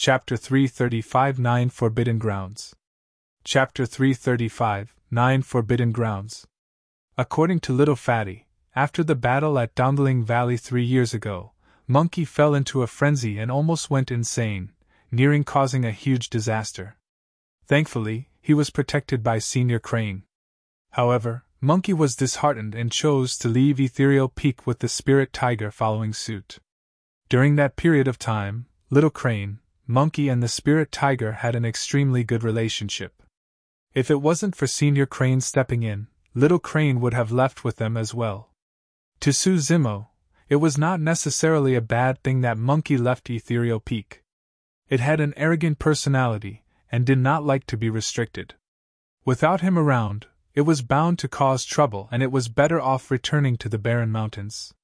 Chapter 335 9 Forbidden Grounds. Chapter 335 9 Forbidden Grounds. According to Little Fatty, after the battle at Dongling Valley 3 years ago, Monkey fell into a frenzy and almost went insane, nearing causing a huge disaster. Thankfully, he was protected by Senior Crane. However, Monkey was disheartened and chose to leave Ethereal Peak with the Spirit Tiger following suit. During that period of time, Little Crane, Monkey and the Spirit Tiger had an extremely good relationship. If it wasn't for Senior Crane stepping in, Little Crane would have left with them as well. To Zimo, it was not necessarily a bad thing that Monkey left Ethereal Peak. It had an arrogant personality, and did not like to be restricted. Without him around, it was bound to cause trouble and it was better off returning to the Barren Mountains.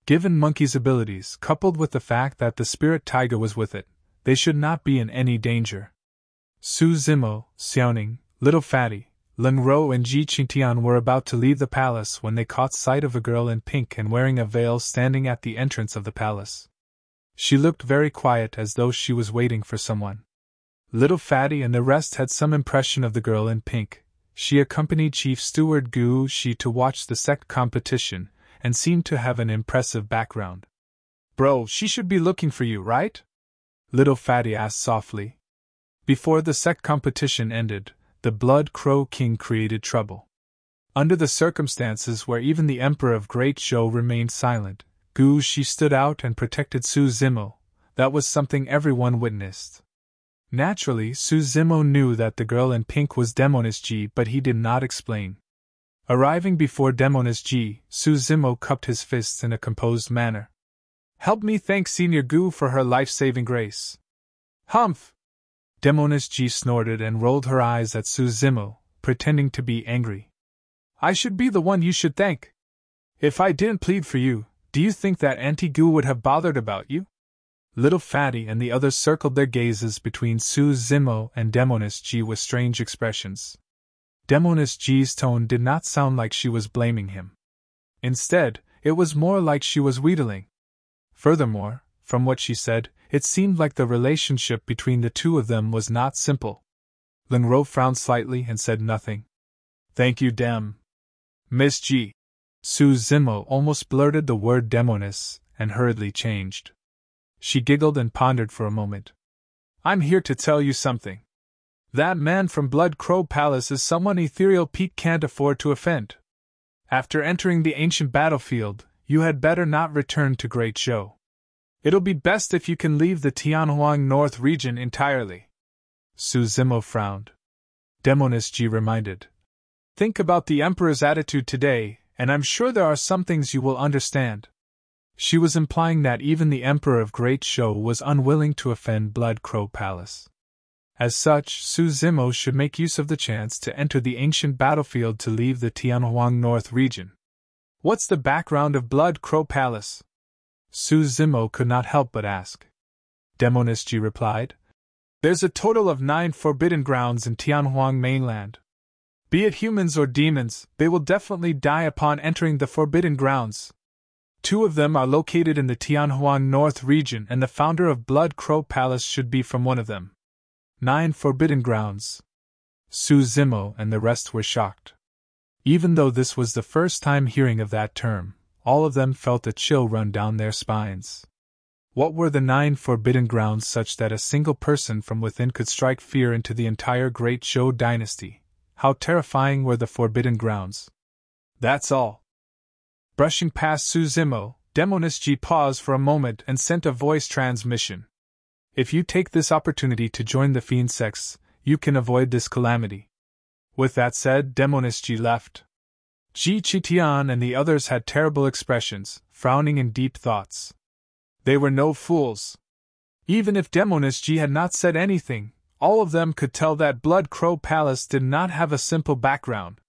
Given Monkey's abilities, coupled with the fact that the Spirit Tiger was with it, they should not be in any danger. Zimo, Xiaoning, Little Fatty, Leng Ro and Xuantian were about to leave the palace when they caught sight of a girl in pink and wearing a veil standing at the entrance of the palace. She looked very quiet as though she was waiting for someone. Little Fatty and the rest had some impression of the girl in pink. She accompanied Chief Steward Gu Shi to watch the Sect competition, and seemed to have an impressive background. "Bro, she should be looking for you, right?" Little Fatty asked softly. Before the Sect competition ended, the Blood Crow King created trouble. Under the circumstances where even the Emperor of Great Zhou remained silent, Gu Shi stood out and protected Zimo. That was something everyone witnessed. Naturally, Zimo knew that the girl in pink was Demoness G, but he did not explain. Arriving before Demoness G, Zimo cupped his fists in a composed manner. "Help me thank Senior Gu for her life-saving grace." "Humph!" Demoness G snorted and rolled her eyes at Zimo, pretending to be angry. "I should be the one you should thank. If I didn't plead for you, do you think that Auntie Gu would have bothered about you?" Little Fatty and the others circled their gazes between Zimo and Demoness G with strange expressions. Demoness G's tone did not sound like she was blaming him. Instead, it was more like she was wheedling. Furthermore, from what she said, it seemed like the relationship between the two of them was not simple. Leng Ro frowned slightly and said nothing. "Thank you, Dem. Miss G." Zimo almost blurted the word Demoness and hurriedly changed. She giggled and pondered for a moment. "I'm here to tell you something. That man from Blood Crow Palace is someone Ethereal Peak can't afford to offend. After entering the ancient battlefield, you had better not return to Great Zhou. It'll be best if you can leave the Tianhuang North region entirely." Zimo frowned. Demoness G reminded. "Think about the Emperor's attitude today, and I'm sure there are some things you will understand." She was implying that even the Emperor of Great Zhou was unwilling to offend Blood Crow Palace. As such, Zimo should make use of the chance to enter the ancient battlefield to leave the Tianhuang North region. "What's the background of Blood Crow Palace?" Zimo could not help but ask. Demoness G replied. "There's a total of 9 forbidden grounds in Tianhuang mainland. Be it humans or demons, they will definitely die upon entering the forbidden grounds. 2 of them are located in the Tianhuang North region, and the founder of Blood Crow Palace should be from one of them. 9 forbidden grounds." Zimo and the rest were shocked. Even though this was the first time hearing of that term, all of them felt a chill run down their spines. What were the 9 forbidden grounds such that a single person from within could strike fear into the entire Great Zhou dynasty? How terrifying were the forbidden grounds? "That's all." Brushing past Zimo, Demoness G paused for a moment and sent a voice transmission. "If you take this opportunity to join the Fiend Sects, you can avoid this calamity." With that said, Demoness G left. Xuantian and the others had terrible expressions, frowning in deep thoughts. They were no fools. Even if Demoness G had not said anything, all of them could tell that Blood Crow Palace did not have a simple background.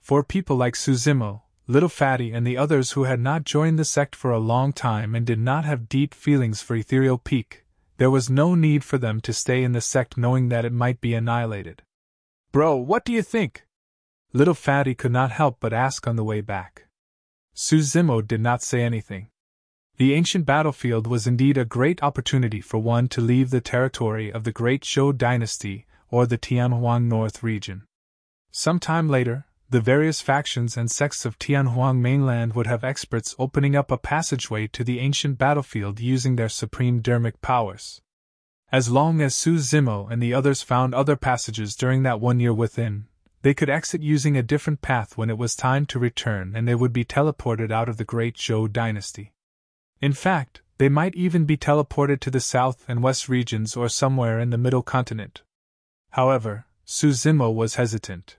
For people like Zimo, Little Fatty and the others who had not joined the sect for a long time and did not have deep feelings for Ethereal Peak, there was no need for them to stay in the sect knowing that it might be annihilated. "Bro, what do you think?" Little Fatty could not help but ask on the way back. Zimo did not say anything. The ancient battlefield was indeed a great opportunity for one to leave the territory of the Great Zhou Dynasty or the Tianhuang North region. Some time later, the various factions and sects of Tianhuang mainland would have experts opening up a passageway to the ancient battlefield using their supreme dermic powers. As long as Su Zimo and the others found other passages during that 1 year within, they could exit using a different path when it was time to return, and they would be teleported out of the Great Zhou Dynasty. In fact, they might even be teleported to the south and west regions or somewhere in the middle continent. However, Su Zimo was hesitant.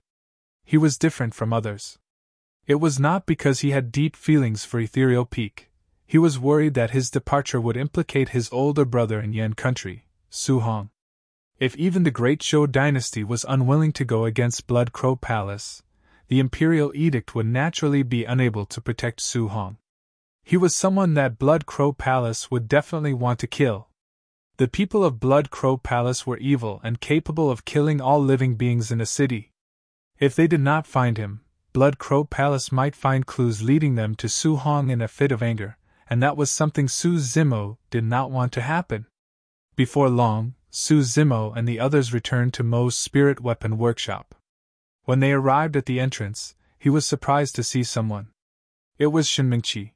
He was different from others. It was not because he had deep feelings for Ethereal Peak. He was worried that his departure would implicate his older brother in Yan country, Su Hong. If even the Great Zhou Dynasty was unwilling to go against Blood Crow Palace, the Imperial Edict would naturally be unable to protect Su Hong. He was someone that Blood Crow Palace would definitely want to kill. The people of Blood Crow Palace were evil and capable of killing all living beings in a city. If they did not find him, Blood Crow Palace might find clues leading them to Su Hong in a fit of anger, and that was something Su Zimo did not want to happen. Before long, Su Zimo and the others returned to Mo's spirit weapon workshop. When they arrived at the entrance, he was surprised to see someone. It was Shinmingqi.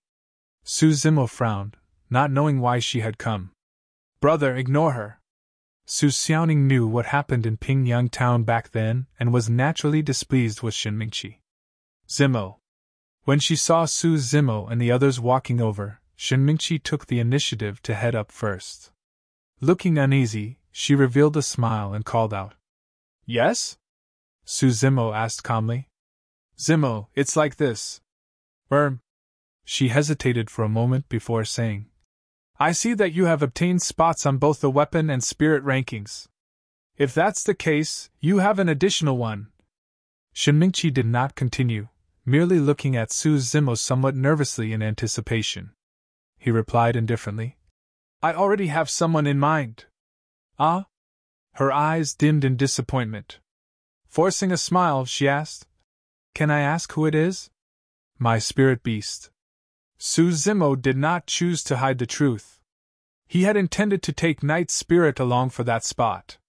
Su Zimo frowned, not knowing why she had come. "Brother, ignore her." Su Xiaoning knew what happened in Pingyang town back then and was naturally displeased with Shinmingqi. Zimo. When she saw Su Zimo and the others walking over, Shinmingqi took the initiative to head up first. Looking uneasy, she revealed a smile and called out. "Yes?" Su Zimo asked calmly. "Zimo, it's like this." She hesitated for a moment before saying, "I see that you have obtained spots on both the weapon and spirit rankings. If that's the case, you have an additional one." Shinmingqi did not continue, merely looking at Su Zimo somewhat nervously in anticipation. He replied indifferently, "I already have someone in mind." "Ah?" Her eyes dimmed in disappointment. Forcing a smile, she asked, "Can I ask who it is?" "My spirit beast." Su Zimo did not choose to hide the truth. He had intended to take Night Spirit along for that spot.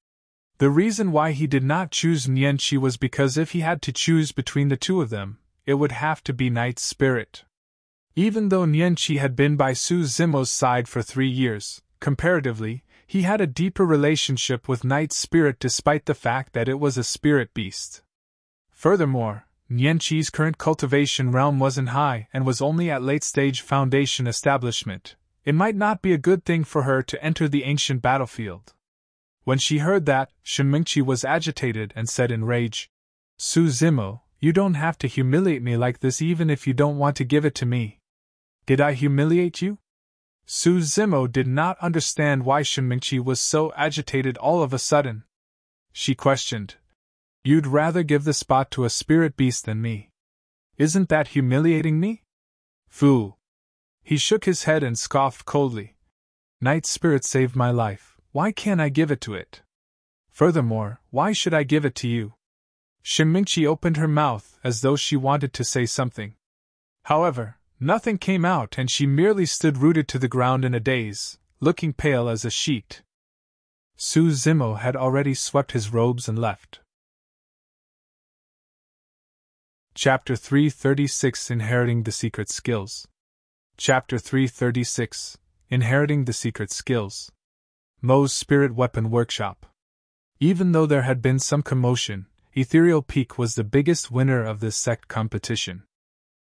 The reason why he did not choose Nianqi was because if he had to choose between the two of them, it would have to be Night Spirit. Even though Nianqi had been by Su Zimo's side for 3 years, comparatively, he had a deeper relationship with Night Spirit despite the fact that it was a spirit beast. Furthermore, Nianqi's current cultivation realm wasn't high and was only at late-stage foundation establishment. It might not be a good thing for her to enter the ancient battlefield. When she heard that, Shinmingqi was agitated and said in rage, "Su Zimo, you don't have to humiliate me like this even if you don't want to give it to me." "Did I humiliate you?" Su Zimo did not understand why Shinmingqi was so agitated all of a sudden. She questioned, "You'd rather give the spot to a spirit beast than me. Isn't that humiliating me?" "Foo." He shook his head and scoffed coldly. "Night Spirit saved my life, why can't I give it to it? Furthermore, why should I give it to you?" Shinmingqi opened her mouth as though she wanted to say something. However, nothing came out and she merely stood rooted to the ground in a daze, looking pale as a sheet. Su Zimo had already swept his robes and left. Chapter 336 Inheriting the Secret Skills. Chapter 336 Inheriting the Secret Skills. Mo's Spirit Weapon Workshop. Even though there had been some commotion, Ethereal Peak was the biggest winner of this sect competition.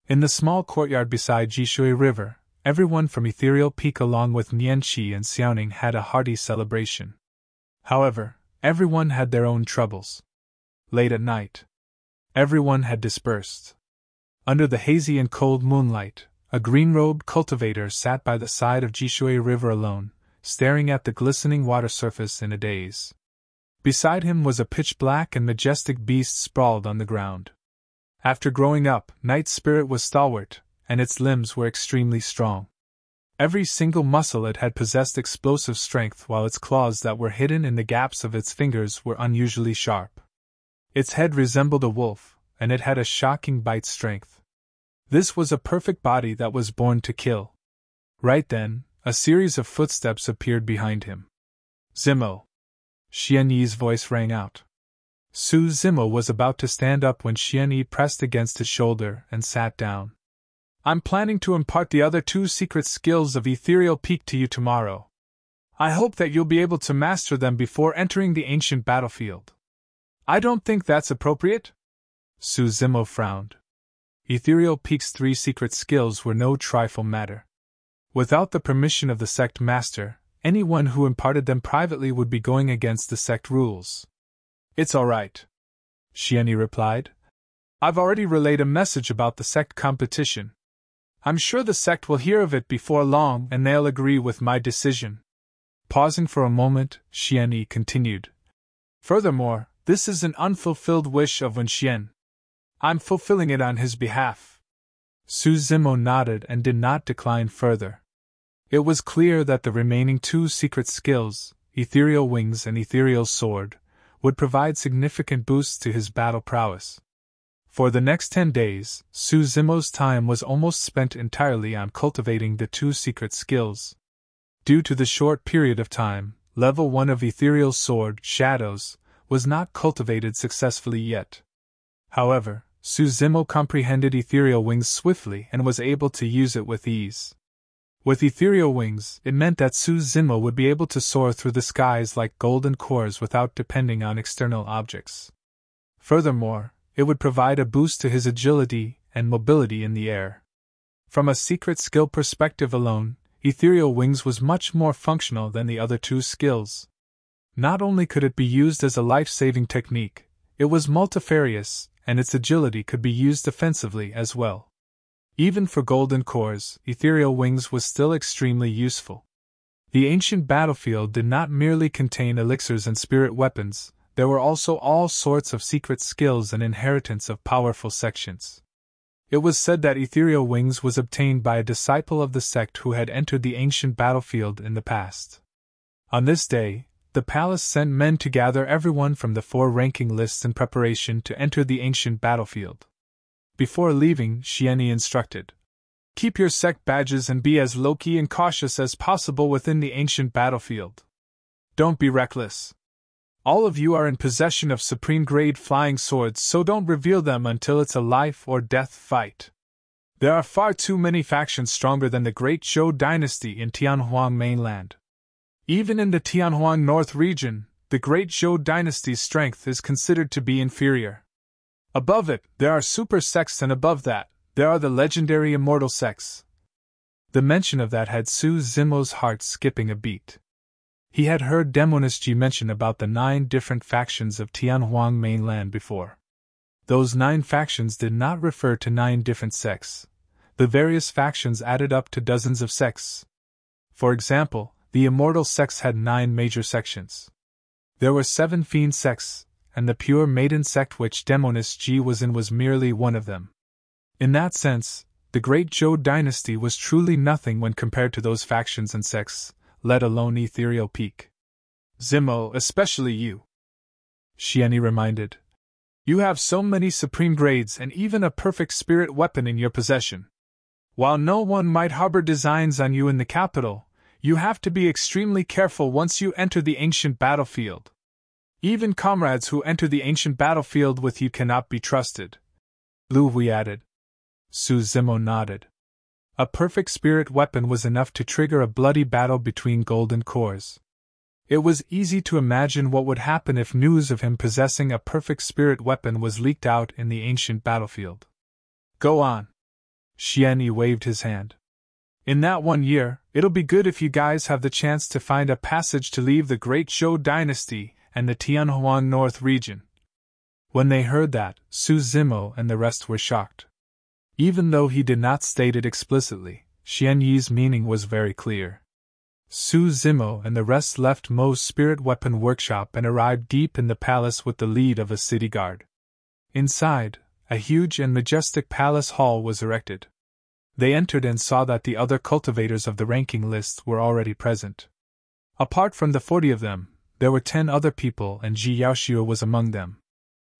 In the small courtyard beside Jishui River, everyone from Ethereal Peak along with Nianqi and Xiaoning had a hearty celebration. However, everyone had their own troubles. Late at night, everyone had dispersed. Under the hazy and cold moonlight, a green-robed cultivator sat by the side of Jishui River alone, staring at the glistening water surface in a daze. Beside him was a pitch-black and majestic beast sprawled on the ground. After growing up, Night Spirit was stalwart, and its limbs were extremely strong. Every single muscle it had possessed explosive strength, while its claws that were hidden in the gaps of its fingers were unusually sharp. Its head resembled a wolf, and it had a shocking bite strength. This was a perfect body that was born to kill. Right then, a series of footsteps appeared behind him. Zimo! Xian Yi's voice rang out. Su Zimo was about to stand up when Xian Yi pressed against his shoulder and sat down. I'm planning to impart the other 2 secret skills of Ethereal Peak to you tomorrow. I hope that you'll be able to master them before entering the ancient battlefield. I don't think that's appropriate? Su Zimo frowned. Ethereal Peak's 3 secret skills were no trifle matter. Without the permission of the Sect Master, anyone who imparted them privately would be going against the Sect rules. It's all right, Xian Yi replied. I've already relayed a message about the Sect competition. I'm sure the Sect will hear of it before long and they'll agree with my decision. Pausing for a moment, Xian Yi continued. Furthermore, this is an unfulfilled wish of Wen Xian. I'm fulfilling it on his behalf. Su Zimo nodded and did not decline further. It was clear that the remaining 2 secret skills, Ethereal Wings and Ethereal Sword, would provide significant boosts to his battle prowess. For the next 10 days, Su Zimo's time was almost spent entirely on cultivating the 2 secret skills. Due to the short period of time, level 1 of Ethereal Sword, Shadows, was not cultivated successfully yet. However, Su Zimo comprehended Ethereal Wings swiftly and was able to use it with ease. With Ethereal Wings, it meant that Su Zimo would be able to soar through the skies like golden cores without depending on external objects. Furthermore, it would provide a boost to his agility and mobility in the air. From a secret skill perspective alone, Ethereal Wings was much more functional than the other 2 skills. Not only could it be used as a life-saving technique, it was multifarious, and its agility could be used offensively as well. Even for golden cores, Ethereal Wings was still extremely useful. The ancient battlefield did not merely contain elixirs and spirit weapons, there were also all sorts of secret skills and inheritance of powerful sections. It was said that Ethereal Wings was obtained by a disciple of the Sect who had entered the ancient battlefield in the past. On this day, the palace sent men to gather everyone from the 4 ranking lists in preparation to enter the ancient battlefield. Before leaving, Xian Yi instructed, keep your Sect badges and be as low-key and cautious as possible within the ancient battlefield. Don't be reckless. All of you are in possession of supreme-grade flying swords, so don't reveal them until it's a life-or-death fight. There are far too many factions stronger than the Great Zhou Dynasty in Tianhuang mainland. Even in the Tianhuang North region, the Great Zhou Dynasty's strength is considered to be inferior. Above it, there are super sects, and above that, there are the legendary immortal sects. The mention of that had Su Zimo's heart skipping a beat. He had heard Dynasty mention about the 9 different factions of Tianhuang mainland before. Those 9 factions did not refer to 9 different sects. The various factions added up to dozens of sects. For example, the immortal sects had 9 major sections. There were 7 fiend sects, and the pure maiden sect which Dynasty was in was merely one of them. In that sense, the Great Zhou Dynasty was truly nothing when compared to those factions and sects, let alone Ethereal Peak. Zimo, especially you, Xian Yi reminded. You have so many supreme grades and even a perfect spirit weapon in your possession. While no one might harbor designs on you in the capital, you have to be extremely careful once you enter the ancient battlefield. Even comrades who enter the ancient battlefield with you cannot be trusted. Lu Hui added. Su Zimo nodded. A perfect spirit weapon was enough to trigger a bloody battle between golden cores. It was easy to imagine what would happen if news of him possessing a perfect spirit weapon was leaked out in the ancient battlefield. Go on. Xian Yi waved his hand. In that 1 year, it'll be good if you guys have the chance to find a passage to leave the Great Zhou Dynasty and the Tianhuang North region. When they heard that, Su Zimo and the rest were shocked. Even though he did not state it explicitly, Xian Yi's meaning was very clear. Su Zimo and the rest left Mo's spirit weapon workshop and arrived deep in the palace with the lead of a city guard. Inside, a huge and majestic palace hall was erected. They entered and saw that the other cultivators of the ranking list were already present. Apart from the 40 of them, there were 10 other people, and Ji Yaoshua was among them.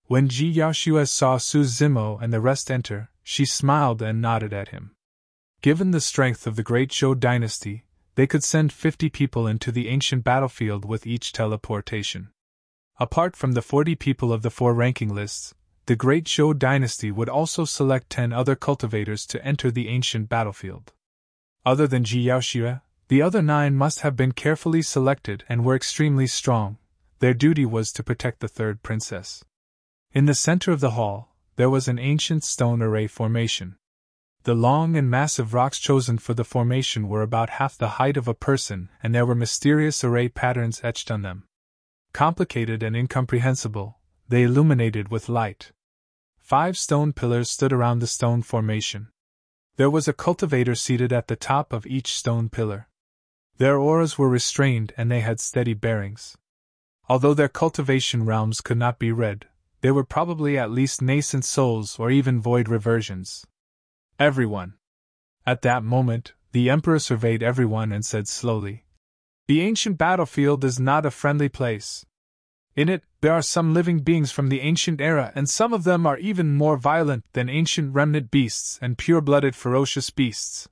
When Ji Yaoshua saw Su Zimo and the rest enter, she smiled and nodded at him. Given the strength of the Great Zhou Dynasty, they could send 50 people into the ancient battlefield with each teleportation. Apart from the 40 people of the 4 ranking lists, the Great Zhou Dynasty would also select 10 other cultivators to enter the ancient battlefield. Other than Ji Yaoxue, the other 9 must have been carefully selected and were extremely strong. Their duty was to protect the third princess. In the center of the hall, there was an ancient stone array formation. The long and massive rocks chosen for the formation were about half the height of a person, and there were mysterious array patterns etched on them. Complicated and incomprehensible, they illuminated with light. 5 stone pillars stood around the stone formation. There was a cultivator seated at the top of each stone pillar. Their auras were restrained and they had steady bearings. Although their cultivation realms could not be read, they were probably at least nascent souls or even void reversions. Everyone. At that moment, the Emperor surveyed everyone and said slowly, "The ancient battlefield is not a friendly place. In it, there are some living beings from the ancient era, and some of them are even more violent than ancient remnant beasts and pure-blooded ferocious beasts.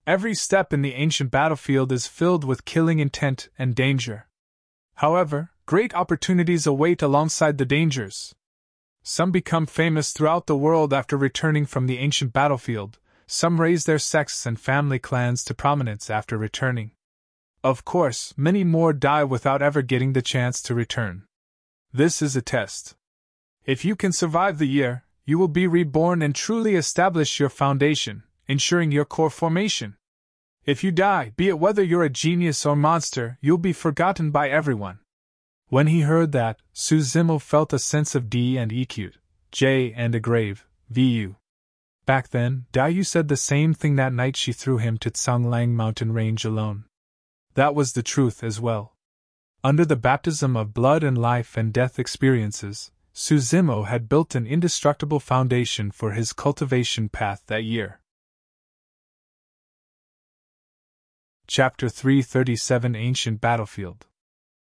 Every step in the ancient battlefield is filled with killing intent and danger. However, great opportunities await alongside the dangers. Some become famous throughout the world after returning from the ancient battlefield, some raise their sects and family clans to prominence after returning. Of course, many more die without ever getting the chance to return. This is a test. If you can survive the year, you will be reborn and truly establish your foundation, ensuring your core formation. If you die, be it whether you're a genius or monster, you'll be forgotten by everyone." When he heard that, Zimo felt a sense of D and EQ, J and a grave, VU. Back then, Daiyu said the same thing that night she threw him to Tsanglang mountain range alone. That was the truth as well. Under the baptism of blood and life and death experiences, Zimo had built an indestructible foundation for his cultivation path that year. Chapter 337 Ancient Battlefield.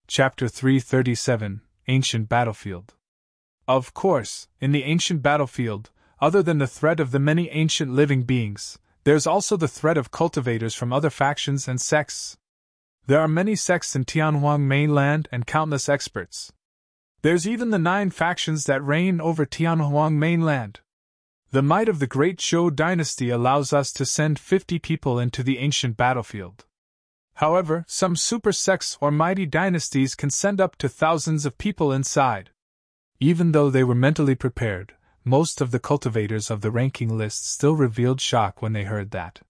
Chapter 337 Ancient Battlefield. Of course, in the ancient battlefield, other than the threat of the many ancient living beings, there's also the threat of cultivators from other factions and sects. There are many sects in Tianhuang mainland and countless experts. There's even the 9 factions that reign over Tianhuang mainland. The might of the Great Zhou Dynasty allows us to send 50 people into the ancient battlefield. However, some super sects or mighty dynasties can send up to thousands of people inside. Even though they were mentally prepared, most of the cultivators of the ranking list still revealed shock when they heard that.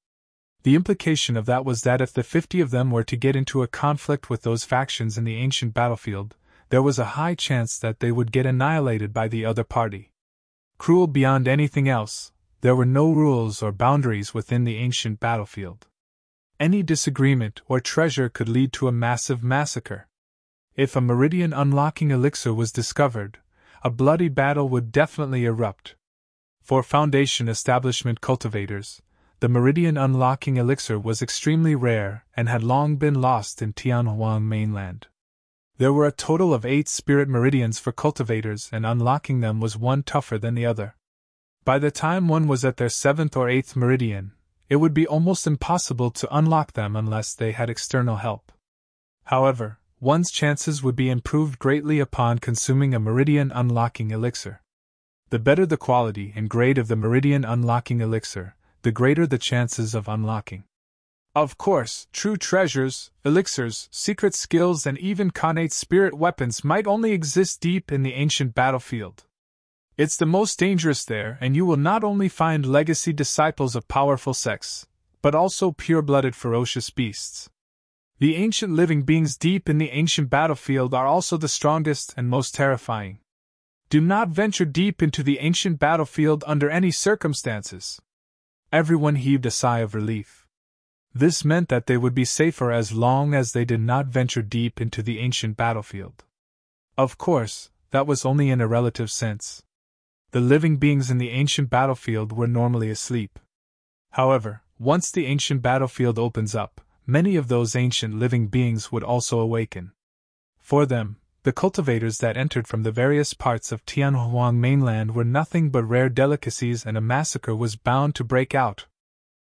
The implication of that was that if the 50 of them were to get into a conflict with those factions in the ancient battlefield, there was a high chance that they would get annihilated by the other party. Cruel beyond anything else, there were no rules or boundaries within the ancient battlefield. Any disagreement or treasure could lead to a massive massacre. If a meridian unlocking elixir was discovered, a bloody battle would definitely erupt. For Foundation establishment cultivators, the meridian unlocking elixir was extremely rare and had long been lost in Tianhuang mainland. There were a total of 8 spirit meridians for cultivators, and unlocking them was one tougher than the other. By the time one was at their 7th or 8th meridian, it would be almost impossible to unlock them unless they had external help. However, one's chances would be improved greatly upon consuming a meridian unlocking elixir. The better the quality and grade of the meridian unlocking elixir, the greater the chances of unlocking. Of course, true treasures, elixirs, secret skills, and even connate spirit weapons might only exist deep in the ancient battlefield. It's the most dangerous there, and you will not only find legacy disciples of powerful sects, but also pure-blooded ferocious beasts. The ancient living beings deep in the ancient battlefield are also the strongest and most terrifying. Do not venture deep into the ancient battlefield under any circumstances. Everyone heaved a sigh of relief. This meant that they would be safer as long as they did not venture deep into the ancient battlefield. Of course, that was only in a relative sense. The living beings in the ancient battlefield were normally asleep. However, once the ancient battlefield opens up, many of those ancient living beings would also awaken. For them, the cultivators that entered from the various parts of Tianhuang mainland were nothing but rare delicacies, and a massacre was bound to break out.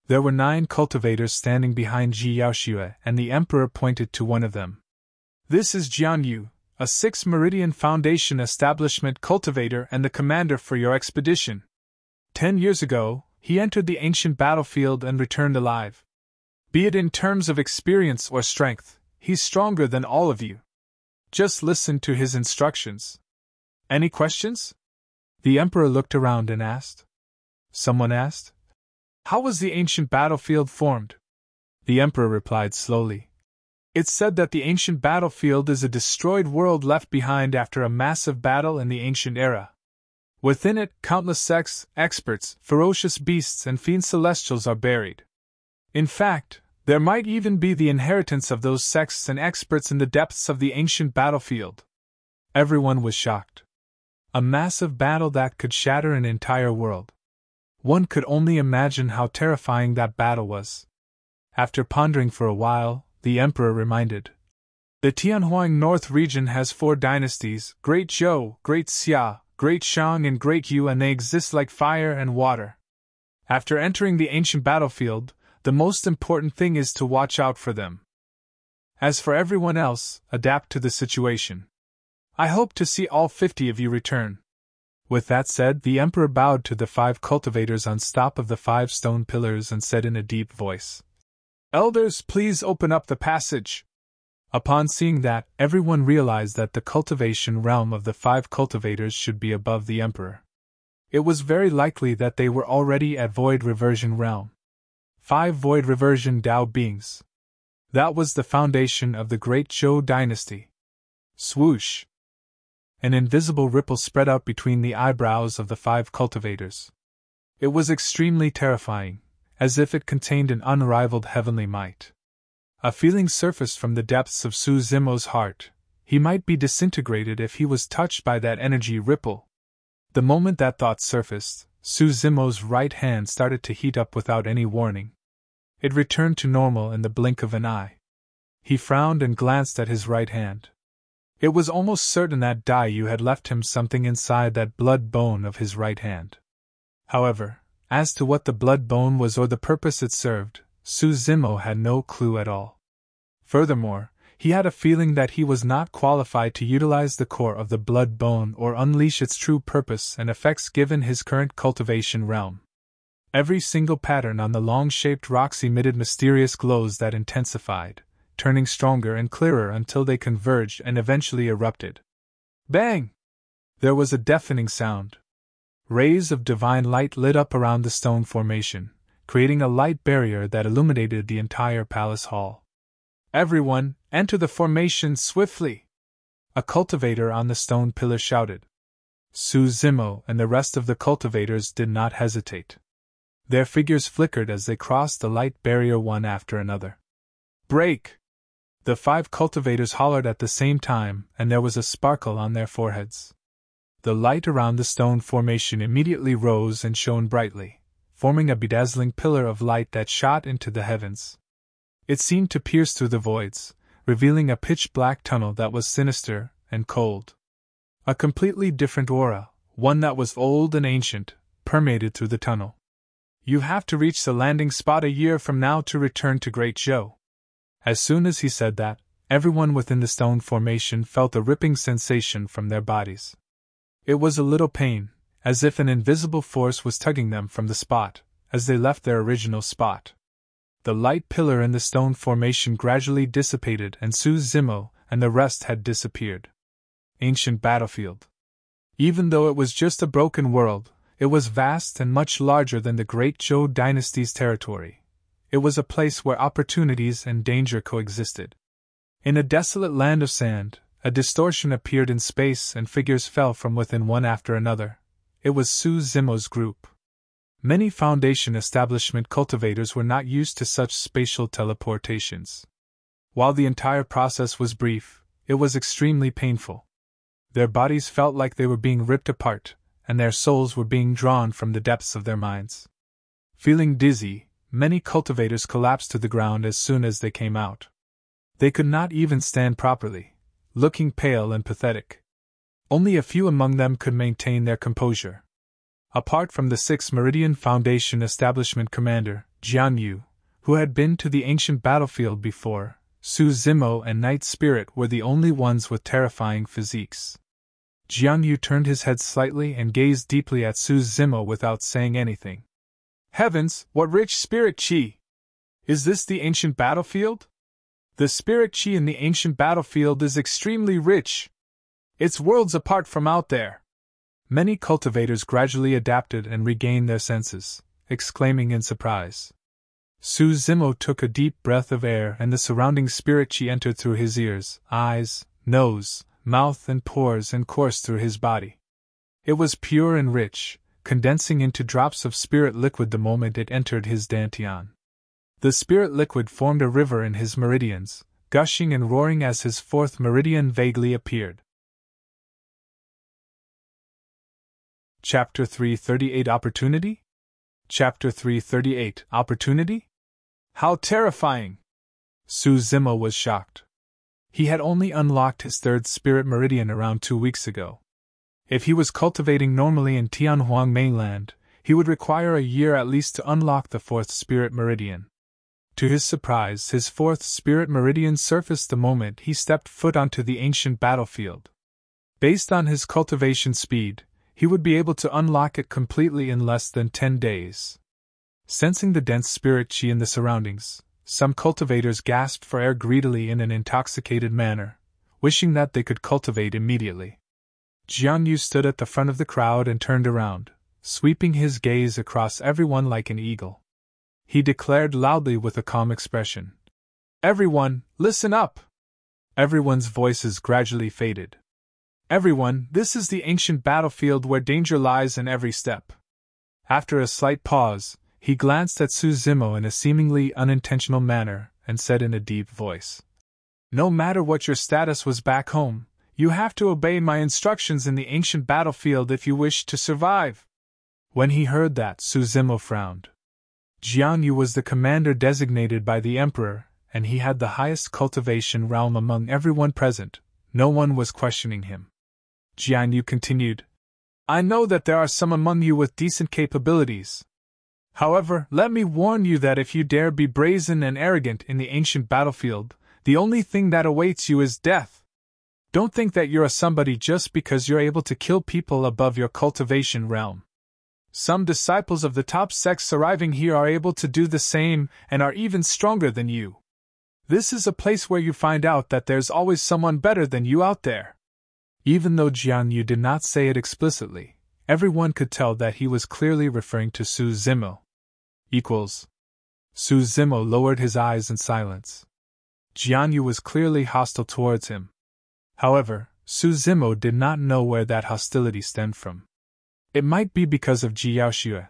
There were 9 cultivators standing behind Ji Yaoxue, and the Emperor pointed to one of them. This is Jian Yu, a 6th Meridian Foundation establishment cultivator and the commander for your expedition. 10 years ago, he entered the ancient battlefield and returned alive. Be it in terms of experience or strength, he's stronger than all of you. Just listen to his instructions. Any questions? The Emperor looked around and asked. Someone asked, "How was the ancient battlefield formed?" The Emperor replied slowly. It's said that the ancient battlefield is a destroyed world left behind after a massive battle in the ancient era. Within it, countless sects, experts, ferocious beasts, and fiend celestials are buried. In fact, there might even be the inheritance of those sects and experts in the depths of the ancient battlefield. Everyone was shocked. A massive battle that could shatter an entire world. One could only imagine how terrifying that battle was. After pondering for a while, the Emperor reminded. The Tianhuang North region has 4 dynasties, Great Zhou, Great Xia, Great Shang and Great Yu, and they exist like fire and water. After entering the ancient battlefield, the most important thing is to watch out for them. As for everyone else, adapt to the situation. I hope to see all 50 of you return. With that said, the Emperor bowed to the 5 cultivators on top of the 5 stone pillars and said in a deep voice, "Elders, please open up the passage." Upon seeing that, everyone realized that the cultivation realm of the 5 cultivators should be above the Emperor. It was very likely that they were already at Void Reversion realm. 5 Void Reversion Dao beings. That was the foundation of the Great Zhou dynasty. Swoosh! An invisible ripple spread out between the eyebrows of the 5 cultivators. It was extremely terrifying, as if it contained an unrivaled heavenly might. A feeling surfaced from the depths of Su Zimo's heart. He might be disintegrated if he was touched by that energy ripple. The moment that thought surfaced, Su Zimo's right hand started to heat up without any warning. It returned to normal in the blink of an eye. He frowned and glanced at his right hand. It was almost certain that Dai Yu had left him something inside that blood bone of his right hand. However, as to what the blood bone was or the purpose it served, Su Zimo had no clue at all. Furthermore, he had a feeling that he was not qualified to utilize the core of the blood bone or unleash its true purpose and effects given his current cultivation realm. Every single pattern on the long-shaped rocks emitted mysterious glows that intensified, turning stronger and clearer until they converged and eventually erupted. Bang! There was a deafening sound. Rays of divine light lit up around the stone formation, creating a light barrier that illuminated the entire palace hall. "Everyone, enter the formation swiftly!" A cultivator on the stone pillar shouted. Su Zimo and the rest of the cultivators did not hesitate. Their figures flickered as they crossed the light barrier one after another. "Break!" The 5 cultivators hollered at the same time, and there was a sparkle on their foreheads. The light around the stone formation immediately rose and shone brightly, forming a bedazzling pillar of light that shot into the heavens. It seemed to pierce through the voids, revealing a pitch-black tunnel that was sinister and cold. A completely different aura, one that was old and ancient, permeated through the tunnel. "You have to reach the landing spot a year from now to return to Great Zhou." As soon as he said that, everyone within the stone formation felt a ripping sensation from their bodies. It was a little pain, as if an invisible force was tugging them from the spot, as they left their original spot. The light pillar in the stone formation gradually dissipated and Su Zimo and the rest had disappeared. Ancient battlefield. Even though it was just a broken world, it was vast and much larger than the Great Zhou dynasty's territory. It was a place where opportunities and danger coexisted. In a desolate land of sand, a distortion appeared in space and figures fell from within one after another. It was Su Zimo's group. Many Foundation establishment cultivators were not used to such spatial teleportations. While the entire process was brief, it was extremely painful. Their bodies felt like they were being ripped apart, and their souls were being drawn from the depths of their minds. Feeling dizzy, many cultivators collapsed to the ground as soon as they came out. They could not even stand properly, looking pale and pathetic. Only a few among them could maintain their composure. Apart from the 6th Meridian Foundation establishment commander, Jian Yu, who had been to the ancient battlefield before, Su Zimo and Night Spirit were the only ones with terrifying physiques. Jian Yu turned his head slightly and gazed deeply at Su Zimo without saying anything. Heavens, what rich spirit chi! Is this the ancient battlefield? The spirit chi in the ancient battlefield is extremely rich. It's worlds apart from out there. Many cultivators gradually adapted and regained their senses, exclaiming in surprise. Su Zimo took a deep breath of air and the surrounding spirit chi entered through his ears, eyes, nose, mouth and pores and coursed through his body. It was pure and rich, condensing into drops of spirit liquid the moment it entered his dantian. The spirit liquid formed a river in his meridians, gushing and roaring as his fourth meridian vaguely appeared. Chapter 338 Opportunity? Chapter 338 Opportunity? How terrifying! Su Zimo was shocked. He had only unlocked his third spirit meridian around 2 weeks ago. If he was cultivating normally in Tianhuang mainland, he would require a year at least to unlock the fourth spirit meridian. To his surprise, his fourth spirit meridian surfaced the moment he stepped foot onto the ancient battlefield. Based on his cultivation speed, he would be able to unlock it completely in less than 10 days. Sensing the dense spirit chi in the surroundings, some cultivators gasped for air greedily in an intoxicated manner, wishing that they could cultivate immediately. Jian Yu stood at the front of the crowd and turned around, sweeping his gaze across everyone like an eagle. He declared loudly with a calm expression, "Everyone, listen up!" Everyone's voices gradually faded. "Everyone, this is the ancient battlefield where danger lies in every step." After a slight pause, he glanced at Su Zimo in a seemingly unintentional manner and said in a deep voice, "No matter what your status was back home, you have to obey my instructions in the ancient battlefield if you wish to survive." When he heard that, Su Zimo frowned. Jian Yu was the commander designated by the emperor, and he had the highest cultivation realm among everyone present. No one was questioning him. Jian Yu continued, "I know that there are some among you with decent capabilities. However, let me warn you that if you dare be brazen and arrogant in the ancient battlefield, the only thing that awaits you is death. Don't think that you're a somebody just because you're able to kill people above your cultivation realm. Some disciples of the top sects arriving here are able to do the same and are even stronger than you. This is a place where you find out that there's always someone better than you out there." Even though Jian Yu did not say it explicitly, everyone could tell that he was clearly referring to Su Zimo. Su Zimo lowered his eyes in silence. Jian Yu was clearly hostile towards him. However, Su Zimo did not know where that hostility stemmed from. It might be because of Ji Yaoxue.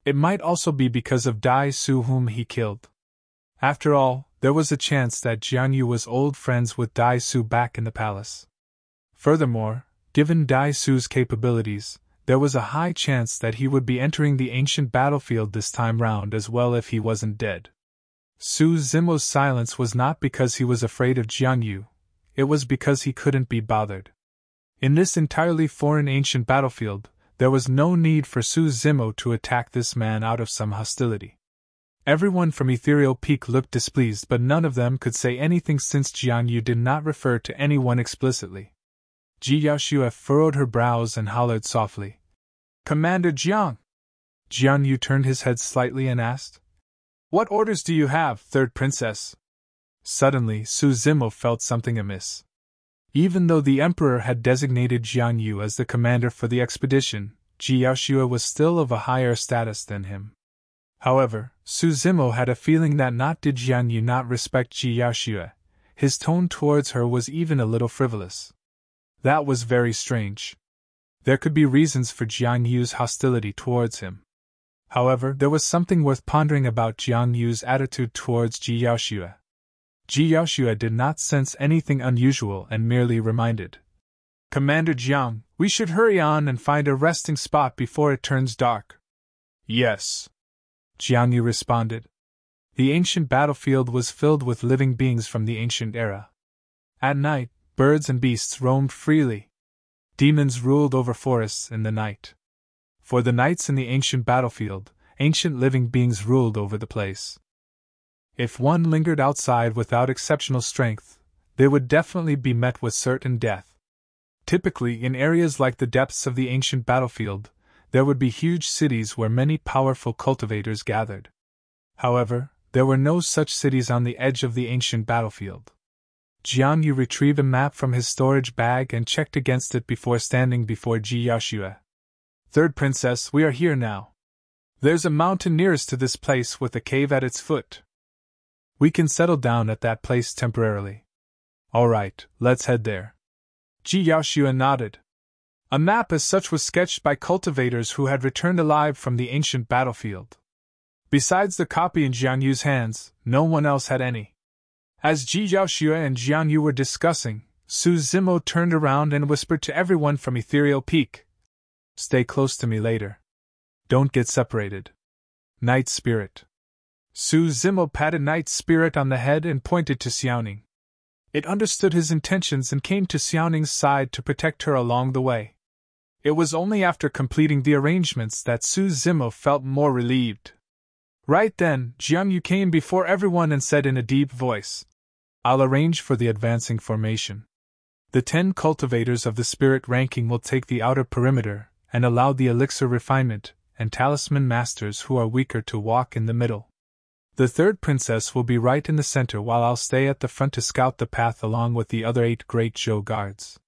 It might also be because of Dai Su whom he killed. After all, there was a chance that Jian Yu was old friends with Dai Su back in the palace. Furthermore, given Dai Su's capabilities, there was a high chance that he would be entering the ancient battlefield this time round as well if he wasn't dead. Su Zimo's silence was not because he was afraid of Jian Yu, it was because he couldn't be bothered. In this entirely foreign ancient battlefield, there was no need for Su Zimo to attack this man out of some hostility. Everyone from Ethereal Peak looked displeased, but none of them could say anything since Jian Yu did not refer to anyone explicitly. Ji Yaoxue furrowed her brows and hollered softly, "Commander Jiang!" Jian Yu turned his head slightly and asked, "What orders do you have, third princess?" Suddenly, Su Zimo felt something amiss. Even though the emperor had designated Jian Yu as the commander for the expedition, Ji Yaoxue was still of a higher status than him. However, Su Zimo had a feeling that not did Jian Yu not respect Ji Yaoxue, his tone towards her was even a little frivolous. That was very strange. There could be reasons for Jian Yu's hostility towards him. However, there was something worth pondering about Jian Yu's attitude towards Ji Yaoxue. Ji Yaoxue did not sense anything unusual and merely reminded, "Commander Jiang, we should hurry on and find a resting spot before it turns dark." "Yes," Jian Yu responded. The ancient battlefield was filled with living beings from the ancient era. At night, birds and beasts roamed freely. Demons ruled over forests in the night. For the nights in the ancient battlefield, ancient living beings ruled over the place. If one lingered outside without exceptional strength, they would definitely be met with certain death. Typically, in areas like the depths of the ancient battlefield, there would be huge cities where many powerful cultivators gathered. However, there were no such cities on the edge of the ancient battlefield. Jiangyu retrieved a map from his storage bag and checked against it before standing before Ji Yaoxue. "Third Princess, we are here now. There's a mountain nearest to this place with a cave at its foot. We can settle down at that place temporarily." "All right, let's head there." Ji Yaoxue nodded. A map as such was sketched by cultivators who had returned alive from the ancient battlefield. Besides the copy in Jianyu's hands, no one else had any. As Ji Yaoxue and Jianyu were discussing, Su Zimo turned around and whispered to everyone from Ethereal Peak, "Stay close to me later. Don't get separated. Night Spirit." Su Zimo patted Night Spirit on the head and pointed to Xiaoning. It understood his intentions and came to Xiaoning's side to protect her along the way. It was only after completing the arrangements that Su Zimo felt more relieved. Right then, Jiangyu came before everyone and said in a deep voice, "I'll arrange for the advancing formation. The 10 cultivators of the spirit ranking will take the outer perimeter, and allow the elixir refinement and talisman masters who are weaker to walk in the middle. The third princess will be right in the center while I'll stay at the front to scout the path along with the other 8 great Zhou guards."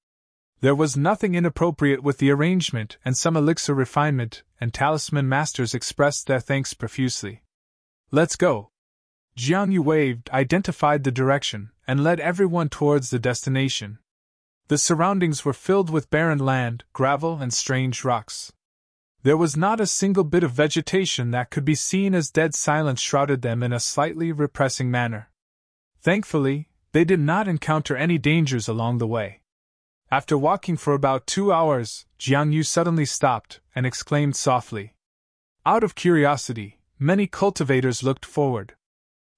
There was nothing inappropriate with the arrangement, and some elixir refinement and talisman masters expressed their thanks profusely. "Let's go." Jiangyu waved, identified the direction, and led everyone towards the destination. The surroundings were filled with barren land, gravel, and strange rocks. There was not a single bit of vegetation that could be seen, as dead silence shrouded them in a slightly repressing manner. Thankfully, they did not encounter any dangers along the way. After walking for about 2 hours, Jiangyu suddenly stopped and exclaimed softly. Out of curiosity, many cultivators looked forward.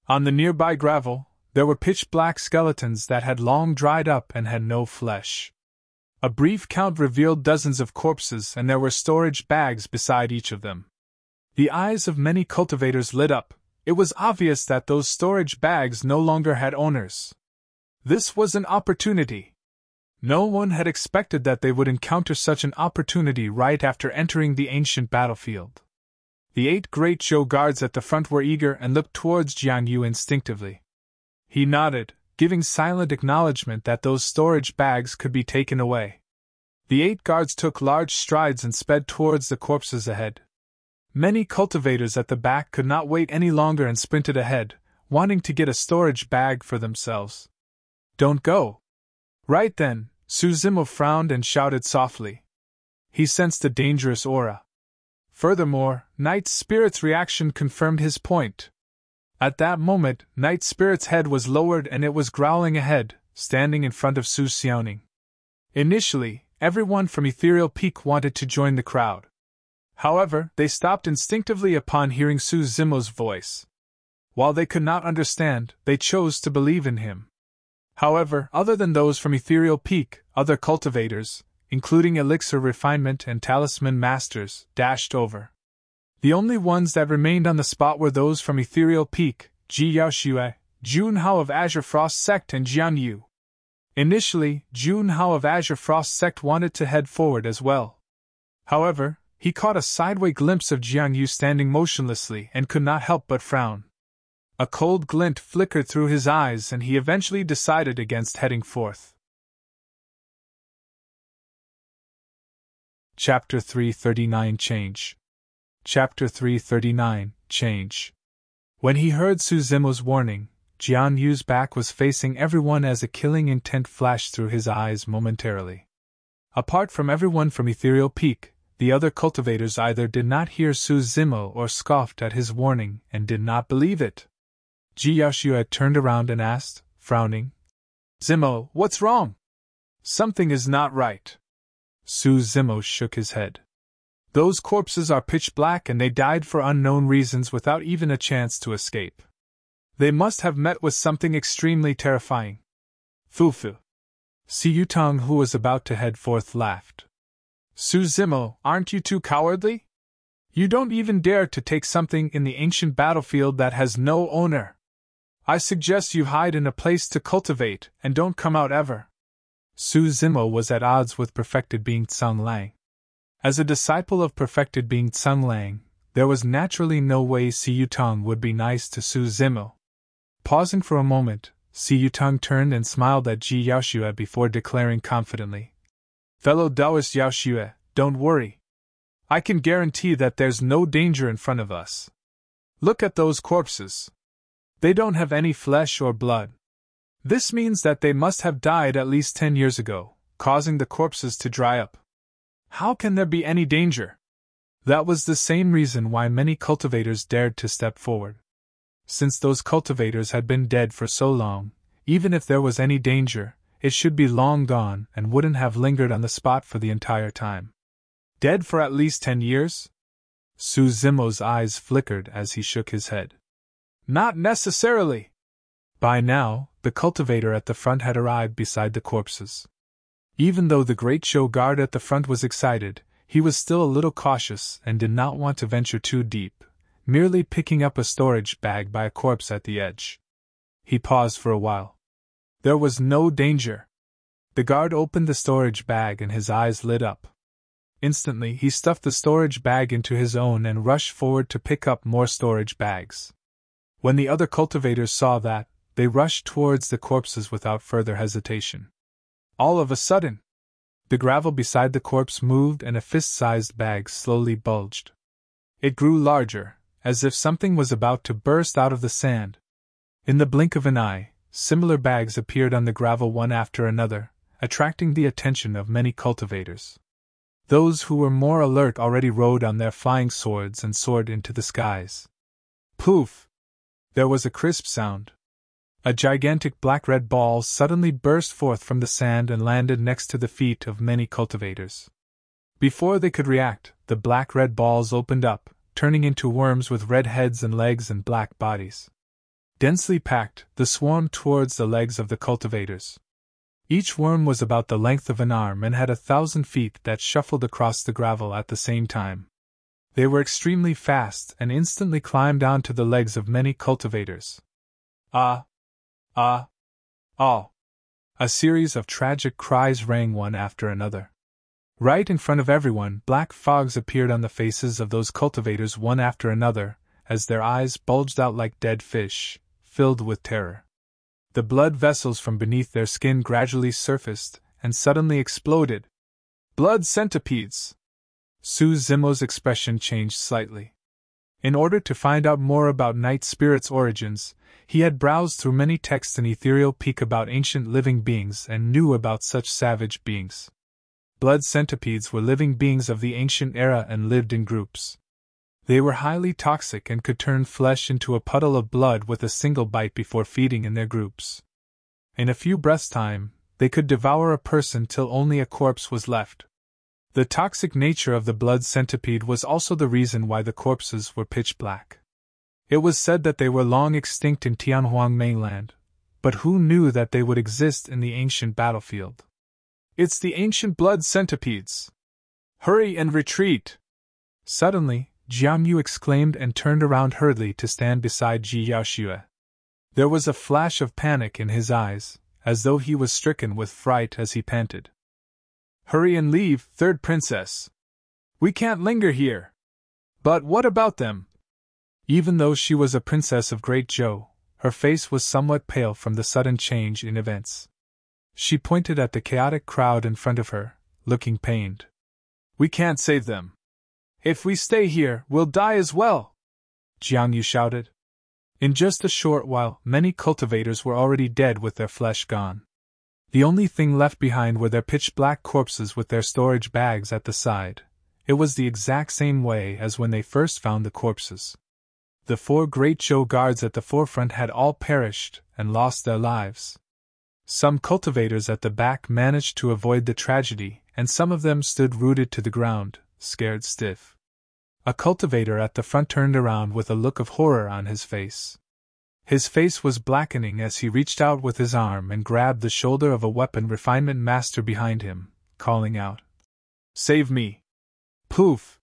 On the nearby gravel, there were pitch-black skeletons that had long dried up and had no flesh. A brief count revealed dozens of corpses, and there were storage bags beside each of them. The eyes of many cultivators lit up. It was obvious that those storage bags no longer had owners. This was an opportunity. No one had expected that they would encounter such an opportunity right after entering the ancient battlefield. The 8 great Zhou guards at the front were eager and looked towards Jiangyu instinctively. He nodded, giving silent acknowledgement that those storage bags could be taken away. The 8 guards took large strides and sped towards the corpses ahead. Many cultivators at the back could not wait any longer and sprinted ahead, wanting to get a storage bag for themselves. "Don't go!" Right then, Su Zimo frowned and shouted softly. He sensed a dangerous aura. Furthermore, Night Spirit's reaction confirmed his point. At that moment, Night Spirit's head was lowered and it was growling ahead, standing in front of Su Xiaoning. Initially, everyone from Ethereal Peak wanted to join the crowd. However, they stopped instinctively upon hearing Su Zimo's voice. While they could not understand, they chose to believe in him. However, other than those from Ethereal Peak, other cultivators, including elixir refinement and talisman masters, dashed over. The only ones that remained on the spot were those from Ethereal Peak, Ji Yaoxue, Jun Hao of Azure Frost Sect, and Jianyu. Initially, Jun Hao of Azure Frost Sect wanted to head forward as well. However, he caught a sideway glimpse of Jianyu standing motionlessly and could not help but frown. A cold glint flickered through his eyes, and he eventually decided against heading forth. Chapter 339 Change. Chapter 339 Change. When he heard Su Zimo's warning, Jianyu's back was facing everyone as a killing intent flashed through his eyes momentarily. Apart from everyone from Ethereal Peak, the other cultivators either did not hear Su Zimo or scoffed at his warning and did not believe it. Ji Yaoxue had turned around and asked, frowning, "Zimo, what's wrong? Something is not right." Su Zimo shook his head. "Those corpses are pitch black and they died for unknown reasons without even a chance to escape. They must have met with something extremely terrifying." Fufu. Si Yutong, who was about to head forth, laughed. "Su Zimo, aren't you too cowardly? You don't even dare to take something in the ancient battlefield that has no owner. I suggest you hide in a place to cultivate and don't come out ever. Su Zimo was at odds with perfected being Tsang Lang. As a disciple of perfected being Tsang Lang, there was naturally no way Si Yutong would be nice to Su Zimo. Pausing for a moment, Si Yutong turned and smiled at Ji Yaoxue before declaring confidently, Fellow Taoist Yaoxue, don't worry. I can guarantee that there's no danger in front of us. Look at those corpses. They don't have any flesh or blood. This means that they must have died at least 10 years ago, causing the corpses to dry up. How can there be any danger? That was the same reason why many cultivators dared to step forward. Since those cultivators had been dead for so long, even if there was any danger, it should be long gone and wouldn't have lingered on the spot for the entire time. Dead for at least 10 years? Su Zimo's eyes flickered as he shook his head. Not necessarily. By now, the cultivator at the front had arrived beside the corpses. Even though the great show guard at the front was excited, he was still a little cautious and did not want to venture too deep, merely picking up a storage bag by a corpse at the edge. He paused for a while. There was no danger. The guard opened the storage bag and his eyes lit up. Instantly, he stuffed the storage bag into his own and rushed forward to pick up more storage bags. When the other cultivators saw that, they rushed towards the corpses without further hesitation. All of a sudden, the gravel beside the corpse moved and a fist-sized bag slowly bulged. It grew larger, as if something was about to burst out of the sand. In the blink of an eye, similar bags appeared on the gravel one after another, attracting the attention of many cultivators. Those who were more alert already rode on their flying swords and soared into the skies. Poof! There was a crisp sound. A gigantic black-red ball suddenly burst forth from the sand and landed next to the feet of many cultivators. Before they could react, the black-red balls opened up, turning into worms with red heads and legs and black bodies. Densely packed, they swarmed towards the legs of the cultivators. Each worm was about the length of an arm and had 1,000 feet that shuffled across the gravel at the same time. They were extremely fast and instantly climbed onto the legs of many cultivators. Ah! Ah! Ah! A series of tragic cries rang one after another. Right in front of everyone, black fogs appeared on the faces of those cultivators one after another, as their eyes bulged out like dead fish, filled with terror. The blood vessels from beneath their skin gradually surfaced and suddenly exploded. Blood centipedes! Su Zimo's expression changed slightly. In order to find out more about night spirits' origins, he had browsed through many texts and ethereal peak about ancient living beings and knew about such savage beings. Blood centipedes were living beings of the ancient era and lived in groups. They were highly toxic and could turn flesh into a puddle of blood with a single bite before feeding in their groups. In a few breaths' time, they could devour a person till only a corpse was left. The toxic nature of the blood centipede was also the reason why the corpses were pitch black. It was said that they were long extinct in Tianhuang mainland, but who knew that they would exist in the ancient battlefield? It's the ancient blood centipedes! Hurry and retreat! Suddenly, Jiang Yu exclaimed and turned around hurriedly to stand beside Ji Yaoxue. There was a flash of panic in his eyes, as though he was stricken with fright as he panted. Hurry and leave, third princess! We can't linger here! But what about them? Even though she was a princess of Great Zhou, her face was somewhat pale from the sudden change in events. She pointed at the chaotic crowd in front of her, looking pained. We can't save them. If we stay here, we'll die as well! Jiang Yu shouted. In just a short while, many cultivators were already dead with their flesh gone. The only thing left behind were their pitch-black corpses with their storage bags at the side. It was the exact same way as when they first found the corpses. The 4 great Zhou guards at the forefront had all perished and lost their lives. Some cultivators at the back managed to avoid the tragedy, and some of them stood rooted to the ground, scared stiff. A cultivator at the front turned around with a look of horror on his face. His face was blackening as he reached out with his arm and grabbed the shoulder of a weapon refinement master behind him, calling out, Save me! Poof!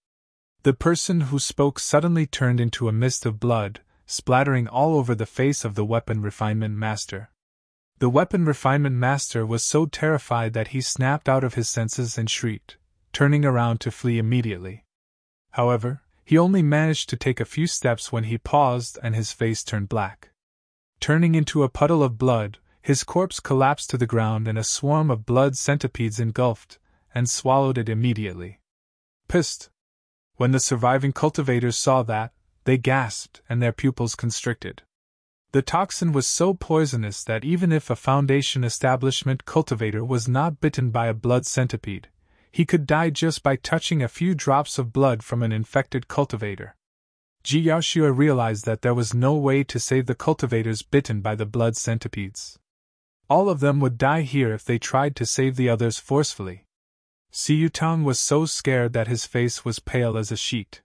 The person who spoke suddenly turned into a mist of blood, splattering all over the face of the Weapon Refinement Master. The Weapon Refinement Master was so terrified that he snapped out of his senses and shrieked, turning around to flee immediately. However, he only managed to take a few steps when he paused and his face turned black. Turning into a puddle of blood, his corpse collapsed to the ground and a swarm of blood centipedes engulfed and swallowed it immediately. Pissed! When the surviving cultivators saw that, they gasped and their pupils constricted. The toxin was so poisonous that even if a Foundation establishment cultivator was not bitten by a blood centipede, he could die just by touching a few drops of blood from an infected cultivator. Ji Yaoxue realized that there was no way to save the cultivators bitten by the blood centipedes. All of them would die here if they tried to save the others forcefully. Siyu Tang was so scared that his face was pale as a sheet.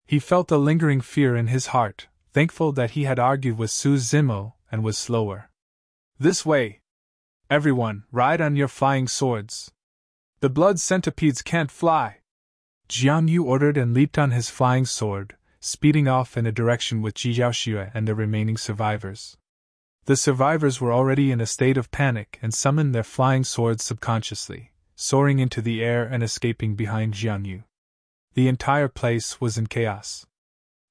He felt a lingering fear in his heart, thankful that he had argued with Su Zimo and was slower. This way! Everyone, ride on your flying swords! The blood centipedes can't fly! Jiang Yu ordered and leaped on his flying sword, speeding off in a direction with Ji Yaoxue and the remaining survivors. The survivors were already in a state of panic and summoned their flying swords subconsciously, soaring into the air and escaping behind Jiang Yu. The entire place was in chaos.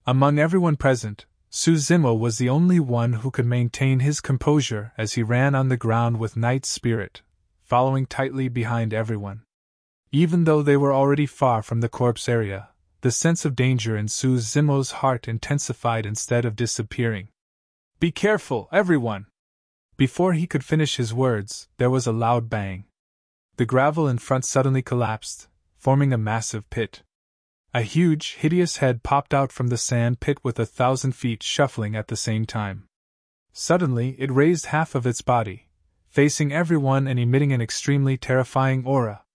Among everyone present, Su Zimo was the only one who could maintain his composure as he ran on the ground with Knight's spirit, following tightly behind everyone. Even though they were already far from the corpse area, the sense of danger in Su Zimo's heart intensified instead of disappearing. Be careful, everyone! Before he could finish his words, there was a loud bang. The gravel in front suddenly collapsed, forming a massive pit. A huge, hideous head popped out from the sand pit with 1,000 feet shuffling at the same time. Suddenly, it raised half of its body, facing everyone and emitting an extremely terrifying aura.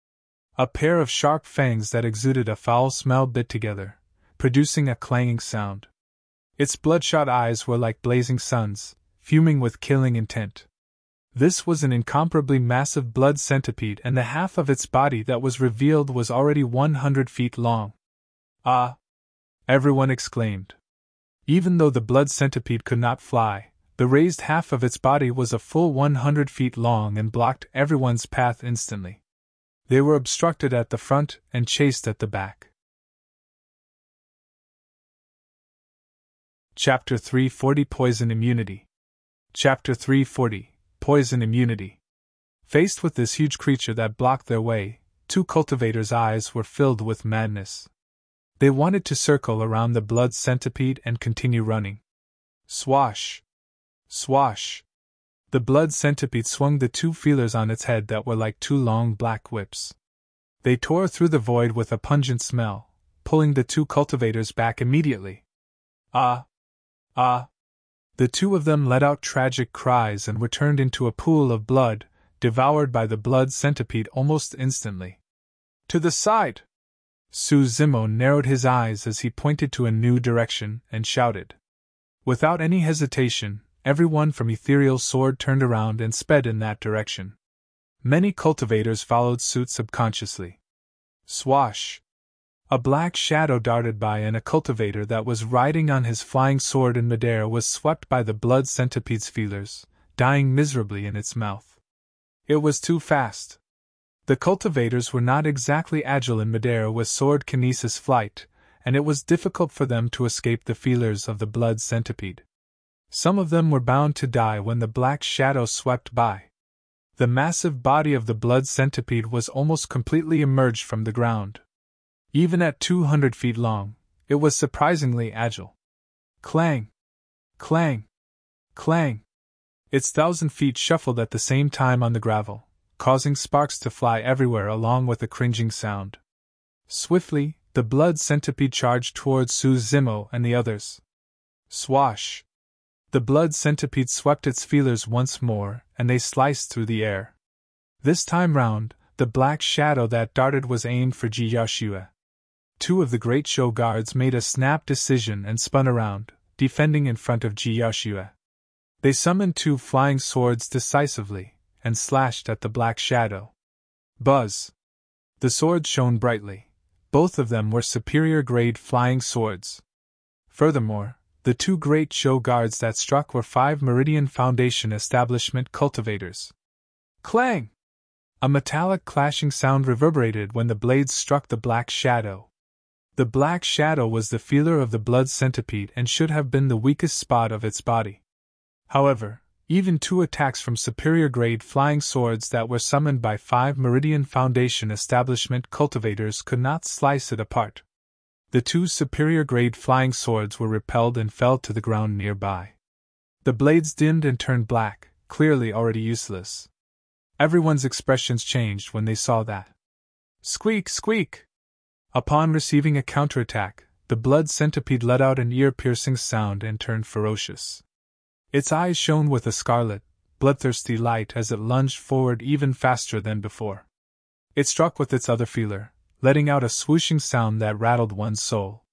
A pair of sharp fangs that exuded a foul smell bit together, producing a clanging sound. Its bloodshot eyes were like blazing suns, fuming with killing intent. This was an incomparably massive blood centipede, and the half of its body that was revealed was already 100 feet long. Ah! Everyone exclaimed. Even though the blood centipede could not fly, the raised half of its body was a full 100 feet long and blocked everyone's path instantly. They were obstructed at the front and chased at the back. Chapter 340 Poison Immunity. Chapter 340 Poison Immunity. Faced with this huge creature that blocked their way, two cultivators' eyes were filled with madness. They wanted to circle around the blood centipede and continue running. Swash! Swash! The blood centipede swung the two feelers on its head that were like two long black whips. They tore through the void with a pungent smell, pulling the two cultivators back immediately. Ah! Ah! The two of them let out tragic cries and were turned into a pool of blood, devoured by the blood centipede almost instantly. To the side! Su Zimo narrowed his eyes as he pointed to a new direction and shouted. Without any hesitation, everyone from Ethereal Sword turned around and sped in that direction. Many cultivators followed suit subconsciously. Swash! A black shadow darted by, and a cultivator that was riding on his flying sword in midair was swept by the blood centipede's feelers, dying miserably in its mouth. It was too fast. The cultivators were not exactly agile in midair with sword kinesis flight, and it was difficult for them to escape the feelers of the blood centipede. Some of them were bound to die when the black shadow swept by. The massive body of the blood centipede was almost completely emerged from the ground. Even at 200 feet long, it was surprisingly agile. Clang! Clang! Clang! Its 1,000 feet shuffled at the same time on the gravel, causing sparks to fly everywhere along with a cringing sound. Swiftly, the blood centipede charged towards Su Zimo and the others. Swash! The blood centipede swept its feelers once more, and they sliced through the air. This time round, the black shadow that darted was aimed for Ji Yaoxue. Two of the great show guards made a snap decision and spun around, defending in front of Ji Yaoxue. They summoned two flying swords decisively, and slashed at the black shadow. Buzz! The swords shone brightly, Both of them were superior-grade flying swords. Furthermore, the two great show guards that struck were 5 Meridian Foundation Establishment cultivators. Clang! A metallic clashing sound reverberated when the blades struck the black shadow. The black shadow was the feeler of the blood centipede and should have been the weakest spot of its body. However, even 2 attacks from superior-grade flying swords that were summoned by 5 Meridian Foundation Establishment cultivators could not slice it apart. The 2 superior-grade flying swords were repelled and fell to the ground nearby. The blades dimmed and turned black, clearly already useless. Everyone's expressions changed when they saw that. Squeak, squeak! Upon receiving a counterattack, the blood centipede let out an ear-piercing sound and turned ferocious. Its eyes shone with a scarlet, bloodthirsty light as it lunged forward even faster than before. It struck with its other feeler, letting out a swooshing sound that rattled one's soul.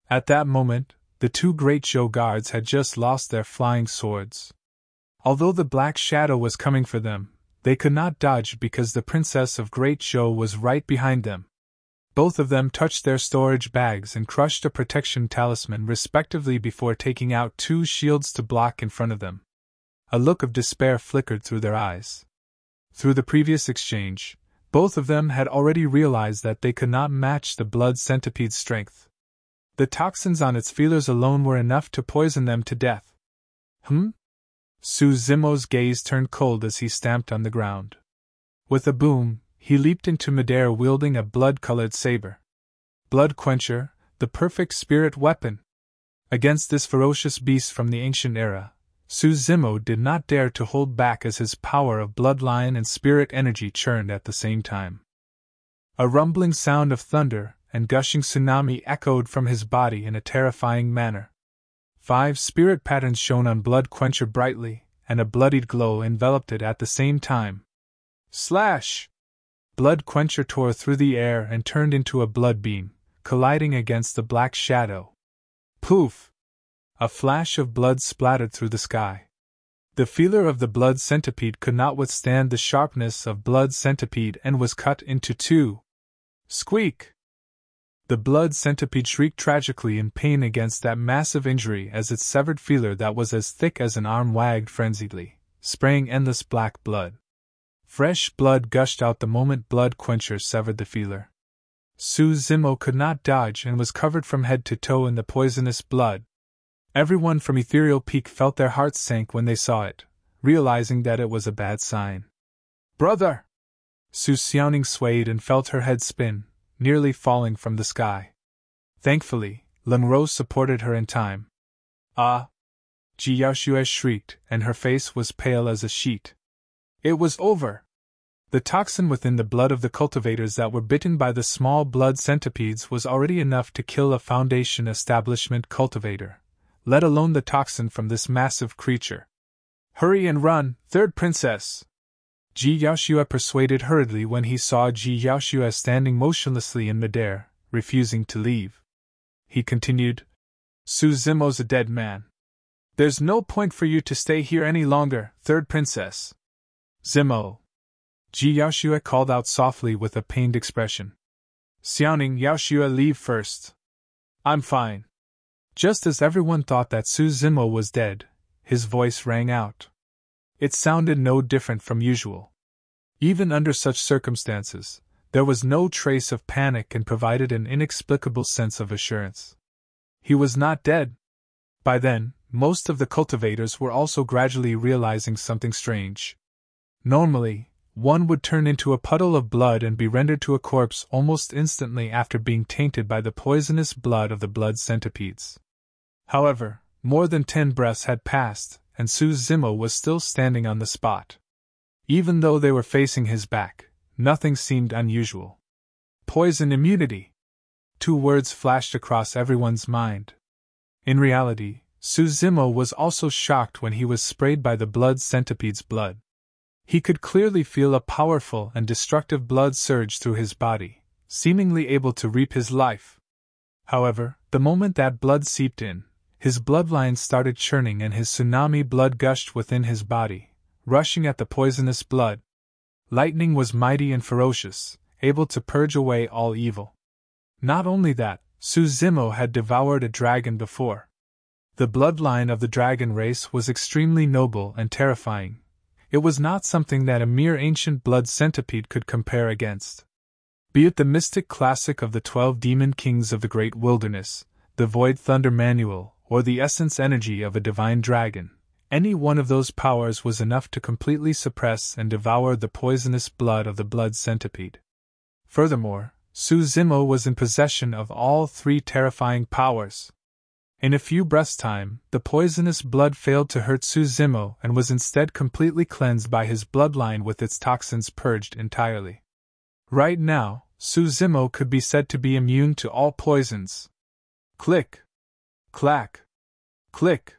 At that moment, the 2 great show guards had just lost their flying swords. Although the black shadow was coming for them, they could not dodge because the Princess of Great Show was right behind them. Both of them touched their storage bags and crushed a protection talisman respectively before taking out 2 shields to block in front of them. A look of despair flickered through their eyes. Through the previous exchange, both of them had already realized that they could not match the blood centipede's strength. The toxins on its feelers alone were enough to poison them to death. Zimo's gaze turned cold as he stamped on the ground. With a boom, he leaped into midair wielding a blood-colored saber. Blood Quencher, the perfect spirit weapon! Against this ferocious beast from the ancient era, Zimo did not dare to hold back as his power of bloodline and spirit energy churned at the same time. A rumbling sound of thunder and gushing tsunami echoed from his body in a terrifying manner. 5 spirit patterns shone on Blood Quencher brightly, and a bloodied glow enveloped it at the same time. Slash! Blood Quencher tore through the air and turned into a blood beam, colliding against the black shadow. Poof! A flash of blood splattered through the sky. The feeler of the blood centipede could not withstand the sharpness of blood centipede and was cut into 2. Squeak! The blood centipede shrieked tragically in pain against that massive injury as its severed feeler that was as thick as an arm wagged frenziedly, spraying endless black blood. Fresh blood gushed out the moment Blood Quencher severed the feeler. Zimo could not dodge and was covered from head to toe in the poisonous blood. Everyone from Ethereal Peak felt their hearts sank when they saw it, realizing that it was a bad sign. Brother! Xuantian swayed and felt her head spin, nearly falling from the sky. Thankfully, Lemrose supported her in time. Ah! Jiaoxue shrieked, and her face was pale as a sheet. It was over! The toxin within the blood of the cultivators that were bitten by the small blood centipedes was already enough to kill a Foundation Establishment cultivator, let alone the toxin from this massive creature. Hurry and run, Third Princess! Jiaoxue persuaded hurriedly when he saw Jiaoxue standing motionlessly in midair, refusing to leave. He continued, Zimo's a dead man. There's no point for you to stay here any longer, Third Princess. Zimo! Jiaoxue called out softly with a pained expression. Xiaoning, Yaoxue, leave first. I'm fine. Just as everyone thought that Zimo was dead, his voice rang out. It sounded no different from usual. Even under such circumstances, there was no trace of panic and provided an inexplicable sense of assurance. He was not dead. By then, most of the cultivators were also gradually realizing something strange. Normally, one would turn into a puddle of blood and be rendered to a corpse almost instantly after being tainted by the poisonous blood of the blood centipedes. However, more than 10 breaths had passed, and Zimo was still standing on the spot. Even though they were facing his back, nothing seemed unusual. Poison immunity! 2 words flashed across everyone's mind. In reality, Zimo was also shocked when he was sprayed by the blood centipede's blood. He could clearly feel a powerful and destructive blood surge through his body, seemingly able to reap his life. However, the moment that blood seeped in, his bloodline started churning and his tsunami blood gushed within his body, rushing at the poisonous blood. Lightning was mighty and ferocious, able to purge away all evil. Not only that, Zimo had devoured a dragon before. The bloodline of the dragon race was extremely noble and terrifying. It was not something that a mere ancient blood centipede could compare against. Be it the mystic classic of the 12 demon kings of the great wilderness, the Void Thunder Manual, or the essence energy of a divine dragon, any one of those powers was enough to completely suppress and devour the poisonous blood of the blood centipede. Furthermore, Zimo was in possession of all 3 terrifying powers. In a few breaths' time, the poisonous blood failed to hurt Zimo and was instead completely cleansed by his bloodline with its toxins purged entirely. Right now, Zimo could be said to be immune to all poisons. Click! Clack! Click!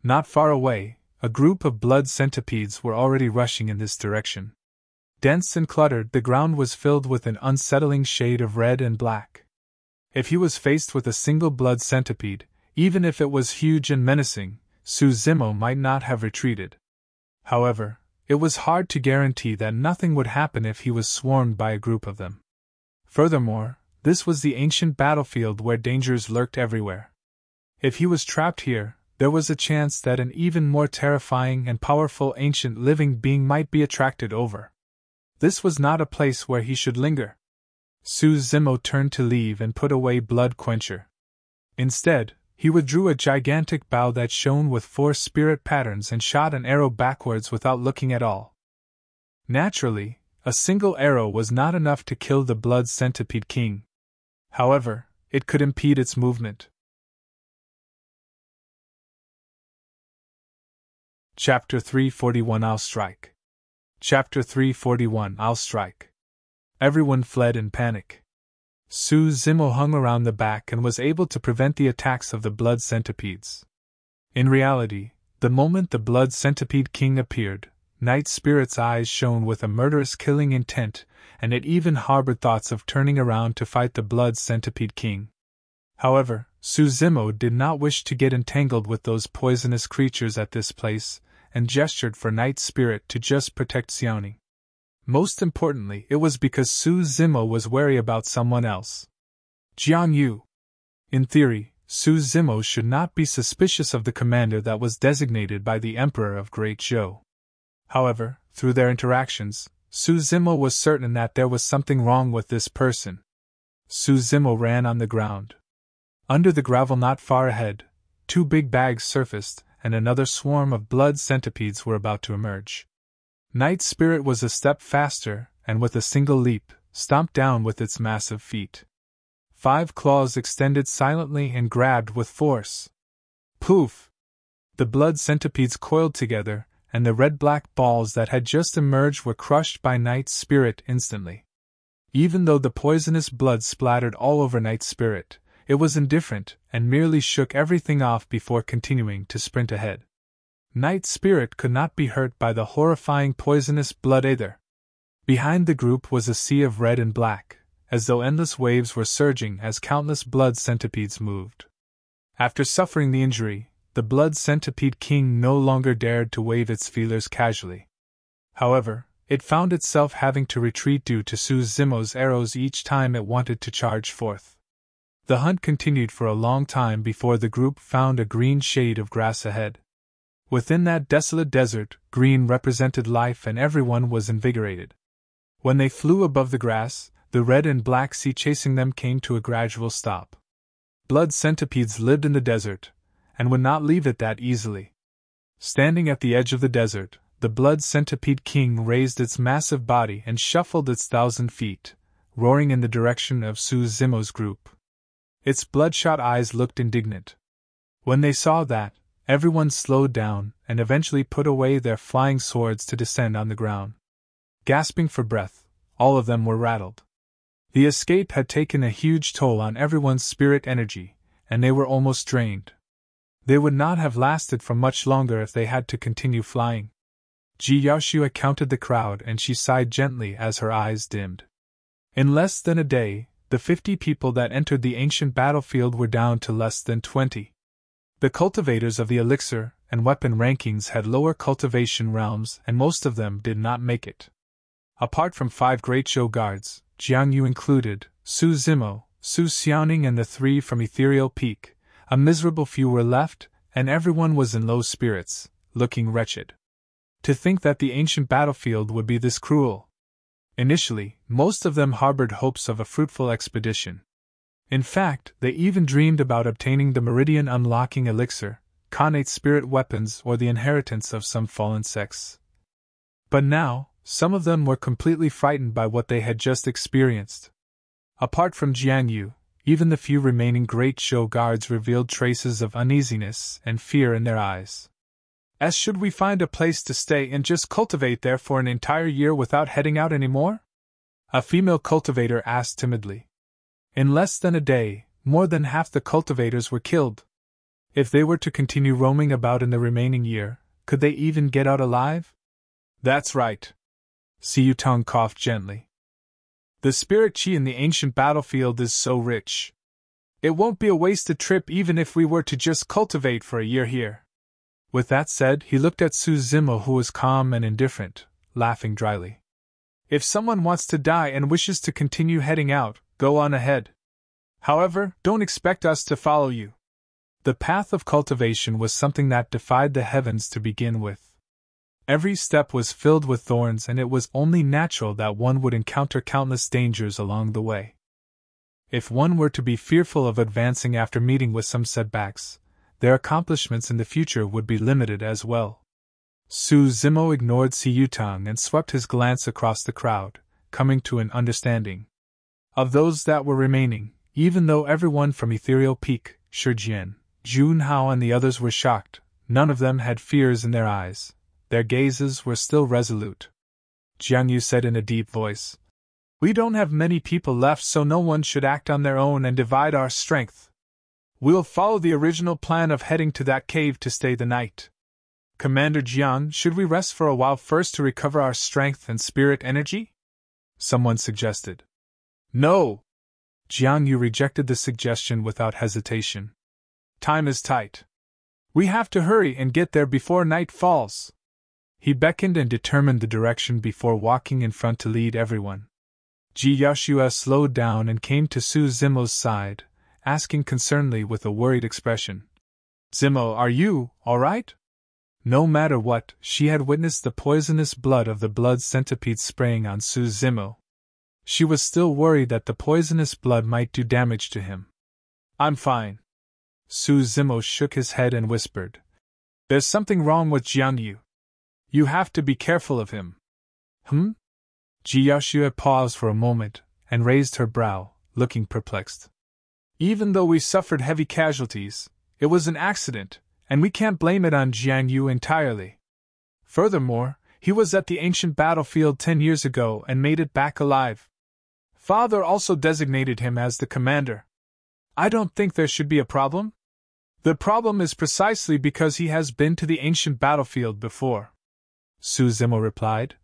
Not far away, a group of blood centipedes were already rushing in this direction. Dense and cluttered, the ground was filled with an unsettling shade of red and black. If he was faced with a single blood centipede, even if it was huge and menacing, Zimo might not have retreated. However, it was hard to guarantee that nothing would happen if he was swarmed by a group of them. Furthermore, this was the ancient battlefield where dangers lurked everywhere. If he was trapped here, there was a chance that an even more terrifying and powerful ancient living being might be attracted over. This was not a place where he should linger. Zimo turned to leave and put away Blood Quencher. Instead, he withdrew a gigantic bow that shone with 4 spirit patterns and shot an arrow backwards without looking at all. Naturally, a single arrow was not enough to kill the blood centipede king. However, it could impede its movement. Chapter 341 I'll Strike. Chapter 341 I'll Strike. Everyone fled in panic. Zimo hung around the back and was able to prevent the attacks of the blood centipedes. In reality, the moment the blood centipede king appeared, Night Spirit's eyes shone with a murderous killing intent, and it even harbored thoughts of turning around to fight the blood centipede king. However, Zimo did not wish to get entangled with those poisonous creatures at this place, and gestured for Night Spirit to just protect Xiaoning. Most importantly, it was because Zimo was wary about someone else. Jiang Yu. In theory, Zimo should not be suspicious of the commander that was designated by the Emperor of Great Zhou. However, through their interactions, Zimo was certain that there was something wrong with this person. Zimo ran on the ground. Under the gravel not far ahead, 2 big bags surfaced, and another swarm of blood centipedes were about to emerge. Night Spirit was a step faster, and with a single leap, stomped down with its massive feet. 5 claws extended silently and grabbed with force. Poof! The blood centipedes coiled together, and the red-black balls that had just emerged were crushed by Night Spirit instantly. Even though the poisonous blood splattered all over Night Spirit, it was indifferent and merely shook everything off before continuing to sprint ahead. Night Spirit could not be hurt by the horrifying poisonous blood either. Behind the group was a sea of red and black, as though endless waves were surging as countless blood centipedes moved. After suffering the injury, the blood centipede king no longer dared to wave its feelers casually. However, it found itself having to retreat due to Zimo's arrows each time it wanted to charge forth. The hunt continued for a long time before the group found a green shade of grass ahead. Within that desolate desert, green represented life and everyone was invigorated. When they flew above the grass, the red and black sea chasing them came to a gradual stop. Blood centipedes lived in the desert, and would not leave it that easily. Standing at the edge of the desert, the blood centipede king raised its massive body and shuffled its 1,000 feet, roaring in the direction of Zimo's group. Its bloodshot eyes looked indignant. When they saw that, everyone slowed down and eventually put away their flying swords to descend on the ground. Gasping for breath, all of them were rattled. The escape had taken a huge toll on everyone's spirit energy, and they were almost drained. They would not have lasted for much longer if they had to continue flying. Ji Yaoxue counted the crowd and she sighed gently as her eyes dimmed. In less than a day, the 50 people that entered the ancient battlefield were down to less than 20. The cultivators of the elixir and weapon rankings had lower cultivation realms, and most of them did not make it. Apart from 5 great Zhou guards, Jiang Yu included, Zimo, Su Xiaoning and the 3 from Ethereal Peak. A miserable few were left, and everyone was in low spirits, looking wretched. To think that the ancient battlefield would be this cruel. Initially, most of them harbored hopes of a fruitful expedition. In fact, they even dreamed about obtaining the Meridian Unlocking Elixir, Connate spirit weapons, or the inheritance of some fallen sects. But now, some of them were completely frightened by what they had just experienced. Apart from Jiang Yu, even the few remaining Great Show guards revealed traces of uneasiness and fear in their eyes. As should we find a place to stay and just cultivate there for an entire year without heading out anymore? A female cultivator asked timidly. In less than a day, more than half the cultivators were killed. If they were to continue roaming about in the remaining year, could they even get out alive? That's right. Siu Tong coughed gently. The spirit chi in the ancient battlefield is so rich. It won't be a wasted trip even if we were to just cultivate for a year here. With that said, he looked at Su Zimo, who was calm and indifferent, laughing dryly. If someone wants to die and wishes to continue heading out, go on ahead. However, don't expect us to follow you. The path of cultivation was something that defied the heavens to begin with. Every step was filled with thorns, and it was only natural that one would encounter countless dangers along the way. If one were to be fearful of advancing after meeting with some setbacks, their accomplishments in the future would be limited as well. Su Zimo ignored Siu Tong and swept his glance across the crowd, coming to an understanding. Of those that were remaining, even though everyone from Ethereal Peak, Shijian, Junhao and the others were shocked, none of them had fears in their eyes. Their gazes were still resolute. Jiang Yu said in a deep voice, "We don't have many people left, so no one should act on their own and divide our strength. We'll follow the original plan of heading to that cave to stay the night. Commander Jiang, should we rest for a while first to recover our strength and spirit energy?" Someone suggested. No! Jiang Yu rejected the suggestion without hesitation. Time is tight. We have to hurry and get there before night falls. He beckoned and determined the direction before walking in front to lead everyone. Ji Yaoshua slowed down and came to Su Zimo's side, asking concernedly with a worried expression, "Zimo, are you all right?" No matter what, she had witnessed the poisonous blood of the blood centipede spraying on Su Zimo. She was still worried that the poisonous blood might do damage to him. "I'm fine." Su Zimo shook his head and whispered, "There's something wrong with Jiang Yu. You have to be careful of him." Ji Yaoshua paused for a moment and raised her brow, looking perplexed. "Even though we suffered heavy casualties, it was an accident, and we can't blame it on Jiang Yu entirely. Furthermore, he was at the ancient battlefield 10 years ago and made it back alive. Father also designated him as the commander. I don't think there should be a problem. The problem is precisely because he has been to the ancient battlefield before," Su Zimo replied.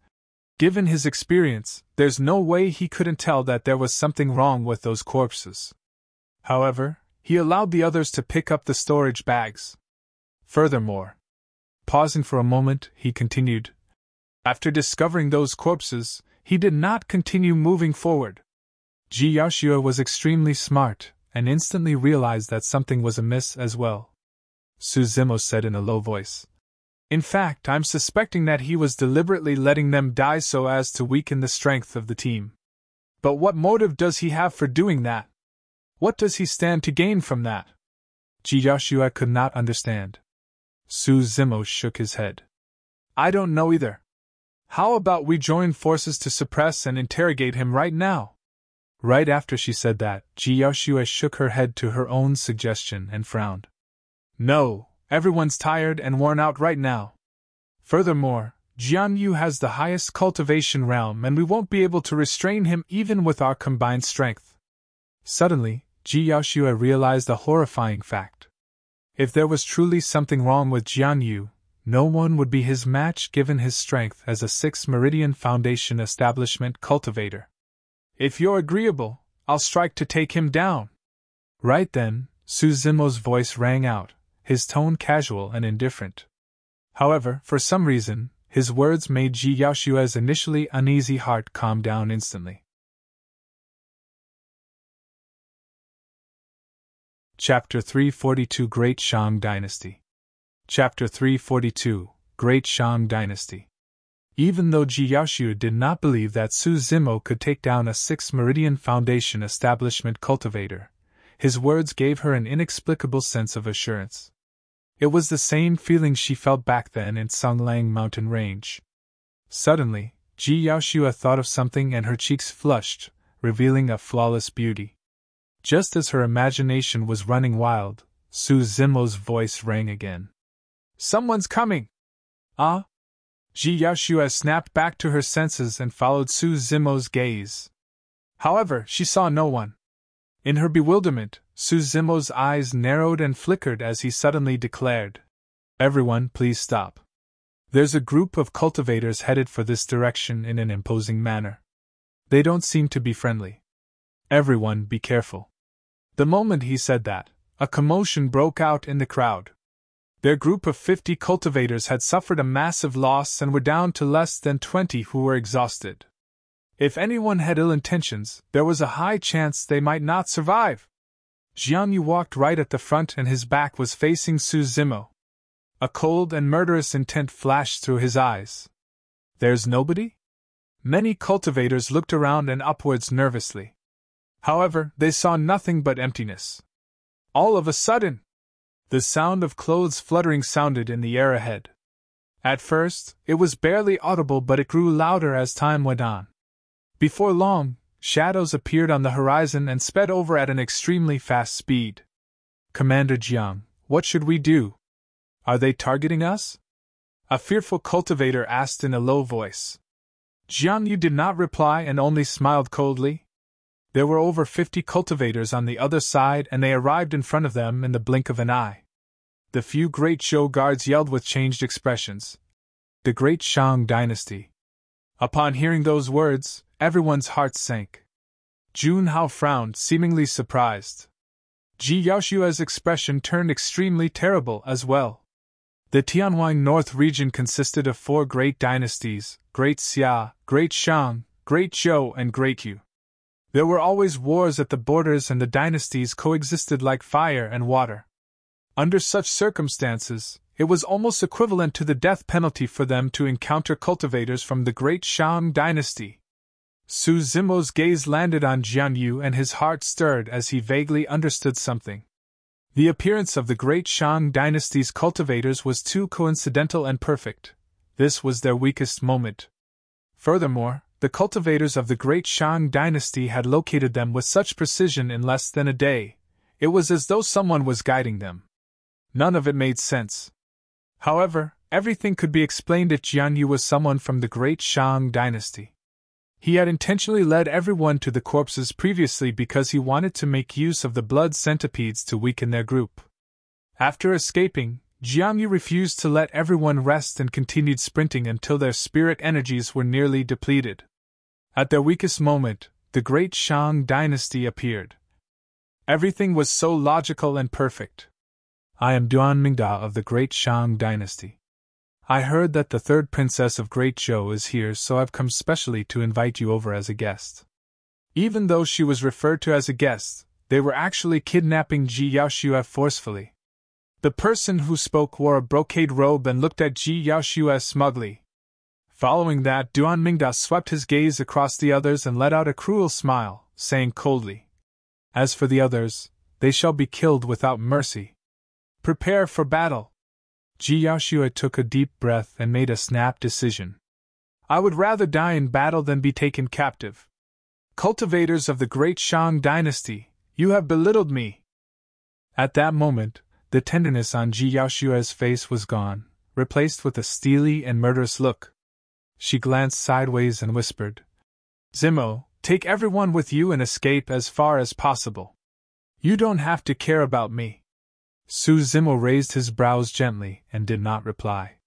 "Given his experience, there's no way he couldn't tell that there was something wrong with those corpses. However, he allowed the others to pick up the storage bags. Furthermore," pausing for a moment, he continued, "after discovering those corpses, he did not continue moving forward." Ji Yaoshua was extremely smart, and instantly realized that something was amiss as well. Su Zimo said in a low voice, "In fact, I'm suspecting that he was deliberately letting them die so as to weaken the strength of the team. But what motive does he have for doing that? What does he stand to gain from that?" Ji Yaoshua could not understand. Su Zimo shook his head. "I don't know either. How about we join forces to suppress and interrogate him right now?" Right after she said that, Ji Yaoshua shook her head to her own suggestion and frowned. "No, everyone's tired and worn out right now. Furthermore, Jiang Yu has the highest cultivation realm and we won't be able to restrain him even with our combined strength." Suddenly, Ji Yaoshua realized a horrifying fact. If there was truly something wrong with Jiang Yu, no one would be his match given his strength as a 6th Meridian Foundation establishment cultivator. "If you're agreeable, I'll strike to take him down." Right then, Su Zimo's voice rang out, his tone casual and indifferent. However, for some reason, his words made Ji Yaoshua's initially uneasy heart calm down instantly. Chapter 342 Great Shang Dynasty. Chapter 342 Great Shang Dynasty. Even though Ji Yaoshu did not believe that Su Zimo could take down a 6th Meridian Foundation establishment cultivator, his words gave her an inexplicable sense of assurance. It was the same feeling she felt back then in Songlang Mountain Range. Suddenly, Ji Yaoshu thought of something and her cheeks flushed, revealing a flawless beauty. Just as her imagination was running wild, Su Zimo's voice rang again. "Someone's coming!" "Ah?" Ji Yaoshu snapped back to her senses and followed Su Zimo's gaze. However, she saw no one. In her bewilderment, Su Zimo's eyes narrowed and flickered as he suddenly declared, "Everyone, please stop. There's a group of cultivators headed for this direction in an imposing manner. They don't seem to be friendly. Everyone, be careful." The moment he said that, a commotion broke out in the crowd. Their group of 50 cultivators had suffered a massive loss and were down to less than 20 who were exhausted. If anyone had ill intentions, there was a high chance they might not survive. Xianyu walked right at the front and his back was facing Su Zimo. A cold and murderous intent flashed through his eyes. "There's nobody?" Many cultivators looked around and upwards nervously. However, they saw nothing but emptiness. All of a sudden, the sound of clothes fluttering sounded in the air ahead. At first, it was barely audible, but it grew louder as time went on. Before long, shadows appeared on the horizon and sped over at an extremely fast speed. "Commander Jiang, what should we do? Are they targeting us?" a fearful cultivator asked in a low voice. Jiang Yu did not reply and only smiled coldly. There were over 50 cultivators on the other side and they arrived in front of them in the blink of an eye. The few Great Zhou guards yelled with changed expressions, "The Great Shang Dynasty." Upon hearing those words, everyone's heart sank. Jun Hao frowned, seemingly surprised. Ji Yaoshua's expression turned extremely terrible as well. The Tianhuang North region consisted of 4 great dynasties: Great Xia, Great Shang, Great Zhou, and Great Yu. There were always wars at the borders and the dynasties coexisted like fire and water. Under such circumstances, it was almost equivalent to the death penalty for them to encounter cultivators from the Great Shang Dynasty. Su Zimo's gaze landed on Jianyu and his heart stirred as he vaguely understood something. The appearance of the Great Shang Dynasty's cultivators was too coincidental and perfect. This was their weakest moment. Furthermore, the cultivators of the Great Shang Dynasty had located them with such precision in less than a day. It was as though someone was guiding them. None of it made sense. However, everything could be explained if Jianyu was someone from the Great Shang Dynasty. He had intentionally led everyone to the corpses previously because he wanted to make use of the blood centipedes to weaken their group. After escaping, Jianyu refused to let everyone rest and continued sprinting until their spirit energies were nearly depleted. At their weakest moment, the Great Shang Dynasty appeared. Everything was so logical and perfect. "I am Duan Mingda of the Great Shang Dynasty. I heard that the 3rd princess of Great Zhou is here, so I've come specially to invite you over as a guest." Even though she was referred to as a guest, they were actually kidnapping Ji Yaoshu forcefully. The person who spoke wore a brocade robe and looked at Ji Yaoshu smugly. Following that, Duan Mingda swept his gaze across the others and let out a cruel smile, saying coldly, "As for the others, they shall be killed without mercy. Prepare for battle." Ji Yaoshu took a deep breath and made a snap decision. "I would rather die in battle than be taken captive. Cultivators of the Great Shang Dynasty, you have belittled me." At that moment, the tenderness on Ji Yaoshua's face was gone, replaced with a steely and murderous look. She glanced sideways and whispered, "Zimo, take everyone with you and escape as far as possible. You don't have to care about me." Su Zimo raised his brows gently and did not reply.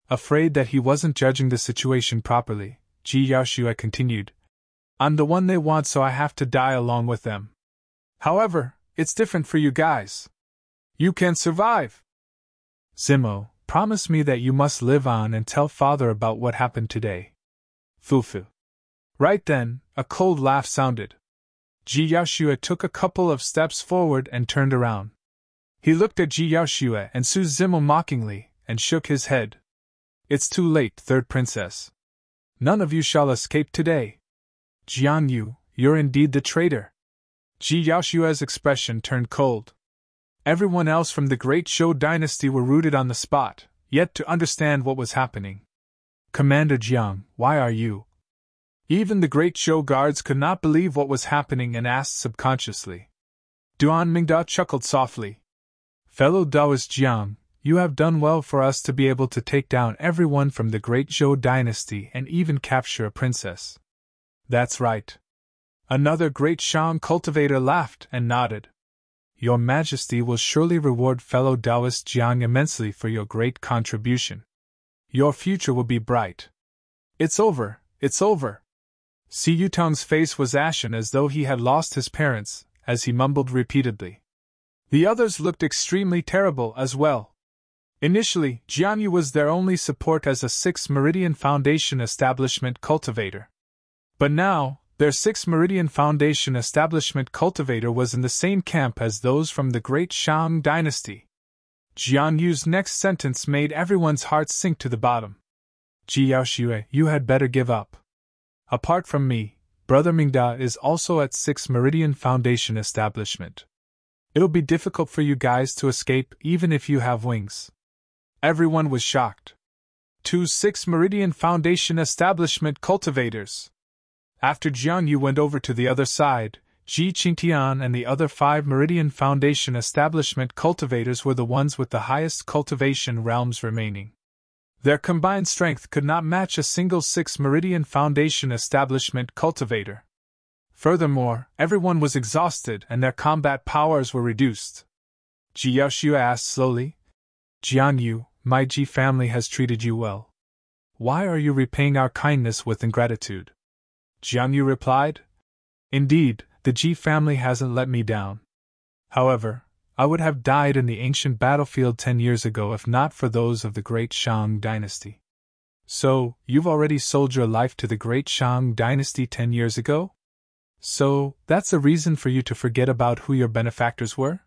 Afraid that he wasn't judging the situation properly, Ji Yaoshu continued, "I'm the one they want, so I have to die along with them. However, it's different for you guys. You can survive. Zimo, promise me that you must live on and tell father about what happened today." Fufu. Right then, a cold laugh sounded. Ji Yaoxue took a couple of steps forward and turned around. He looked at Ji Yaoxue and Su Zimo mockingly, and shook his head. It's too late, third princess. None of you shall escape today. Jian Yu, you're indeed the traitor. Ji Yaoxue's expression turned cold. Everyone else from the Great Zhou dynasty were rooted on the spot, yet to understand what was happening. Commander Jiang, why are you? Even the Great Zhou guards could not believe what was happening and asked subconsciously. Duan Mingda chuckled softly. Fellow Taoist Jiang, you have done well for us to be able to take down everyone from the Great Zhou dynasty and even capture a princess. That's right. Another great Shang cultivator laughed and nodded. Your Majesty will surely reward fellow Taoist Jiang immensely for your great contribution. Your future will be bright. It's over, it's over. Si Yutong's face was ashen as though he had lost his parents, as he mumbled repeatedly. The others looked extremely terrible as well. Initially, Jian Yu was their only support as a 6th Meridian Foundation establishment cultivator. But now, their 6th Meridian Foundation establishment cultivator was in the same camp as those from the Great Shang dynasty. Jian Yu's next sentence made everyone's hearts sink to the bottom. Ji Yaoxue, you had better give up. Apart from me, Brother Mingda is also at 6th Meridian Foundation establishment. It'll be difficult for you guys to escape even if you have wings. Everyone was shocked. 2 6th Meridian Foundation establishment cultivators. After Jian Yu went over to the other side, Ji Qingtian and the other 5 Meridian Foundation establishment cultivators were the ones with the highest cultivation realms remaining. Their combined strength could not match a single 6th Meridian Foundation establishment cultivator. Furthermore, everyone was exhausted and their combat powers were reduced. Ji Yaoxue asked slowly, Jian Yu, my Ji family has treated you well. Why are you repaying our kindness with ingratitude? Jian Yu replied, Indeed, the Ji family hasn't let me down. However, I would have died in the ancient battlefield 10 years ago if not for those of the Great Shang dynasty. So, you've already sold your life to the Great Shang dynasty 10 years ago? So, that's a reason for you to forget about who your benefactors were?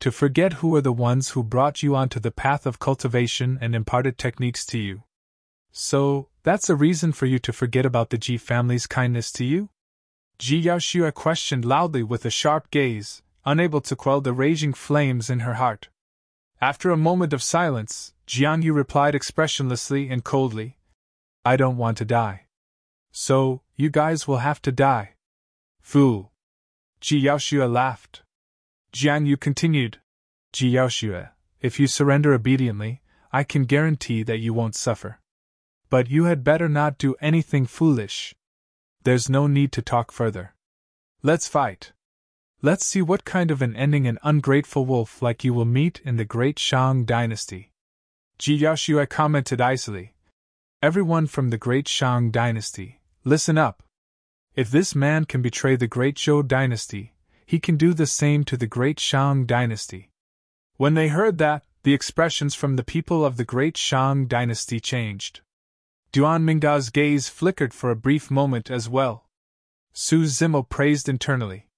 To forget who were the ones who brought you onto the path of cultivation and imparted techniques to you. So, that's a reason for you to forget about the Ji family's kindness to you? Ji Yaoxue questioned loudly with a sharp gaze, unable to quell the raging flames in her heart. After a moment of silence, Jian Yu replied expressionlessly and coldly, I don't want to die. So, you guys will have to die. Fool! Ji Yaoxue laughed. Jian Yu continued, Ji Yaoxue, if you surrender obediently, I can guarantee that you won't suffer. But you had better not do anything foolish. There's no need to talk further. Let's fight. Let's see what kind of an ending an ungrateful wolf like you will meet in the Great Shang dynasty. Ji Yaoxue commented icily. Everyone from the Great Shang dynasty, listen up. If this man can betray the Great Zhou dynasty, he can do the same to the Great Shang dynasty. When they heard that, the expressions from the people of the Great Shang dynasty changed. Duan Mingda's gaze flickered for a brief moment as well. Su Zimo praised internally.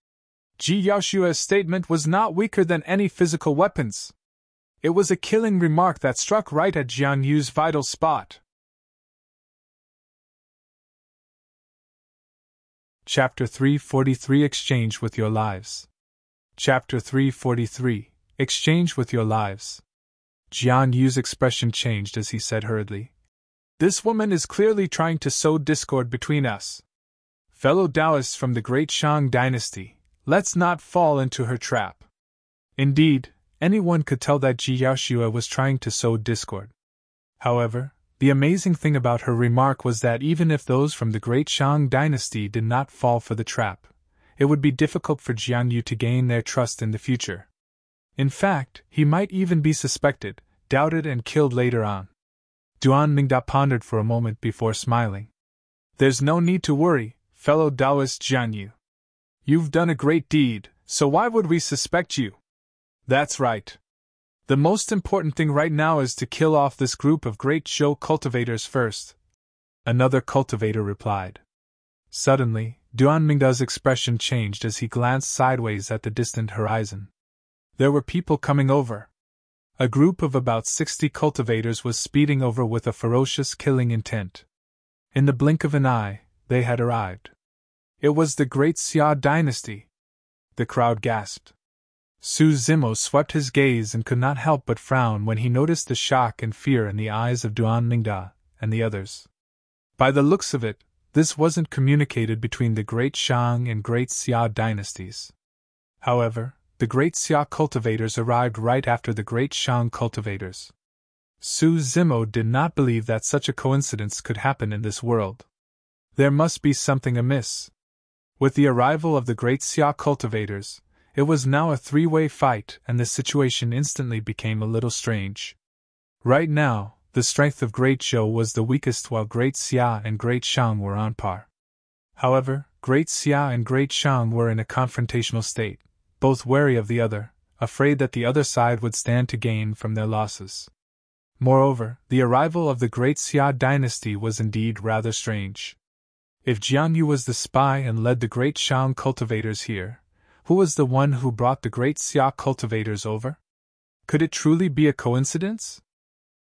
Ji Yaoxue's statement was not weaker than any physical weapons. It was a killing remark that struck right at Jian Yu's vital spot. Chapter 343 Exchange with Your Lives. Chapter 343 Exchange with Your Lives. Jian Yu's expression changed as he said hurriedly, This woman is clearly trying to sow discord between us. Fellow Taoists from the Great Shang dynasty, let's not fall into her trap. Indeed, anyone could tell that Ji Yaoxue was trying to sow discord. However, the amazing thing about her remark was that even if those from the Great Shang dynasty did not fall for the trap, it would be difficult for Jian Yu to gain their trust in the future. In fact, he might even be suspected, doubted and killed later on. Duan Mingda pondered for a moment before smiling. There's no need to worry, fellow Taoist Jian Yu. You've done a great deed, so why would we suspect you? That's right. The most important thing right now is to kill off this group of Great Zhou cultivators first. Another cultivator replied. Suddenly, Duanmingda's expression changed as he glanced sideways at the distant horizon. There were people coming over. A group of about 60 cultivators was speeding over with a ferocious killing intent. In the blink of an eye, they had arrived. It was the great Xia dynasty. The crowd gasped. Zimo swept his gaze and could not help but frown when he noticed the shock and fear in the eyes of Duanmingda and the others. By the looks of it, this wasn't communicated between the great Shang and great Xia dynasties. However, the great Xia cultivators arrived right after the great Shang cultivators. Zimo did not believe that such a coincidence could happen in this world. There must be something amiss. With the arrival of the great Xia cultivators, it was now a three-way fight, and the situation instantly became a little strange. Right now, the strength of Great Zhou was the weakest while Great Xia and Great Shang were on par. However, Great Xia and Great Shang were in a confrontational state, both wary of the other, afraid that the other side would stand to gain from their losses. Moreover, the arrival of the Great Xia dynasty was indeed rather strange. If Jianyu was the spy and led the Great Shang cultivators here, who was the one who brought the Great Xia cultivators over? Could it truly be a coincidence?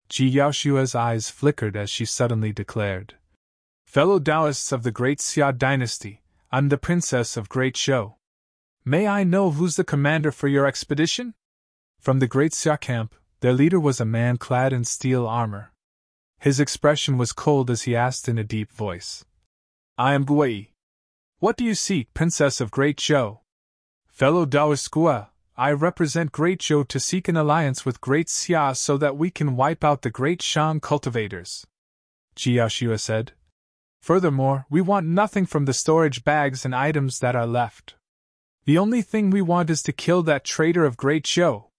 Ji Yaoshua's eyes flickered as she suddenly declared, "Fellow Taoists of the Great Xia dynasty, I'm the Princess of Great Zhou. May I know who's the commander for your expedition?" From the Great Xia camp, their leader was a man clad in steel armor. His expression was cold as he asked in a deep voice, "I am Gui. What do you seek, Princess of Great Zhou?" "Fellow Taoist Gua, I represent Great Zhou to seek an alliance with Great Xia so that we can wipe out the Great Shang cultivators," Ji Yaoshua said. "Furthermore, we want nothing from the storage bags and items that are left. The only thing we want is to kill that traitor of Great Zhou."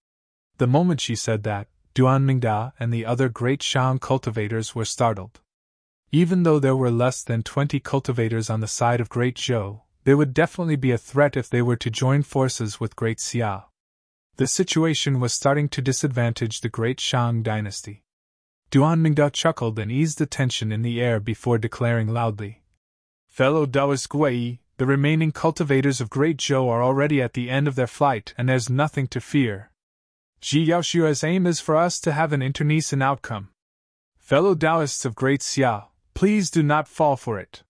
The moment she said that, Duanmingda and the other Great Shang cultivators were startled. Even though there were less than 20 cultivators on the side of Great Zhou, there would definitely be a threat if they were to join forces with Great Xia. The situation was starting to disadvantage the Great Shang dynasty. Duanmingda chuckled and eased the tension in the air before declaring loudly, "Fellow Taoist Gui, the remaining cultivators of Great Zhou are already at the end of their flight and there's nothing to fear. Ji Yaoshua's aim is for us to have an internecine outcome. Fellow Taoists of Great Xia, please do not fall for it."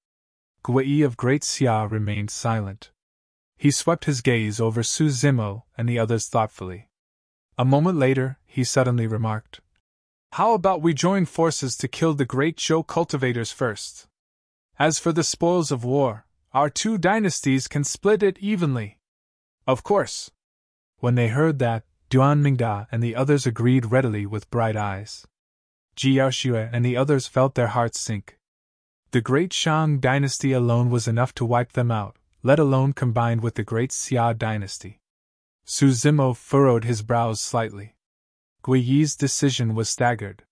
Gui of Great Xia remained silent. He swept his gaze over Zimo and the others thoughtfully. A moment later, he suddenly remarked, "How about we join forces to kill the Great Zhou cultivators first? As for the spoils of war, our two dynasties can split it evenly." "Of course." When they heard that, Duanmingda and the others agreed readily with bright eyes. Ji Yaoshua and the others felt their hearts sink. The Great Shang dynasty alone was enough to wipe them out, let alone combined with the Great Xia dynasty. Zimo furrowed his brows slightly. Guiyi's decision was staggered.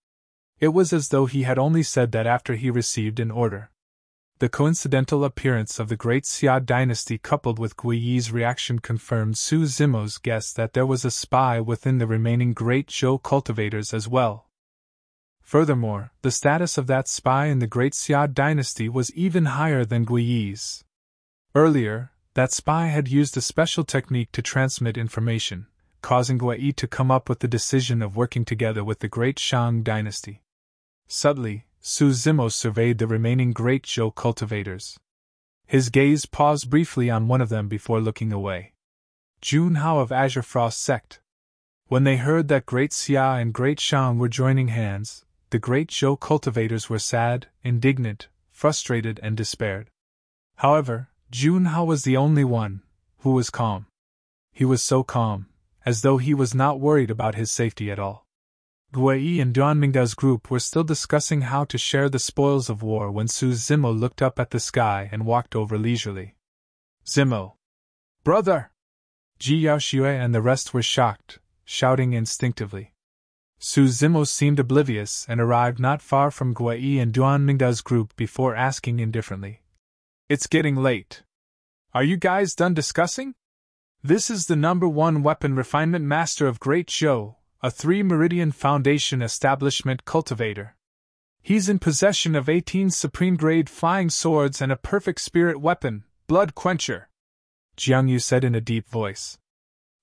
It was as though he had only said that after he received an order. The coincidental appearance of the Great Xia dynasty coupled with Guiyi's reaction confirmed Zimo's guess that there was a spy within the remaining Great Zhou cultivators as well. Furthermore, the status of that spy in the Great Xia dynasty was even higher than Guiyi's. Earlier, that spy had used a special technique to transmit information, causing Gui to come up with the decision of working together with the Great Shang dynasty. Subtly, Zimo surveyed the remaining Great Zhou cultivators. His gaze paused briefly on one of them before looking away. Junhao of Azure Frost Sect. When they heard that Great Xia and Great Shang were joining hands, the Great Zhou cultivators were sad, indignant, frustrated, and despaired. However, Junhao was the only one who was calm. He was so calm, as though he was not worried about his safety at all. Gui and Duanmingda's group were still discussing how to share the spoils of war when Zimo looked up at the sky and walked over leisurely. "Zimo! Brother!" Ji Yaoshua and the rest were shocked, shouting instinctively. Zimo seemed oblivious and arrived not far from Gui and Duanmingda's group before asking indifferently, "It's getting late. Are you guys done discussing? This is the #1 weapon refinement master of Great Zhou, a 3-Meridian Foundation establishment cultivator. He's in possession of 18 supreme-grade flying swords and a perfect spirit weapon, Blood Quencher! Jiang Yu said in a deep voice.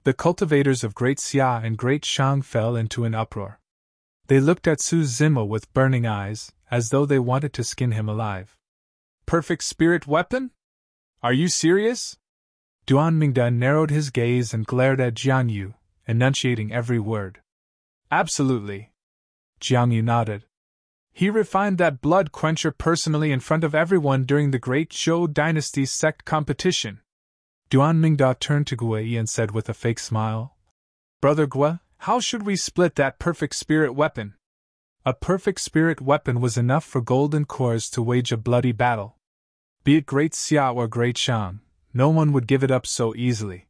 The cultivators of Great Xia and Great Shang fell into an uproar. They looked at Su Zimo with burning eyes, as though they wanted to skin him alive. Perfect spirit weapon? Are you serious? Duan Mingda narrowed his gaze and glared at Jiang Yu, enunciating every word. Absolutely. Jiang Yu nodded. He refined that blood quencher personally in front of everyone during the Great Zhou Dynasty Sect competition. Duan Mingda turned to Gui and said with a fake smile, Brother Gui, how should we split that perfect spirit weapon? A perfect spirit weapon was enough for golden cores to wage a bloody battle. Be it Great Xia or Great Shang, no one would give it up so easily.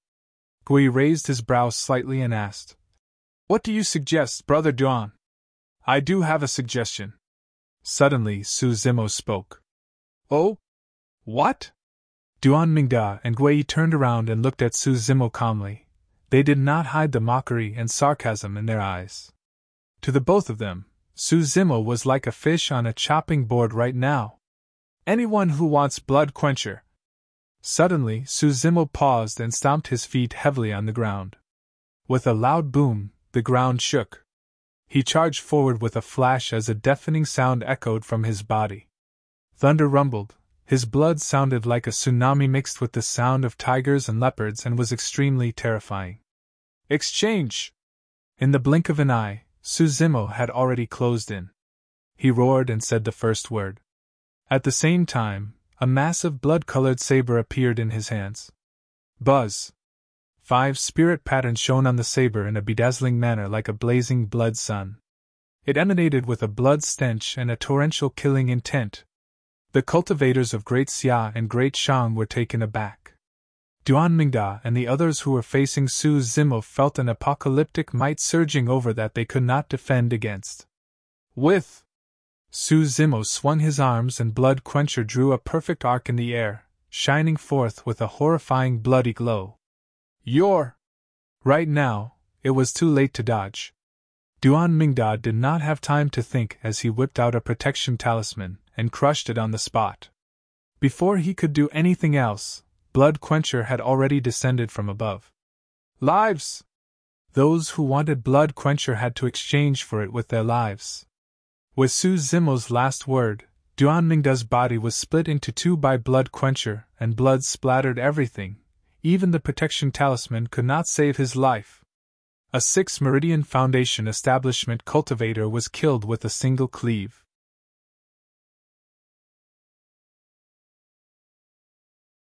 Gui raised his brows slightly and asked, What do you suggest, Brother Duan? I do have a suggestion. Suddenly Su Zimo spoke. Oh? What? Duan Mingda and Gui turned around and looked at Su Zimo calmly. They did not hide the mockery and sarcasm in their eyes. To the both of them, Su Zimo was like a fish on a chopping board right now. Anyone who wants blood quencher. Suddenly Su Zimo paused and stomped his feet heavily on the ground. With a loud boom, the ground shook. He charged forward with a flash as a deafening sound echoed from his body. Thunder rumbled, his blood sounded like a tsunami mixed with the sound of tigers and leopards and was extremely terrifying. Exchange! In the blink of an eye, Su Zimo had already closed in. He roared and said the first word. At the same time, a massive blood-colored saber appeared in his hands. Buzz! 5 spirit patterns shone on the saber in a bedazzling manner like a blazing blood sun. It emanated with a blood stench and a torrential killing intent. The cultivators of Great Xia and Great Shang were taken aback. Duan Mingda and the others who were facing Su Zimo felt an apocalyptic might surging over that they could not defend against. With Su Zimo swung his arms and Blood Quencher drew a perfect arc in the air, shining forth with a horrifying bloody glow. Right now, it was too late to dodge. Duan Mingda did not have time to think as he whipped out a protection talisman and crushed it on the spot. Before he could do anything else, Blood Quencher had already descended from above. Lives! Those who wanted Blood Quencher had to exchange for it with their lives. With Su Zimo's last word, Duan Mingda's body was split into 2 by Blood Quencher and blood splattered everything. Even the protection talisman could not save his life. A 6 Meridian Foundation establishment cultivator was killed with a single cleave.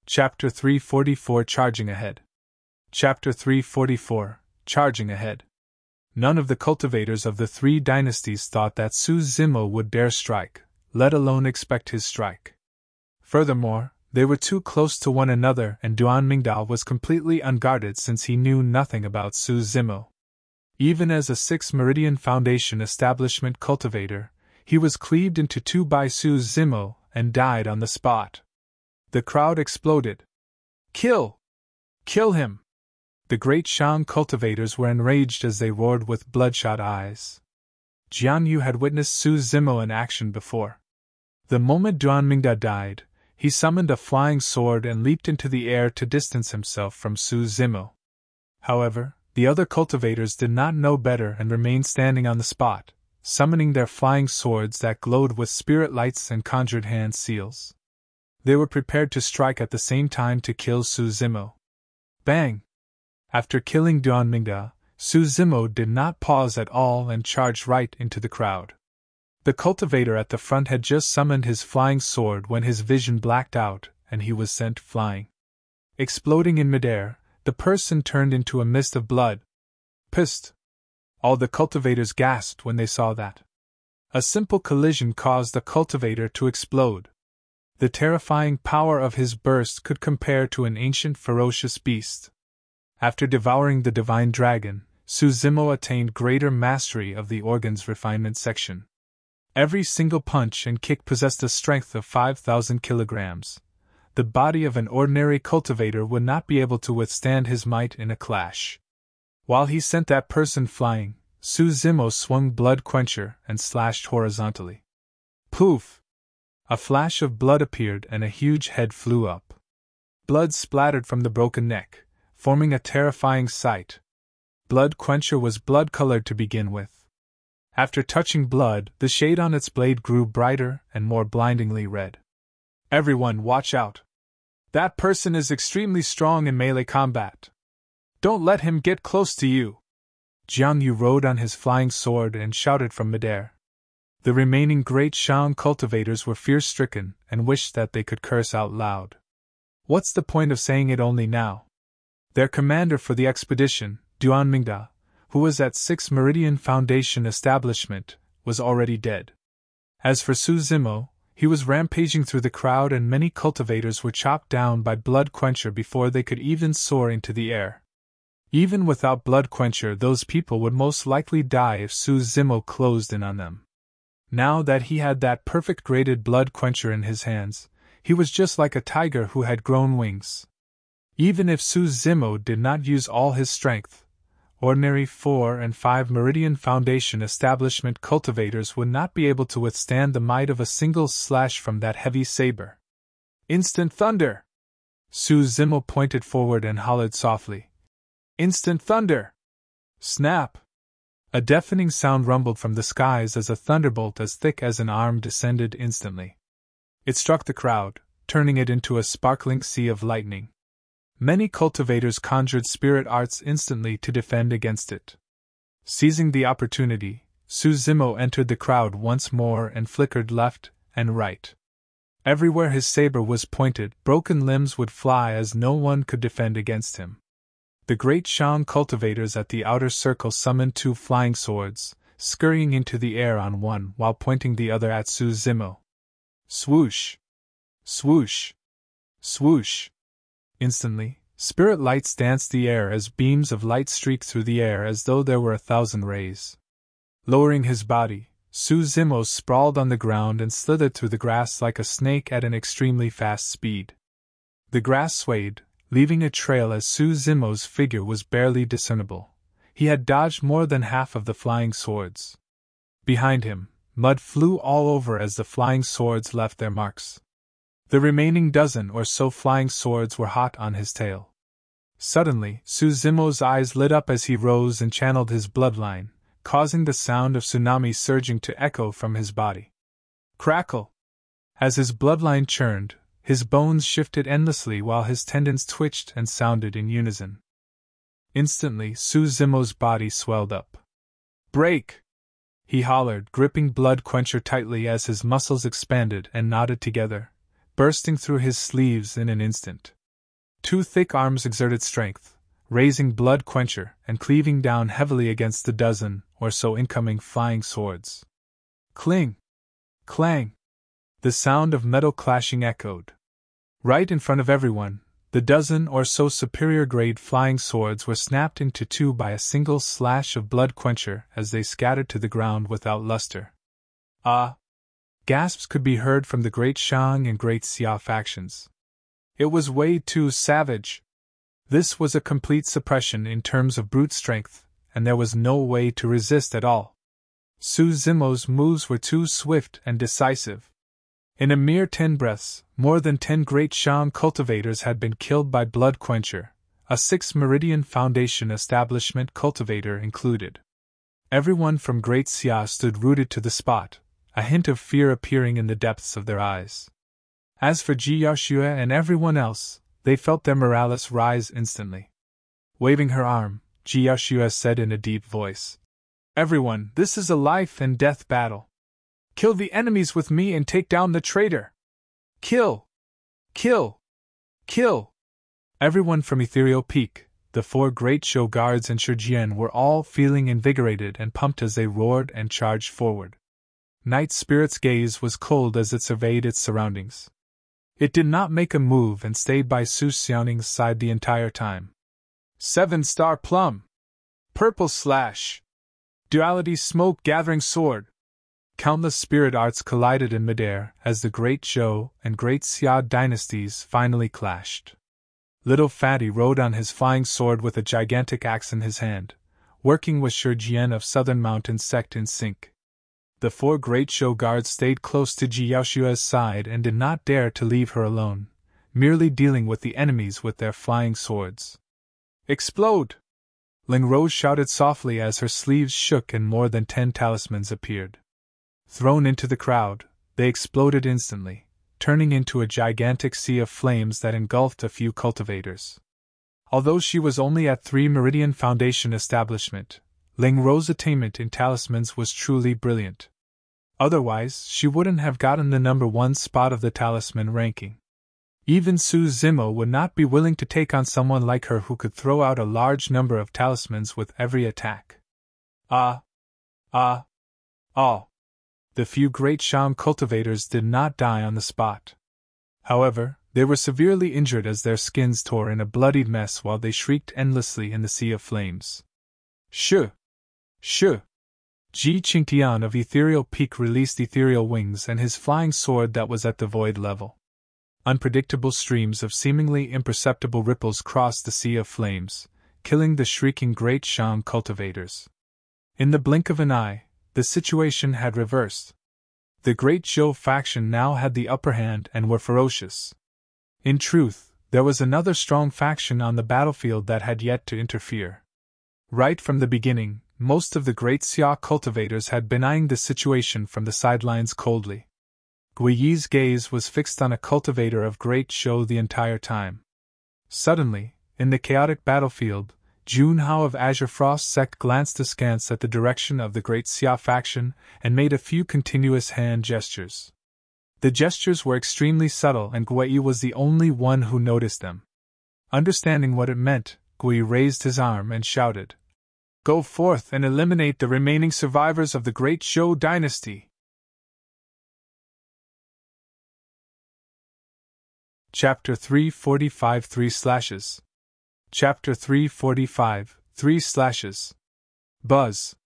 Chapter 344 Charging Ahead. Chapter 344 Charging Ahead. None of the cultivators of the 3 dynasties thought that Su Zimo would dare strike, let alone expect his strike. Furthermore, they were too close to one another and Duan Mingda was completely unguarded since he knew nothing about Su Zimo. Even as a 6 Meridian Foundation establishment cultivator, he was cleaved into 2 by Su Zimo and died on the spot. The crowd exploded. Kill! Kill him! The Great Shang cultivators were enraged as they roared with bloodshot eyes. Jiang Yu had witnessed Su Zimo in action before. The moment Duan Mingda died, he summoned a flying sword and leaped into the air to distance himself from Su Zimo. However, the other cultivators did not know better and remained standing on the spot, summoning their flying swords that glowed with spirit lights and conjured hand seals. They were prepared to strike at the same time to kill Su Zimo. Bang! After killing Duan Mingda, Su Zimo did not pause at all and charged right into the crowd. The cultivator at the front had just summoned his flying sword when his vision blacked out and he was sent flying. Exploding in midair, the person turned into a mist of blood. Pissed! All the cultivators gasped when they saw that. A simple collision caused the cultivator to explode. The terrifying power of his burst could compare to an ancient ferocious beast. After devouring the divine dragon, Su Zimo attained greater mastery of the organ's refinement section. Every single punch and kick possessed a strength of 5,000 kilograms. The body of an ordinary cultivator would not be able to withstand his might in a clash. While he sent that person flying, Su Zimo swung Blood Quencher and slashed horizontally. Poof! A flash of blood appeared and a huge head flew up. blood splattered from the broken neck, forming a terrifying sight. Blood Quencher was blood-colored to begin with. After touching blood, the shade on its blade grew brighter and more blindingly red. Everyone, watch out! That person is extremely strong in melee combat. Don't let him get close to you! Jiang Yu rode on his flying sword and shouted from midair. The remaining great Shang cultivators were fear-stricken and wished that they could curse out loud. What's the point of saying it only now? Their commander for the expedition, Duan Mingda, who was at 6 Meridian Foundation establishment, was already dead. As for Su Zimo, he was rampaging through the crowd and many cultivators were chopped down by Blood Quencher before they could even soar into the air. Even without Blood Quencher, those people would most likely die if Su Zimo closed in on them. Now that he had that perfect graded Blood Quencher in his hands, he was just like a tiger who had grown wings. Even if Su Zimo did not use all his strength, ordinary 4 and 5 Meridian Foundation establishment cultivators would not be able to withstand the might of a single slash from that heavy saber. Instant thunder! Su Zimo pointed forward and hollered softly. Instant thunder! Snap! A deafening sound rumbled from the skies as a thunderbolt as thick as an arm descended instantly. It struck the crowd, turning it into a sparkling sea of lightning. Many cultivators conjured spirit arts instantly to defend against it. Seizing the opportunity, Su Zimo entered the crowd once more and flickered left and right. Everywhere his saber was pointed, broken limbs would fly as no one could defend against him. The great Shang cultivators at the outer circle summoned 2 flying swords, scurrying into the air on one while pointing the other at Su Zimo. Swoosh! Swoosh! Swoosh! Instantly, spirit lights danced the air as beams of light streaked through the air as though there were 1,000 rays. Lowering his body, Su Zimo sprawled on the ground and slithered through the grass like a snake at an extremely fast speed. The grass swayed, leaving a trail as Su Zimo's figure was barely discernible. He had dodged more than half of the flying swords. Behind him, mud flew all over as the flying swords left their marks. The remaining dozen or so flying swords were hot on his tail. Suddenly, Su Zimo's eyes lit up as he rose and channeled his bloodline, causing the sound of tsunami surging to echo from his body. Crackle! As his bloodline churned, his bones shifted endlessly while his tendons twitched and sounded in unison. Instantly, Su Zimo's body swelled up. Break! He hollered, gripping Blood Quencher tightly as his muscles expanded and knotted together, bursting through his sleeves in an instant. 2 thick arms exerted strength, raising Blood Quencher and cleaving down heavily against the dozen or so incoming flying swords. Cling! Clang! The sound of metal clashing echoed. Right in front of everyone, the dozen or so superior-grade flying swords were snapped into 2 by a single slash of Blood Quencher as they scattered to the ground without luster. Ah! Gasps could be heard from the Great Shang and Great Xia factions. It was way too savage. This was a complete suppression in terms of brute strength, and there was no way to resist at all. Su Zimo's moves were too swift and decisive. In a mere 10 breaths, more than 10 great Shang cultivators had been killed by Blood Quencher, a 6 Meridian Foundation establishment cultivator included. Everyone from Great Xia stood rooted to the spot, a hint of fear appearing in the depths of their eyes. As for Ji Yaoxue and everyone else, they felt their morales rise instantly. Waving her arm, Ji Yaoxue said in a deep voice, "Everyone, this is a life and death battle. Kill the enemies with me and take down the traitor! Kill! Kill! Kill!" Everyone from Ethereal Peak, the 4 great show guards and Xuantian were all feeling invigorated and pumped as they roared and charged forward. Night Spirit's gaze was cold as it surveyed its surroundings. It did not make a move and stayed by Su Xiaoning's side the entire time. 7-star plum! Purple slash! Duality smoke gathering sword! Countless spirit arts collided in midair as the Great Zhou and Great Xia dynasties finally clashed. Little Fatty rode on his flying sword with a gigantic axe in his hand, working with Xuantian of Southern Mountain Sect in sync. The 4 great Zhou guards stayed close to Ji Yaoxue's side and did not dare to leave her alone, merely dealing with the enemies with their flying swords. Explode! Ling Rose shouted softly as her sleeves shook and more than 10 talismans appeared. Thrown into the crowd, they exploded instantly, turning into a gigantic sea of flames that engulfed a few cultivators. Although she was only at 3 Meridian Foundation establishment, Ling Rose's attainment in talismans was truly brilliant. Otherwise, she wouldn't have gotten the number 1 spot of the talisman ranking. Even Su Zimo would not be willing to take on someone like her who could throw out a large number of talismans with every attack. The few great Shang cultivators did not die on the spot. However, they were severely injured as their skins tore in a bloodied mess while they shrieked endlessly in the sea of flames. Shoo! Shoo! Ji Qingtian of Ethereal Peak released ethereal wings and his flying sword that was at the void level. Unpredictable streams of seemingly imperceptible ripples crossed the sea of flames, killing the shrieking great Shang cultivators. In the blink of an eye, the situation had reversed. The great Zhou faction now had the upper hand and were ferocious. In truth, there was another strong faction on the battlefield that had yet to interfere. Right from the beginning, most of the great Xia cultivators had been eyeing the situation from the sidelines coldly. Guiyi's gaze was fixed on a cultivator of great Zhou the entire time. Suddenly, in the chaotic battlefield, Jun Hao of Azure Frost Sect glanced askance at the direction of the great Xia faction and made a few continuous hand gestures. The gestures were extremely subtle and Guiyi was the only one who noticed them. Understanding what it meant, Guiyi raised his arm and shouted, "Go forth and eliminate the remaining survivors of the great Zhou dynasty!" Chapter 345 3/. Chapter 345 3/. Buzz!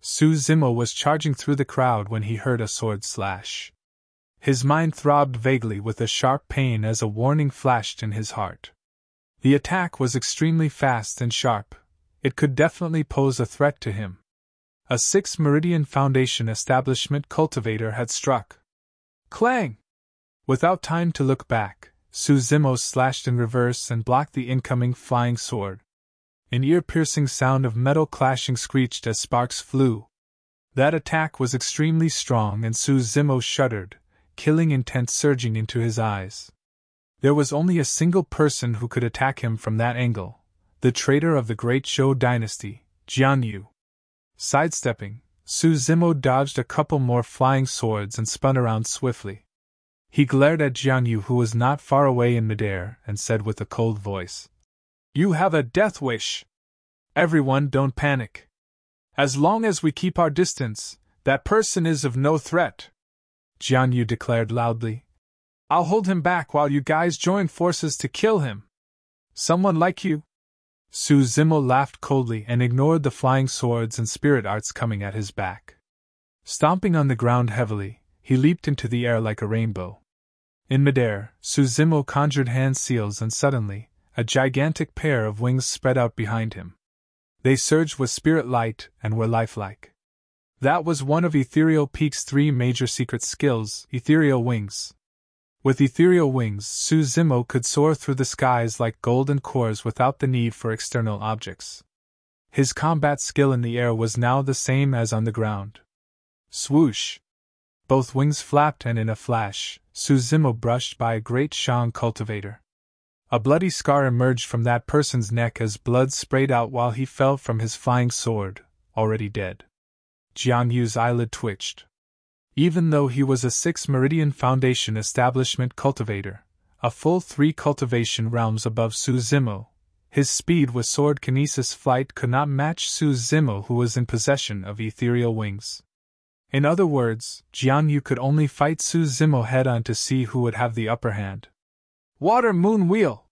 Su Zimo was charging through the crowd when he heard a sword slash. His mind throbbed vaguely with a sharp pain as a warning flashed in his heart. The attack was extremely fast and sharp. It could definitely pose a threat to him. A 6 Meridian Foundation establishment cultivator had struck. Clang! Without time to look back, Su Zimo slashed in reverse and blocked the incoming flying sword. An ear-piercing sound of metal clashing screeched as sparks flew. That attack was extremely strong and Su Zimo shuddered, killing intent surging into his eyes. There was only a single person who could attack him from that angle, the traitor of the great Zhou dynasty, Jian Yu. Sidestepping, Su Zimo dodged a couple more flying swords and spun around swiftly. He glared at Jian Yu, who was not far away in midair, and said with a cold voice, "You have a death wish. Everyone, don't panic. As long as we keep our distance, that person is of no threat," Jian Yu declared loudly. "I'll hold him back while you guys join forces to kill him. Someone like you?" Su Zimo laughed coldly and ignored the flying swords and spirit arts coming at his back. Stomping on the ground heavily, he leaped into the air like a rainbow. In midair, Su Zimo conjured hand seals and suddenly, a gigantic pair of wings spread out behind him. They surged with spirit light and were lifelike. That was one of Ethereal Peak's 3 major secret skills, ethereal wings. With ethereal wings, Su Zimo could soar through the skies like golden cores without the need for external objects. His combat skill in the air was now the same as on the ground. Swoosh! Both wings flapped and in a flash, Su Zimo brushed by a great Shang cultivator. A bloody scar emerged from that person's neck as blood sprayed out while he fell from his flying sword, already dead. Jian Yu's eyelid twitched. Even though he was a 6 Meridian Foundation establishment cultivator, a full 3 cultivation realms above Su Zimo, his speed with sword kinesis flight could not match Su Zimo, who was in possession of ethereal wings. In other words, Jian Yu could only fight Su Zimo head-on to see who would have the upper hand. Water Moon Wheel!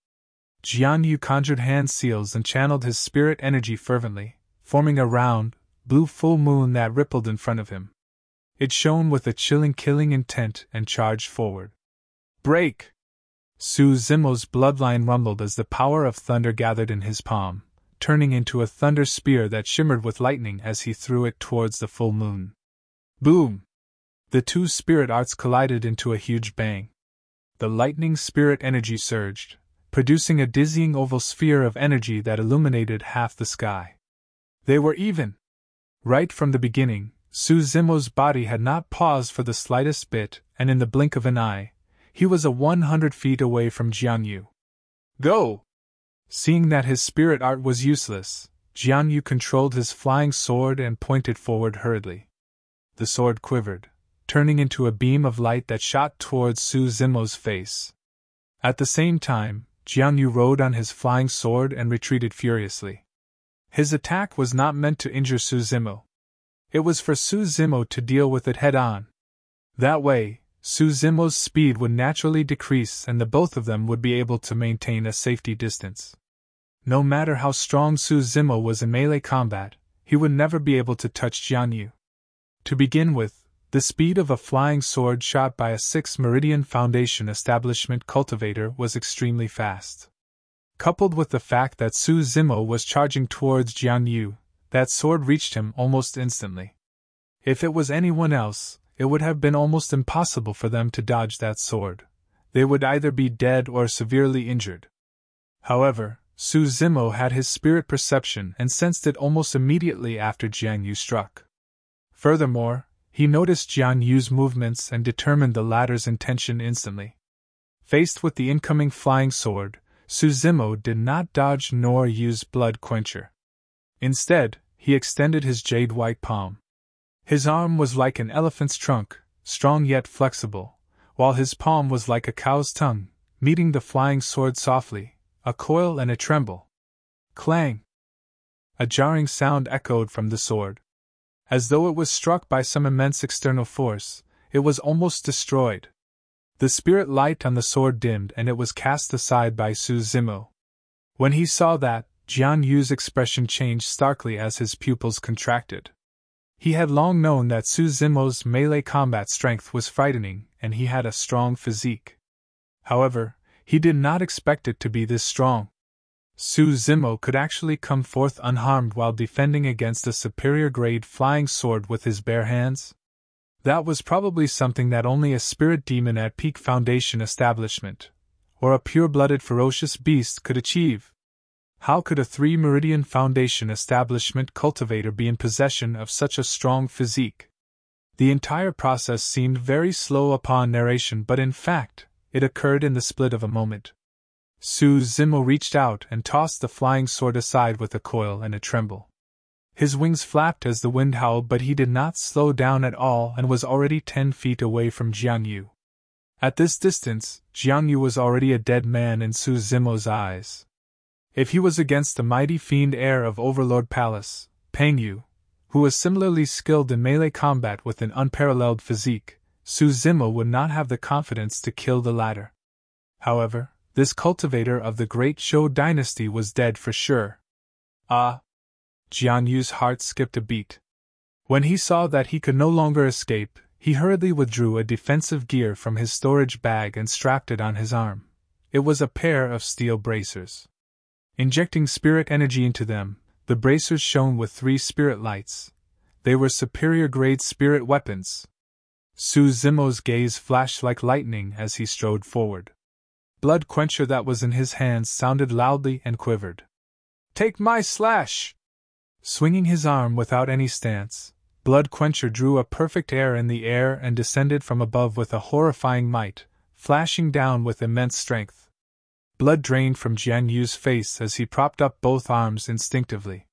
Jian Yu conjured hand seals and channeled his spirit energy fervently, forming a round, blue full moon that rippled in front of him. It shone with a chilling killing intent and charged forward. Break! Su Zimo's bloodline rumbled as the power of thunder gathered in his palm, turning into a thunder spear that shimmered with lightning as he threw it towards the full moon. Boom! The 2 spirit arts collided into a huge bang. The lightning spirit energy surged, producing a dizzying oval sphere of energy that illuminated half the sky. They were even! Right from the beginning, Zimo's body had not paused for the slightest bit, and in the blink of an eye, he was 100 feet away from Jianyu. Go! Seeing that his spirit art was useless, Jianyu controlled his flying sword and pointed forward hurriedly. The sword quivered, turning into a beam of light that shot towards Zimo's face. At the same time, Jianyu rode on his flying sword and retreated furiously. His attack was not meant to injure Zimo. It was for Zimo to deal with it head-on. That way, Zimo's speed would naturally decrease and the both of them would be able to maintain a safety distance. No matter how strong Zimo was in melee combat, he would never be able to touch Jianyu. To begin with, the speed of a flying sword shot by a 6th Meridian Foundation establishment cultivator was extremely fast. Coupled with the fact that Zimo was charging towards Jianyu, that sword reached him almost instantly. If it was anyone else, it would have been almost impossible for them to dodge that sword. They would either be dead or severely injured. However, Zimo had his spirit perception and sensed it almost immediately after Jianyu struck. Furthermore, he noticed Jianyu's movements and determined the latter's intention instantly. Faced with the incoming flying sword, Zimo did not dodge nor use Blood Quencher. Instead, he extended his jade-white palm. His arm was like an elephant's trunk, strong yet flexible, while his palm was like a cow's tongue, meeting the flying sword softly, a coil and a tremble. Clang! A jarring sound echoed from the sword. As though it was struck by some immense external force, it was almost destroyed. The spirit light on the sword dimmed and it was cast aside by Zimo. When he saw that, Jianyu's expression changed starkly as his pupils contracted. He had long known that Zimo's melee combat strength was frightening and he had a strong physique. However, he did not expect it to be this strong. Zimo could actually come forth unharmed while defending against a superior-grade flying sword with his bare hands? That was probably something that only a spirit demon at peak Foundation establishment, or a pure-blooded ferocious beast could achieve. How could a 3 Meridian Foundation establishment cultivator be in possession of such a strong physique? The entire process seemed very slow upon narration, but in fact, it occurred in the split of a moment. Zimo reached out and tossed the flying sword aside with a coil and a tremble. His wings flapped as the wind howled, but he did not slow down at all and was already 10 feet away from Jianyu. At this distance, Jianyu was already a dead man in Zimo's eyes. If he was against the mighty fiend heir of Overlord Palace, Pengyu, who was similarly skilled in melee combat with an unparalleled physique, Zimo would not have the confidence to kill the latter. However, this cultivator of the great Zhou dynasty was dead for sure. Ah! Jianyu's heart skipped a beat. When he saw that he could no longer escape, he hurriedly withdrew a defensive gear from his storage bag and strapped it on his arm. It was a pair of steel bracers. Injecting spirit energy into them, the bracers shone with 3 spirit lights. They were superior-grade spirit weapons. Zimo's gaze flashed like lightning as he strode forward. Blood Quencher that was in his hands sounded loudly and quivered. Take my slash! Swinging his arm without any stance, Blood Quencher drew a perfect air in the air and descended from above with a horrifying might, flashing down with immense strength. Blood drained from Jianyu's face as he propped up both arms instinctively.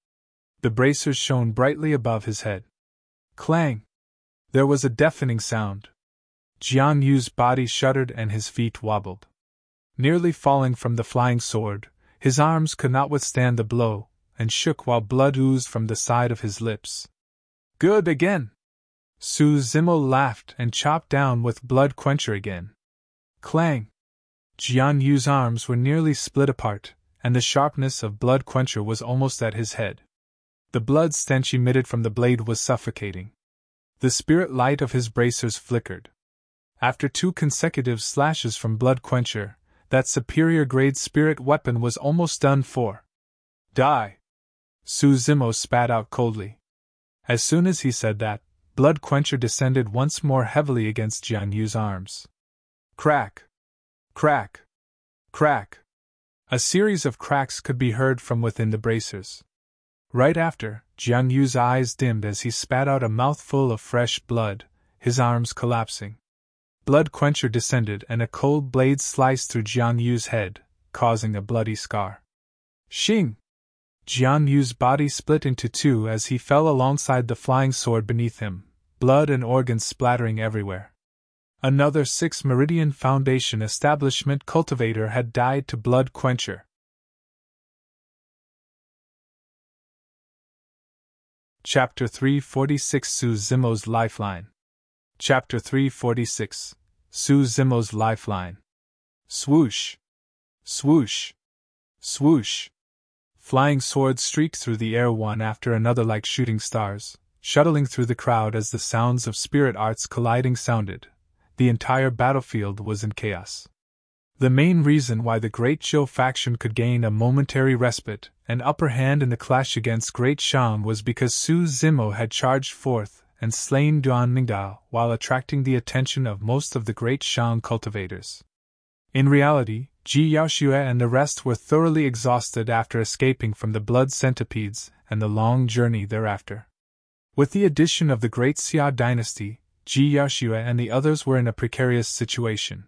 The bracers shone brightly above his head. Clang! There was a deafening sound. Jianyu's body shuddered and his feet wobbled. Nearly falling from the flying sword, his arms could not withstand the blow, and shook while blood oozed from the side of his lips. Good again! Zimo laughed and chopped down with Blood Quencher again. Clang! Jianyu's arms were nearly split apart, and the sharpness of Blood Quencher was almost at his head. The blood stench emitted from the blade was suffocating. The spirit light of his bracers flickered. After 2 consecutive slashes from Blood Quencher, that superior-grade spirit weapon was almost done for. Die! Zimo spat out coldly. As soon as he said that, Blood Quencher descended once more heavily against Jianyu's arms. Crack! Crack! Crack! A series of cracks could be heard from within the bracers. Right after, Jiang Yu's eyes dimmed as he spat out a mouthful of fresh blood, his arms collapsing. Blood quencher descended and a cold blade sliced through Jiang Yu's head, causing a bloody scar. Xing! Jiang Yu's body split into two as he fell alongside the flying sword beneath him, blood and organs splattering everywhere. Another 6 Meridian Foundation establishment cultivator had died to blood quencher. Chapter 346 Su Zimo's Lifeline. Chapter 346 Su Zimo's Lifeline. Swoosh! Swoosh! Swoosh! Flying swords streaked through the air one after another like shooting stars, shuttling through the crowd as the sounds of spirit arts colliding sounded. The entire battlefield was in chaos. The main reason why the Great Zhou faction could gain a momentary respite, an upper hand in the clash against Great Shang was because Su Zimo had charged forth and slain Duan Ningdao while attracting the attention of most of the Great Shang cultivators. In reality, Ji Yaoxue and the rest were thoroughly exhausted after escaping from the blood centipedes and the long journey thereafter. With the addition of the Great Xia dynasty, Ji Yaoxue and the others were in a precarious situation.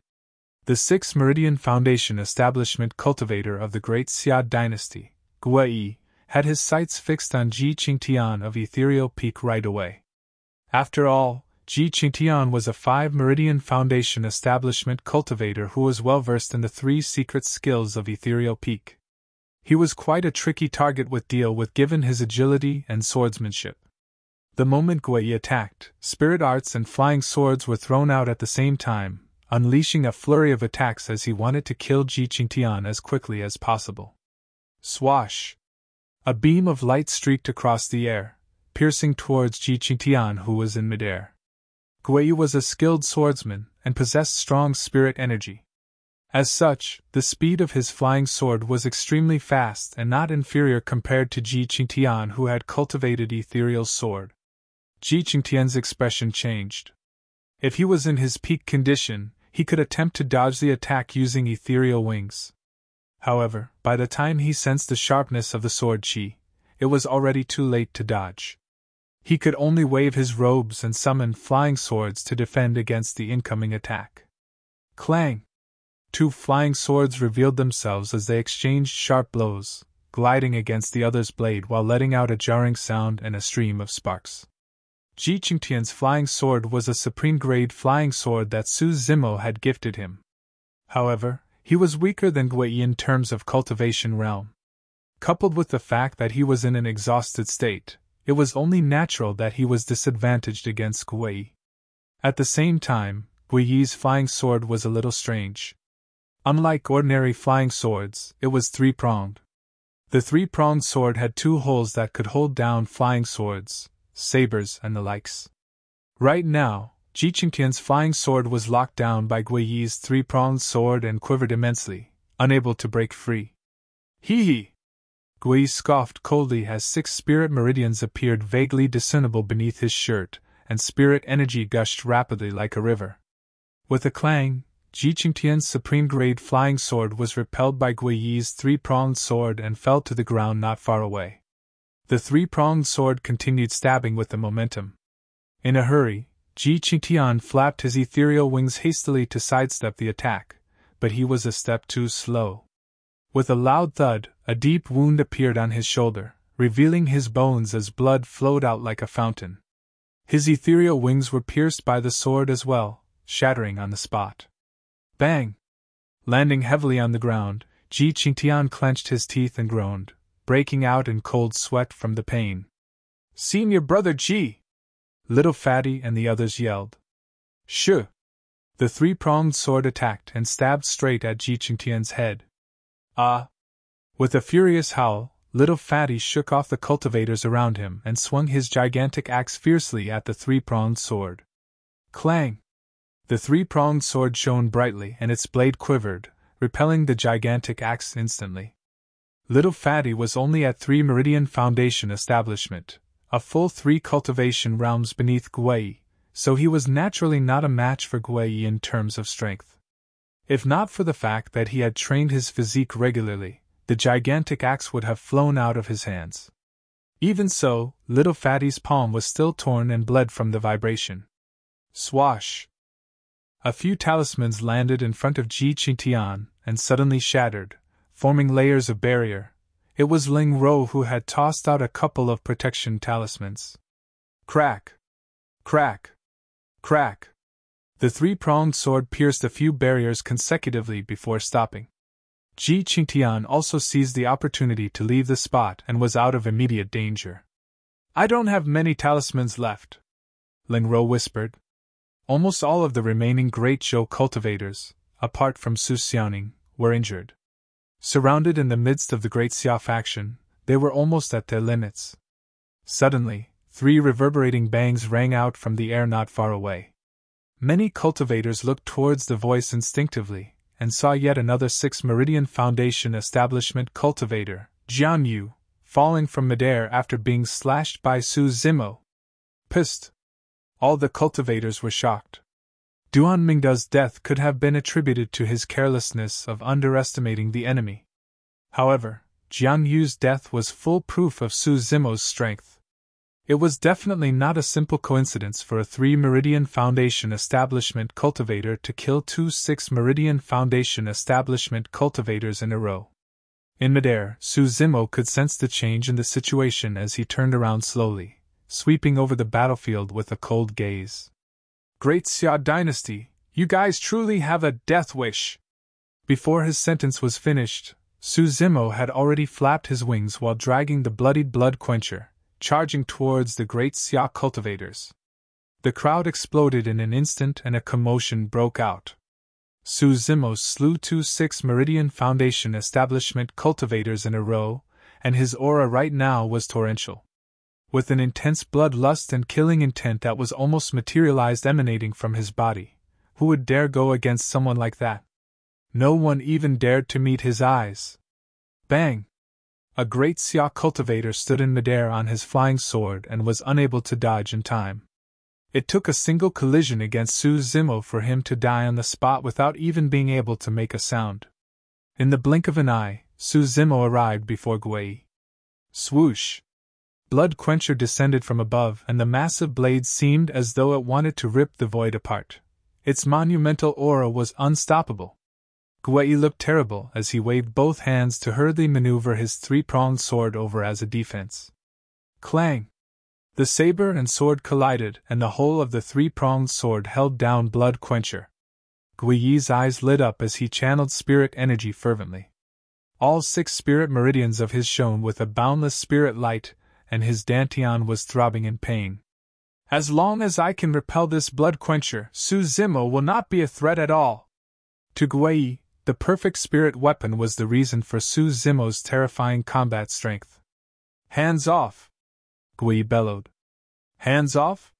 The 6 Meridian Foundation establishment cultivator of the Great Xia dynasty, Gui, had his sights fixed on Ji Qingtian of Ethereal Peak right away. After all, Ji Qingtian was a 5 Meridian Foundation establishment cultivator who was well versed in the 3 secret skills of Ethereal Peak. He was quite a tricky target with deal with given his agility and swordsmanship. The moment Gui attacked, spirit arts and flying swords were thrown out at the same time, unleashing a flurry of attacks as he wanted to kill Ji Qingtian as quickly as possible. Swash! A beam of light streaked across the air, piercing towards Ji Qingtian who was in midair. Gui was a skilled swordsman and possessed strong spirit energy. As such, the speed of his flying sword was extremely fast and not inferior compared to Ji Qingtian who had cultivated Ethereal Sword. Ji Qingtian's expression changed. If he was in his peak condition, he could attempt to dodge the attack using ethereal wings. However, by the time he sensed the sharpness of the sword chi, it was already too late to dodge. He could only wave his robes and summon flying swords to defend against the incoming attack. Clang! 2 flying swords revealed themselves as they exchanged sharp blows, gliding against the other's blade while letting out a jarring sound and a stream of sparks. Ji Qingtian's flying sword was a supreme-grade flying sword that Su Zimo had gifted him. However, he was weaker than Gui in terms of cultivation realm. Coupled with the fact that he was in an exhausted state, it was only natural that he was disadvantaged against Gui. At the same time, Gui's flying sword was a little strange. Unlike ordinary flying swords, it was 3-pronged. The 3-pronged sword had 2 holes that could hold down flying swords, sabers, and the likes. Right now, Ji Qingtian's flying sword was locked down by Gui's 3-pronged sword and quivered immensely, unable to break free. Hee hee! Gui scoffed coldly as 6 spirit meridians appeared vaguely discernible beneath his shirt, and spirit energy gushed rapidly like a river. With a clang, Ji Qingtian's supreme-grade flying sword was repelled by Gui's 3-pronged sword and fell to the ground not far away. The 3-pronged sword continued stabbing with the momentum. In a hurry, Ji Qingtian flapped his ethereal wings hastily to sidestep the attack, but he was a step too slow. With a loud thud, a deep wound appeared on his shoulder, revealing his bones as blood flowed out like a fountain. His ethereal wings were pierced by the sword as well, shattering on the spot. Bang! Landing heavily on the ground, Ji Qingtian clenched his teeth and groaned, breaking out in cold sweat from the pain. "Senior brother Ji!" Little Fatty and the others yelled. "Shoo!" The 3-pronged sword attacked and stabbed straight at Ji Qingtian's head. Ah! With a furious howl, Little Fatty shook off the cultivators around him and swung his gigantic axe fiercely at the 3-pronged sword. Clang! The 3-pronged sword shone brightly and its blade quivered, repelling the gigantic axe instantly. Little Fatty was only at 3 Meridian Foundation establishment, a full 3 cultivation realms beneath Gui, so he was naturally not a match for Gui in terms of strength. If not for the fact that he had trained his physique regularly, the gigantic axe would have flown out of his hands. Even so, little Fatty's palm was still torn and bled from the vibration. Swash! A few talismans landed in front of Xuantian and suddenly shattered, forming layers of barrier. It was Ling Ro who had tossed out a couple of protection talismans. Crack! Crack! Crack! The three-pronged sword pierced a few barriers consecutively before stopping. Xuantian also seized the opportunity to leave the spot and was out of immediate danger. I don't have many talismans left, Ling Ro whispered. Almost all of the remaining Great Zhou cultivators, apart from Xuantian, were injured. Surrounded in the midst of the Great Xia faction, they were almost at their limits. Suddenly, 3 reverberating bangs rang out from the air not far away. Many cultivators looked towards the voice instinctively, and saw yet another 6 Meridian Foundation establishment cultivator, Jian Yu, falling from midair after being slashed by Zimo. Pissed! All the cultivators were shocked. Duan Mingda's death could have been attributed to his carelessness of underestimating the enemy. However, Jian Yu's death was full proof of Zimo's strength. It was definitely not a simple coincidence for a 3 Meridian Foundation establishment cultivator to kill 2 6 Meridian Foundation establishment cultivators in a row. In midair, Zimo could sense the change in the situation as he turned around slowly, sweeping over the battlefield with a cold gaze. Great Xia Dynasty, you guys truly have a death wish! Before his sentence was finished, Zimo had already flapped his wings while dragging the bloodied blood quencher, charging towards the Great Xia cultivators. The crowd exploded in an instant and a commotion broke out. Zimo slew 2 6 Meridian Foundation establishment cultivators in a row, and his aura right now was torrential. With an intense bloodlust and killing intent that was almost materialized emanating from his body, who would dare go against someone like that? No one even dared to meet his eyes. Bang! A Great Xia cultivator stood in midair on his flying sword and was unable to dodge in time. It took a single collision against Zimo for him to die on the spot without even being able to make a sound. In the blink of an eye, Zimo arrived before Gui. Swoosh! Blood quencher descended from above, and the massive blade seemed as though it wanted to rip the void apart. Its monumental aura was unstoppable. Gui looked terrible as he waved both hands to hurriedly maneuver his 3-pronged sword over as a defense. Clang! The saber and sword collided, and the whole of the 3-pronged sword held down blood quencher. Gui's eyes lit up as he channeled spirit energy fervently. All 6 spirit meridians of his shone with a boundless spirit light, and his dantian was throbbing in pain. As long as I can repel this blood quencher, Zimo will not be a threat at all. To Gui, the perfect spirit weapon was the reason for Zimo's terrifying combat strength. Hands off! Gui bellowed. Hands off?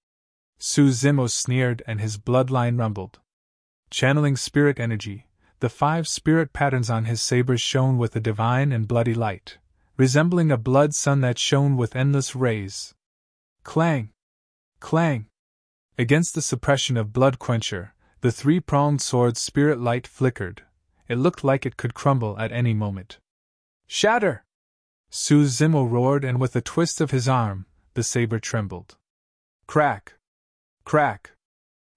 Zimo sneered and his bloodline rumbled. Channeling spirit energy, the 5 spirit patterns on his sabers shone with a divine and bloody light, resembling a blood sun that shone with endless rays. Clang! Clang! Against the suppression of blood quencher, the 3-pronged sword's spirit light flickered. It looked like it could crumble at any moment. Shatter! Zimo roared, and with a twist of his arm, the saber trembled. Crack! Crack!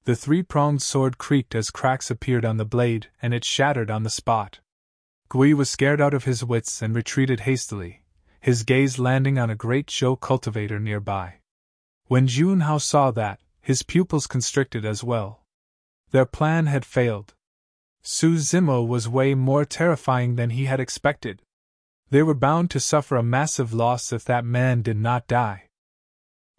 The 3-pronged sword creaked as cracks appeared on the blade, and it shattered on the spot. Gui was scared out of his wits and retreated hastily, his gaze landing on a Great Zhou cultivator nearby. When Junhao saw that, his pupils constricted as well. Their plan had failed. Zimo was way more terrifying than he had expected. They were bound to suffer a massive loss if that man did not die.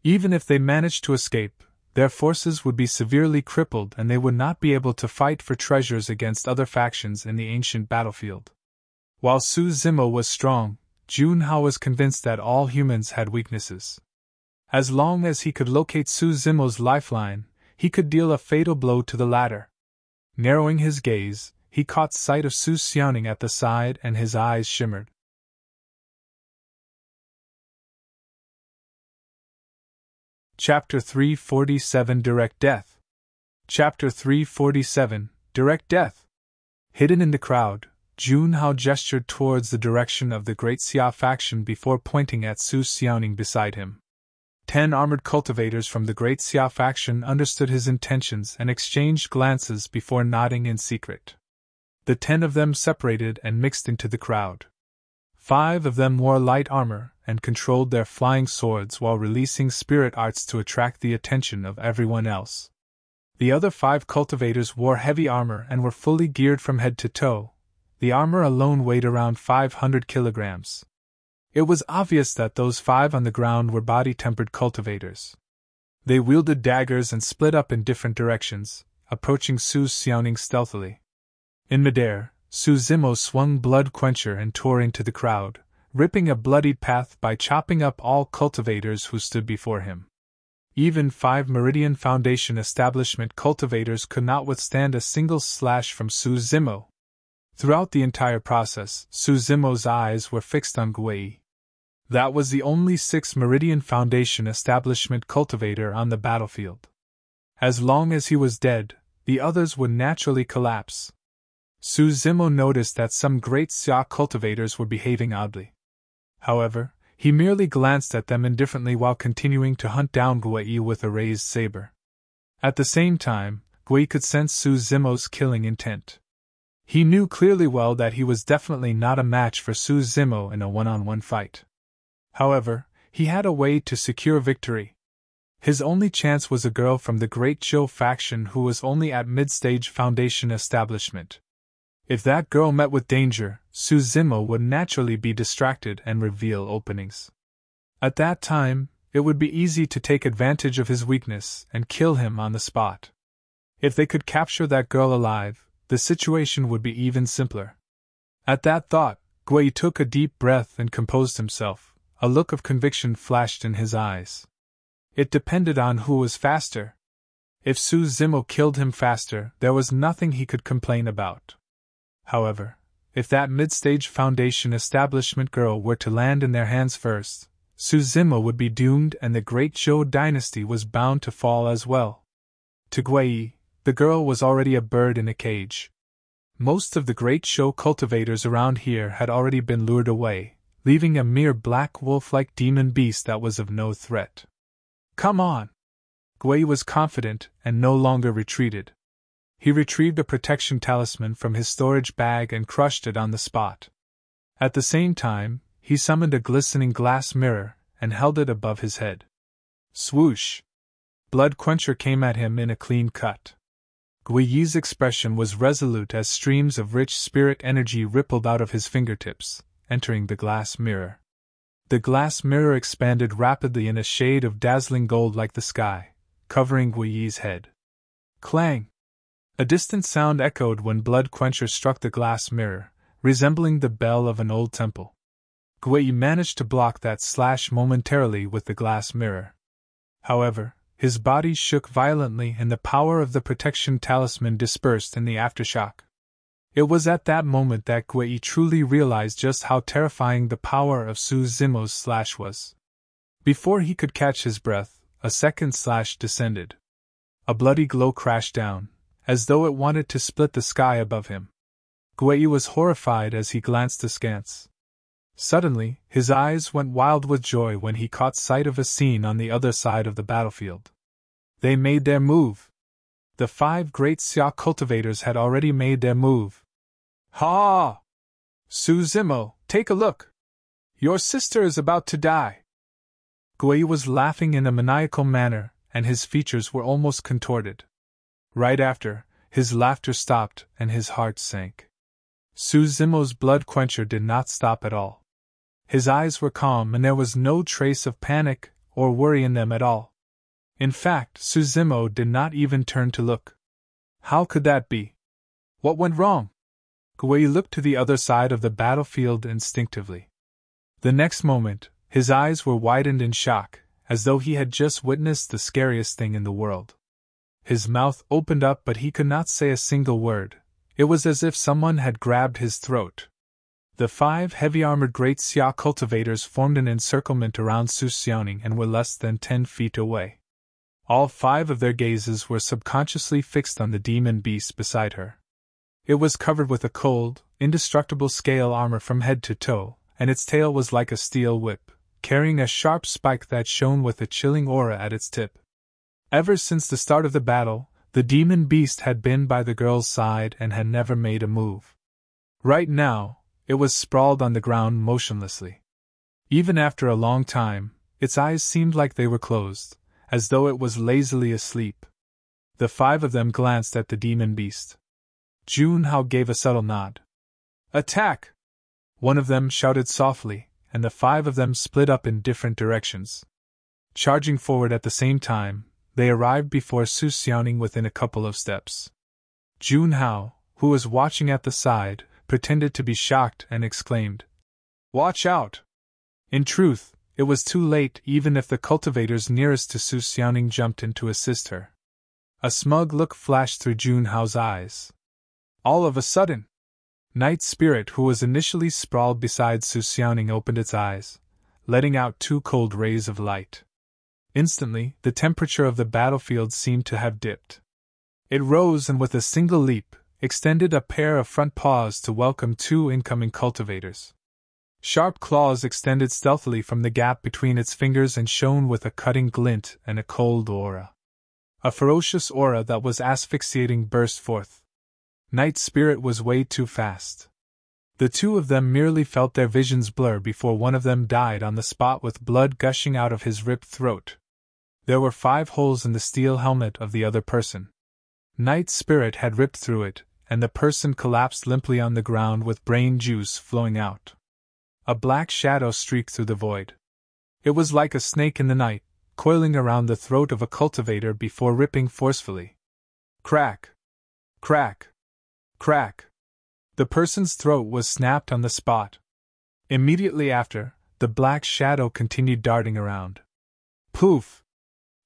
Even if they managed to escape, their forces would be severely crippled and they would not be able to fight for treasures against other factions in the ancient battlefield. While Zimo was strong, Junhao was convinced that all humans had weaknesses. As long as he could locate Zimo's lifeline, he could deal a fatal blow to the latter. Narrowing his gaze, he caught sight of Xuantian at the side and his eyes shimmered. Chapter 347 Direct Death. Chapter 347 Direct Death. Hidden in the crowd, Junhao gestured towards the direction of the Great Xia faction before pointing at Su Xiaoning beside him. 10 armored cultivators from the Great Xia faction understood his intentions and exchanged glances before nodding in secret. The 10 of them separated and mixed into the crowd. 5 of them wore light armor and controlled their flying swords while releasing spirit arts to attract the attention of everyone else. The other 5 cultivators wore heavy armor and were fully geared from head to toe. The armor alone weighed around 500 kilograms. It was obvious that those 5 on the ground were body-tempered cultivators. They wielded daggers and split up in different directions, approaching Su Xiaoning stealthily. In midair, Su Zimo swung Blood Quencher and tore into the crowd, ripping a bloodied path by chopping up all cultivators who stood before him. Even 5 Meridian Foundation establishment cultivators could not withstand a single slash from Su Zimo. Throughout the entire process, Su Zimo's eyes were fixed on Gui. That was the only 6 Meridian Foundation establishment cultivator on the battlefield. As long as he was dead, the others would naturally collapse. Su Zimo noticed that some Great Xia cultivators were behaving oddly. However, he merely glanced at them indifferently while continuing to hunt down Gui with a raised saber. At the same time, Gui could sense Su Zimo's killing intent. He knew clearly well that he was definitely not a match for Su Zimo in a one-on-one fight. However, he had a way to secure victory. His only chance was a girl from the Great Zhou faction who was only at mid-stage Foundation establishment. If that girl met with danger, Su Zimo would naturally be distracted and reveal openings. At that time, it would be easy to take advantage of his weakness and kill him on the spot. If they could capture that girl alive, the situation would be even simpler. At that thought, Gui took a deep breath and composed himself. A look of conviction flashed in his eyes. It depended on who was faster. If Su Zimo killed him faster, there was nothing he could complain about. However, if that mid-stage Foundation establishment girl were to land in their hands first, Su Zimo would be doomed and the Great Zhou dynasty was bound to fall as well. To Gui, the girl was already a bird in a cage. Most of the Great Zhou cultivators around here had already been lured away, leaving a mere black wolf-like demon beast that was of no threat. Come on! Gui was confident and no longer retreated. He retrieved a protection talisman from his storage bag and crushed it on the spot. At the same time, he summoned a glistening glass mirror and held it above his head. Swoosh! Blood Quencher came at him in a clean cut. Gui's expression was resolute as streams of rich spirit energy rippled out of his fingertips, entering the glass mirror. The glass mirror expanded rapidly in a shade of dazzling gold like the sky, covering Gui's head. Clang! A distant sound echoed when Blood Quencher struck the glass mirror, resembling the bell of an old temple. Gui managed to block that slash momentarily with the glass mirror. However, his body shook violently and the power of the protection talisman dispersed in the aftershock. It was at that moment that Gui truly realized just how terrifying the power of Su Zimo's slash was. Before he could catch his breath, a second slash descended. A bloody glow crashed down, as though it wanted to split the sky above him. Gui was horrified as he glanced askance. Suddenly, his eyes went wild with joy when he caught sight of a scene on the other side of the battlefield. They made their move. The 5 Great Xia cultivators had already made their move. Ha! Su Zimo, take a look! Your sister is about to die! Gui was laughing in a maniacal manner, and his features were almost contorted. Right after, his laughter stopped and his heart sank. Su Zimo's Blood Quencher did not stop at all. His eyes were calm and there was no trace of panic or worry in them at all. In fact, Su Zimo did not even turn to look. How could that be? What went wrong? Gui looked to the other side of the battlefield instinctively. The next moment, his eyes were widened in shock, as though he had just witnessed the scariest thing in the world. His mouth opened up but he could not say a single word. It was as if someone had grabbed his throat. The 5 heavy-armored Great Xia cultivators formed an encirclement around Su Xiaoning and were less than 10 feet away. All 5 of their gazes were subconsciously fixed on the demon beast beside her. It was covered with a cold, indestructible scale armor from head to toe, and its tail was like a steel whip, carrying a sharp spike that shone with a chilling aura at its tip. Ever since the start of the battle, the demon beast had been by the girl's side and had never made a move. Right now, it was sprawled on the ground motionlessly. Even after a long time, its eyes seemed like they were closed, as though it was lazily asleep. The 5 of them glanced at the demon beast. Junhao gave a subtle nod. "Attack!" One of them shouted softly, and the 5 of them split up in different directions. Charging forward at the same time, they arrived before Xuantian within a couple of steps. Junhao, who was watching at the side, pretended to be shocked and exclaimed, "Watch out!" In truth, it was too late even if the cultivators nearest to Xuantian jumped in to assist her. A smug look flashed through Junhao's eyes. All of a sudden, Night Spirit, who was initially sprawled beside Xuantian, opened its eyes, letting out 2 cold rays of light. Instantly, the temperature of the battlefield seemed to have dipped. It rose and with a single leap, extended a pair of front paws to welcome 2 incoming cultivators. Sharp claws extended stealthily from the gap between its fingers and shone with a cutting glint and a cold aura. A ferocious aura that was asphyxiating burst forth. Night Spirit was way too fast. The 2 of them merely felt their visions blur before one of them died on the spot with blood gushing out of his ripped throat. There were 5 holes in the steel helmet of the other person. Night Spirit had ripped through it, and the person collapsed limply on the ground with brain juice flowing out. A black shadow streaked through the void. It was like a snake in the night, coiling around the throat of a cultivator before ripping forcefully. Crack! Crack! Crack! The person's throat was snapped on the spot. Immediately after, the black shadow continued darting around. Poof!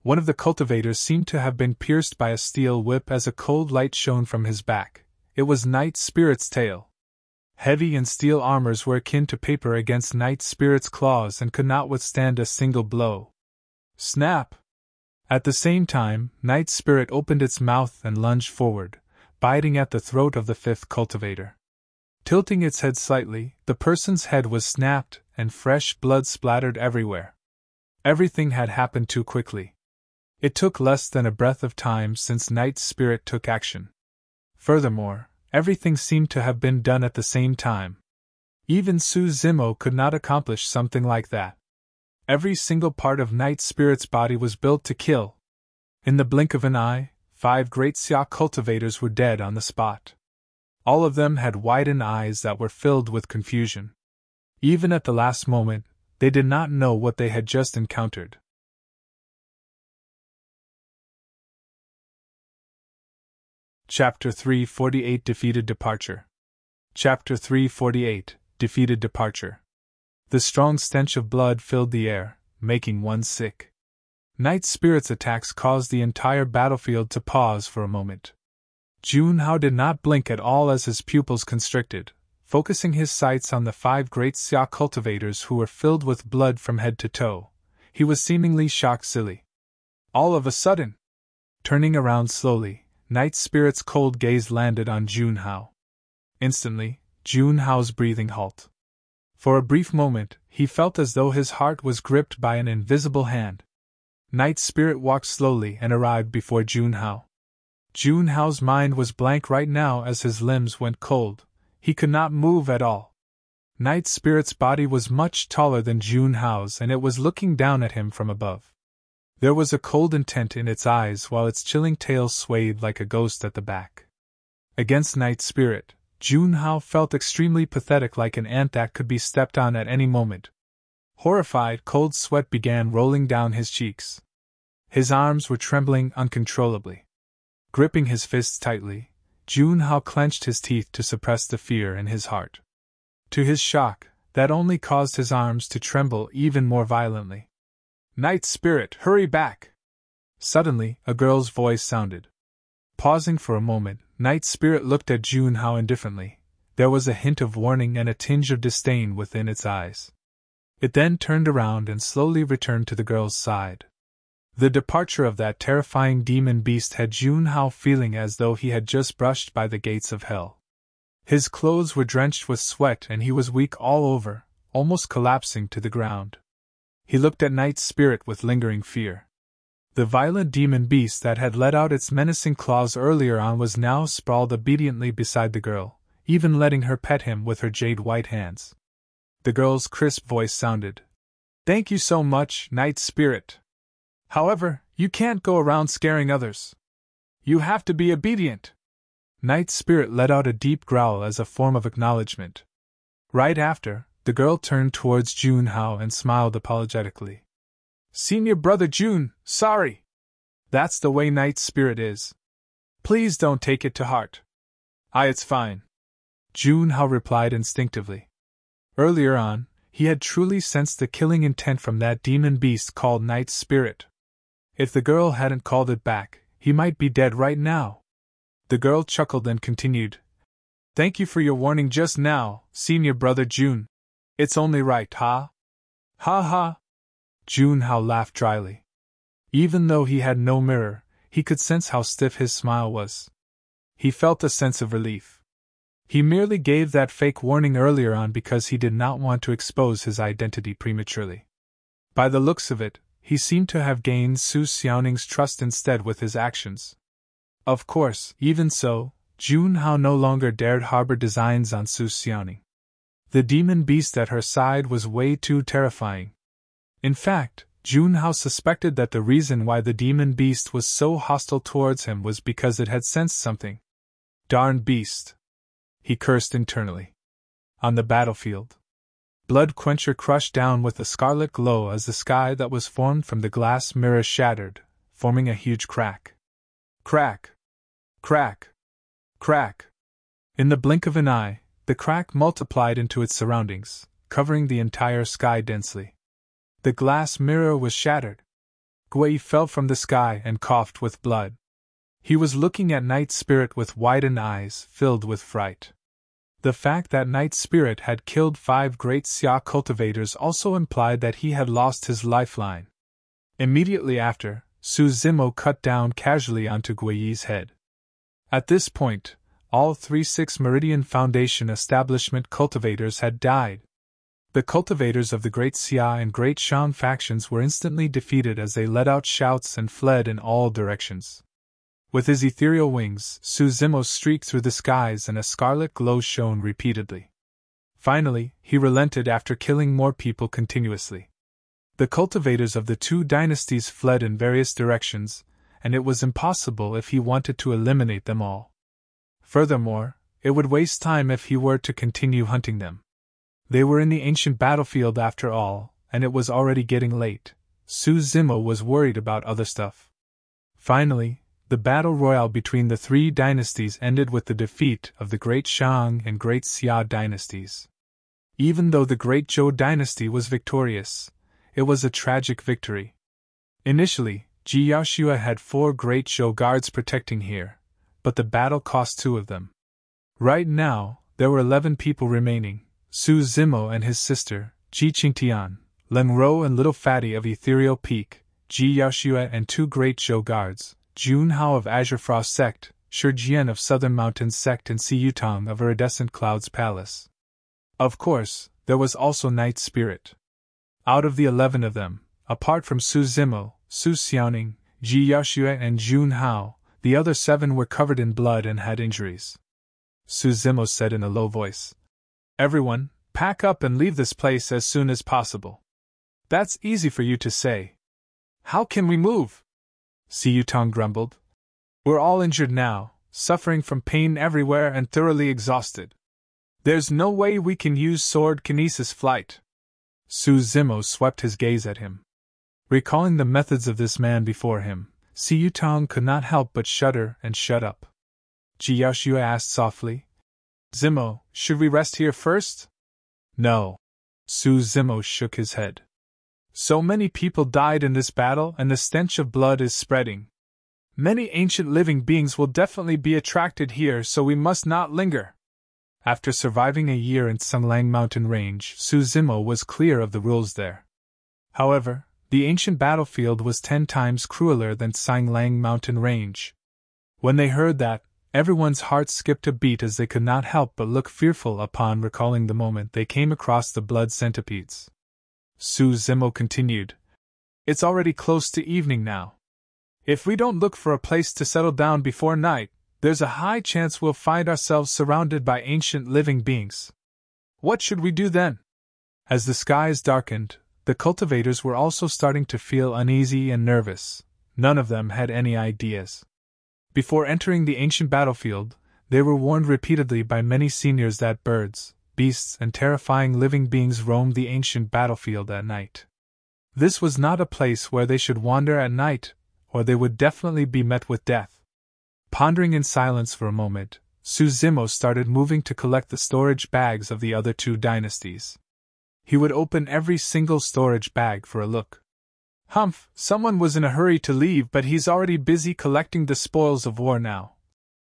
One of the cultivators seemed to have been pierced by a steel whip as a cold light shone from his back. It was Night Spirit's tail. Heavy and steel armors were akin to paper against Night Spirit's claws and could not withstand a single blow. Snap! At the same time, Night Spirit opened its mouth and lunged forward, biting at the throat of the 5th cultivator. Tilting its head slightly, the person's head was snapped, and fresh blood splattered everywhere. Everything had happened too quickly. It took less than a breath of time since Night Spirit took action. Furthermore, everything seemed to have been done at the same time. Even Zimo could not accomplish something like that. Every single part of Night Spirit's body was built to kill. In the blink of an eye, 5 great Xia cultivators were dead on the spot. All of them had widened eyes that were filled with confusion. Even at the last moment, they did not know what they had just encountered. Chapter 348 Defeated Departure. Chapter 348 Defeated Departure. The strong stench of blood filled the air, making one sick. Night Spirit's attacks caused the entire battlefield to pause for a moment. Junhao did not blink at all as his pupils constricted, focusing his sights on the 5 great Xia cultivators who were filled with blood from head to toe. He was seemingly shocked silly. All of a sudden, turning around slowly, Night Spirit's cold gaze landed on Junhao. Instantly, Junhao's breathing halted. For a brief moment, he felt as though his heart was gripped by an invisible hand. Night Spirit walked slowly and arrived before Junhao. Junhao's mind was blank right now as his limbs went cold. He could not move at all. Night Spirit's body was much taller than Junhao's and it was looking down at him from above. There was a cold intent in its eyes while its chilling tail swayed like a ghost at the back. Against Night Spirit, Junhao felt extremely pathetic, like an ant that could be stepped on at any moment. Horrified, cold sweat began rolling down his cheeks. His arms were trembling uncontrollably. Gripping his fists tightly, Junhao clenched his teeth to suppress the fear in his heart. To his shock, that only caused his arms to tremble even more violently. "Night Spirit, hurry back!" Suddenly, a girl's voice sounded. Pausing for a moment, Night Spirit looked at Junhao indifferently. There was a hint of warning and a tinge of disdain within its eyes. It then turned around and slowly returned to the girl's side. The departure of that terrifying demon beast had Junhao feeling as though he had just brushed by the gates of hell. His clothes were drenched with sweat and he was weak all over, almost collapsing to the ground. He looked at Night Spirit with lingering fear. The violent demon beast that had let out its menacing claws earlier on was now sprawled obediently beside the girl, even letting her pet him with her jade-white hands. The girl's crisp voice sounded, "Thank you so much, Night Spirit. However, you can't go around scaring others. You have to be obedient." Night Spirit let out a deep growl as a form of acknowledgement. Right after, the girl turned towards Junhao and smiled apologetically. "Senior Brother Jun, sorry. That's the way Night Spirit is. Please don't take it to heart." It's fine," Junhao replied instinctively. Earlier on, he had truly sensed the killing intent from that demon beast called Night Spirit. If the girl hadn't called it back, he might be dead right now. The girl chuckled and continued, "Thank you for your warning just now, Senior Brother Jun. It's only right, ha? Ha ha." Junhao laughed dryly. Even though he had no mirror, he could sense how stiff his smile was. He felt a sense of relief. He merely gave that fake warning earlier on because he did not want to expose his identity prematurely. By the looks of it, he seemed to have gained Su Xiaoning's trust instead with his actions. Of course, even so, Junhao no longer dared harbor designs on Su Xiaoning. The demon beast at her side was way too terrifying. In fact, Junhao suspected that the reason why the demon beast was so hostile towards him was because it had sensed something. Darn beast! He cursed internally. On the battlefield, Blood Quencher crushed down with a scarlet glow as the sky that was formed from the glass mirror shattered, forming a huge crack. Crack! Crack! Crack! In the blink of an eye, the crack multiplied into its surroundings, covering the entire sky densely. The glass mirror was shattered. Gui fell from the sky and coughed with blood. He was looking at Night Spirit with widened eyes filled with fright. The fact that Night Spirit had killed 5 great Xia cultivators also implied that he had lost his lifeline. Immediately after, Su Zimo cut down casually onto Gui's head. At this point, all 3 Six Meridian Foundation establishment cultivators had died. The cultivators of the Great Xia and Great Shang factions were instantly defeated as they let out shouts and fled in all directions. With his ethereal wings, Su Zimo streaked through the skies and a scarlet glow shone repeatedly. Finally, he relented after killing more people continuously. The cultivators of the 2 dynasties fled in various directions, and it was impossible if he wanted to eliminate them all. Furthermore, it would waste time if he were to continue hunting them. They were in the ancient battlefield after all, and it was already getting late. Su Zimo was worried about other stuff. Finally, the battle royale between the 3 dynasties ended with the defeat of the Great Shang and Great Xia dynasties. Even though the Great Zhou dynasty was victorious, it was a tragic victory. Initially, Ji Yaoxue had 4 Great Zhou guards protecting here, but the battle cost 2 of them. Right now, there were 11 people remaining: Su Zimo and his sister, Ji Qingtian, Leng Ro and Little Fatty of Ethereal Peak, Ji Yaoxue and 2 Great Zhou guards, Junhao of Azure Frost Sect, Shijian of Southern Mountains Sect and Si Yutong of Iridescent Clouds Palace. Of course, there was also Night Spirit. Out of the 11 of them, apart from Su Zimo, Su Xiaoning, Ji Yaoxue and Junhao, the other 7 were covered in blood and had injuries. Su Zimo said in a low voice, "Everyone, pack up and leave this place as soon as possible." "That's easy for you to say. How can we move?" Si Yutong grumbled. "We're all injured now, suffering from pain everywhere and thoroughly exhausted. There's no way we can use sword kinesis flight." Su Zimo swept his gaze at him. Recalling the methods of this man before him, Si Yutong could not help but shudder and shut up. Ji Yaoxue asked softly, "Zimo, should we rest here first?" "No." Su Zimo shook his head. "So many people died in this battle and the stench of blood is spreading. Many ancient living beings will definitely be attracted here, so we must not linger." After surviving a year in Sunglang Mountain Range, Su Zimo was clear of the rules there. However, the ancient battlefield was 10 times crueler than Sunglang Mountain Range. When they heard that, Everyone's hearts skipped a beat as they could not help but look fearful upon recalling the moment they came across the blood centipedes. Zimo continued, "It's already close to evening now. If we don't look for a place to settle down before night, there's a high chance we'll find ourselves surrounded by ancient living beings. What should we do then?" As the skies darkened, the cultivators were also starting to feel uneasy and nervous. None of them had any ideas. Before entering the ancient battlefield, they were warned repeatedly by many seniors that birds, beasts, and terrifying living beings roamed the ancient battlefield at night. This was not a place where they should wander at night, or they would definitely be met with death. Pondering in silence for a moment, Zimo started moving to collect the storage bags of the other two dynasties. He would open every single storage bag for a look. Humph, someone was in a hurry to leave, but he's already busy collecting the spoils of war now.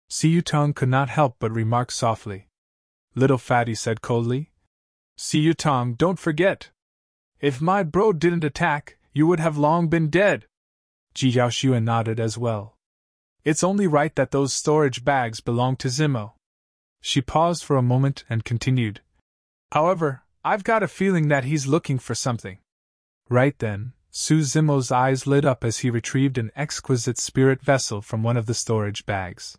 Xuantian could not help but remark softly. Little Fatty said coldly. Xuantian, don't forget. If my bro didn't attack, you would have long been dead. Jiaoxuan nodded as well. It's only right that those storage bags belong to Zimo. She paused for a moment and continued. However, I've got a feeling that he's looking for something. Right then, Zimo's eyes lit up as he retrieved an exquisite spirit vessel from one of the storage bags.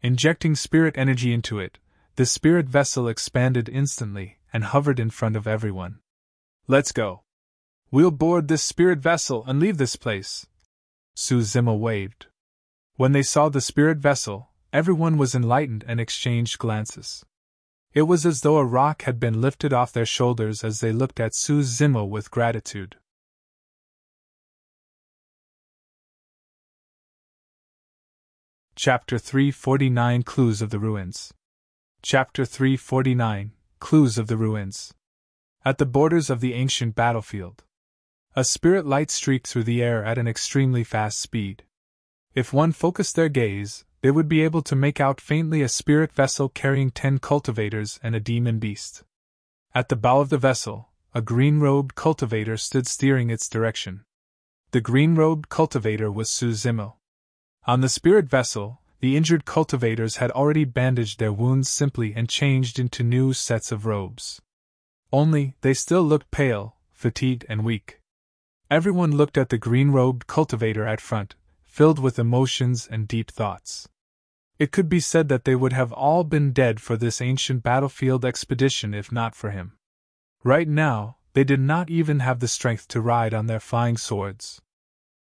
Injecting spirit energy into it, the spirit vessel expanded instantly and hovered in front of everyone. Let's go. We'll board this spirit vessel and leave this place. Zimo waved. When they saw the spirit vessel, everyone was enlightened and exchanged glances. It was as though a rock had been lifted off their shoulders as they looked at Zimo with gratitude. Chapter 349 Clues of the Ruins. Chapter 349 Clues of the Ruins. At the borders of the ancient battlefield, a spirit light streaked through the air at an extremely fast speed. If one focused their gaze, they would be able to make out faintly a spirit vessel carrying 10 cultivators and a demon beast. At the bow of the vessel, a green-robed cultivator stood steering its direction. The green-robed cultivator was Zimo. On the spirit vessel, the injured cultivators had already bandaged their wounds simply and changed into new sets of robes. Only, they still looked pale, fatigued, and weak. Everyone looked at the green-robed cultivator at front, filled with emotions and deep thoughts. It could be said that they would have all been dead for this ancient battlefield expedition if not for him. Right now, they did not even have the strength to ride on their flying swords.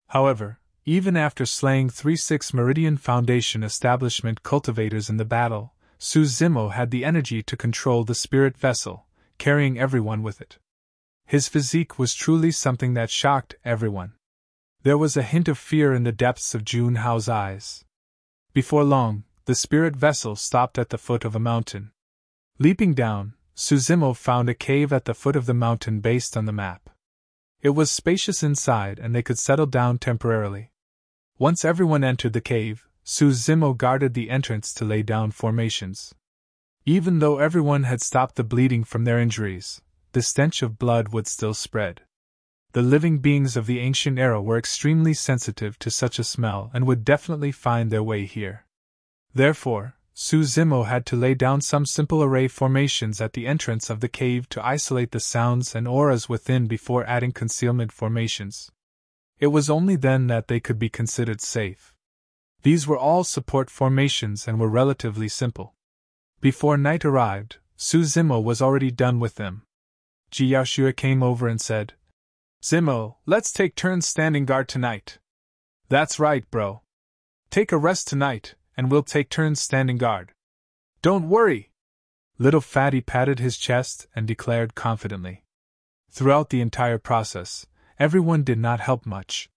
However, even after slaying 3-6 Meridian Foundation establishment cultivators in the battle, Zimo had the energy to control the spirit vessel, carrying everyone with it. His physique was truly something that shocked everyone. There was a hint of fear in the depths of Jun Hao's eyes. Before long, the spirit vessel stopped at the foot of a mountain. Leaping down, Zimo found a cave at the foot of the mountain based on the map. It was spacious inside and they could settle down temporarily. Once everyone entered the cave, Zimo guarded the entrance to lay down formations. Even though everyone had stopped the bleeding from their injuries, the stench of blood would still spread. The living beings of the ancient era were extremely sensitive to such a smell and would definitely find their way here. Therefore, Zimo had to lay down some simple array formations at the entrance of the cave to isolate the sounds and auras within before adding concealment formations. It was only then that they could be considered safe. These were all support formations and were relatively simple. Before night arrived, Zimo was already done with them. Jiaoxue came over and said, "Zimo, let's take turns standing guard tonight." "That's right, bro. Take a rest tonight, and we'll take turns standing guard." "Don't worry." Little Fatty patted his chest and declared confidently. Throughout the entire process, everyone did not help much.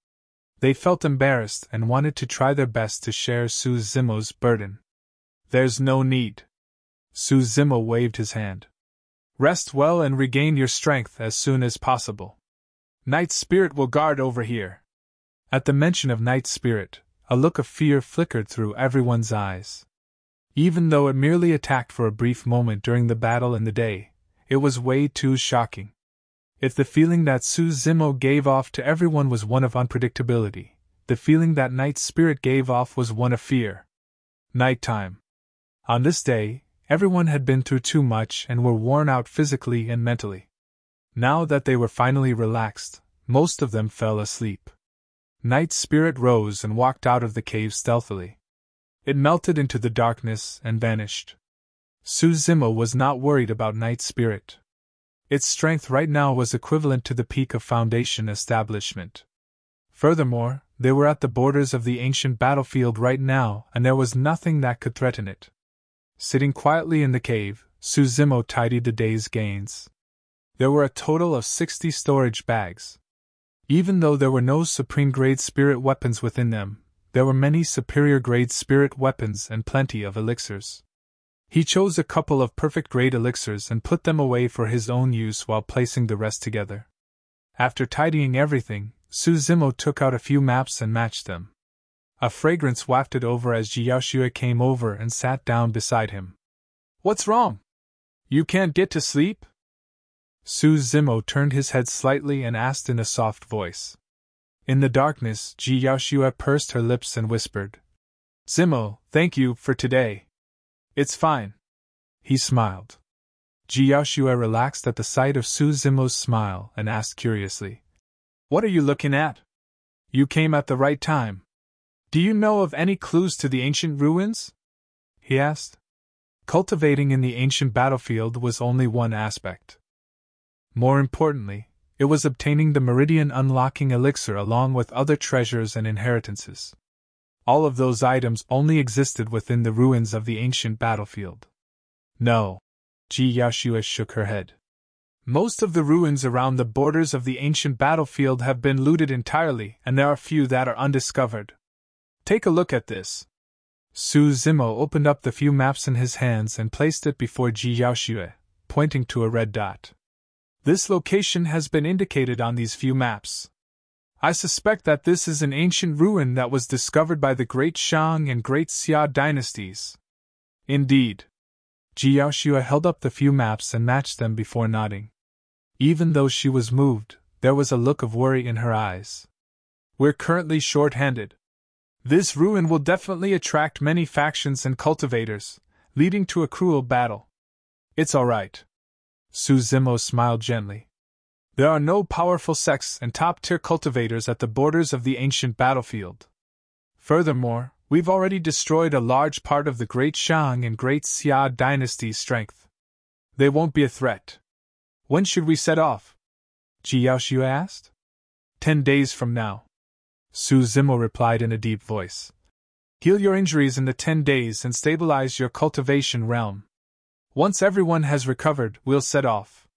They felt embarrassed and wanted to try their best to share Zimo's burden. "There's no need." Zimo waved his hand. "Rest well and regain your strength as soon as possible. Night Spirit will guard over here." At the mention of Night Spirit, a look of fear flickered through everyone's eyes. Even though it merely attacked for a brief moment during the battle and the day, it was way too shocking. If the feeling that Zimo gave off to everyone was one of unpredictability, the feeling that Night Spirit gave off was one of fear. Nighttime. On this day, everyone had been through too much and were worn out physically and mentally. Now that they were finally relaxed, most of them fell asleep. Night's spirit rose and walked out of the cave stealthily. It melted into the darkness and vanished. Zimo was not worried about Night's spirit. Its strength right now was equivalent to the peak of Foundation establishment. Furthermore, they were at the borders of the ancient battlefield right now, and there was nothing that could threaten it. Sitting quietly in the cave, Zimo tidied the day's gains. There were a total of 60 storage bags. Even though there were no supreme-grade spirit weapons within them, there were many superior-grade spirit weapons and plenty of elixirs. He chose a couple of perfect-grade elixirs and put them away for his own use while placing the rest together. After tidying everything, Zimo took out a few maps and matched them. A fragrance wafted over as Jiaoxue came over and sat down beside him. "What's wrong? You can't get to sleep?" Zimo turned his head slightly and asked in a soft voice. In the darkness, Jiaoxue pursed her lips and whispered, "Zimo, thank you for today. It's fine." He smiled. Jiaoxue relaxed at the sight of Zimo's smile and asked curiously, "What are you looking at? You came at the right time. Do you know of any clues to the ancient ruins?" he asked. Cultivating in the ancient battlefield was only one aspect. More importantly, it was obtaining the Meridian Unlocking Elixir along with other treasures and inheritances. All of those items only existed within the ruins of the ancient battlefield. "No." Jiaoxue shook her head. "Most of the ruins around the borders of the ancient battlefield have been looted entirely, and there are few that are undiscovered. Take a look at this." Zimo opened up the few maps in his hands and placed it before Jiaoxue, pointing to a red dot. "This location has been indicated on these few maps. I suspect that this is an ancient ruin that was discovered by the Great Shang and Great Xia dynasties." "Indeed." Jiaoxue held up the few maps and matched them before nodding. Even though she was moved, there was a look of worry in her eyes. "We're currently short-handed. This ruin will definitely attract many factions and cultivators, leading to a cruel battle. It's all right." Zimo smiled gently. "There are no powerful sects and top-tier cultivators at the borders of the ancient battlefield. Furthermore, we've already destroyed a large part of the Great Shang and Great Xia dynasty's strength. They won't be a threat. When should we set off?" Jiaoxue asked. 10 days from now." Zimo replied in a deep voice. "Heal your injuries in the 10 days and stabilize your cultivation realm. Once everyone has recovered, we'll set off."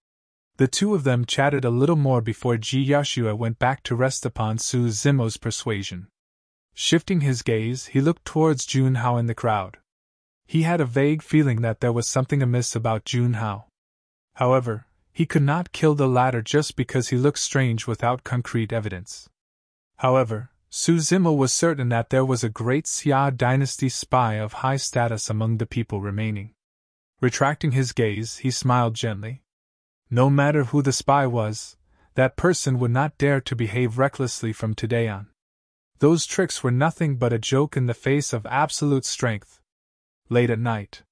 The two of them chatted a little more before Jiaoxue went back to rest upon Zimo's persuasion. Shifting his gaze, he looked towards Junhao in the crowd. He had a vague feeling that there was something amiss about Junhao. However, he could not kill the latter just because he looked strange without concrete evidence. However, Zimo was certain that there was a great Xia dynasty spy of high status among the people remaining. Retracting his gaze, he smiled gently. No matter who the spy was, that person would not dare to behave recklessly from today on. Those tricks were nothing but a joke in the face of absolute strength. Late at night,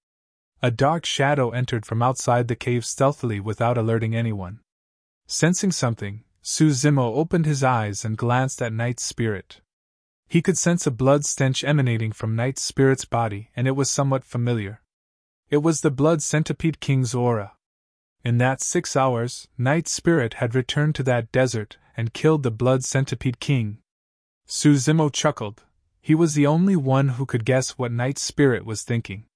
a dark shadow entered from outside the cave stealthily without alerting anyone. Sensing something, Zimo opened his eyes and glanced at Night's spirit. He could sense a blood stench emanating from Night's spirit's body, and it was somewhat familiar. It was the Blood Centipede King's aura. In that 6 hours, Night's spirit had returned to that desert and killed the Blood Centipede King. Zimo chuckled. He was the only one who could guess what Night's spirit was thinking.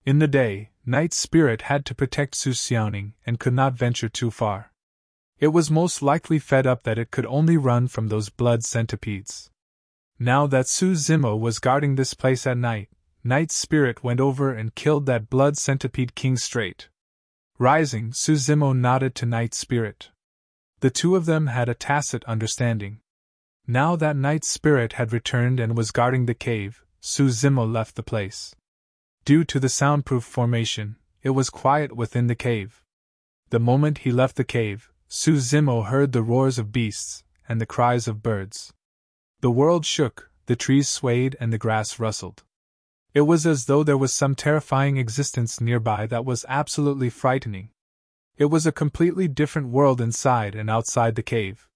In the day, Night's spirit had to protect Xuantian and could not venture too far. It was most likely fed up that it could only run from those blood centipedes. Now that Zimo was guarding this place at night, Night's spirit went over and killed that blood centipede king straight. Rising, Zimo nodded to Night's spirit. The two of them had a tacit understanding. Now that Night's spirit had returned and was guarding the cave, Zimo left the place. Due to the soundproof formation, it was quiet within the cave. The moment he left the cave, Zimo heard the roars of beasts and the cries of birds. The world shook, the trees swayed and the grass rustled. It was as though there was some terrifying existence nearby that was absolutely frightening. It was a completely different world inside and outside the cave.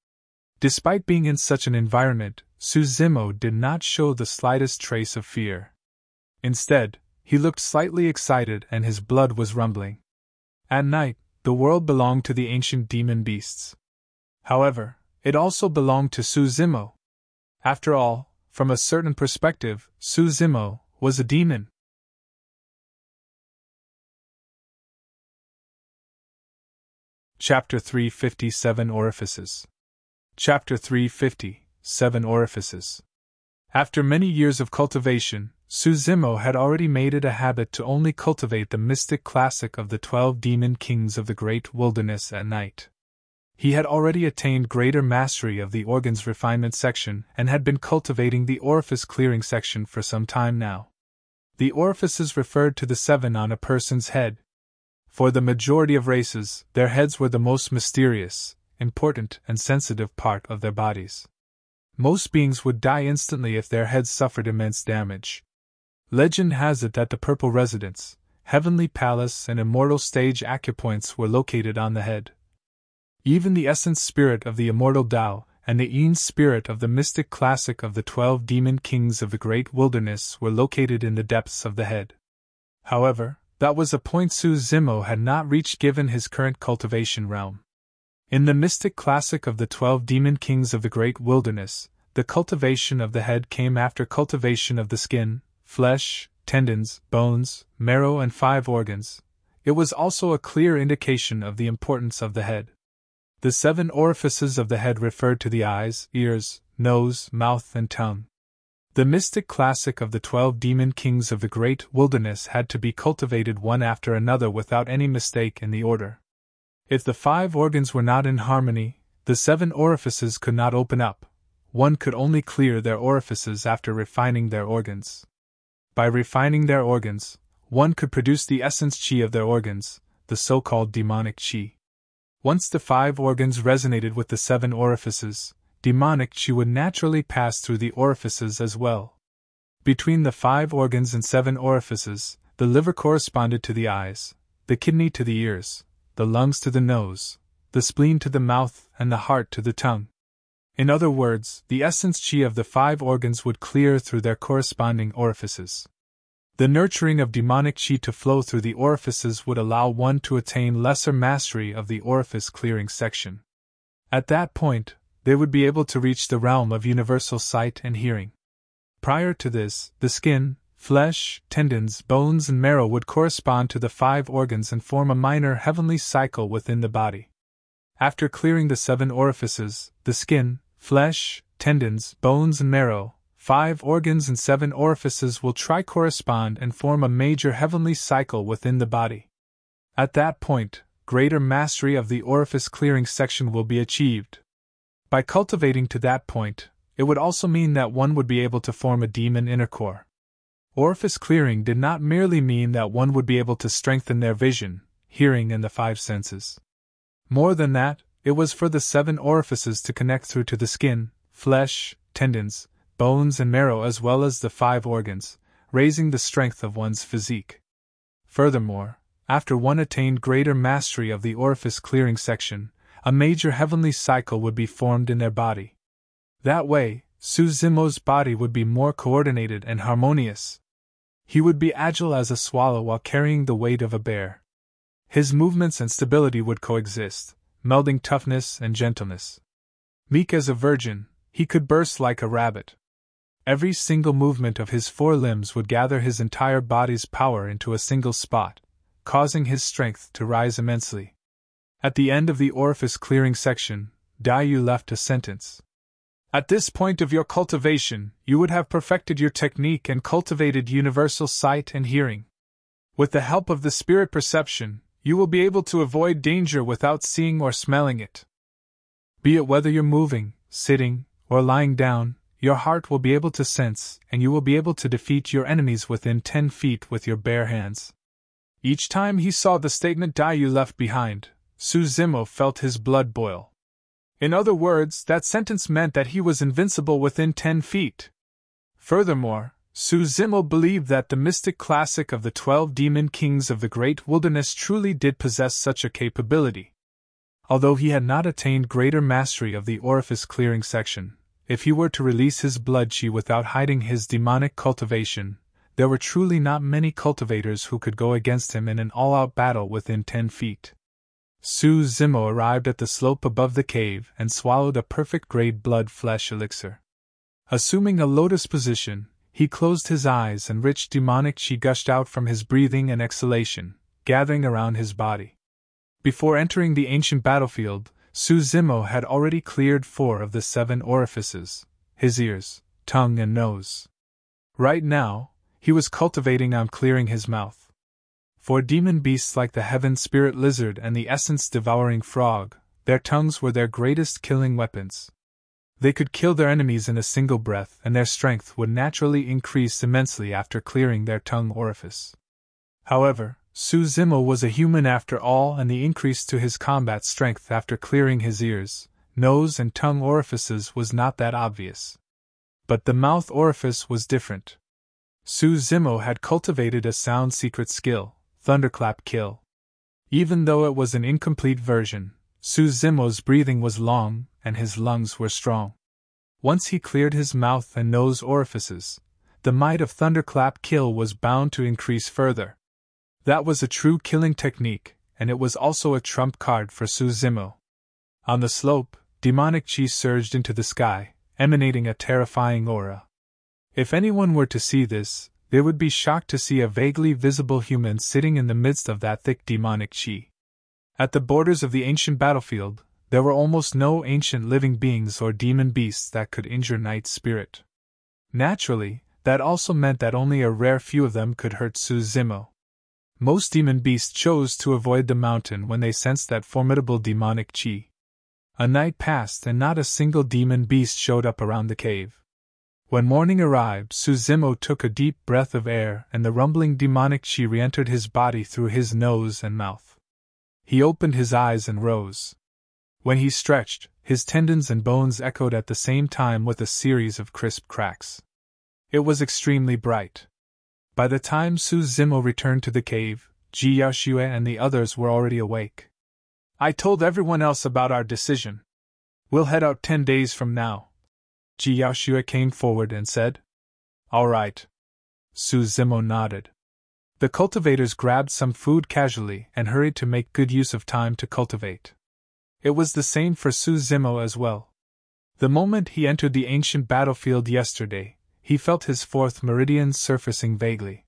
Despite being in such an environment, Zimo did not show the slightest trace of fear. Instead, he looked slightly excited and his blood was rumbling. At night, the world belonged to the ancient demon beasts. However, it also belonged to Zimo. After all, from a certain perspective, Zimo was a demon. Chapter 357 Orifices. Chapter 350 7 Orifices. After many years of cultivation, Zimo had already made it a habit to only cultivate the mystic classic of the 12 demon kings of the great wilderness at night. He had already attained greater mastery of the organs refinement section and had been cultivating the orifice clearing section for some time now. The orifices referred to the 7 on a person's head. For the majority of races, their heads were the most mysterious, important, and sensitive part of their bodies. Most beings would die instantly if their heads suffered immense damage. Legend has it that the Purple Residence, Heavenly Palace, and Immortal Stage acupoints were located on the head. Even the essence spirit of the immortal Tao and the Yin spirit of the mystic classic of the 12 demon kings of the great wilderness were located in the depths of the head. However, that was a point Zimo had not reached given his current cultivation realm. In the mystic classic of the 12 demon kings of the great wilderness, the cultivation of the head came after cultivation of the skin, flesh, tendons, bones, marrow, and 5 organs. It was also a clear indication of the importance of the head. The 7 orifices of the head referred to the eyes, ears, nose, mouth, and tongue. The mystic classic of the 12 demon kings of the great wilderness had to be cultivated one after another without any mistake in the order. If the 5 organs were not in harmony, the 7 orifices could not open up. One could only clear their orifices after refining their organs. By refining their organs, one could produce the essence chi of their organs, the so-called demonic chi. Once the 5 organs resonated with the 7 orifices, demonic chi would naturally pass through the orifices as well. Between the 5 organs and 7 orifices, the liver corresponded to the eyes, the kidney to the ears, the lungs to the nose, the spleen to the mouth, and the heart to the tongue. In other words, the essence chi of the 5 organs would clear through their corresponding orifices. The nurturing of demonic chi to flow through the orifices would allow one to attain lesser mastery of the orifice clearing section. At that point, they would be able to reach the realm of universal sight and hearing. Prior to this, the skin, flesh, tendons, bones, and marrow would correspond to the 5 organs and form a minor heavenly cycle within the body. After clearing the 7 orifices, the skin, flesh, tendons, bones, and marrow, 5 organs and 7 orifices will tri-correspond and form a major heavenly cycle within the body. At that point, greater mastery of the orifice clearing section will be achieved. By cultivating to that point, it would also mean that one would be able to form a demon inner core. Orifice clearing did not merely mean that one would be able to strengthen their vision, hearing, and the 5 senses. More than that, it was for the 7 orifices to connect through to the skin, flesh, tendons, bones, and marrow as well as the 5 organs, raising the strength of one's physique. Furthermore, after one attained greater mastery of the orifice clearing section, a major heavenly cycle would be formed in their body. That way, Zimo's body would be more coordinated and harmonious. He would be agile as a swallow while carrying the weight of a bear. His movements and stability would coexist, melding toughness and gentleness. Meek as a virgin, he could burst like a rabbit. Every single movement of his 4 limbs would gather his entire body's power into a single spot, causing his strength to rise immensely. At the end of the orifice clearing section, Daiyu left a sentence. At this point of your cultivation, you would have perfected your technique and cultivated universal sight and hearing. With the help of the spirit perception, you will be able to avoid danger without seeing or smelling it. Be it whether you're moving, sitting, or lying down, your heart will be able to sense, and you will be able to defeat your enemies within 10 feet with your bare hands. Each time he saw the statement Daiyu left behind, Zimo felt his blood boil. In other words, that sentence meant that he was invincible within 10 feet. Furthermore, Zimo believed that the mystic classic of the 12 demon kings of the great wilderness truly did possess such a capability. Although he had not attained greater mastery of the orifice clearing section, if he were to release his blood chi without hiding his demonic cultivation, there were truly not many cultivators who could go against him in an all-out battle within 10 feet. Zimo arrived at the slope above the cave and swallowed a perfect-grade blood-flesh elixir. Assuming a lotus position, he closed his eyes and rich demonic chi gushed out from his breathing and exhalation, gathering around his body. Before entering the ancient battlefield, Zimo had already cleared 4 of the 7 orifices, his ears, tongue and nose. Right now, he was cultivating on clearing his mouth. For demon beasts like the heaven spirit lizard and the essence-devouring frog, their tongues were their greatest killing weapons. They could kill their enemies in a single breath, and their strength would naturally increase immensely after clearing their tongue orifice. However, Zimo was a human after all, and the increase to his combat strength after clearing his ears, nose and tongue orifices was not that obvious. But the mouth orifice was different. Zimo had cultivated a sound secret skill, Thunderclap Kill. Even though it was an incomplete version, Zimo's breathing was long, and his lungs were strong. Once he cleared his mouth and nose orifices, the might of Thunderclap Kill was bound to increase further. That was a true killing technique, and it was also a trump card for Zimo. On the slope, demonic chi surged into the sky, emanating a terrifying aura. If anyone were to see this, they would be shocked to see a vaguely visible human sitting in the midst of that thick demonic chi. At the borders of the ancient battlefield, there were almost no ancient living beings or demon beasts that could injure Night Spirit. Naturally, that also meant that only a rare few of them could hurt Zimo. Most demon beasts chose to avoid the mountain when they sensed that formidable demonic chi. A night passed and not a single demon beast showed up around the cave. When morning arrived, Zimo took a deep breath of air and the rumbling demonic chi re-entered his body through his nose and mouth. He opened his eyes and rose. When he stretched, his tendons and bones echoed at the same time with a series of crisp cracks. It was extremely bright. By the time Zimo returned to the cave, Ji Yaoxue and the others were already awake. I told everyone else about our decision. We'll head out 10 days from now. Ji Yaoxue came forward and said. All right. Zimo nodded. The cultivators grabbed some food casually and hurried to make good use of time to cultivate. It was the same for Zimo as well. The moment he entered the ancient battlefield yesterday, he felt his 4th meridian surfacing vaguely.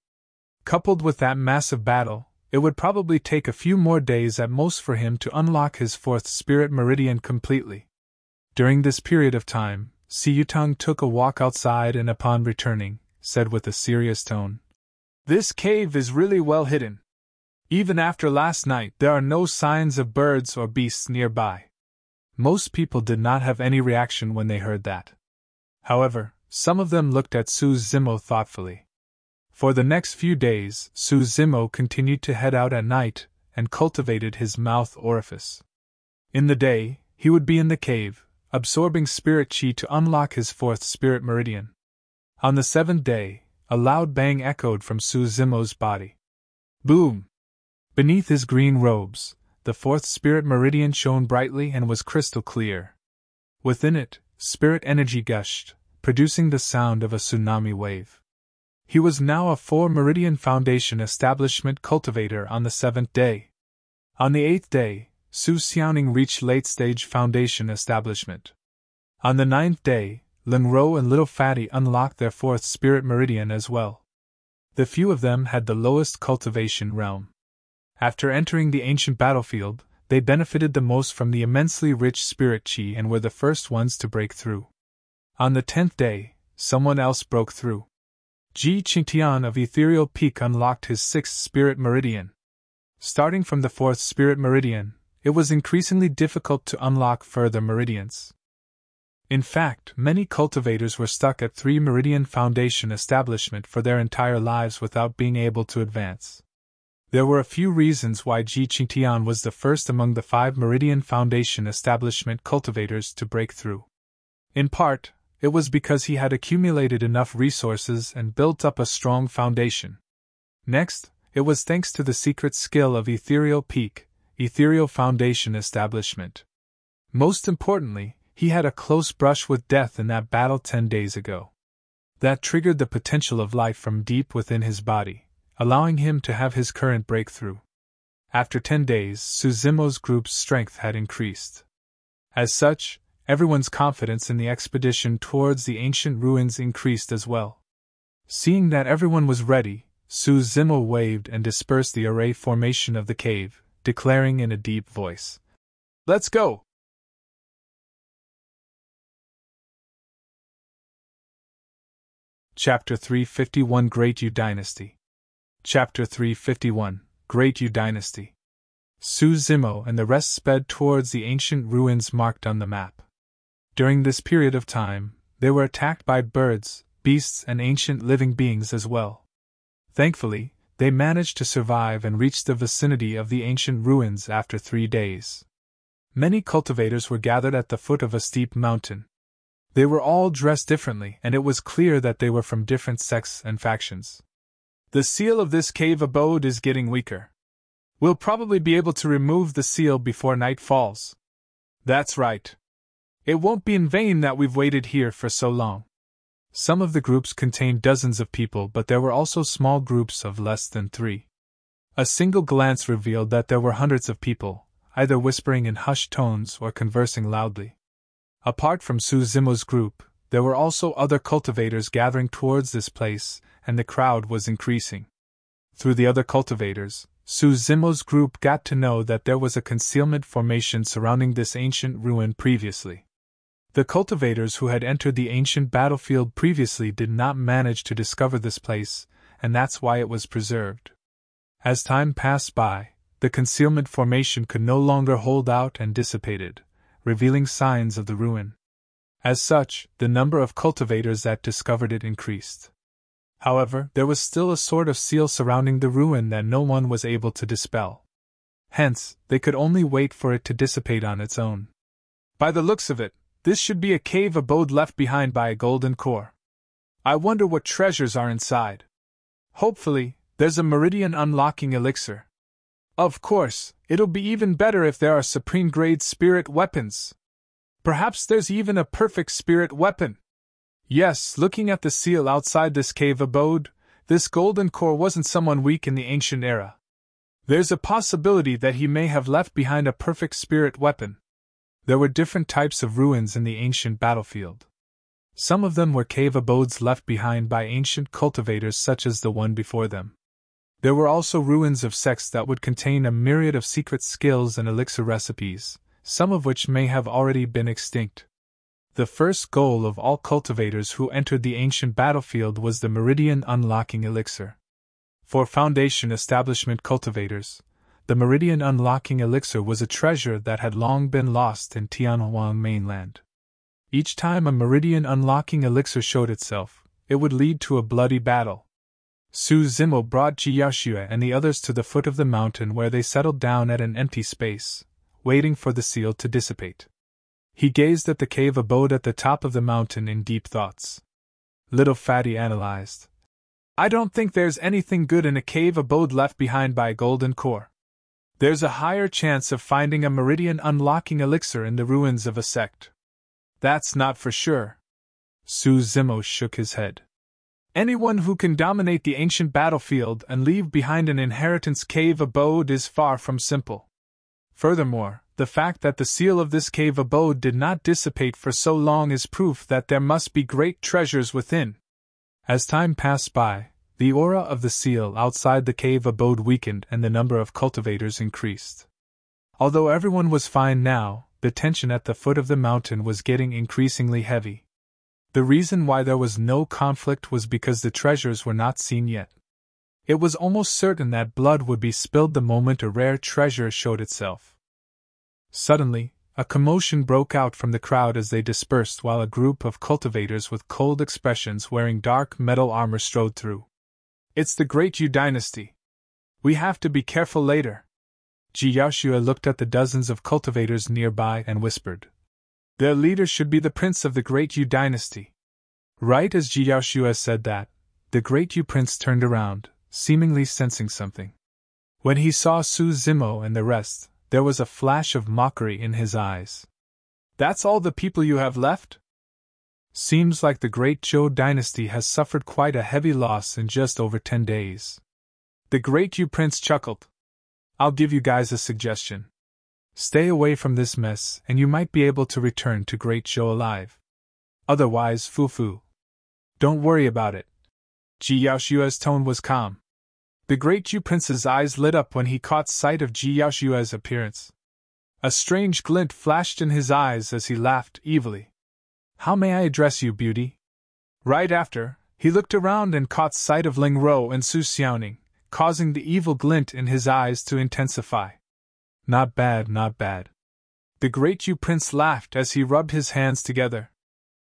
Coupled with that massive battle, it would probably take a few more days at most for him to unlock his 4th spirit meridian completely. During this period of time, Xiyutang took a walk outside and upon returning, said with a serious tone, This cave is really well hidden. Even after last night, there are no signs of birds or beasts nearby. Most people did not have any reaction when they heard that. However, some of them looked at Zimo thoughtfully. For the next few days, Zimo continued to head out at night and cultivated his mouth orifice. In the day, he would be in the cave, absorbing spirit chi to unlock his 4th spirit meridian. On the 7th day, a loud bang echoed from Zimo's body. Boom! Beneath his green robes, the 4th spirit meridian shone brightly and was crystal clear. Within it, spirit energy gushed, producing the sound of a tsunami wave. He was now a 4-meridian foundation establishment cultivator on the 7th day. On the 8th day, Su Xiaoning reached late-stage foundation establishment. On the 9th day, Lin Ro and Little Fatty unlocked their 4th spirit meridian as well. The few of them had the lowest cultivation realm. After entering the ancient battlefield, they benefited the most from the immensely rich spirit chi and were the first ones to break through. On the 10th day, someone else broke through. Ji Qingtian of Ethereal Peak unlocked his 6th spirit meridian. Starting from the 4th spirit meridian, it was increasingly difficult to unlock further meridians. In fact, many cultivators were stuck at 3-meridian foundation establishment for their entire lives without being able to advance. There were a few reasons why Ji Qingtian was the first among the 5-meridian foundation establishment cultivators to break through. In part, it was because he had accumulated enough resources and built up a strong foundation. Next, it was thanks to the secret skill of Ethereal Peak, Ethereal Foundation Establishment. Most importantly, he had a close brush with death in that battle 10 days ago. That triggered the potential of life from deep within his body, allowing him to have his current breakthrough. After 10 days, Zimo's group's strength had increased. As such, everyone's confidence in the expedition towards the ancient ruins increased as well. Seeing that everyone was ready, Zimo waved and dispersed the array formation of the cave, declaring in a deep voice, "Let's go!" Chapter 351 Great Yu Dynasty. Chapter 351 Great Yu Dynasty. Zimo and the rest sped towards the ancient ruins marked on the map. During this period of time, they were attacked by birds, beasts, and ancient living beings as well. Thankfully, they managed to survive and reach the vicinity of the ancient ruins after 3 days. Many cultivators were gathered at the foot of a steep mountain. They were all dressed differently, and it was clear that they were from different sects and factions. "The seal of this cave abode is getting weaker. We'll probably be able to remove the seal before night falls." "That's right. It won't be in vain that we've waited here for so long." Some of the groups contained dozens of people, but there were also small groups of less than 3. A single glance revealed that there were hundreds of people, either whispering in hushed tones or conversing loudly. Apart from Zimo's group, there were also other cultivators gathering towards this place, and the crowd was increasing. Through the other cultivators, Zimo's group got to know that there was a concealment formation surrounding this ancient ruin previously. The cultivators who had entered the ancient battlefield previously did not manage to discover this place, and that's why it was preserved. As time passed by, the concealment formation could no longer hold out and dissipated, revealing signs of the ruin. As such, the number of cultivators that discovered it increased. However, there was still a sort of seal surrounding the ruin that no one was able to dispel. Hence, they could only wait for it to dissipate on its own. "By the looks of it, this should be a cave abode left behind by a golden core. I wonder what treasures are inside. Hopefully, there's a meridian unlocking elixir. Of course, it'll be even better if there are supreme-grade spirit weapons. Perhaps there's even a perfect spirit weapon. Yes, looking at the seal outside this cave abode, this golden core wasn't someone weak in the ancient era. There's a possibility that he may have left behind a perfect spirit weapon." There were different types of ruins in the ancient battlefield. Some of them were cave abodes left behind by ancient cultivators such as the one before them. There were also ruins of sects that would contain a myriad of secret skills and elixir recipes, some of which may have already been extinct. The first goal of all cultivators who entered the ancient battlefield was the Meridian Unlocking Elixir. For Foundation Establishment cultivators, the Meridian Unlocking Elixir was a treasure that had long been lost in Tianhuang mainland. Each time a Meridian Unlocking Elixir showed itself, it would lead to a bloody battle. Zimo brought Jiyaoxue and the others to the foot of the mountain, where they settled down at an empty space, waiting for the seal to dissipate. He gazed at the cave abode at the top of the mountain in deep thoughts. Little Fatty analyzed. "I don't think there's anything good in a cave abode left behind by a golden core. There's a higher chance of finding a Meridian Unlocking Elixir in the ruins of a sect." "That's not for sure." Zimo shook his head. "Anyone who can dominate the ancient battlefield and leave behind an inheritance cave abode is far from simple. Furthermore, the fact that the seal of this cave abode did not dissipate for so long is proof that there must be great treasures within." As time passed by, the aura of the seal outside the cave abode weakened and the number of cultivators increased. Although everyone was fine now, the tension at the foot of the mountain was getting increasingly heavy. The reason why there was no conflict was because the treasures were not seen yet. It was almost certain that blood would be spilled the moment a rare treasure showed itself. Suddenly, a commotion broke out from the crowd as they dispersed while a group of cultivators with cold expressions wearing dark metal armor strode through. "It's the Great Yu Dynasty. We have to be careful later." Jiyaoxue looked at the dozens of cultivators nearby and whispered. "Their leader should be the prince of the Great Yu Dynasty." Right as Ji Yaoshua said that, the great Yu Prince turned around, seemingly sensing something. When he saw Su Zimo and the rest, there was a flash of mockery in his eyes. That's all the people you have left? Seems like the great Zhou dynasty has suffered quite a heavy loss in just over 10 days. The great Yu Prince chuckled. I'll give you guys a suggestion. Stay away from this mess and you might be able to return to Great Zhou alive. Otherwise, foo-foo. Don't worry about it. Ji Yaoshua's tone was calm. The great Yu Prince's eyes lit up when he caught sight of Ji Yaoshua's appearance. A strange glint flashed in his eyes as he laughed evilly. How may I address you, beauty? Right after, he looked around and caught sight of Ling Ro and Su Xiaoning, causing the evil glint in his eyes to intensify. Not bad, not bad. The great Yu Prince laughed as he rubbed his hands together.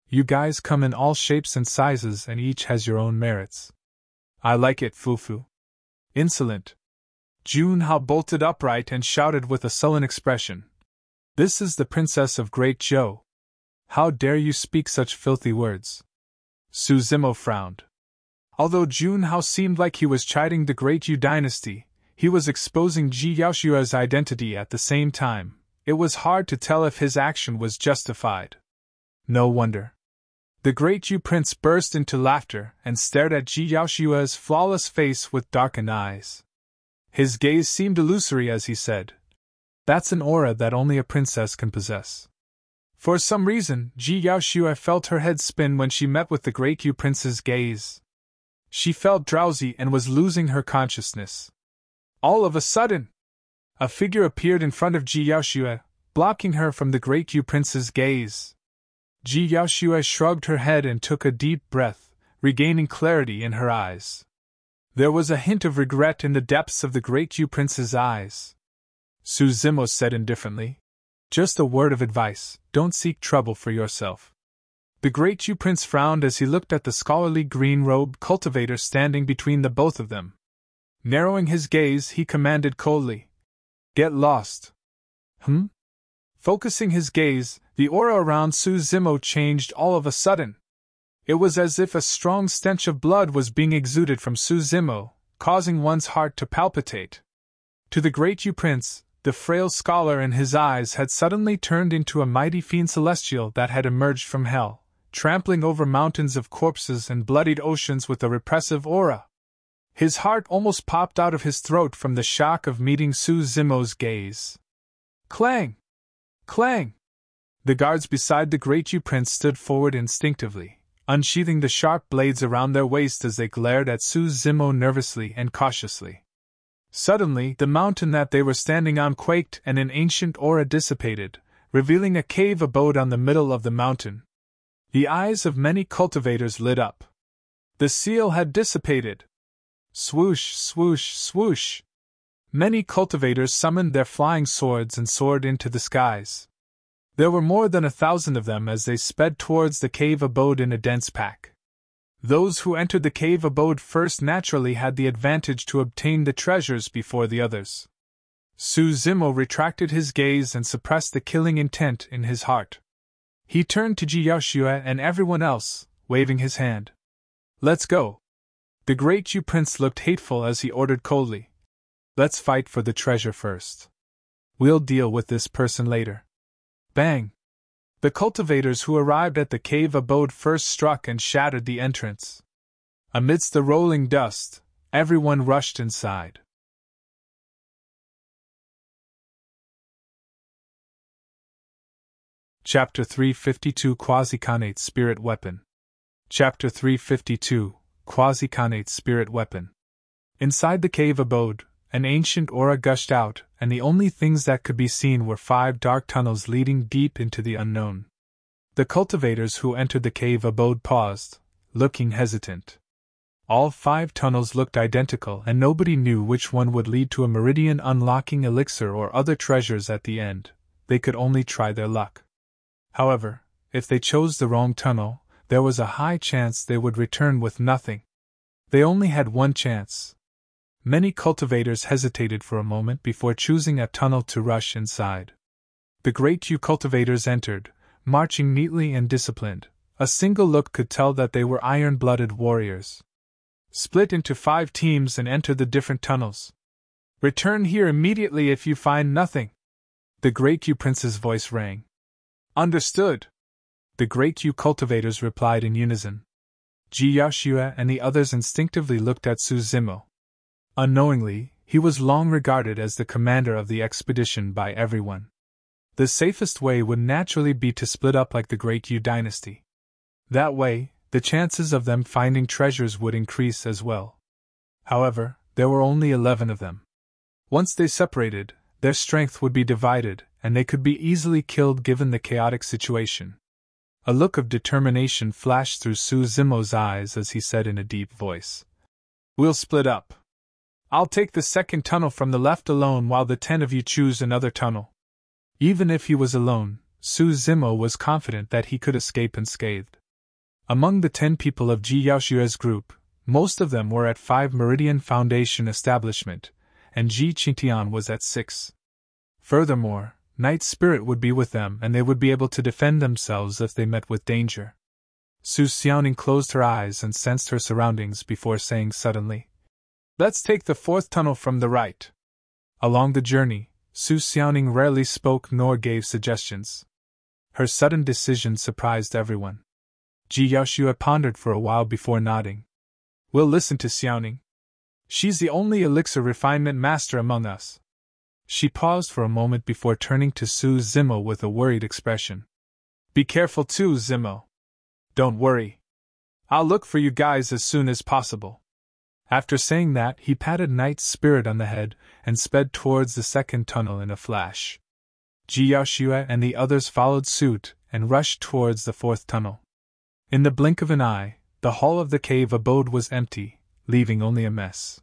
You guys come in all shapes and sizes and each has your own merits. I like it, foo-foo. Insolent. Junhao bolted upright and shouted with a sullen expression. This is the princess of Great Zhou. How dare you speak such filthy words? Su Zimo frowned. Although Junhao seemed like he was chiding the Great Yu dynasty, he was exposing Ji Yaoshua's identity at the same time. It was hard to tell if his action was justified. No wonder. The great Yu Prince burst into laughter and stared at Ji Yaoshua's flawless face with darkened eyes. His gaze seemed illusory as he said, That's an aura that only a princess can possess. For some reason, Ji Yaoshua felt her head spin when she met with the great Yu Prince's gaze. She felt drowsy and was losing her consciousness. All of a sudden, a figure appeared in front of Ji Yaoshua, blocking her from the great Yu Prince's gaze. Ji Yaoshua shrugged her head and took a deep breath, regaining clarity in her eyes. There was a hint of regret in the depths of the great Yu Prince's eyes. Su Zimo said indifferently, Just a word of advice, don't seek trouble for yourself. The great Yu Prince frowned as he looked at the scholarly green-robed cultivator standing between the both of them. Narrowing his gaze, he commanded coldly, Get lost. Focusing his gaze, the aura around Su Zimo changed all of a sudden. It was as if a strong stench of blood was being exuded from Su Zimo, causing one's heart to palpitate. To the great Yu Prince, the frail scholar in his eyes had suddenly turned into a mighty fiend celestial that had emerged from hell, trampling over mountains of corpses and bloodied oceans with a repressive aura. His heart almost popped out of his throat from the shock of meeting Su Zimo's gaze. Clang! Clang! The guards beside the great Yu Prince stood forward instinctively, unsheathing the sharp blades around their waist as they glared at Su Zimo nervously and cautiously. Suddenly, the mountain that they were standing on quaked and an ancient aura dissipated, revealing a cave abode on the middle of the mountain. The eyes of many cultivators lit up. The seal had dissipated. Swoosh, swoosh, swoosh. Many cultivators summoned their flying swords and soared into the skies. There were more than 1,000 of them as they sped towards the cave abode in a dense pack. Those who entered the cave abode first naturally had the advantage to obtain the treasures before the others. Su Zimo retracted his gaze and suppressed the killing intent in his heart. He turned to Ji Yaoshua and everyone else, waving his hand. Let's go. The great Yu Prince looked hateful as he ordered coldly. Let's fight for the treasure first. We'll deal with this person later. Bang! The cultivators who arrived at the cave abode first struck and shattered the entrance. Amidst the rolling dust, everyone rushed inside. Chapter 352 Quasi-Connate Spirit Weapon. Chapter 352 Quasi-Connate Spirit Weapon. Inside the cave abode, an ancient aura gushed out, and the only things that could be seen were 5 dark tunnels leading deep into the unknown. The cultivators who entered the cave abode paused, looking hesitant. All 5 tunnels looked identical, and nobody knew which one would lead to a meridian unlocking elixir or other treasures at the end. They could only try their luck. However, if they chose the wrong tunnel, there was a high chance they would return with nothing. They only had one chance. Many cultivators hesitated for a moment before choosing a tunnel to rush inside. The great Yu cultivators entered, marching neatly and disciplined, A single look could tell that they were iron-blooded warriors. Split into 5 teams and enter the different tunnels. Return here immediately if you find nothing. The Great Q Prince's voice rang. Understood. The Great Q cultivators replied in unison. Ji Yaoxue and the others instinctively looked at Su Zimo. Unknowingly, he was long regarded as the commander of the expedition by everyone. The safest way would naturally be to split up like the Great Q Dynasty. That way, the chances of them finding treasures would increase as well. However, there were only 11 of them. Once they separated, their strength would be divided, and they could be easily killed given the chaotic situation. A look of determination flashed through Su Zimo's eyes as he said in a deep voice. We'll split up. I'll take the second tunnel from the left alone while the 10 of you choose another tunnel. Even if he was alone, Su Zimo was confident that he could escape unscathed. Among the 10 people of Ji Yaoxue's group, most of them were at 5 Meridian Foundation establishment, and Ji Xuantian was at 6. Furthermore, Night Spirit would be with them and they would be able to defend themselves if they met with danger. Su Xiaoning closed her eyes and sensed her surroundings before saying suddenly, Let's take the 4th tunnel from the right. Along the journey, Su Xiaoning rarely spoke nor gave suggestions. Her sudden decision surprised everyone. Ji Yaoxue pondered for a while before nodding. We'll listen to Xiaoning. She's the only elixir refinement master among us. She paused for a moment before turning to Su Zimo with a worried expression. Be careful too, Zimo. Don't worry. I'll look for you guys as soon as possible. After saying that, he patted Night Spirit on the head and sped towards the second tunnel in a flash. Ji Yaoxue and the others followed suit and rushed towards the 4th tunnel. In the blink of an eye, the hall of the cave abode was empty, leaving only a mess.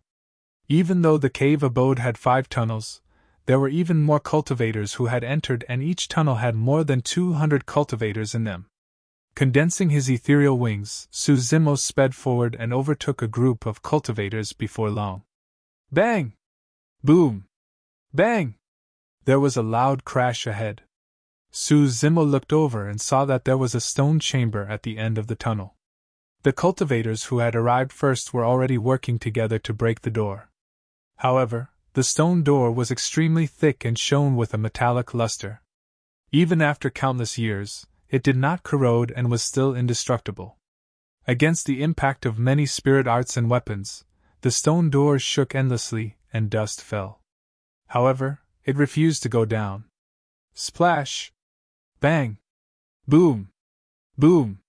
Even though the cave abode had 5 tunnels, there were even more cultivators who had entered and each tunnel had more than 200 cultivators in them. Condensing his ethereal wings, Su Zimo sped forward and overtook a group of cultivators before long. Bang! Boom! Bang! There was a loud crash ahead. Su Zimo looked over and saw that there was a stone chamber at the end of the tunnel. The cultivators who had arrived first were already working together to break the door. However, the stone door was extremely thick and shone with a metallic luster. Even after countless years, it did not corrode and was still indestructible. Against the impact of many spirit arts and weapons, the stone door shook endlessly and dust fell. However, it refused to go down. Splash! Bang! Boom! Boom!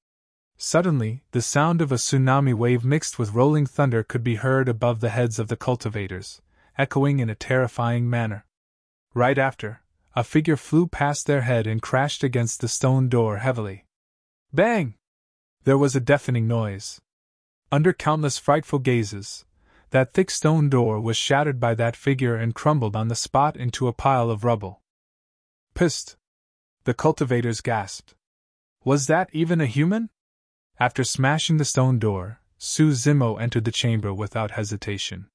Suddenly, the sound of a tsunami wave mixed with rolling thunder could be heard above the heads of the cultivators, echoing in a terrifying manner. Right after, a figure flew past their head and crashed against the stone door heavily. Bang! There was a deafening noise. Under countless frightful gazes, that thick stone door was shattered by that figure and crumbled on the spot into a pile of rubble. Psst! The cultivators gasped. Was that even a human? After smashing the stone door, Su Zimo entered the chamber without hesitation.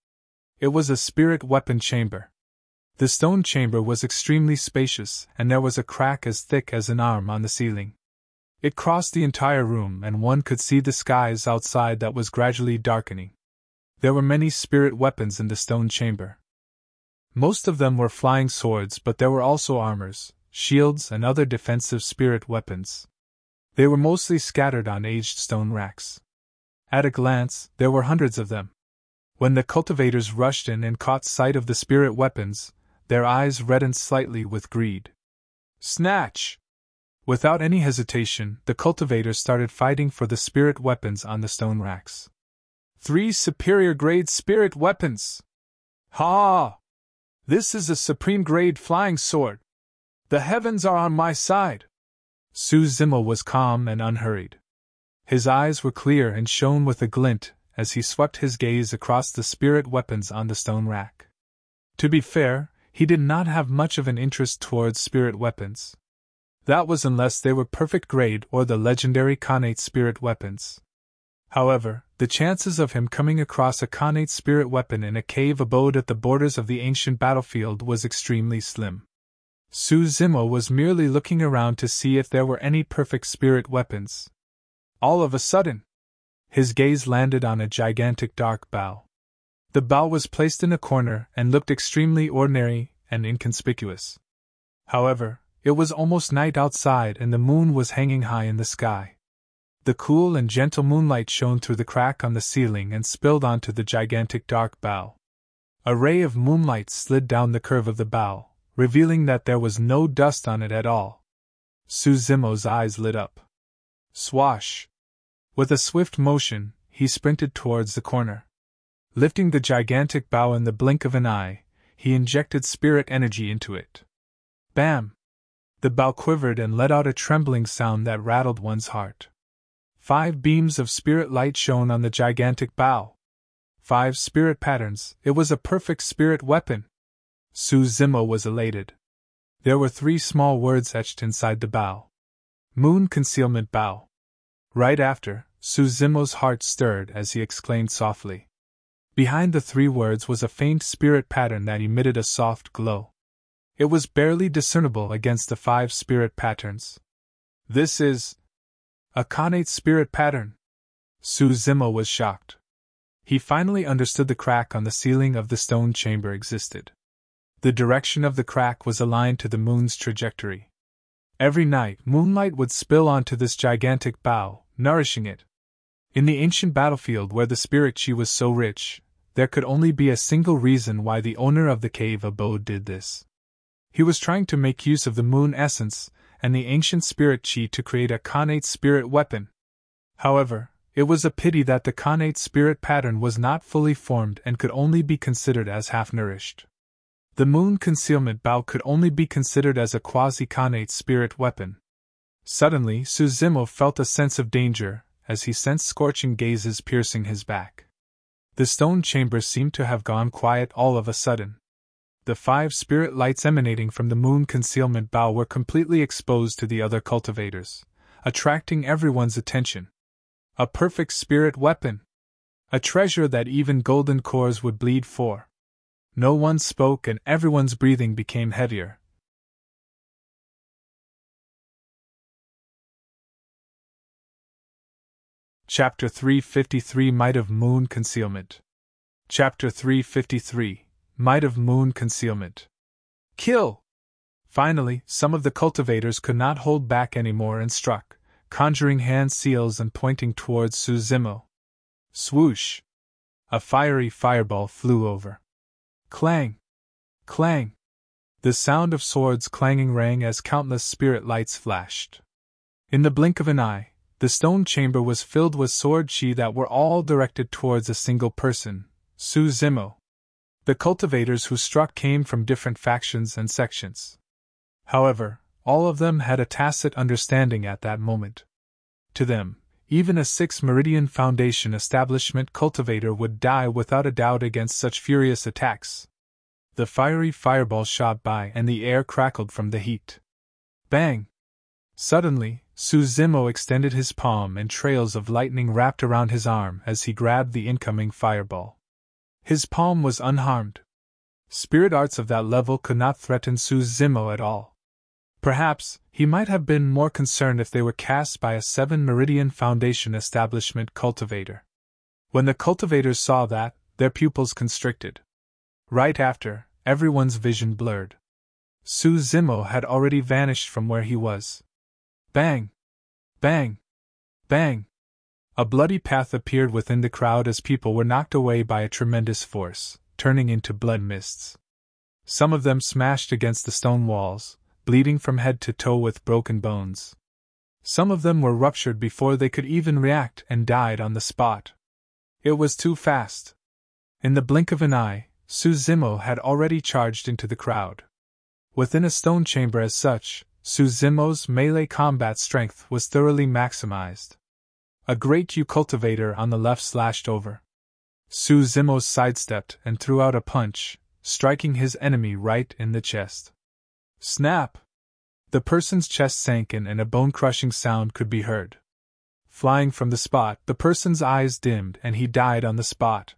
It was a spirit weapon chamber. The stone chamber was extremely spacious, and there was a crack as thick as an arm on the ceiling. It crossed the entire room, and one could see the skies outside that was gradually darkening. There were many spirit weapons in the stone chamber. Most of them were flying swords, but there were also armors, shields, and other defensive spirit weapons. They were mostly scattered on aged stone racks. At a glance, there were hundreds of them. When the cultivators rushed in and caught sight of the spirit weapons, their eyes reddened slightly with greed. Snatch! Without any hesitation, the cultivators started fighting for the spirit weapons on the stone racks. 3 superior-grade spirit weapons! Ha! This is a supreme-grade flying sword! The heavens are on my side! Su Zimo was calm and unhurried. His eyes were clear and shone with a glint as he swept his gaze across the spirit weapons on the stone rack. To be fair, he did not have much of an interest towards spirit weapons. That was unless they were perfect grade or the legendary Connate spirit weapons. However, the chances of him coming across a Connate spirit weapon in a cave abode at the borders of the ancient battlefield was extremely slim. Su Zimo was merely looking around to see if there were any perfect spirit weapons. All of a sudden, his gaze landed on a gigantic dark bow. The bow was placed in a corner and looked extremely ordinary and inconspicuous. However, it was almost night outside and the moon was hanging high in the sky. The cool and gentle moonlight shone through the crack on the ceiling and spilled onto the gigantic dark bow. A ray of moonlight slid down the curve of the bow, revealing that there was no dust on it at all. Zimo's eyes lit up. Swash! With a swift motion, he sprinted towards the corner. Lifting the gigantic bow in the blink of an eye, he injected spirit energy into it. Bam! The bow quivered and let out a trembling sound that rattled one's heart. 5 beams of spirit light shone on the gigantic bow. 5 spirit patterns. It was a perfect spirit weapon. Zimo was elated. There were 3 small words etched inside the bow. Moon Concealment Bow. Right after, Zimo's heart stirred as he exclaimed softly. Behind the 3 words was a faint spirit pattern that emitted a soft glow. It was barely discernible against the 5 spirit patterns. This is a Connate spirit pattern. Zimo was shocked. He finally understood the crack on the ceiling of the stone chamber existed. The direction of the crack was aligned to the moon's trajectory. Every night, moonlight would spill onto this gigantic bow, nourishing it. In the ancient battlefield where the spirit chi was so rich, there could only be a single reason why the owner of the cave abode did this. He was trying to make use of the moon essence and the ancient spirit chi to create a Connate spirit weapon. However, it was a pity that the Connate spirit pattern was not fully formed and could only be considered as half-nourished. The moon concealment bow could only be considered as a quasi-Connate spirit weapon. Suddenly, Zimo felt a sense of danger, as he sensed scorching gazes piercing his back. The stone chamber seemed to have gone quiet all of a sudden. The 5 spirit lights emanating from the moon concealment bow were completely exposed to the other cultivators, attracting everyone's attention. A perfect spirit weapon! A treasure that even golden cores would bleed for. No one spoke and everyone's breathing became heavier. Chapter 353 Might of Moon Concealment. Chapter 353 Might of Moon Concealment. Kill! Finally, some of the cultivators could not hold back anymore and struck, conjuring hand seals and pointing towards Zimo. Swoosh! A fiery fireball flew over. Clang! Clang! The sound of swords clanging rang as countless spirit lights flashed. In the blink of an eye, the stone chamber was filled with sword chi that were all directed towards a single person, Zimo. The cultivators who struck came from different factions and sections. However, all of them had a tacit understanding at that moment. To them, even a 6 Meridian Foundation establishment cultivator would die without a doubt against such furious attacks. The fiery fireball shot by and the air crackled from the heat. Bang! Suddenly, Zimo extended his palm and trails of lightning wrapped around his arm as he grabbed the incoming fireball. His palm was unharmed. Spirit arts of that level could not threaten Zimo at all. Perhaps, he might have been more concerned if they were cast by a 7 Meridian Foundation establishment cultivator. When the cultivators saw that, their pupils constricted. Right after, everyone's vision blurred. Zimo had already vanished from where he was. Bang! Bang! Bang! A bloody path appeared within the crowd as people were knocked away by a tremendous force, turning into blood mists. Some of them smashed against the stone walls, bleeding from head to toe with broken bones. Some of them were ruptured before they could even react and died on the spot. It was too fast. In the blink of an eye, Zimo had already charged into the crowd. Within a stone chamber as such, Zimo's melee combat strength was thoroughly maximized. A great cultivator on the left slashed over. Zimo sidestepped and threw out a punch, striking his enemy right in the chest. Snap! The person's chest sank in and a bone-crushing sound could be heard. Flying from the spot, the person's eyes dimmed and he died on the spot.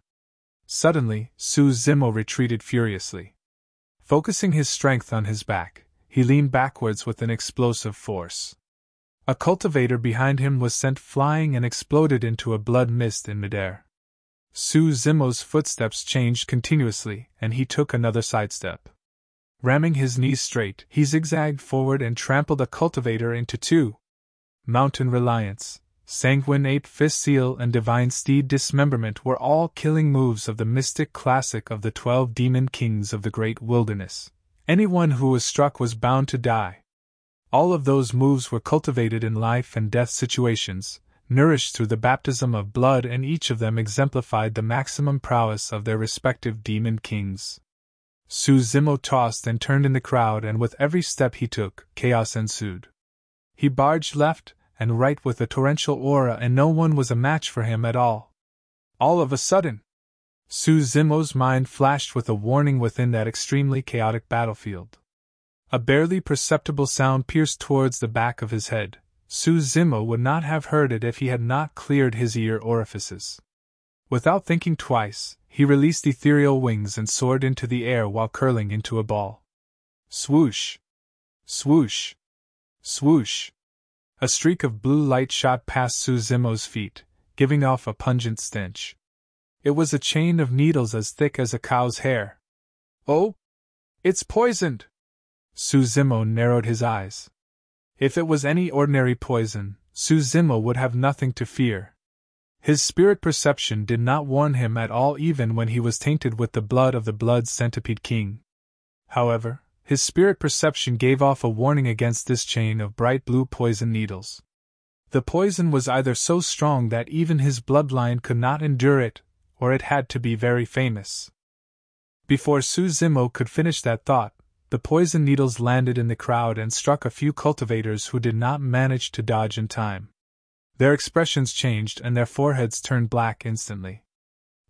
Suddenly, Zimo retreated furiously. Focusing his strength on his back, he leaned backwards with an explosive force. A cultivator behind him was sent flying and exploded into a blood mist in midair. Zimo's footsteps changed continuously, and he took another sidestep. Ramming his knees straight, he zigzagged forward and trampled a cultivator into two. Mountain Reliance, Sanguine Ape Fist Seal, and Divine Steed Dismemberment were all killing moves of the mystic classic of the 12 demon kings of the great wilderness. Anyone who was struck was bound to die. All of those moves were cultivated in life and death situations, nourished through the baptism of blood, and each of them exemplified the maximum prowess of their respective demon kings. Zimo tossed and turned in the crowd, and with every step he took, chaos ensued. He barged left and right with a torrential aura, and no one was a match for him at all. All of a sudden, Zimo's mind flashed with a warning within that extremely chaotic battlefield. A barely perceptible sound pierced towards the back of his head. Zimo would not have heard it if he had not cleared his ear orifices. Without thinking twice, he released ethereal wings and soared into the air while curling into a ball. Swoosh! Swoosh! Swoosh! A streak of blue light shot past Zimo's feet, giving off a pungent stench. It was a chain of needles as thick as a cow's hair. Oh! It's poisoned! Zimo narrowed his eyes. If it was any ordinary poison, Zimo would have nothing to fear. His spirit perception did not warn him at all, even when he was tainted with the blood of the Blood Centipede King. However, his spirit perception gave off a warning against this chain of bright blue poison needles. The poison was either so strong that even his bloodline could not endure it, or it had to be very famous. Before Zimo could finish that thought, the poison needles landed in the crowd and struck a few cultivators who did not manage to dodge in time. Their expressions changed and their foreheads turned black instantly.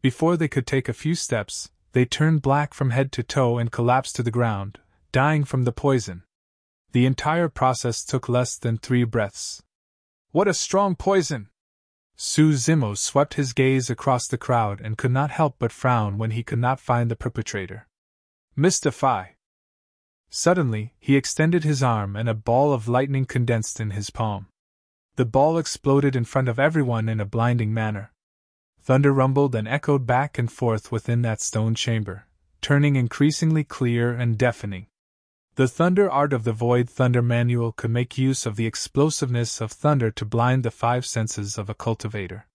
Before they could take a few steps, they turned black from head to toe and collapsed to the ground, dying from the poison. The entire process took less than 3 breaths. What a strong poison! Zimo swept his gaze across the crowd and could not help but frown when he could not find the perpetrator. Mystify! Suddenly, he extended his arm and a ball of lightning condensed in his palm. The ball exploded in front of everyone in a blinding manner. Thunder rumbled and echoed back and forth within that stone chamber, turning increasingly clear and deafening. The thunder art of the Void Thunder Manual could make use of the explosiveness of thunder to blind the 5 senses of a cultivator.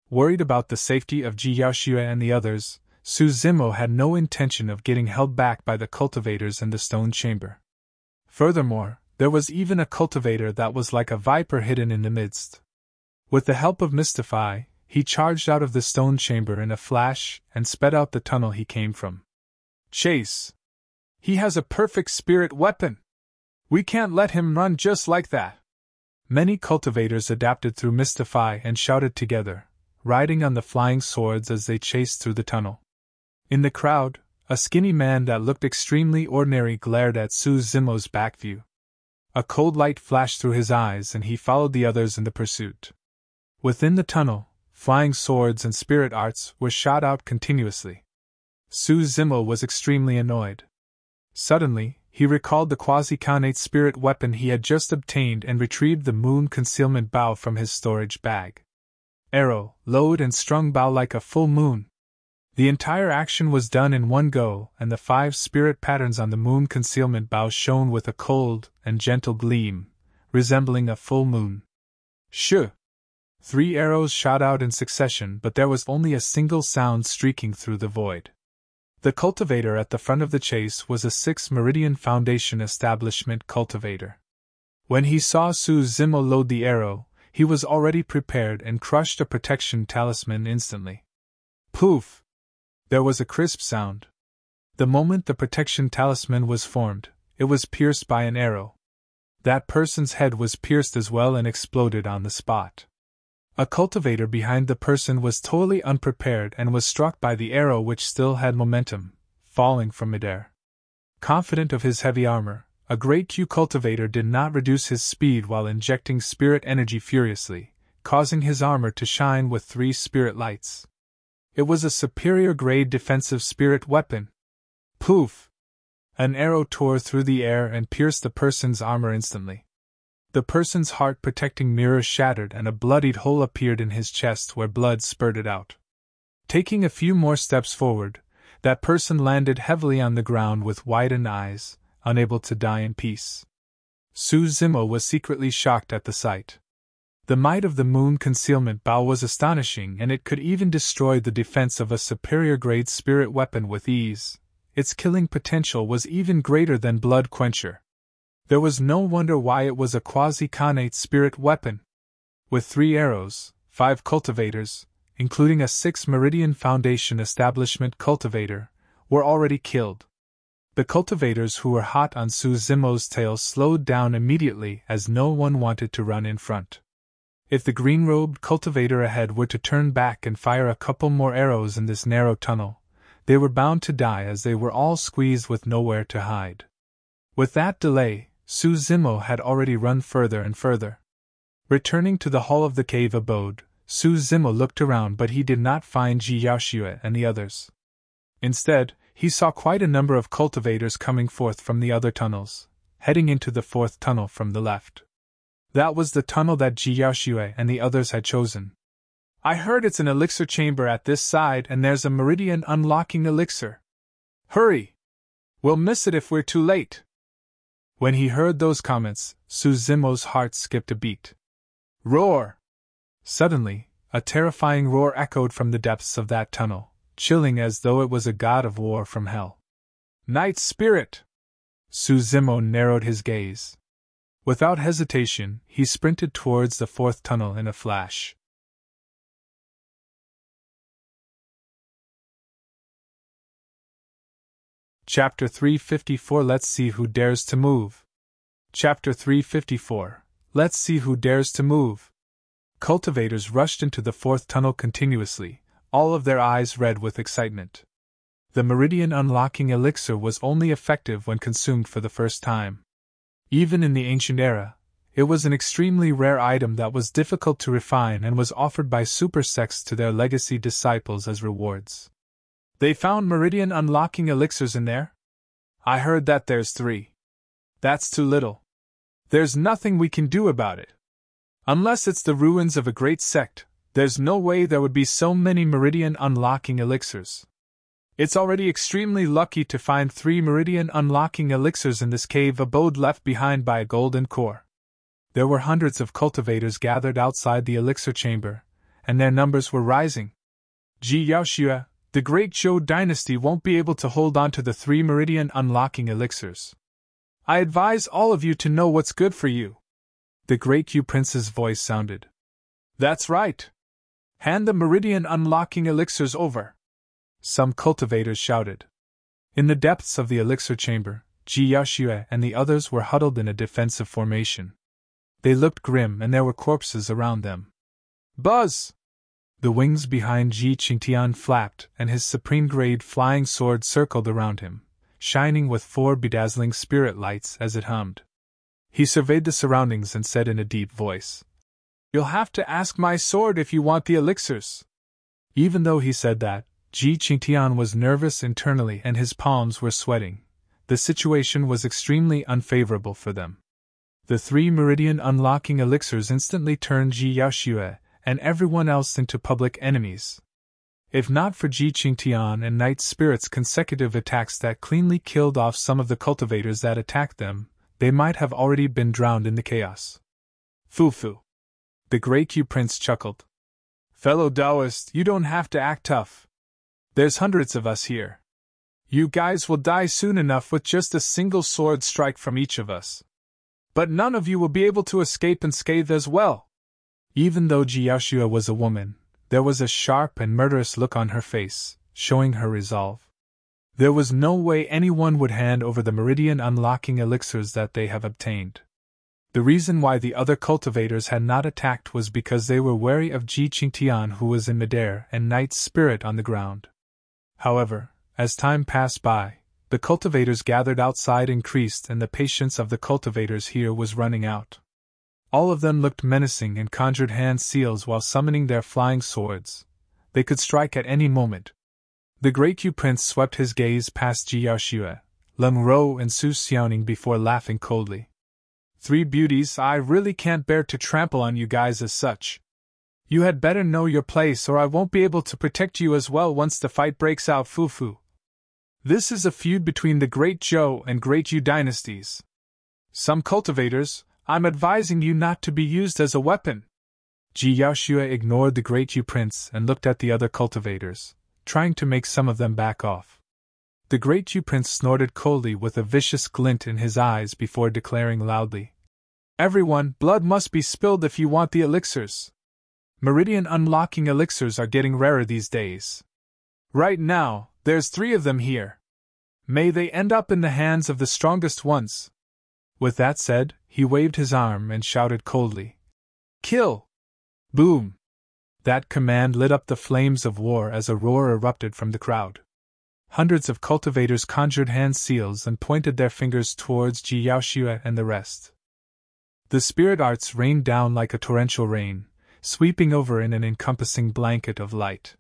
Worried about the safety of Ji Yaoxue and the others, Zimo had no intention of getting held back by the cultivators in the stone chamber. Furthermore, there was even a cultivator that was like a viper hidden in the midst. With the help of Mystify, he charged out of the stone chamber in a flash and sped out the tunnel he came from. Chase! He has a perfect spirit weapon! We can't let him run just like that! Many cultivators adapted through Mystify and shouted together, riding on the flying swords as they chased through the tunnel. In the crowd, a skinny man that looked extremely ordinary glared at Zimo's back view. A cold light flashed through his eyes and he followed the others in the pursuit. Within the tunnel, flying swords and spirit arts were shot out continuously. Zimo was extremely annoyed. Suddenly, he recalled the Quasi-Connate spirit weapon he had just obtained and retrieved the moon concealment bow from his storage bag. Arrow, load and strung bow like a full moon. The entire action was done in one go, and the 5 spirit patterns on the moon concealment bow shone with a cold and gentle gleam, resembling a full moon. Shoo! 3 arrows shot out in succession, but there was only a single sound streaking through the void. The cultivator at the front of the chase was a 6 Meridian Foundation establishment cultivator. When he saw Zimo load the arrow, he was already prepared and crushed a protection talisman instantly. Poof! There was a crisp sound. The moment the protection talisman was formed, it was pierced by an arrow. That person's head was pierced as well and exploded on the spot. A cultivator behind the person was totally unprepared and was struck by the arrow, which still had momentum, falling from midair. Confident of his heavy armor, a great Q cultivator did not reduce his speed while injecting spirit energy furiously, causing his armor to shine with 3 spirit lights. It was a superior grade defensive spirit weapon. Poof! An arrow tore through the air and pierced the person's armor instantly. The person's heart-protecting mirror shattered and a bloodied hole appeared in his chest where blood spurted out. Taking a few more steps forward, that person landed heavily on the ground with widened eyes, unable to die in peace. Zimo was secretly shocked at the sight. The might of the moon concealment bow was astonishing, and it could even destroy the defense of a superior-grade spirit weapon with ease. Its killing potential was even greater than Blood Quencher. There was no wonder why it was a Quasi-Connate spirit weapon. With 3 arrows, 5 cultivators, including a 6 Meridian Foundation establishment cultivator, were already killed. The cultivators who were hot on Zimo's tail slowed down immediately as no one wanted to run in front. If the green-robed cultivator ahead were to turn back and fire a couple more arrows in this narrow tunnel, they were bound to die as they were all squeezed with nowhere to hide. With that delay, Zimo had already run further and further. Returning to the hall of the cave abode, Zimo looked around, but he did not find Jiaoxue and the others. Instead, he saw quite a number of cultivators coming forth from the other tunnels, heading into the 4th tunnel from the left. That was the tunnel that Jiaoxue and the others had chosen. I heard it's an elixir chamber at this side and there's a meridian unlocking elixir. Hurry! We'll miss it if we're too late. When he heard those comments, Zimo's heart skipped a beat. Roar! Suddenly, a terrifying roar echoed from the depths of that tunnel, chilling as though it was a god of war from hell. Night Spirit! Zimo narrowed his gaze. Without hesitation, he sprinted towards the 4th tunnel in a flash. Chapter 354 Let's see who dares to move. Chapter 354 Let's see who dares to move. Cultivators rushed into the 4th tunnel continuously, all of their eyes red with excitement. The Meridian Unlocking Elixir was only effective when consumed for the first time. Even in the ancient era, it was an extremely rare item that was difficult to refine and was offered by super sects to their legacy disciples as rewards. They found Meridian Unlocking Elixirs in there? I heard that there's 3. That's too little. There's nothing we can do about it. Unless it's the ruins of a great sect, there's no way there would be so many Meridian Unlocking Elixirs. It's already extremely lucky to find 3 Meridian Unlocking Elixirs in this cave abode left behind by a golden core. There were hundreds of cultivators gathered outside the elixir chamber, and their numbers were rising. Jiaoxue, the great Zhou dynasty won't be able to hold on to the 3 Meridian Unlocking Elixirs. I advise all of you to know what's good for you. The great Q Prince's voice sounded. That's right. Hand the Meridian Unlocking Elixirs over. Some cultivators shouted. In the depths of the elixir chamber, Jiaoxue and the others were huddled in a defensive formation. They looked grim and there were corpses around them. Buzz! The wings behind Xuantian flapped and his supreme-grade flying sword circled around him, shining with 4 bedazzling spirit lights as it hummed. He surveyed the surroundings and said in a deep voice, You'll have to ask my sword if you want the elixirs. Even though he said that, Xuantian was nervous internally and his palms were sweating. The situation was extremely unfavorable for them. The 3 Meridian Unlocking Elixirs instantly turned Jiaoxue and everyone else into public enemies. If not for Xuantian and Night Spirit's consecutive attacks that cleanly killed off some of the cultivators that attacked them, they might have already been drowned in the chaos. Foo-foo. The Grey Q Prince chuckled. Fellow Taoist, you don't have to act tough. There's hundreds of us here. You guys will die soon enough with just a single sword strike from each of us. But none of you will be able to escape unscathed as well. Even though Jiaoxue was a woman, there was a sharp and murderous look on her face, showing her resolve. There was no way anyone would hand over the Meridian Unlocking Elixirs that they have obtained. The reason why the other cultivators had not attacked was because they were wary of Xuantian, who was in midair, and Night Spirit on the ground. However, as time passed by, the cultivators gathered outside increased and the patience of the cultivators here was running out. All of them looked menacing and conjured hand seals while summoning their flying swords. They could strike at any moment. The Great Q Prince swept his gaze past Jiaoxue, Leng Ro and Su Xiaoning before laughing coldly. 3 beauties, I really can't bear to trample on you guys as such. You had better know your place or I won't be able to protect you as well once the fight breaks out, Fufu. This is a feud between the Great Zhou and Great Yu dynasties. Some cultivators, I'm advising you not to be used as a weapon. Ji Yaoxue ignored the Great Yu prince and looked at the other cultivators, trying to make some of them back off. The Great Yu prince snorted coldly with a vicious glint in his eyes before declaring loudly, "Everyone, blood must be spilled if you want the elixirs. Meridian unlocking elixirs are getting rarer these days. Right now, there's 3 of them here. May they end up in the hands of the strongest ones." With that said, he waved his arm and shouted coldly, "Kill!" Boom! That command lit up the flames of war as a roar erupted from the crowd. Hundreds of cultivators conjured hand seals and pointed their fingers towards Ji Yaoxue and the rest. The spirit arts rained down like a torrential rain, sweeping over in an encompassing blanket of light.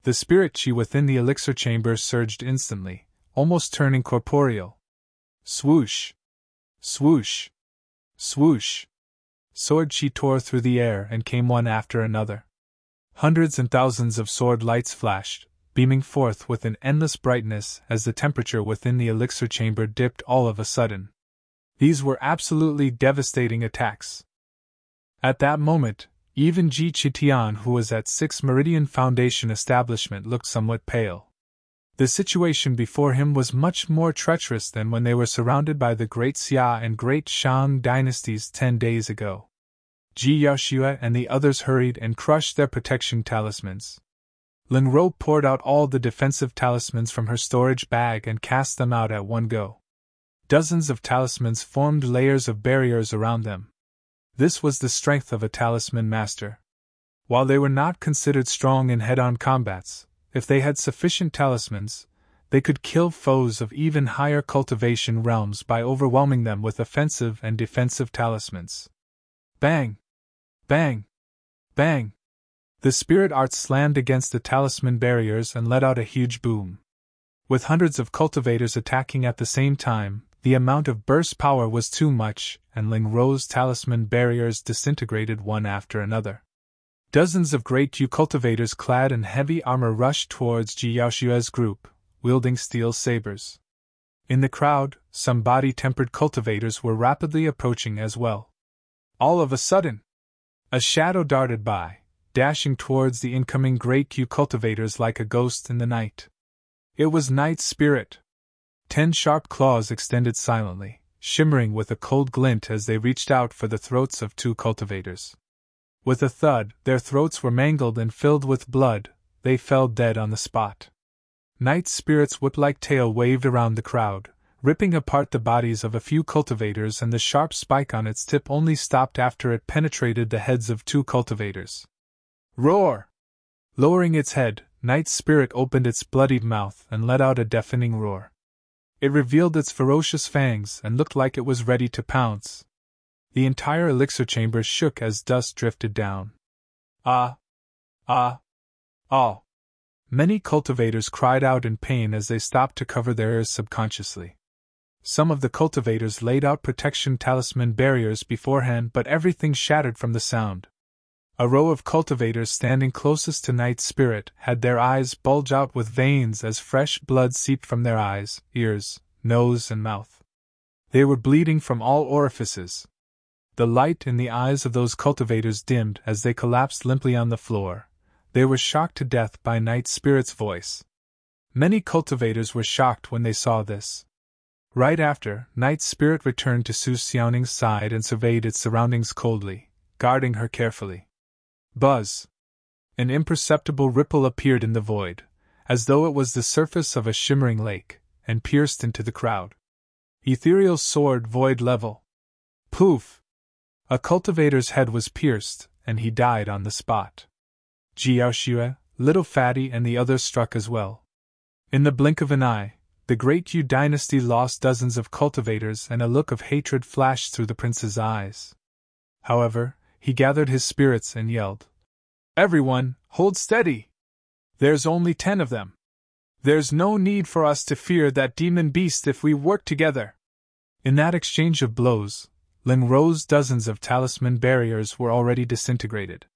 The spirit chi within the elixir chamber surged instantly, almost turning corporeal. Swoosh! Swoosh! Swoosh! Sword chi tore through the air and came one after another. Hundreds and thousands of sword lights flashed, beaming forth with an endless brightness as the temperature within the elixir chamber dipped all of a sudden. These were absolutely devastating attacks. At that moment, even Ji Qitian, who was at 6 Meridian Foundation establishment, looked somewhat pale. The situation before him was much more treacherous than when they were surrounded by the Great Xia and Great Shang dynasties 10 days ago. Ji Yaoxue and the others hurried and crushed their protection talismans. Ling Ro poured out all the defensive talismans from her storage bag and cast them out at one go. Dozens of talismans formed layers of barriers around them. This was the strength of a talisman master. While they were not considered strong in head-on combats, if they had sufficient talismans, they could kill foes of even higher cultivation realms by overwhelming them with offensive and defensive talismans. Bang! Bang! Bang! The spirit arts slammed against the talisman barriers and let out a huge boom. With hundreds of cultivators attacking at the same time, the amount of burst power was too much, and Ling Ro's talisman barriers disintegrated one after another. Dozens of Great Yu cultivators clad in heavy armor rushed towards Ji Yaoxue's group, wielding steel sabers. In the crowd, some body-tempered cultivators were rapidly approaching as well. All of a sudden, a shadow darted by, dashing towards the incoming Great Yu cultivators like a ghost in the night. It was Night's Spirit. 10 sharp claws extended silently, shimmering with a cold glint as they reached out for the throats of 2 cultivators. With a thud, their throats were mangled and filled with blood. They fell dead on the spot. Night's Spirit's whip-like tail waved around the crowd, ripping apart the bodies of a few cultivators, and the sharp spike on its tip only stopped after it penetrated the heads of 2 cultivators. Roar! Lowering its head, Night's Spirit opened its bloodied mouth and let out a deafening roar. It revealed its ferocious fangs and looked like it was ready to pounce. The entire elixir chamber shook as dust drifted down. Ah! Ah! Ah! Many cultivators cried out in pain as they stopped to cover their ears subconsciously. Some of the cultivators laid out protection talisman barriers beforehand, but everything shattered from the sound. A row of cultivators standing closest to Night's Spirit had their eyes bulge out with veins as fresh blood seeped from their eyes, ears, nose, and mouth. They were bleeding from all orifices. The light in the eyes of those cultivators dimmed as they collapsed limply on the floor. They were shocked to death by Night's Spirit's voice. Many cultivators were shocked when they saw this. Right after, Night's Spirit returned to Su Xiaoning's side and surveyed its surroundings coldly, guarding her carefully. Buzz! An imperceptible ripple appeared in the void, as though it was the surface of a shimmering lake, and pierced into the crowd. Ethereal sword void level. Poof! A cultivator's head was pierced, and he died on the spot. Ji Yaoxue, Little Fatty, and the others struck as well. In the blink of an eye, the Great Yu dynasty lost dozens of cultivators, and a look of hatred flashed through the prince's eyes. However, he gathered his spirits and yelled, "Everyone, hold steady! There's only 10 of them. There's no need for us to fear that demon beast if we work together." In that exchange of blows, Ling Ro's dozens of talisman barriers were already disintegrated.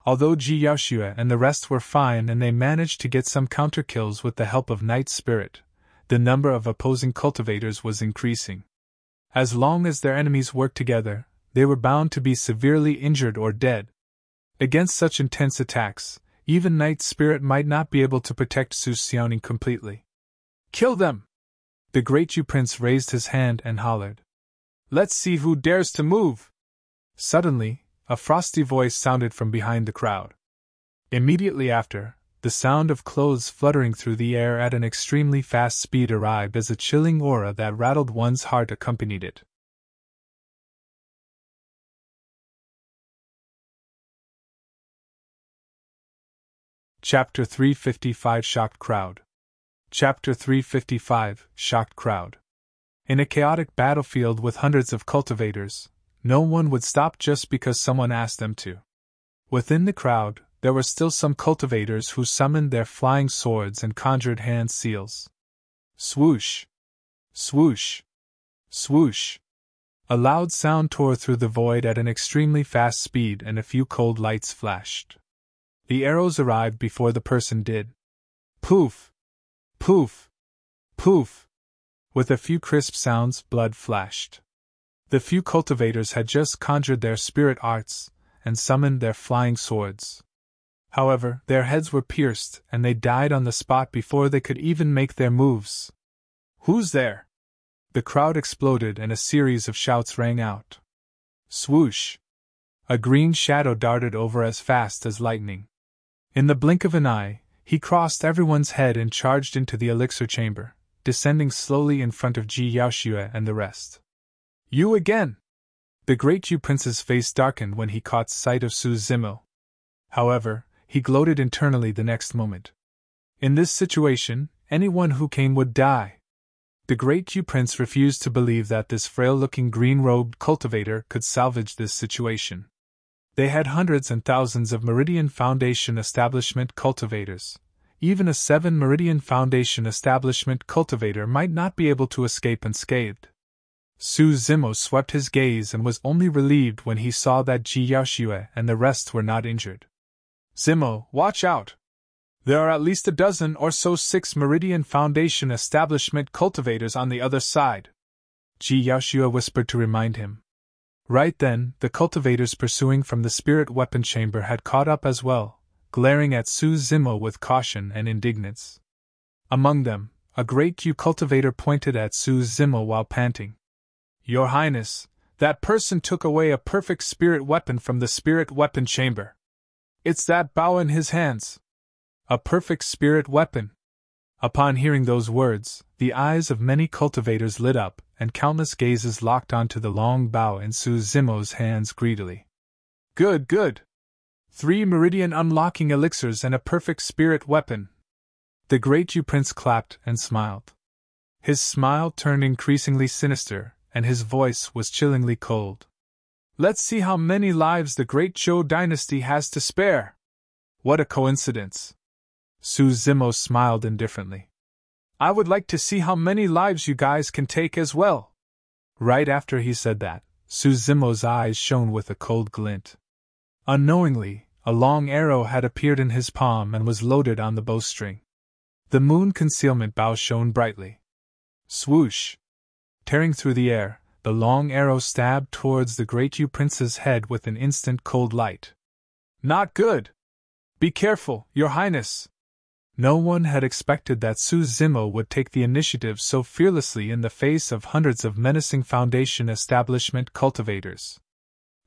Although Ji Yaoxue and the rest were fine and they managed to get some counter kills with the help of Night Spirit, the number of opposing cultivators was increasing. As long as their enemies worked together, they were bound to be severely injured or dead. Against such intense attacks, even Night Spirit might not be able to protect Xuantian completely. "Kill them!" The Great Yu Prince raised his hand and hollered. "Let's see who dares to move!" Suddenly, a frosty voice sounded from behind the crowd. Immediately after, the sound of clothes fluttering through the air at an extremely fast speed arrived as a chilling aura that rattled one's heart accompanied it. Chapter 355 Shocked Crowd. Chapter 355 Shocked Crowd. In a chaotic battlefield with hundreds of cultivators, no one would stop just because someone asked them to. Within the crowd, there were still some cultivators who summoned their flying swords and conjured hand seals. Swoosh! Swoosh! Swoosh! A loud sound tore through the void at an extremely fast speed and a few cold lights flashed. The arrows arrived before the person did. Poof! Poof! Poof! With a few crisp sounds, blood flashed. The few cultivators had just conjured their spirit arts and summoned their flying swords. However, their heads were pierced and they died on the spot before they could even make their moves. "Who's there?" The crowd exploded and a series of shouts rang out. Swoosh! A green shadow darted over as fast as lightning. In the blink of an eye, he crossed everyone's head and charged into the elixir chamber, descending slowly in front of Ji Yaoxue and the rest. "You again!" The Great Yu Prince's face darkened when he caught sight of Zimo. However, he gloated internally the next moment. In this situation, anyone who came would die. The Great Yu Prince refused to believe that this frail-looking green-robed cultivator could salvage this situation. They had hundreds and thousands of Meridian Foundation establishment cultivators. Even a 7 Meridian Foundation establishment cultivator might not be able to escape unscathed. Zimo swept his gaze and was only relieved when he saw that Ji Yaoxue and the rest were not injured. "Zimo, watch out! There are at least a dozen or so 6 Meridian Foundation establishment cultivators on the other side," Ji Yaoxue whispered to remind him. Right then, the cultivators pursuing from the spirit weapon chamber had caught up as well, glaring at Zimo with caution and indignance. Among them, a Great Yu cultivator pointed at Zimo while panting. "Your Highness, that person took away a perfect spirit weapon from the spirit weapon chamber. It's that bow in his hands. A perfect spirit weapon." Upon hearing those words, the eyes of many cultivators lit up, and countless gazes locked onto the long bow in Zimo's hands greedily. "Good, good! 3 Meridian unlocking elixirs and a perfect spirit weapon." The Great Yu Prince clapped and smiled. His smile turned increasingly sinister, and his voice was chillingly cold. "Let's see how many lives the Great Zhou Dynasty has to spare." "What a coincidence!" Zimo smiled indifferently. "I would like to see how many lives you guys can take as well." Right after he said that, Zimo's eyes shone with a cold glint. Unknowingly, a long arrow had appeared in his palm and was loaded on the bowstring. The moon concealment bow shone brightly. Swoosh! Tearing through the air, the long arrow stabbed towards the Great Yu Prince's head with an instant cold light. "Not good! Be careful, Your Highness!" No one had expected that Zimo would take the initiative so fearlessly in the face of hundreds of menacing Foundation establishment cultivators.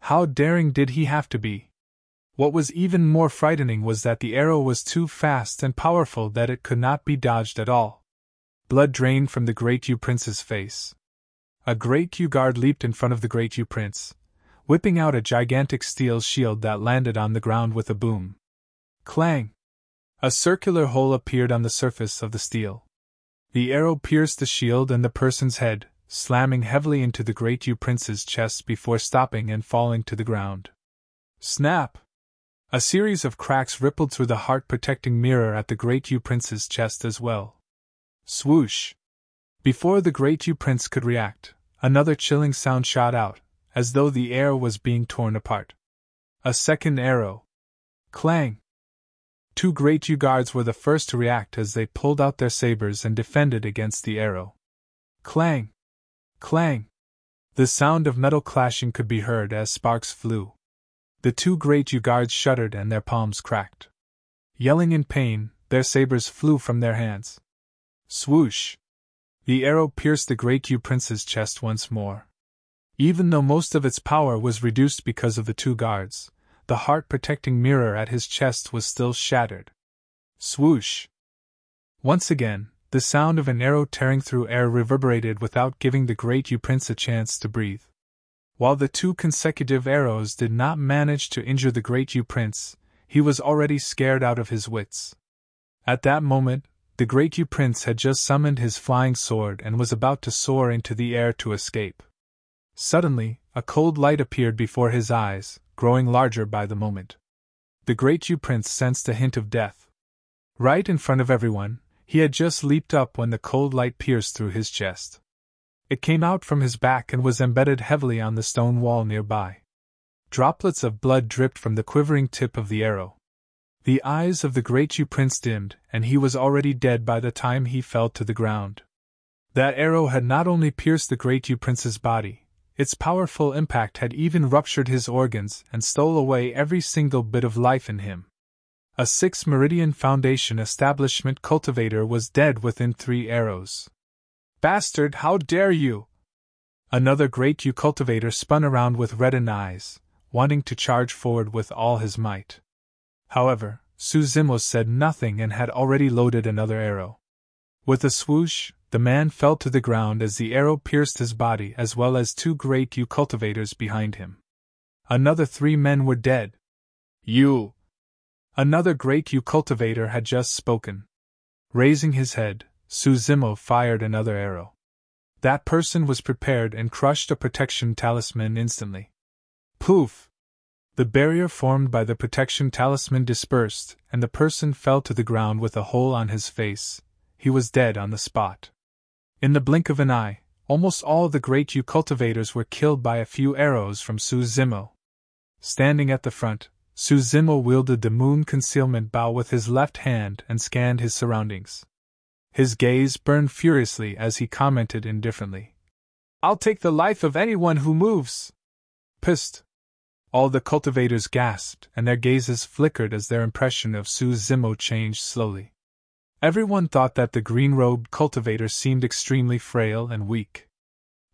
How daring did he have to be? What was even more frightening was that the arrow was too fast and powerful that it could not be dodged at all. Blood drained from the Great Yu Prince's face. A Great Yu guard leaped in front of the Great Yu Prince, whipping out a gigantic steel shield that landed on the ground with a boom. Clang! A circular hole appeared on the surface of the steel. The arrow pierced the shield and the person's head, slamming heavily into the Great Yu Prince's chest before stopping and falling to the ground. Snap! A series of cracks rippled through the heart-protecting mirror at the Great Yu Prince's chest as well. Swoosh! Before the Great Yu Prince could react, another chilling sound shot out, as though the air was being torn apart. A second arrow. Clang! 2 great Yu guards were the first to react as they pulled out their sabers and defended against the arrow. Clang! Clang! The sound of metal clashing could be heard as sparks flew. The 2 great Yu guards shuddered and their palms cracked. Yelling in pain, their sabers flew from their hands. Swoosh! The arrow pierced the great Yu prince's chest once more. Even though most of its power was reduced because of the 2 guards, the heart-protecting mirror at his chest was still shattered. Swoosh! Once again, the sound of an arrow tearing through air reverberated without giving the great Yu prince a chance to breathe. While the 2 consecutive arrows did not manage to injure the great Yu prince, he was already scared out of his wits. At that moment, the great Yu prince had just summoned his flying sword and was about to soar into the air to escape. Suddenly, a cold light appeared before his eyes, growing larger by the moment. The great Yu prince sensed a hint of death. Right in front of everyone, he had just leaped up when the cold light pierced through his chest. It came out from his back and was embedded heavily on the stone wall nearby. Droplets of blood dripped from the quivering tip of the arrow. The eyes of the great Yu prince dimmed, and he was already dead by the time he fell to the ground. That arrow had not only pierced the great Yu prince's body, its powerful impact had even ruptured his organs and stole away every single bit of life in him. A 6 Meridian Foundation establishment cultivator was dead within 3 arrows. Bastard, how dare you! Another great Yu cultivator spun around with reddened eyes, wanting to charge forward with all his might. However, Zimo said nothing and had already loaded another arrow. With a swoosh, the man fell to the ground as the arrow pierced his body as well as 2 great Yu cultivators behind him. Another 3 men were dead. You! Another great Yu cultivator had just spoken. Raising his head, Zimo fired another arrow. That person was prepared and crushed a protection talisman instantly. Poof! The barrier formed by the protection talisman dispersed, and the person fell to the ground with a hole on his face. He was dead on the spot. In the blink of an eye, almost all the great Yu cultivators were killed by a few arrows from Zimo. Standing at the front, Zimo wielded the moon concealment bow with his left hand and scanned his surroundings. His gaze burned furiously as he commented indifferently. "I'll take the life of anyone who moves!" Psst! All the cultivators gasped, and their gazes flickered as their impression of Zimo changed slowly. Everyone thought that the green-robed cultivator seemed extremely frail and weak.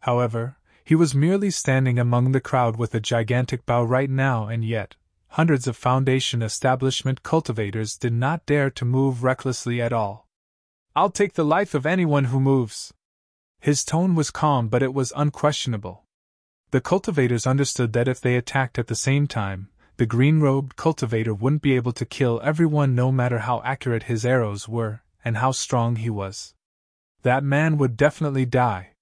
However, he was merely standing among the crowd with a gigantic bow right now, and yet, hundreds of Foundation establishment cultivators did not dare to move recklessly at all. "I'll take the life of anyone who moves." His tone was calm, but it was unquestionable. The cultivators understood that if they attacked at the same time, the green-robed cultivator wouldn't be able to kill everyone no matter how accurate his arrows were, and how strong he was. That man would definitely die.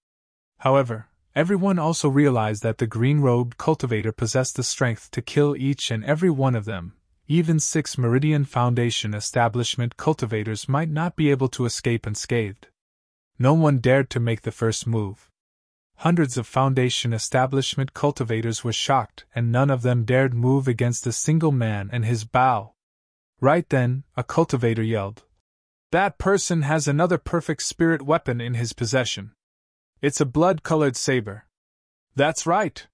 However, everyone also realized that the green-robed cultivator possessed the strength to kill each and every one of them. Even 6 Meridian Foundation establishment cultivators might not be able to escape unscathed. No one dared to make the first move. Hundreds of Foundation establishment cultivators were shocked, and none of them dared move against a single man and his bow. Right then, a cultivator yelled, "That person has another perfect spirit weapon in his possession. It's a blood-colored saber." "That's right.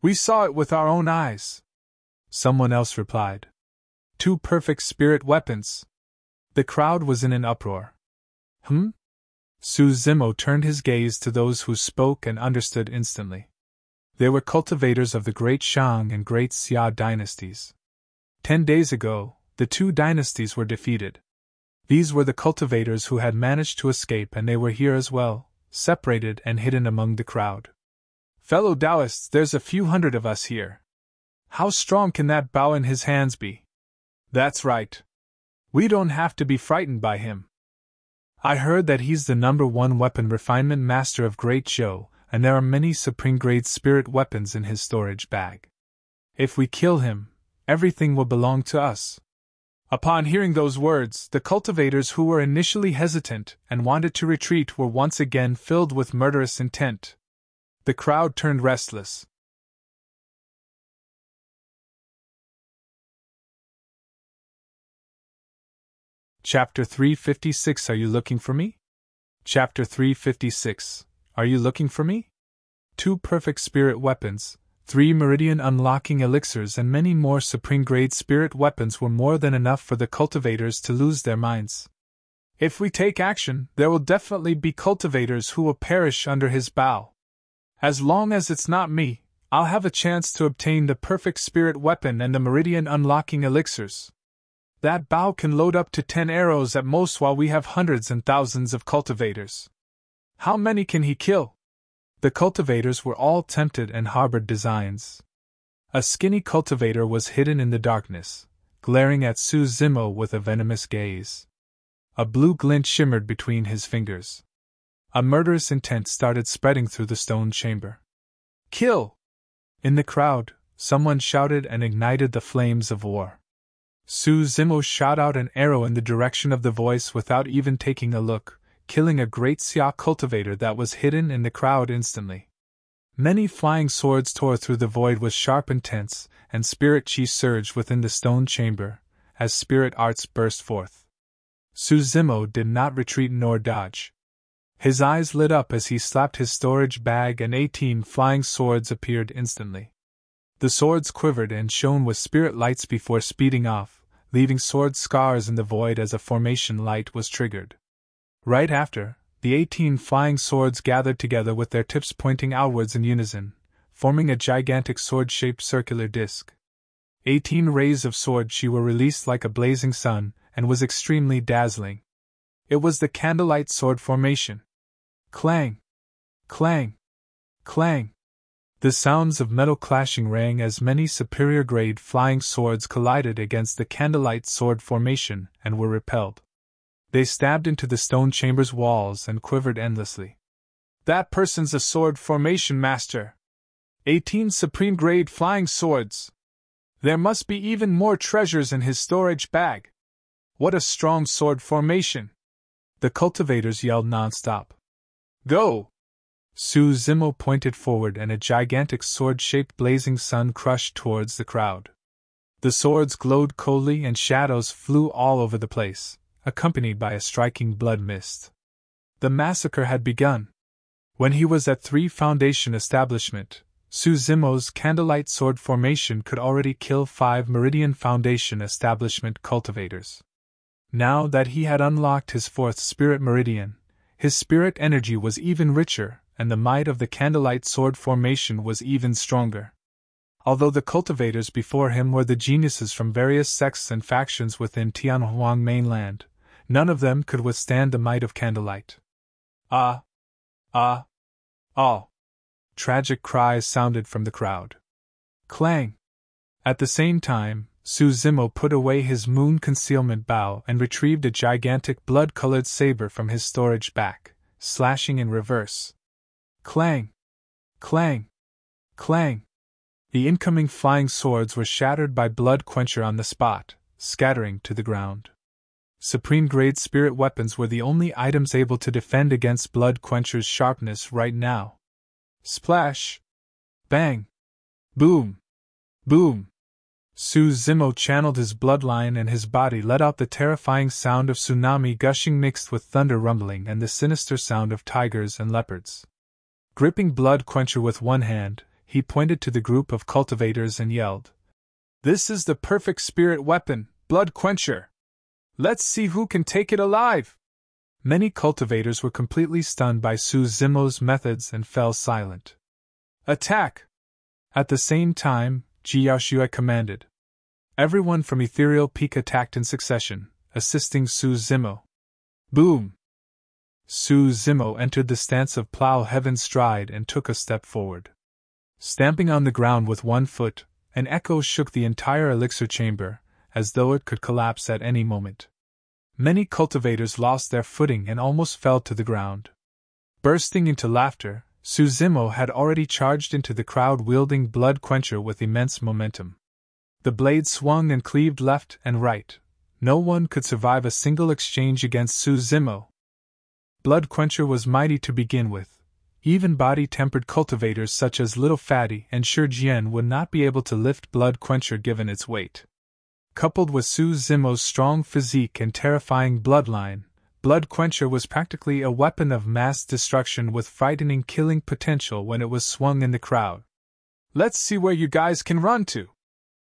We saw it with our own eyes," someone else replied. 2 perfect spirit weapons. The crowd was in an uproar. Zimo turned his gaze to those who spoke and understood instantly. They were cultivators of the Great Shang and Great Xia dynasties. 10 days ago, the 2 dynasties were defeated. These were the cultivators who had managed to escape, and they were here as well, separated and hidden among the crowd. "Fellow Taoists, there's a few hundred of us here. How strong can that bow in his hands be?" "That's right. We don't have to be frightened by him. I heard that he's the #1 weapon refinement master of Great Zhou, and there are many supreme-grade spirit weapons in his storage bag. If we kill him, everything will belong to us." Upon hearing those words, the cultivators who were initially hesitant and wanted to retreat were once again filled with murderous intent. The crowd turned restless. Chapter 356. Are you looking for me? Chapter 356. Are you looking for me? 2 perfect spirit weapons, 3 meridian unlocking elixirs, and many more supreme-grade spirit weapons were more than enough for the cultivators to lose their minds. If we take action, there will definitely be cultivators who will perish under his bow. As long as it's not me, I'll have a chance to obtain the perfect spirit weapon and the meridian unlocking elixirs. That bow can load up to 10 arrows at most, while we have hundreds and thousands of cultivators. How many can he kill? The cultivators were all tempted and harbored designs. A skinny cultivator was hidden in the darkness, glaring at Zimo with a venomous gaze. A blue glint shimmered between his fingers. A murderous intent started spreading through the stone chamber. Kill! In the crowd, someone shouted and ignited the flames of war. Zimo shot out an arrow in the direction of the voice without even taking a look, killing a great Xia cultivator that was hidden in the crowd instantly. Many flying swords tore through the void with sharp intents, and spirit chi surged within the stone chamber, as spirit arts burst forth. Zimo did not retreat nor dodge. His eyes lit up as he slapped his storage bag, and 18 flying swords appeared instantly. The swords quivered and shone with spirit lights before speeding off, leaving sword scars in the void as a formation light was triggered. Right after, the 18 flying swords gathered together with their tips pointing outwards in unison, forming a gigantic sword-shaped circular disc. 18 rays of sword chi were released like a blazing sun, and was extremely dazzling. It was the candlelight sword formation. Clang! Clang! Clang! The sounds of metal clashing rang as many superior-grade flying swords collided against the candlelight sword formation and were repelled. They stabbed into the stone chamber's walls and quivered endlessly. That person's a sword formation master! 18 supreme-grade flying swords! There must be even more treasures in his storage bag! What a strong sword formation! The cultivators yelled non-stop. Go! Zimo pointed forward, and a gigantic sword-shaped blazing sun crushed towards the crowd. The swords glowed coldly and shadows flew all over the place, accompanied by a striking blood mist. The massacre had begun. When he was at 3 Foundation Establishment, Zimo's candlelight sword formation could already kill 5 Meridian Foundation Establishment cultivators. Now that he had unlocked his 4th spirit meridian, his spirit energy was even richer, and the might of the candlelight sword formation was even stronger. Although the cultivators before him were the geniuses from various sects and factions within Tianhuang mainland, none of them could withstand the might of candlelight. Ah! Ah! Ah! Tragic cries sounded from the crowd. Clang! At the same time, Zimo put away his moon concealment bow and retrieved a gigantic blood-colored saber from his storage back, slashing in reverse. Clang! Clang! Clang! The incoming flying swords were shattered by Blood Quencher on the spot, scattering to the ground. Supreme-grade spirit weapons were the only items able to defend against Blood Quencher's sharpness right now. Splash! Bang! Boom! Boom! Zimo channeled his bloodline, and his body let out the terrifying sound of tsunami gushing mixed with thunder rumbling and the sinister sound of tigers and leopards. Gripping Blood Quencher with one hand, he pointed to the group of cultivators and yelled, "This is the perfect spirit weapon, Blood Quencher! Let's see who can take it alive!" Many cultivators were completely stunned by Zimo's methods and fell silent. Attack! At the same time, Jiaoshui commanded. Everyone from Ethereal Peak attacked in succession, assisting Zimo. Boom! Zimo entered the stance of Plow Heaven's Stride and took a step forward. Stamping on the ground with one foot, an echo shook the entire elixir chamber, as though it could collapse at any moment. Many cultivators lost their footing and almost fell to the ground. Bursting into laughter, Zimo had already charged into the crowd wielding Blood Quencher with immense momentum. The blade swung and cleaved left and right. No one could survive a single exchange against Zimo. Blood Quencher was mighty to begin with. Even body-tempered cultivators such as Little Fatty and Shi Jian would not be able to lift Blood Quencher given its weight. Coupled with Zimo's strong physique and terrifying bloodline, Blood Quencher was practically a weapon of mass destruction with frightening killing potential when it was swung in the crowd. "Let's see where you guys can run to."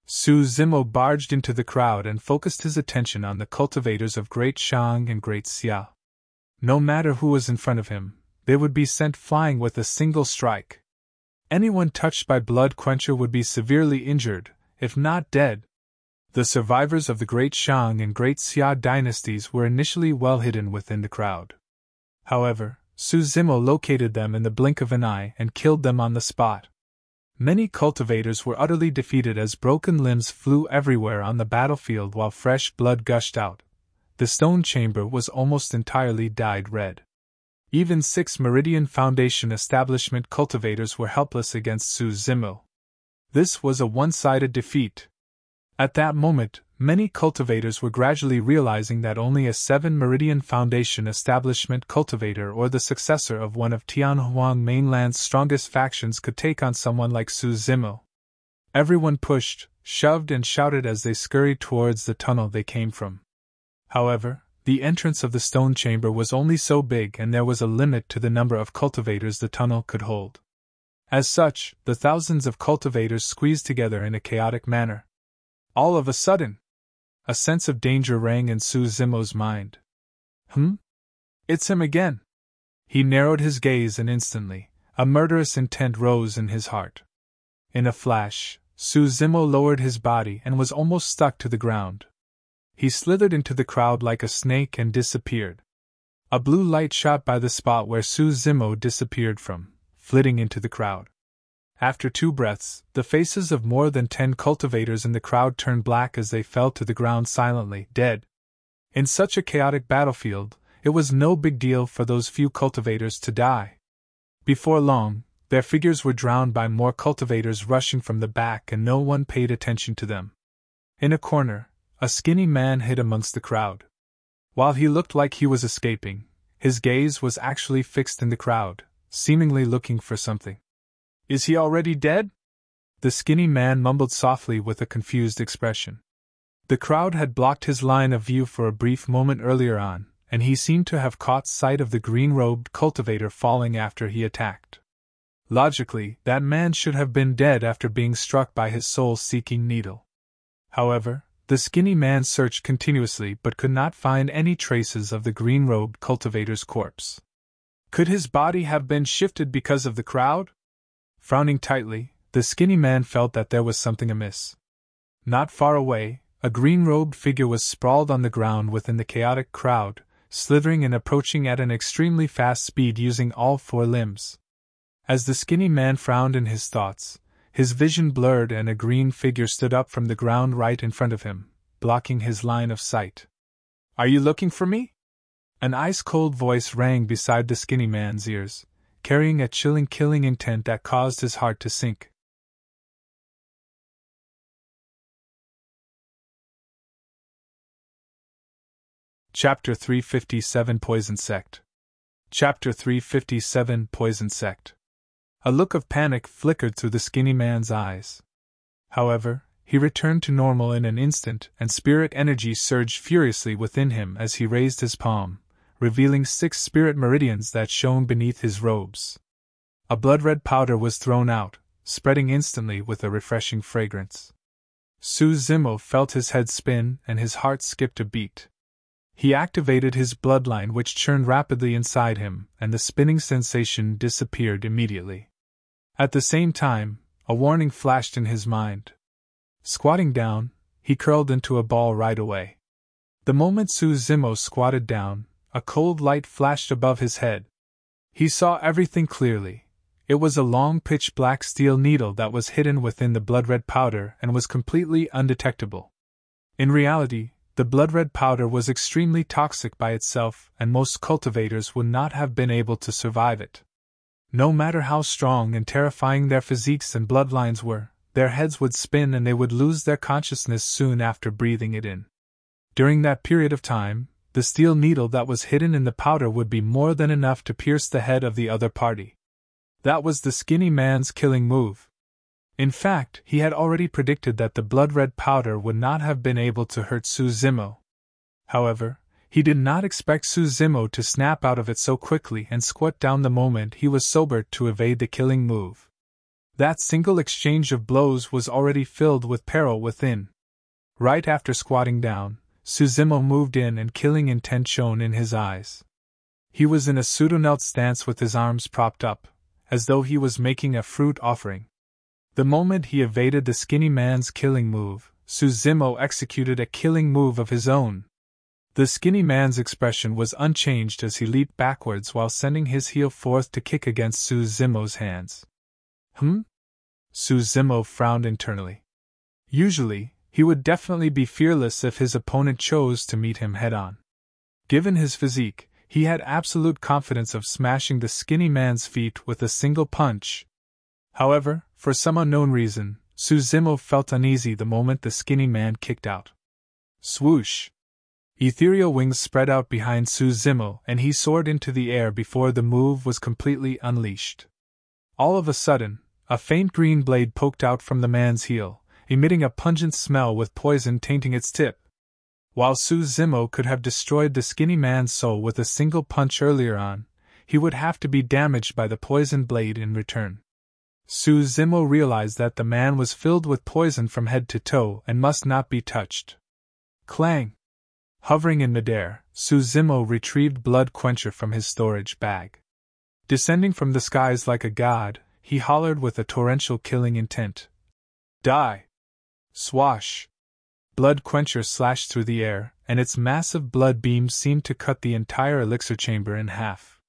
Zimo barged into the crowd and focused his attention on the cultivators of Great Shang and Great Xia. No matter who was in front of him, they would be sent flying with a single strike. Anyone touched by Blood Quencher would be severely injured, if not dead. The survivors of the Great Shang and Great Xia dynasties were initially well hidden within the crowd. However, Zimo located them in the blink of an eye and killed them on the spot. Many cultivators were utterly defeated as broken limbs flew everywhere on the battlefield while fresh blood gushed out. The stone chamber was almost entirely dyed red. Even 6 Meridian Foundation establishment cultivators were helpless against Zimo. This was a one-sided defeat. At that moment, many cultivators were gradually realizing that only a 7 Meridian Foundation establishment cultivator or the successor of one of Tianhuang mainland's strongest factions could take on someone like Zimo. Everyone pushed, shoved and shouted as they scurried towards the tunnel they came from. However, the entrance of the stone chamber was only so big and there was a limit to the number of cultivators the tunnel could hold. As such, the thousands of cultivators squeezed together in a chaotic manner. All of a sudden, a sense of danger rang in Zimo's mind. It's him again. He narrowed his gaze and instantly, a murderous intent rose in his heart. In a flash, Zimo lowered his body and was almost stuck to the ground. He slithered into the crowd like a snake and disappeared. A blue light shot by the spot where Zimo disappeared from, flitting into the crowd. After 2 breaths, the faces of more than 10 cultivators in the crowd turned black as they fell to the ground silently, dead. In such a chaotic battlefield, it was no big deal for those few cultivators to die. Before long, their figures were drowned by more cultivators rushing from the back and no one paid attention to them. In a corner, a skinny man hid amongst the crowd. While he looked like he was escaping, his gaze was actually fixed in the crowd, seemingly looking for something. "Is he already dead?" The skinny man mumbled softly with a confused expression. The crowd had blocked his line of view for a brief moment earlier on, and he seemed to have caught sight of the green-robed cultivator falling after he attacked. Logically, that man should have been dead after being struck by his soul-seeking needle. However, the skinny man searched continuously but could not find any traces of the green-robed cultivator's corpse. Could his body have been shifted because of the crowd? Frowning tightly, the skinny man felt that there was something amiss. Not far away, a green-robed figure was sprawled on the ground within the chaotic crowd, slithering and approaching at an extremely fast speed using all 4 limbs. As the skinny man frowned in his thoughts, his vision blurred and a green figure stood up from the ground right in front of him, blocking his line of sight. "Are you looking for me?" An ice-cold voice rang beside the skinny man's ears, carrying a chilling killing intent that caused his heart to sink. Chapter 357 Poison Sect. Chapter 357 Poison Sect. A look of panic flickered through the skinny man's eyes. However, he returned to normal in an instant and spirit energy surged furiously within him as he raised his palm, revealing 6 spirit meridians that shone beneath his robes. A blood-red powder was thrown out, spreading instantly with a refreshing fragrance. Zimo felt his head spin and his heart skipped a beat. He activated his bloodline which churned rapidly inside him, and the spinning sensation disappeared immediately. At the same time, a warning flashed in his mind. Squatting down, he curled into a ball right away. The moment Zimo squatted down, a cold light flashed above his head. He saw everything clearly. It was a long pitch-black steel needle that was hidden within the blood-red powder and was completely undetectable. In reality, the blood-red powder was extremely toxic by itself and most cultivators would not have been able to survive it. No matter how strong and terrifying their physiques and bloodlines were, their heads would spin and they would lose their consciousness soon after breathing it in. During that period of time, the steel needle that was hidden in the powder would be more than enough to pierce the head of the other party. That was the skinny man's killing move. In fact, he had already predicted that the blood-red powder would not have been able to hurt Zimo. However, he did not expect Zimo to snap out of it so quickly and squat down the moment he was sobered to evade the killing move. That single exchange of blows was already filled with peril within. Right after squatting down, Zimo moved in and killing intent shone in his eyes. He was in a pseudo-knelt stance with his arms propped up, as though he was making a fruit offering. The moment he evaded the skinny man's killing move, Zimo executed a killing move of his own. The skinny man's expression was unchanged as he leaped backwards while sending his heel forth to kick against Zimo's hands. Zimo frowned internally. Usually, he would definitely be fearless if his opponent chose to meet him head-on. Given his physique, he had absolute confidence of smashing the skinny man's feet with a single punch. However, for some unknown reason, Zimo felt uneasy the moment the skinny man kicked out. Swoosh! Ethereal wings spread out behind Zimo and he soared into the air before the move was completely unleashed. All of a sudden, a faint green blade poked out from the man's heel, emitting a pungent smell with poison tainting its tip. While Zimo could have destroyed the skinny man's soul with a single punch earlier on, he would have to be damaged by the poisoned blade in return. Zimo realized that the man was filled with poison from head to toe and must not be touched. Clang! Hovering in midair, Zimo retrieved Blood Quencher from his storage bag. Descending from the skies like a god, he hollered with a torrential killing intent. Die! Swash! Blood Quencher slashed through the air, and its massive blood beams seemed to cut the entire elixir chamber in half.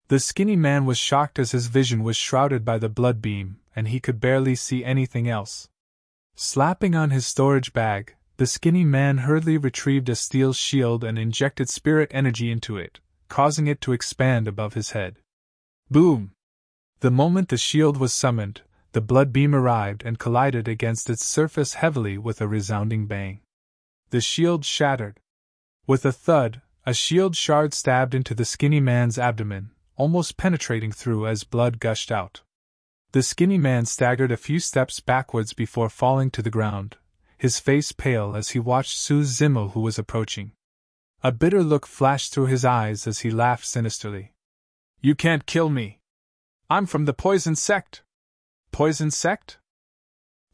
The skinny man was shocked as his vision was shrouded by the blood beam, and he could barely see anything else. Slapping on his storage bag, the skinny man hurriedly retrieved a steel shield and injected spirit energy into it, causing it to expand above his head. Boom! The moment the shield was summoned, the blood beam arrived and collided against its surface heavily with a resounding bang. The shield shattered. With a thud, a shield shard stabbed into the skinny man's abdomen, almost penetrating through as blood gushed out. The skinny man staggered a few steps backwards before falling to the ground, his face pale as he watched Zimo who was approaching. A bitter look flashed through his eyes as he laughed sinisterly. You can't kill me. I'm from the Poison Sect. Poison Sect?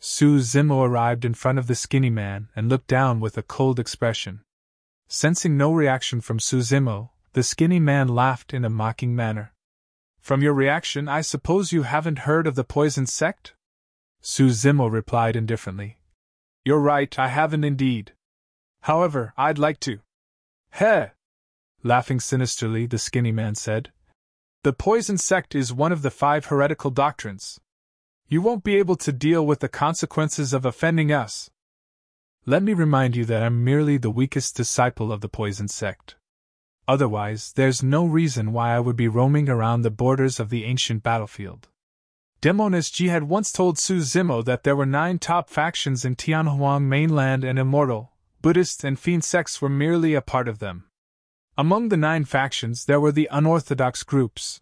Zimo arrived in front of the skinny man and looked down with a cold expression. Sensing no reaction from Zimo, the skinny man laughed in a mocking manner. From your reaction, I suppose you haven't heard of the Poison Sect? Zimo replied indifferently. You're right, I haven't indeed. However, I'd like to. Heh! Laughing sinisterly, the skinny man said. The Poison Sect is one of the 5 heretical doctrines. You won't be able to deal with the consequences of offending us. Let me remind you that I'm merely the weakest disciple of the Poison Sect. Otherwise, there's no reason why I would be roaming around the borders of the ancient battlefield. Demoness G had once told Zimo that there were 9 top factions in Tianhuang mainland and Immortal, Buddhist and Fiend sects were merely a part of them. Among the 9 factions there were the unorthodox groups.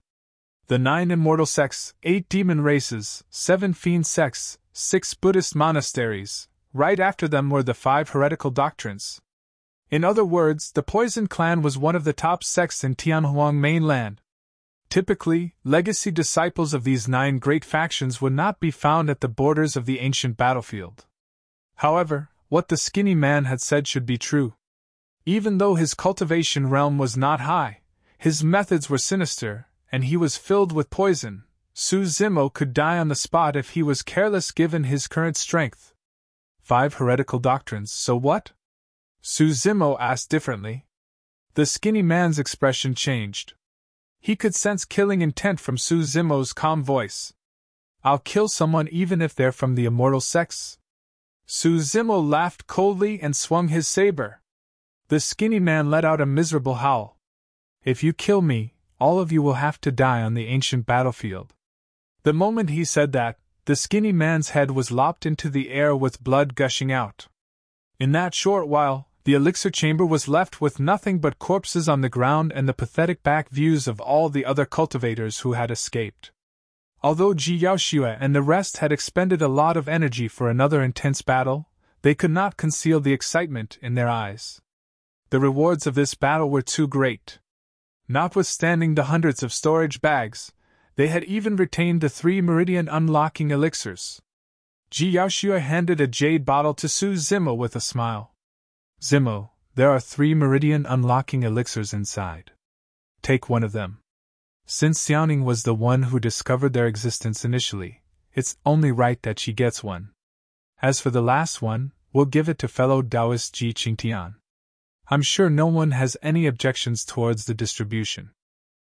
The 9 immortal sects, 8 demon races, 7 fiend sects, 6 Buddhist monasteries. Right after them were the 5 heretical doctrines. In other words, the Poison Clan was one of the top sects in Tianhuang mainland. Typically, legacy disciples of these 9 great factions would not be found at the borders of the ancient battlefield. However, what the skinny man had said should be true. Even though his cultivation realm was not high, his methods were sinister, and he was filled with poison. Zimo could die on the spot if he was careless given his current strength. 5 heretical doctrines, so what? Zimo asked differently. The skinny man's expression changed. He could sense killing intent from Zimo's calm voice. I'll kill someone even if they're from the immortal sects. Zimo laughed coldly and swung his saber. The skinny man let out a miserable howl. If you kill me, all of you will have to die on the ancient battlefield. The moment he said that, the skinny man's head was lopped into the air with blood gushing out. In that short while, the elixir chamber was left with nothing but corpses on the ground and the pathetic back views of all the other cultivators who had escaped. Although Ji Yaoxue and the rest had expended a lot of energy for another intense battle, they could not conceal the excitement in their eyes. The rewards of this battle were too great. Notwithstanding the hundreds of storage bags, they had even retained the 3 meridian unlocking elixirs. Ji Yaoxue handed a jade bottle to Su Zimo with a smile. Zimo, there are 3 meridian unlocking elixirs inside. Take one of them. Since Xiaoning was the one who discovered their existence initially, it's only right that she gets one. As for the last one, we'll give it to fellow Taoist Ji Qingtian. I'm sure no one has any objections towards the distribution.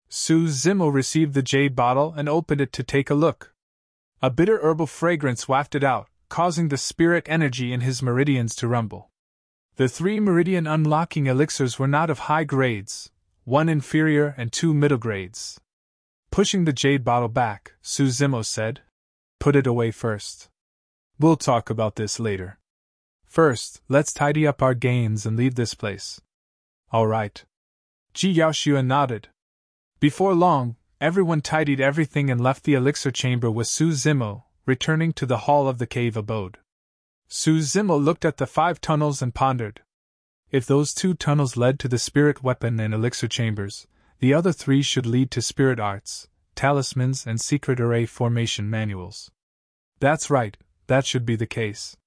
Su Zimo received the jade bottle and opened it to take a look. A bitter herbal fragrance wafted out, causing the spirit energy in his meridians to rumble. The 3 meridian unlocking elixirs were not of high grades, 1 inferior and 2 middle grades. Pushing the jade bottle back, Su Zimo said, "Put it away first. We'll talk about this later. First, let's tidy up our gains and leave this place." "All right." Ji Yaoxue nodded. Before long, everyone tidied everything and left the elixir chamber with Su Zimo, returning to the hall of the cave abode. Su Zimo looked at the 5 tunnels and pondered. If those 2 tunnels led to the spirit weapon and elixir chambers, the other 3 should lead to spirit arts, talismans, and secret array formation manuals. That's right, that should be the case.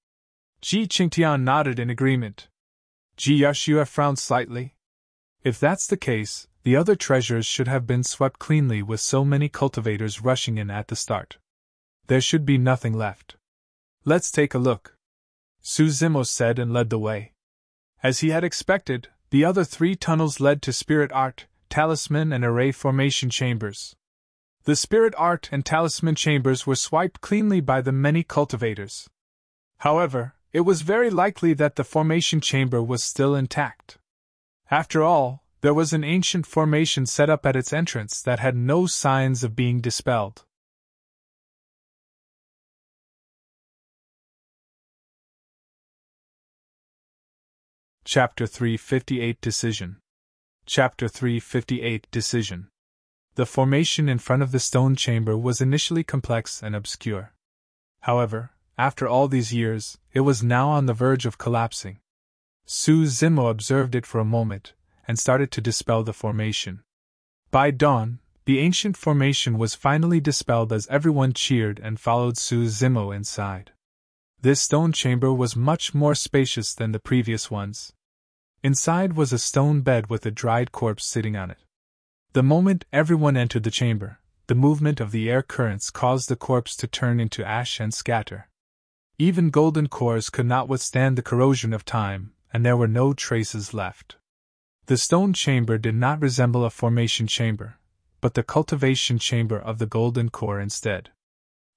Ji Qingtian nodded in agreement. Ji Yaoxue frowned slightly. If that's the case, the other treasures should have been swept cleanly with so many cultivators rushing in at the start. There should be nothing left. Let's take a look. Su Zimo said and led the way. As he had expected, the other 3 tunnels led to spirit art, talisman, and array formation chambers. The spirit art and talisman chambers were swiped cleanly by the many cultivators. However, it was very likely that the formation chamber was still intact. After all, there was an ancient formation set up at its entrance that had no signs of being dispelled. Chapter 358 Decision. Chapter 358 Decision. The formation in front of the stone chamber was initially complex and obscure. However, after all these years, it was now on the verge of collapsing. Su Zimo observed it for a moment, and started to dispel the formation. By dawn, the ancient formation was finally dispelled as everyone cheered and followed Su Zimo inside. This stone chamber was much more spacious than the previous ones. Inside was a stone bed with a dried corpse sitting on it. The moment everyone entered the chamber, the movement of the air currents caused the corpse to turn into ash and scatter. Even golden cores could not withstand the corrosion of time, and there were no traces left. The stone chamber did not resemble a formation chamber, but the cultivation chamber of the golden core instead.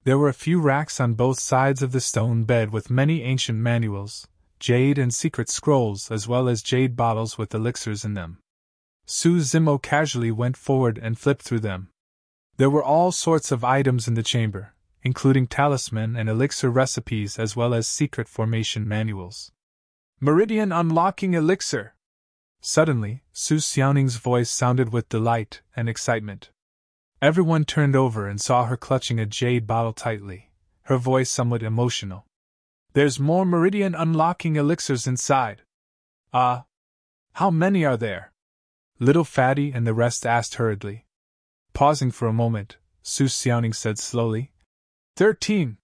There were a few racks on both sides of the stone bed with many ancient manuals, jade and secret scrolls, as well as jade bottles with elixirs in them. Su Zimo casually went forward and flipped through them. There were all sorts of items in the chamber, including talisman and elixir recipes as well as secret formation manuals. Meridian unlocking elixir! Suddenly, Su Xiaoning's voice sounded with delight and excitement. Everyone turned over and saw her clutching a jade bottle tightly, her voice somewhat emotional. "There's more meridian unlocking elixirs inside." "Ah! How many are there?" Little Fatty and the rest asked hurriedly. Pausing for a moment, Su Xiaoning said slowly, 13.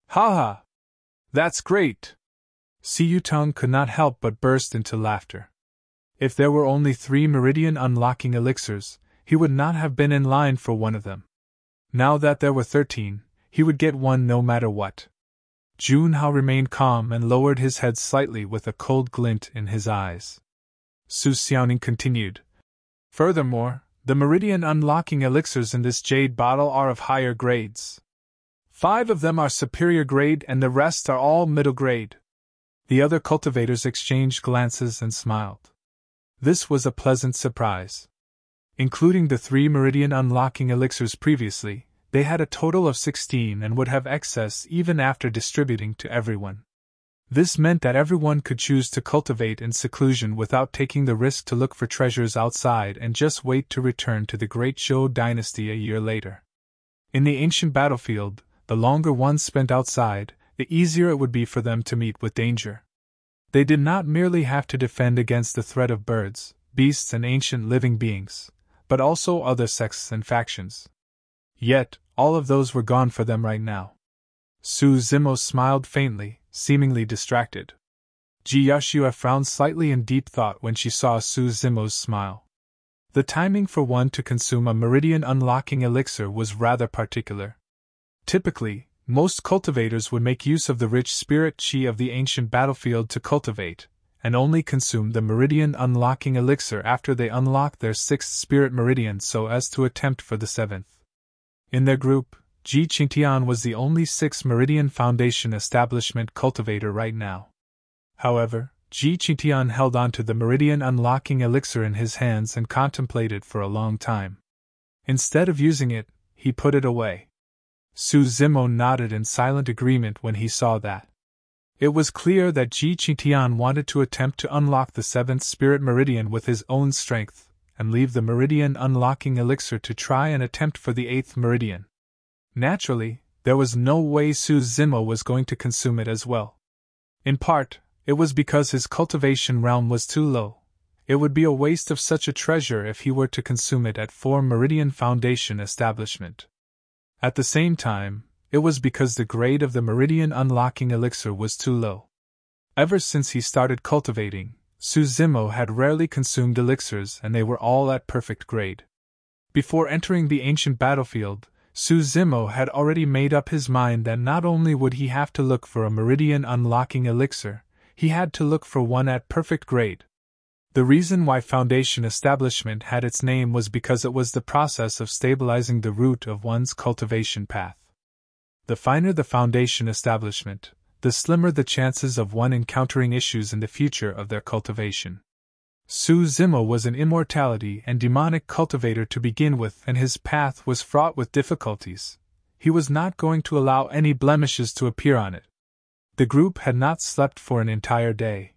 Ha ha! That's great! Si Yutong could not help but burst into laughter. If there were only 3 meridian unlocking elixirs, he would not have been in line for one of them. Now that there were 13, he would get one no matter what. Junhao remained calm and lowered his head slightly with a cold glint in his eyes. Su Xiaoning continued. Furthermore, the meridian unlocking elixirs in this jade bottle are of higher grades. 5 of them are superior grade and the rest are all middle grade. The other cultivators exchanged glances and smiled. This was a pleasant surprise. Including the 3 meridian unlocking elixirs previously, they had a total of 16 and would have excess even after distributing to everyone. This meant that everyone could choose to cultivate in seclusion without taking the risk to look for treasures outside and just wait to return to the Great Zhou Dynasty a year later. In the ancient battlefield, the longer one spent outside, the easier it would be for them to meet with danger. They did not merely have to defend against the threat of birds, beasts, and ancient living beings, but also other sects and factions. Yet, all of those were gone for them right now. Zimo smiled faintly, seemingly distracted. Xuantian frowned slightly in deep thought when she saw Zimo's smile. The timing for one to consume a meridian unlocking elixir was rather particular. Typically, most cultivators would make use of the rich spirit chi of the ancient battlefield to cultivate, and only consume the meridian unlocking elixir after they unlock their 6th spirit meridian so as to attempt for the 7th. In their group, Xuantian was the only 6th meridian foundation establishment cultivator right now. However, Xuantian held on to the meridian unlocking elixir in his hands and contemplated for a long time. Instead of using it, he put it away. Zimo nodded in silent agreement when he saw that. It was clear that Xuantian wanted to attempt to unlock the 7th spirit meridian with his own strength, and leave the meridian unlocking elixir to try and attempt for the 8th meridian. Naturally, there was no way Zimo was going to consume it as well. In part, it was because his cultivation realm was too low. It would be a waste of such a treasure if he were to consume it at 4 Meridian Foundation establishment. At the same time, it was because the grade of the Meridian Unlocking Elixir was too low. Ever since he started cultivating, Zimo had rarely consumed elixirs and they were all at perfect grade. Before entering the ancient battlefield, Zimo had already made up his mind that not only would he have to look for a Meridian Unlocking Elixir, he had to look for one at perfect grade. The reason why Foundation Establishment had its name was because it was the process of stabilizing the root of one's cultivation path. The finer the Foundation Establishment, the slimmer the chances of one encountering issues in the future of their cultivation. Zimo was an immortality and demonic cultivator to begin with, and his path was fraught with difficulties. He was not going to allow any blemishes to appear on it. The group had not slept for an entire day.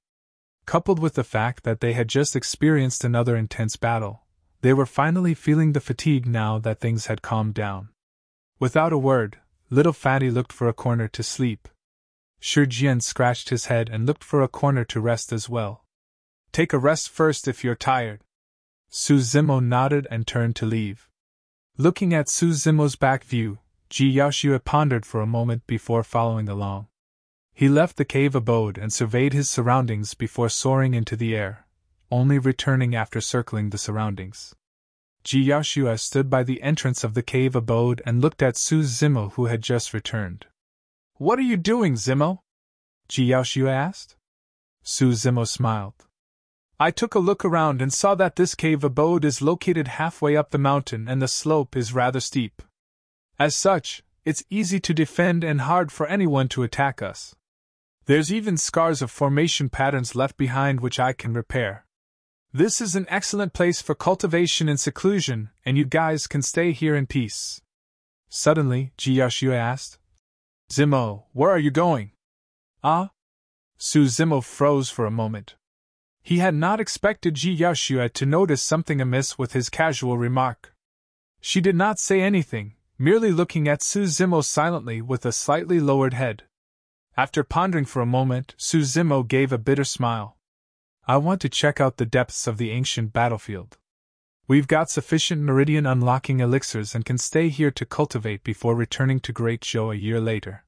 Coupled with the fact that they had just experienced another intense battle, they were finally feeling the fatigue now that things had calmed down. Without a word, little Fatty looked for a corner to sleep. Xuantian scratched his head and looked for a corner to rest as well. Take a rest first if you're tired. Zimo nodded and turned to leave. Looking at Zimo's back view, Xuantian pondered for a moment before following along. He left the cave abode and surveyed his surroundings before soaring into the air, only returning after circling the surroundings. Xuantian stood by the entrance of the cave abode and looked at Zimo, who had just returned. "What are you doing, Zimo?" Xuantian asked. Zimo smiled. "I took a look around and saw that this cave abode is located halfway up the mountain and the slope is rather steep. As such, it's easy to defend and hard for anyone to attack us. There's even scars of formation patterns left behind which I can repair. This is an excellent place for cultivation and seclusion, and you guys can stay here in peace." Suddenly, Xuantian asked, "Zimo, where are you going?" "Ah?" Zimo froze for a moment. He had not expected Xuantian to notice something amiss with his casual remark. She did not say anything, merely looking at Zimo silently with a slightly lowered head. After pondering for a moment, Zimo gave a bitter smile. "I want to check out the depths of the ancient battlefield. We've got sufficient meridian unlocking elixirs and can stay here to cultivate before returning to Great Zhou a year later.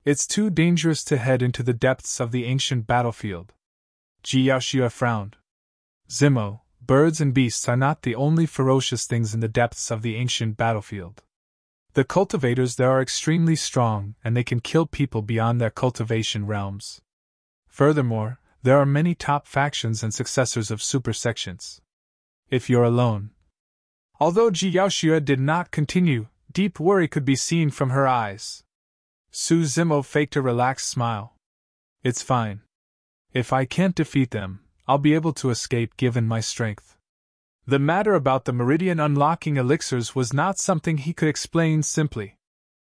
It's too dangerous to head into the depths of the ancient battlefield." Xuantian frowned. "Zimo, birds and beasts are not the only ferocious things in the depths of the ancient battlefield. The cultivators there are extremely strong, and they can kill people beyond their cultivation realms. Furthermore, there are many top factions and successors of super sections. If you're alone..." Although Xuantian did not continue, deep worry could be seen from her eyes. Zimo faked a relaxed smile. "It's fine. If I can't defeat them, I'll be able to escape given my strength." The matter about the meridian unlocking elixirs was not something he could explain simply.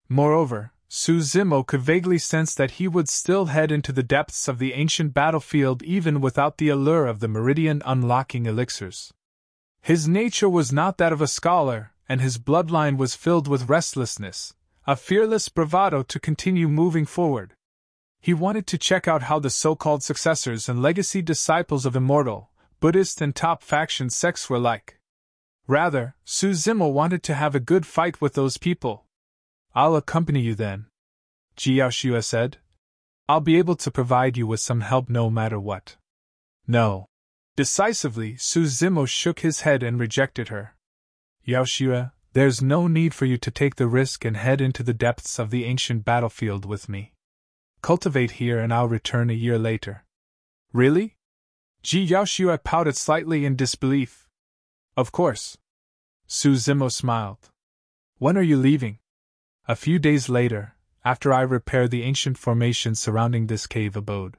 Moreover, Zimo could vaguely sense that he would still head into the depths of the ancient battlefield even without the allure of the meridian unlocking elixirs. His nature was not that of a scholar, and his bloodline was filled with restlessness, a fearless bravado to continue moving forward. He wanted to check out how the so-called successors and legacy disciples of immortal, Buddhist and top faction sects were like. Rather, Zimo wanted to have a good fight with those people. "I'll accompany you then," Jiaoxue said. "I'll be able to provide you with some help no matter what." "No." Decisively, Zimo shook his head and rejected her. "Yaoxue, there's no need for you to take the risk and head into the depths of the ancient battlefield with me. Cultivate here and I'll return a year later." "Really?" Jiaoxue pouted slightly in disbelief. "Of course." Zimo smiled. "When are you leaving?" "A few days later, after I repair the ancient formation surrounding this cave abode."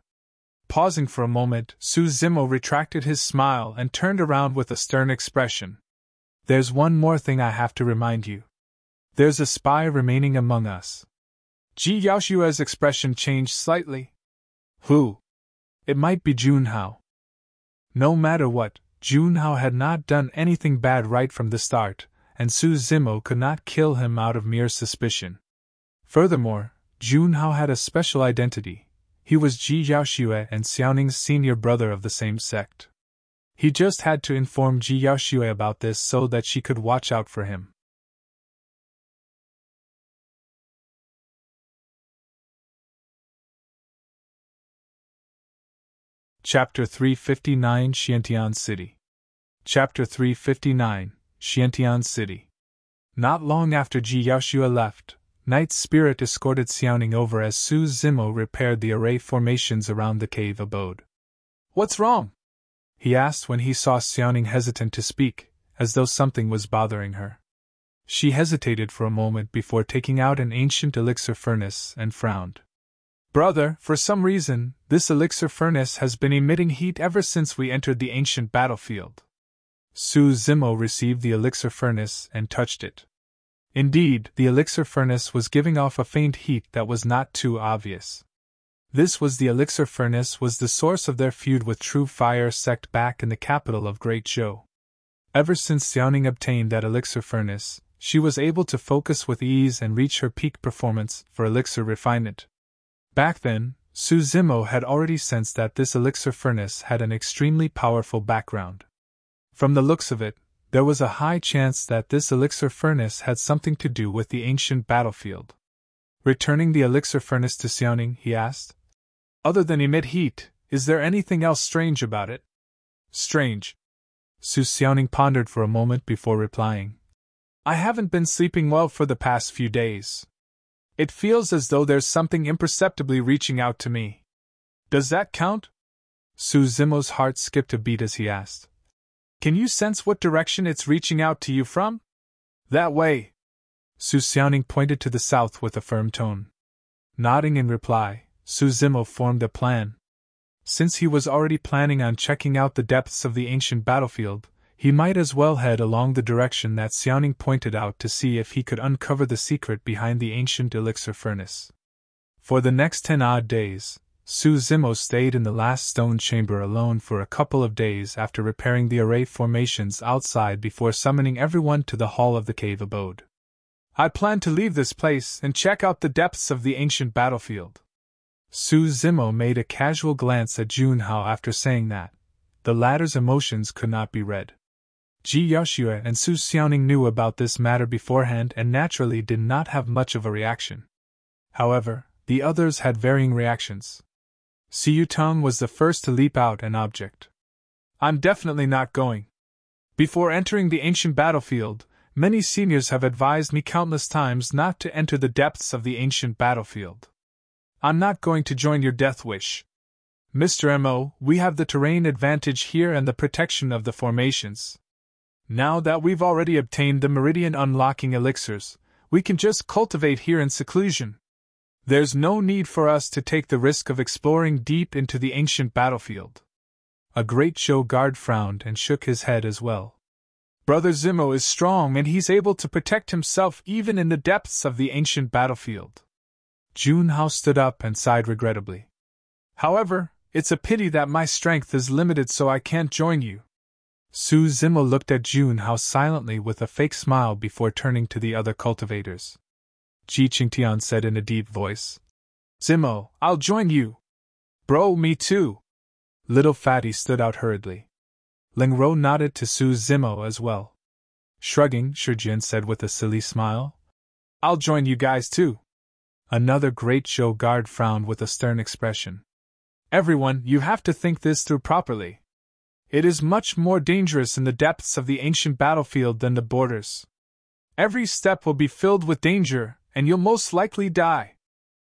Pausing for a moment, Zimo retracted his smile and turned around with a stern expression. "There's one more thing I have to remind you. There's a spy remaining among us." Jiaoxue's expression changed slightly. "Who?" "It might be Junhao." No matter what, Junhao had not done anything bad right from the start, and Zimo could not kill him out of mere suspicion. Furthermore, Junhao had a special identity. He was Jiaoxue and Xiaoning's senior brother of the same sect. He just had to inform Jiaoxue about this so that she could watch out for him. Chapter 359 Xuantian City. Chapter 359 Xuantian City. Not long after Jiaoxue left, Knight's spirit escorted Xiaoning over as Zimo repaired the array formations around the cave abode. "What's wrong?" he asked when he saw Xiaoning hesitant to speak, as though something was bothering her. She hesitated for a moment before taking out an ancient elixir furnace and frowned. "Brother, for some reason, this elixir furnace has been emitting heat ever since we entered the ancient battlefield." Zimo received the elixir furnace and touched it. Indeed, the elixir furnace was giving off a faint heat that was not too obvious. This was the elixir furnace was the source of their feud with True Fire Sect back in the capital of Great Zhou. Ever since Xiaoning obtained that elixir furnace, she was able to focus with ease and reach her peak performance for elixir refinement. Back then, Zimo had already sensed that this elixir furnace had an extremely powerful background. From the looks of it, there was a high chance that this elixir furnace had something to do with the ancient battlefield. Returning the elixir furnace to Xiaoning, he asked, "Other than emit heat, is there anything else strange about it?" "Strange?" Xiaoning pondered for a moment before replying. "I haven't been sleeping well for the past few days. It feels as though there's something imperceptibly reaching out to me. Does that count?" Zimo's heart skipped a beat as he asked, "Can you sense what direction it's reaching out to you from?" "That way." Xiaoning pointed to the south with a firm tone. Nodding in reply, Zimo formed a plan. Since he was already planning on checking out the depths of the ancient battlefield, he might as well head along the direction that Xiaoning pointed out to see if he could uncover the secret behind the ancient elixir furnace. For the next 10 odd days, Zimo stayed in the last stone chamber alone for a couple of days after repairing the array formations outside before summoning everyone to the hall of the cave abode. "I plan to leave this place and check out the depths of the ancient battlefield." Zimo made a casual glance at Junhao after saying that. The latter's emotions could not be read. Jiaoxue and Xiaoning knew about this matter beforehand and naturally did not have much of a reaction. However, the others had varying reactions. Xiyutang was the first to leap out and object. "I'm definitely not going. Before entering the ancient battlefield, many seniors have advised me countless times not to enter the depths of the ancient battlefield. I'm not going to join your death wish. Mr. Mo, we have the terrain advantage here and the protection of the formations. Now that we've already obtained the meridian unlocking elixirs, we can just cultivate here in seclusion. There's no need for us to take the risk of exploring deep into the ancient battlefield." A great Zhou guard frowned and shook his head as well. "Brother Zimo is strong and he's able to protect himself even in the depths of the ancient battlefield." Junhao stood up and sighed regrettably. "However, it's a pity that my strength is limited so I can't join you." Su Zimo looked at Junhao silently with a fake smile before turning to the other cultivators. Xuantian said in a deep voice. Zimo, I'll join you. Bro, me too. Little Fatty stood out hurriedly. Ling Ro nodded to Su Zimo as well. Shrugging, Shurjian said with a silly smile. I'll join you guys too. Another great show guard frowned with a stern expression. Everyone, you have to think this through properly. It is much more dangerous in the depths of the ancient battlefield than the borders. Every step will be filled with danger, and you'll most likely die.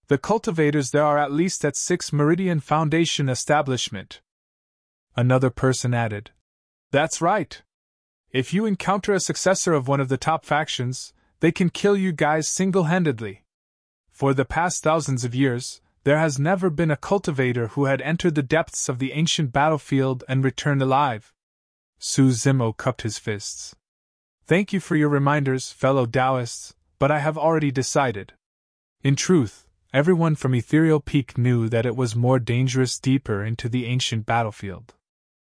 The cultivators there are at least at 6 Meridian Foundation establishment. Another person added. That's right. If you encounter a successor of one of the top factions, they can kill you guys single-handedly. For the past thousands of years, there has never been a cultivator who had entered the depths of the ancient battlefield and returned alive. Su Zimo cupped his fists. Thank you for your reminders, fellow Taoists, but I have already decided. In truth, everyone from Ethereal Peak knew that it was more dangerous deeper into the ancient battlefield.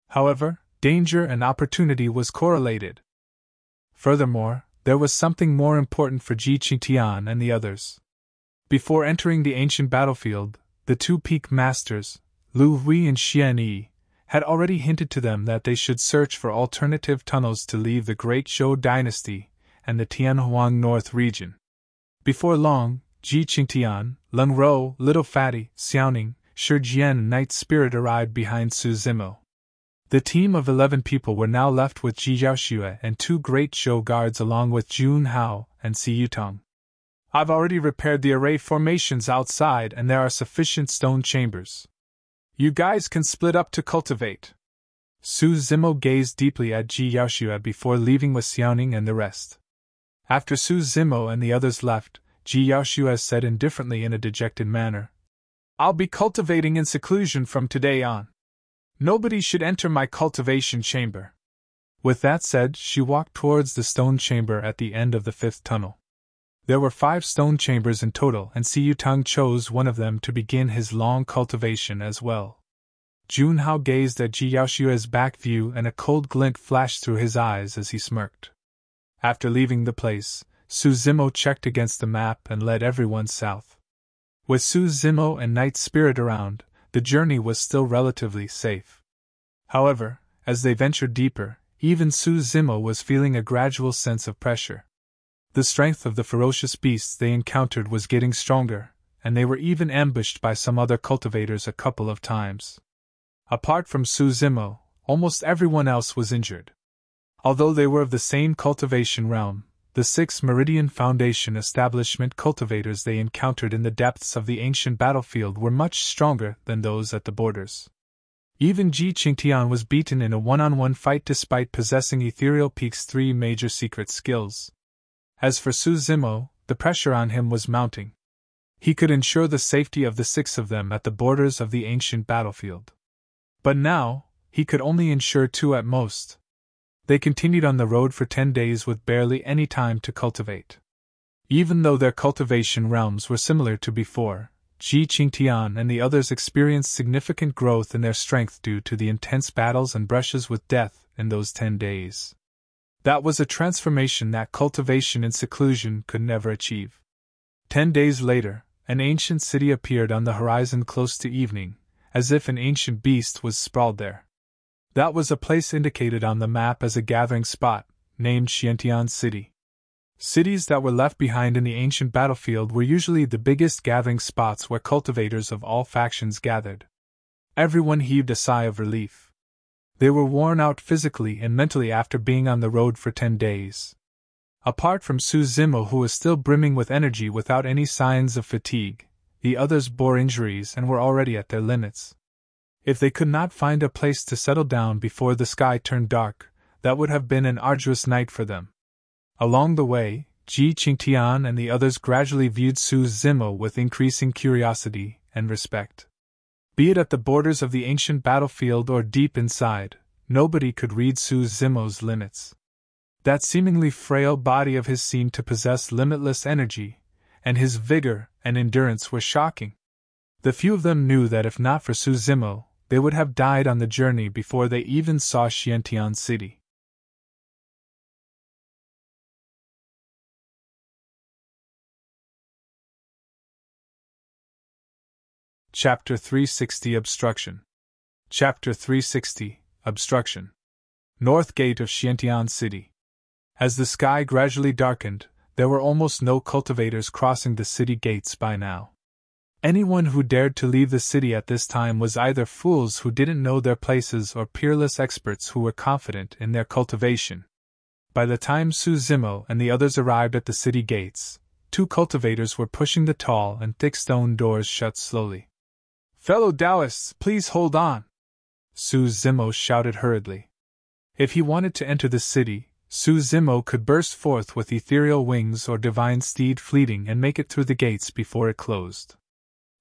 However, danger and opportunity was correlated. Furthermore, there was something more important for Xuantian and the others. Before entering the ancient battlefield, the 2 peak masters, Lu Hui and Xian Yi, had already hinted to them that they should search for alternative tunnels to leave the Great Zhou Dynasty and the Tianhuang North region. Before long, Xuantian, Ling Ro, Little Fatty, Xiaoning, Shurjian and Night Spirit arrived behind Su Zimo. The team of 11 people were now left with Ji Yaoxue and 2 Great Zhou guards along with Junhao and Si Yutong. I've already repaired the array formations outside and there are sufficient stone chambers. You guys can split up to cultivate. Su Zimo gazed deeply at Ji Yaoxue before leaving with Xiaoning and the rest. After Su Zimo and the others left, Ji Yaoxue said indifferently in a dejected manner. I'll be cultivating in seclusion from today on. Nobody should enter my cultivation chamber. With that said, she walked towards the stone chamber at the end of the 5th tunnel. There were 5 stone chambers in total, and Si Yutang chose one of them to begin his long cultivation as well. Junhao gazed at Ji Yaoxue's back view and a cold glint flashed through his eyes as he smirked. After leaving the place, Su Zimo checked against the map and led everyone south. With Su Zimo and Night Spirit around, the journey was still relatively safe. However, as they ventured deeper, even Su Zimo was feeling a gradual sense of pressure. The strength of the ferocious beasts they encountered was getting stronger, and they were even ambushed by some other cultivators a couple of times. Apart from Su Zimo, almost everyone else was injured. Although they were of the same cultivation realm, the 6 Meridian Foundation establishment cultivators they encountered in the depths of the ancient battlefield were much stronger than those at the borders. Even Xuantian was beaten in a one-on-one fight despite possessing Ethereal Peak's 3 major secret skills. As for Su Zimo, the pressure on him was mounting. He could ensure the safety of the 6 of them at the borders of the ancient battlefield. But now, he could only ensure 2 at most. They continued on the road for 10 days with barely any time to cultivate. Even though their cultivation realms were similar to before, Xuantian and the others experienced significant growth in their strength due to the intense battles and brushes with death in those 10 days. That was a transformation that cultivation in seclusion could never achieve. 10 days later, an ancient city appeared on the horizon close to evening, as if an ancient beast was sprawled there. That was a place indicated on the map as a gathering spot, named Xuantian City. Cities that were left behind in the ancient battlefield were usually the biggest gathering spots where cultivators of all factions gathered. Everyone heaved a sigh of relief. They were worn out physically and mentally after being on the road for 10 days. Apart from Su Zimo, who was still brimming with energy without any signs of fatigue, the others bore injuries and were already at their limits. If they could not find a place to settle down before the sky turned dark, that would have been an arduous night for them. Along the way, Xuantian and the others gradually viewed Su Zimo with increasing curiosity and respect. Be it at the borders of the ancient battlefield or deep inside, nobody could read Su Zimo's limits. That seemingly frail body of his seemed to possess limitless energy, and his vigor and endurance were shocking. The few of them knew that if not for Su Zimo, they would have died on the journey before they even saw Xuantian city. Chapter 360 Obstruction. Chapter 360 Obstruction. North Gate of Xuantian City. As the sky gradually darkened, there were almost no cultivators crossing the city gates by now. Anyone who dared to leave the city at this time was either fools who didn't know their places or peerless experts who were confident in their cultivation. By the time Zimo and the others arrived at the city gates, 2 cultivators were pushing the tall and thick stone doors shut slowly. "Fellow Taoists, please hold on!" Zimo shouted hurriedly. If he wanted to enter the city, Zimo could burst forth with ethereal wings or divine steed fleeting and make it through the gates before it closed.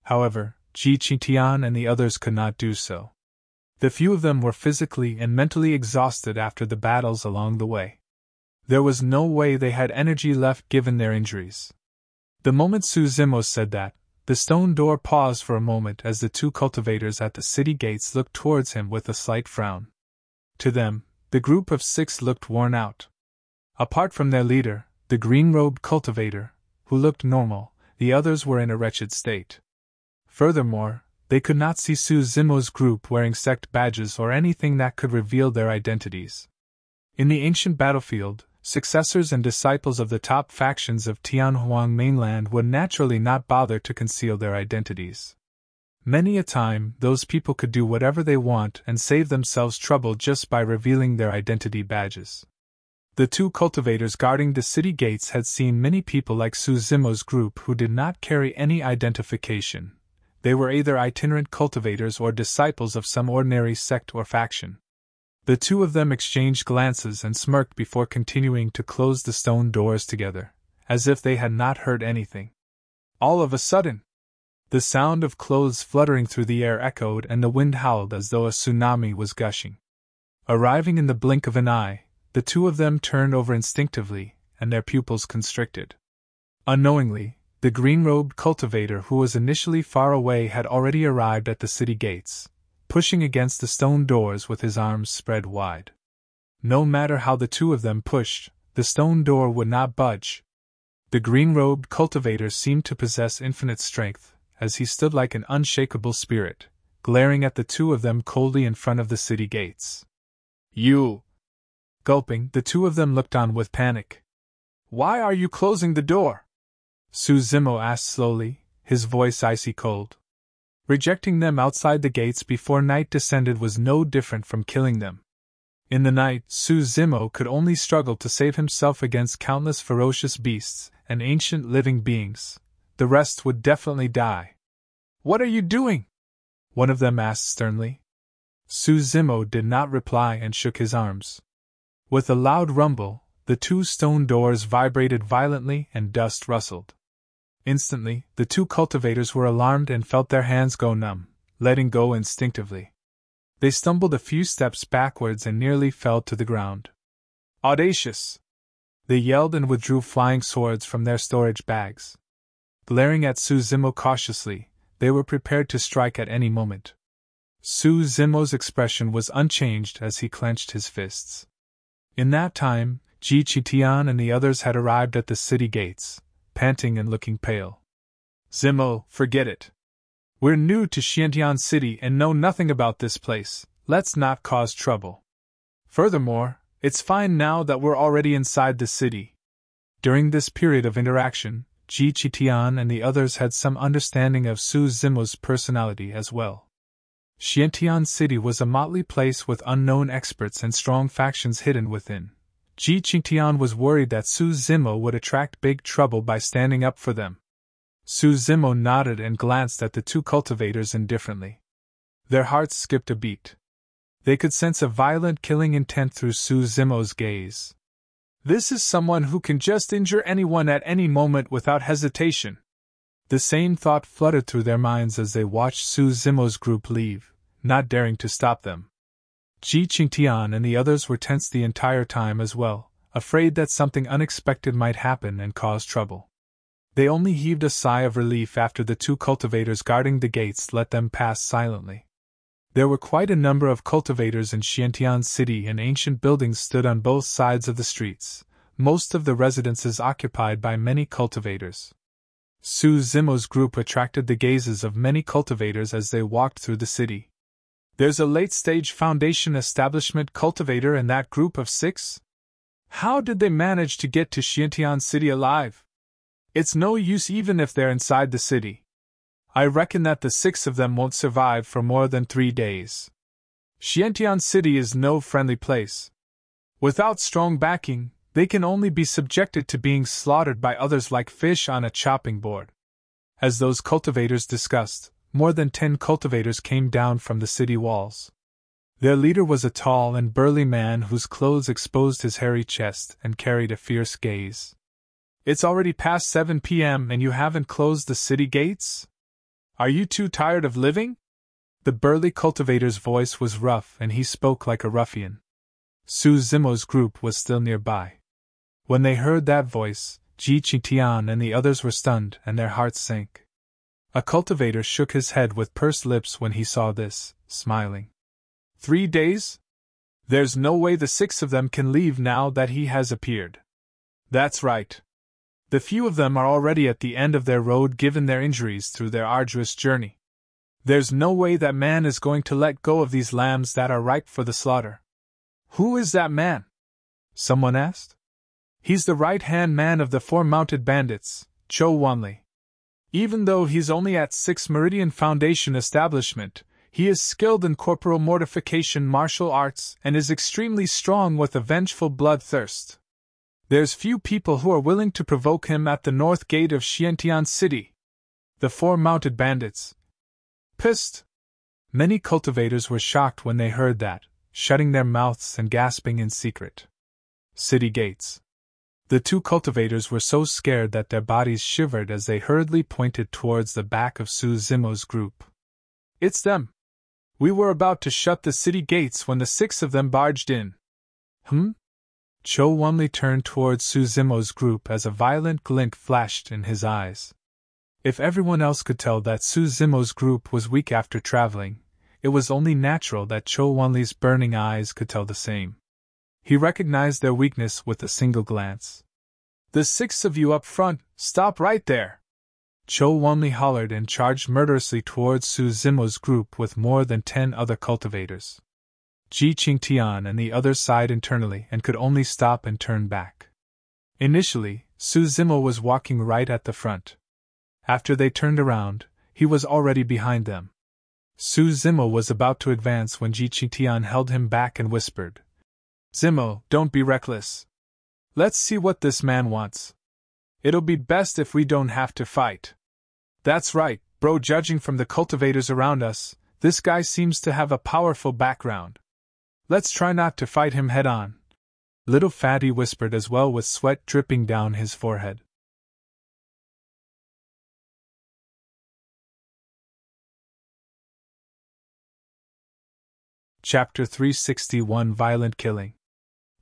However, Xuantian and the others could not do so. The few of them were physically and mentally exhausted after the battles along the way. There was no way they had energy left given their injuries. The moment Zimo said that, the stone door paused for a moment as the 2 cultivators at the city gates looked towards him with a slight frown. To them, the group of 6 looked worn out. Apart from their leader, the green-robed cultivator, who looked normal, the others were in a wretched state. Furthermore, they could not see Zimo's group wearing sect badges or anything that could reveal their identities. In the ancient battlefield, successors and disciples of the top factions of Tianhuang mainland would naturally not bother to conceal their identities. Many a time, those people could do whatever they want and save themselves trouble just by revealing their identity badges. The 2 cultivators guarding the city gates had seen many people like Zimo's group who did not carry any identification. They were either itinerant cultivators or disciples of some ordinary sect or faction. The 2 of them exchanged glances and smirked before continuing to close the stone doors together, as if they had not heard anything. All of a sudden, the sound of clothes fluttering through the air echoed and the wind howled as though a tsunami was gushing. Arriving in the blink of an eye, the 2 of them turned over instinctively, and their pupils constricted. Unknowingly, the green-robed cultivator who was initially far away had already arrived at the city gates, pushing against the stone doors with his arms spread wide. No matter how the 2 of them pushed, the stone door would not budge. The green-robed cultivator seemed to possess infinite strength, as he stood like an unshakable spirit, glaring at the 2 of them coldly in front of the city gates. "You!" Gulping, the 2 of them looked on with panic. "Why are you closing the door?" Zimo asked slowly, his voice icy cold. Rejecting them outside the gates before night descended was no different from killing them. In the night, Zimo could only struggle to save himself against countless ferocious beasts and ancient living beings. The rest would definitely die. "What are you doing?" one of them asked sternly. Zimo did not reply and shook his arms. With a loud rumble, the 2 stone doors vibrated violently and dust rustled. Instantly, the 2 cultivators were alarmed and felt their hands go numb, letting go instinctively. They stumbled a few steps backwards and nearly fell to the ground. "Audacious!" They yelled and withdrew flying swords from their storage bags. Glaring at Zimo cautiously, they were prepared to strike at any moment. Zimo's expression was unchanged as he clenched his fists. In that time, Xuantian and the others had arrived at the city gates, panting and looking pale. "Zimo, forget it. We're new to Xuantian City and know nothing about this place. Let's not cause trouble. Furthermore, it's fine now that we're already inside the city." During this period of interaction, Xuantian and the others had some understanding of Zimo's personality as well. Xuantian City was a motley place with unknown experts and strong factions hidden within. Xuantian was worried that Zimo would attract big trouble by standing up for them. Zimo nodded and glanced at the 2 cultivators indifferently. Their hearts skipped a beat. They could sense a violent killing intent through Zimo's gaze. This is someone who can just injure anyone at any moment without hesitation. The same thought fluttered through their minds as they watched Zimo's group leave, not daring to stop them. Xuantian and the others were tense the entire time as well, afraid that something unexpected might happen and cause trouble. They only heaved a sigh of relief after the 2 cultivators guarding the gates let them pass silently. There were quite a number of cultivators in Xuantian City, and ancient buildings stood on both sides of the streets, most of the residences occupied by many cultivators. Zimo's group attracted the gazes of many cultivators as they walked through the city. There's a late-stage Foundation establishment cultivator in that group of 6? How did they manage to get to Xuantian City alive? It's no use even if they're inside the city. I reckon that the 6 of them won't survive for more than 3 days. Xuantian City is no friendly place. Without strong backing, they can only be subjected to being slaughtered by others like fish on a chopping board. As those cultivators discussed, more than 10 cultivators came down from the city walls. Their leader was a tall and burly man whose clothes exposed his hairy chest and carried a fierce gaze. It's already past 7 p.m. and you haven't closed the city gates? Are you too tired of living? The burly cultivator's voice was rough and he spoke like a ruffian. Zimo's group was still nearby. When they heard that voice, Xuantian and the others were stunned and their hearts sank. A cultivator shook his head with pursed lips when he saw this, smiling. 3 days? There's no way the 6 of them can leave now that he has appeared. That's right. The few of them are already at the end of their road given their injuries through their arduous journey. There's no way that man is going to let go of these lambs that are ripe for the slaughter. Who is that man? Someone asked. He's the right-hand man of the 4 mounted bandits, Xuanli. Even though he's only at 6 Meridian Foundation establishment, he is skilled in corporal mortification martial arts and is extremely strong with a vengeful bloodthirst. There's few people who are willing to provoke him at the north gate of Xuantian City. The 4 mounted bandits. Pissed. Many cultivators were shocked when they heard that, shutting their mouths and gasping in secret. City gates. The 2 cultivators were so scared that their bodies shivered as they hurriedly pointed towards the back of Zimo's group. It's them. We were about to shut the city gates when the 6 of them barged in. Xuanli turned towards Zimo's group as a violent glint flashed in his eyes. If everyone else could tell that Zimo's group was weak after traveling, it was only natural that Xuanli's burning eyes could tell the same. He recognized their weakness with a single glance. The 6 of you up front, stop right there! Xuanli hollered and charged murderously towards Zimo's group with more than 10 other cultivators. Xuantian and the others sighed internally and could only stop and turn back. Initially, Zimo was walking right at the front. After they turned around, he was already behind them. Zimo was about to advance when Xuantian held him back and whispered, Zimo, don't be reckless. Let's see what this man wants. It'll be best if we don't have to fight. That's right, bro. Judging from the cultivators around us, this guy seems to have a powerful background. Let's try not to fight him head on. Little Fatty whispered as well with sweat dripping down his forehead. Chapter 361 Violent Killing.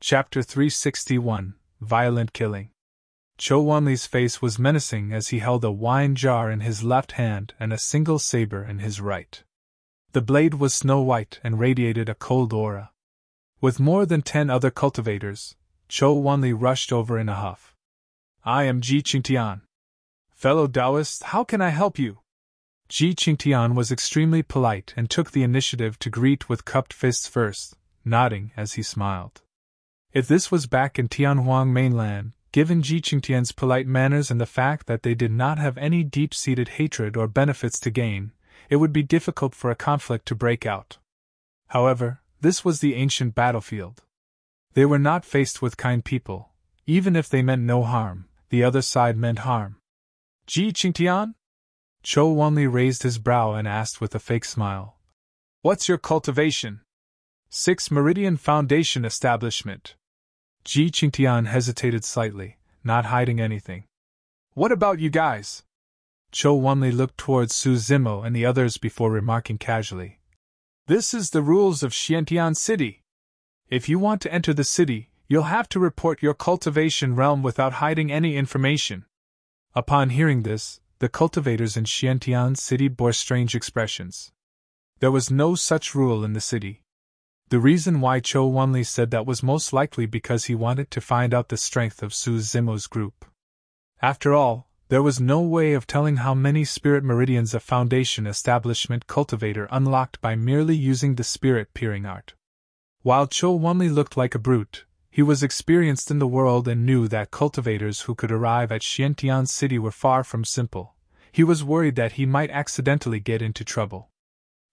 Chapter 361 Violent Killing. Xuanli's face was menacing as he held a wine jar in his left hand and a single saber in his right. The blade was snow white and radiated a cold aura. With more than 10 other cultivators, Xuanli rushed over in a huff. I am Xuantian. Fellow Taoist, how can I help you? Xuantian was extremely polite and took the initiative to greet with cupped fists first, nodding as he smiled. If this was back in Tianhuang mainland, given Xuantian's polite manners and the fact that they did not have any deep-seated hatred or benefits to gain, it would be difficult for a conflict to break out. However, this was the ancient battlefield. They were not faced with kind people. Even if they meant no harm, the other side meant harm. Xuantian? Xuanli raised his brow and asked with a fake smile. What's your cultivation? 6 Meridian Foundation establishment. Xuantian hesitated slightly, not hiding anything. What about you guys? Xuanli looked towards Zimo and the others before remarking casually. This is the rules of Xuantian City. If you want to enter the city, you'll have to report your cultivation realm without hiding any information. Upon hearing this, the cultivators in Xuantian City bore strange expressions. There was no such rule in the city. The reason why Xuanli said that was most likely because he wanted to find out the strength of Zimo's group. After all, there was no way of telling how many spirit meridians a Foundation establishment cultivator unlocked by merely using the spirit peering art. While Xuanli looked like a brute, he was experienced in the world and knew that cultivators who could arrive at Xuantian City were far from simple. He was worried that he might accidentally get into trouble.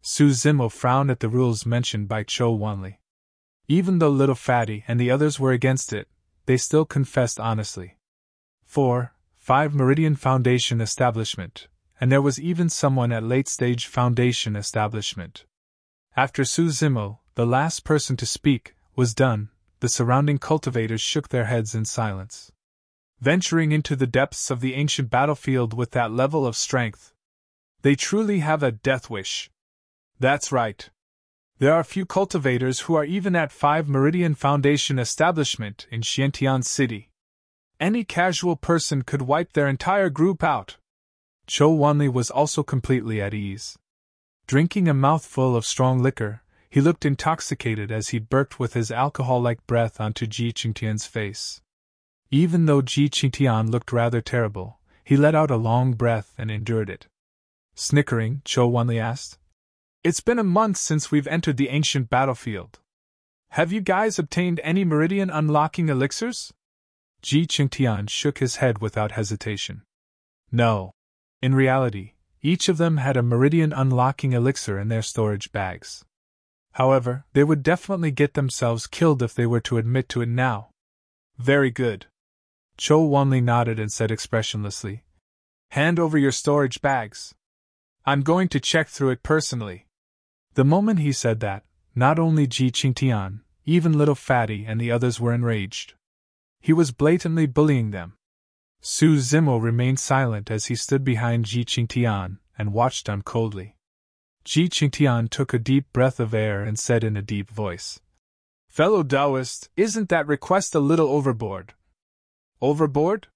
Zimo frowned at the rules mentioned by Xuanli. Even though Little Fatty and the others were against it, they still confessed honestly. 5 Meridian Foundation Establishment, and there was even someone at late-stage Foundation Establishment. After Zimo, the last person to speak, was done, the surrounding cultivators shook their heads in silence. Venturing into the depths of the ancient battlefield with that level of strength. They truly have a death wish. That's right. There are few cultivators who are even at 5 Meridian Foundation Establishment in Xuantian City. Any casual person could wipe their entire group out. Xuanli was also completely at ease. Drinking a mouthful of strong liquor, he looked intoxicated as he burped with his alcohol-like breath onto Xuantian's face. Even though Xuantian looked rather terrible, he let out a long breath and endured it. Snickering, Xuanli asked, "It's been a month since we've entered the ancient battlefield. Have you guys obtained any meridian unlocking elixirs?" Xuantian shook his head without hesitation. No. In reality, each of them had a meridian unlocking elixir in their storage bags. However, they would definitely get themselves killed if they were to admit to it now. Very good. Xuanli nodded and said expressionlessly, "Hand over your storage bags. I'm going to check through it personally." The moment he said that, not only Xuantian, even Little Fatty and the others were enraged. He was blatantly bullying them. Zimo remained silent as he stood behind Xuantian and watched them coldly. Xuantian took a deep breath of air and said in a deep voice, "Fellow Taoist, isn't that request a little overboard?" "Overboard?"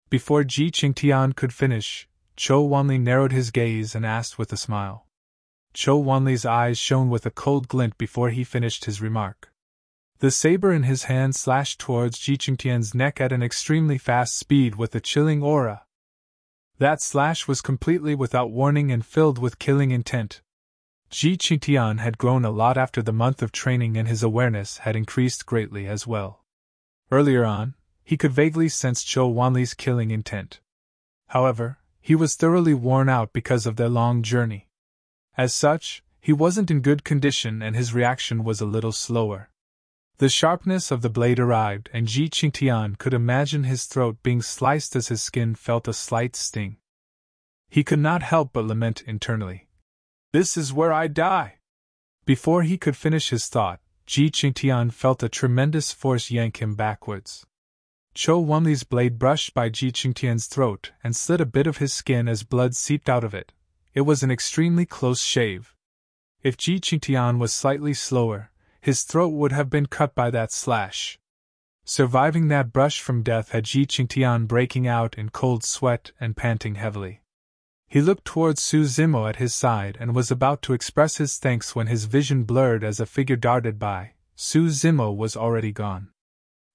Before Xuantian could finish, Xuanli narrowed his gaze and asked with a smile. Xuanli's eyes shone with a cold glint before he finished his remark. The saber in his hand slashed towards Xuantian's neck at an extremely fast speed with a chilling aura. That slash was completely without warning and filled with killing intent. Xuantian had grown a lot after the month of training and his awareness had increased greatly as well. Earlier on, he could vaguely sense Xuanli's killing intent. However, he was thoroughly worn out because of their long journey. As such, he wasn't in good condition and his reaction was a little slower. The sharpness of the blade arrived and Xuantian could imagine his throat being sliced as his skin felt a slight sting. He could not help but lament internally. "This is where I die!" Before he could finish his thought, Xuantian felt a tremendous force yank him backwards. Xuanli's blade brushed by Xuantian's throat and slit a bit of his skin as blood seeped out of it. It was an extremely close shave. If Xuantian was slightly slower, his throat would have been cut by that slash. Surviving that brush from death had Xuantian breaking out in cold sweat and panting heavily. He looked towards Zimo at his side and was about to express his thanks when his vision blurred as a figure darted by. Zimo was already gone.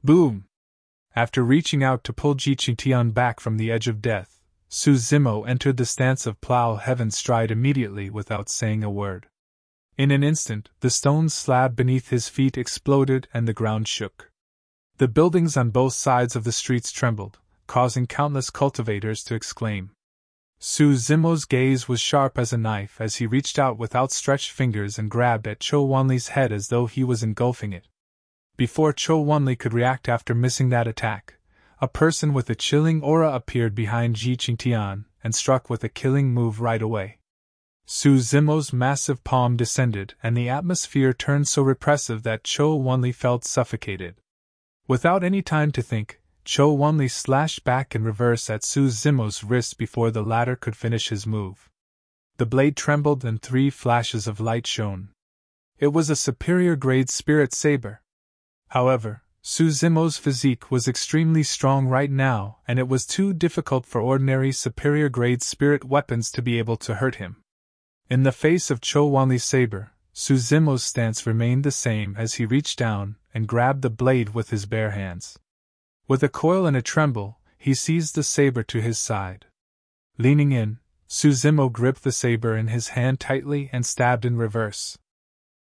Boom! After reaching out to pull Xuantian back from the edge of death, Zimo entered the stance of plow heaven stride immediately without saying a word. In an instant, the stone slab beneath his feet exploded and the ground shook. The buildings on both sides of the streets trembled, causing countless cultivators to exclaim. Zimo's gaze was sharp as a knife as he reached out with outstretched fingers and grabbed at Xuanli's head as though he was engulfing it. Before Xuanli could react after missing that attack, a person with a chilling aura appeared behind Xuantian and struck with a killing move right away. Zimo's massive palm descended and the atmosphere turned so repressive that Xuanli felt suffocated. Without any time to think, Xuanli slashed back in reverse at Zimo's wrist before the latter could finish his move. The blade trembled and 3 flashes of light shone. It was a superior-grade spirit saber. However, Zimo's physique was extremely strong right now and it was too difficult for ordinary superior-grade spirit weapons to be able to hurt him. In the face of Xuanli's saber, Zimo's stance remained the same as he reached down and grabbed the blade with his bare hands. With a coil and a tremble, he seized the saber to his side. Leaning in, Zimo gripped the saber in his hand tightly and stabbed in reverse.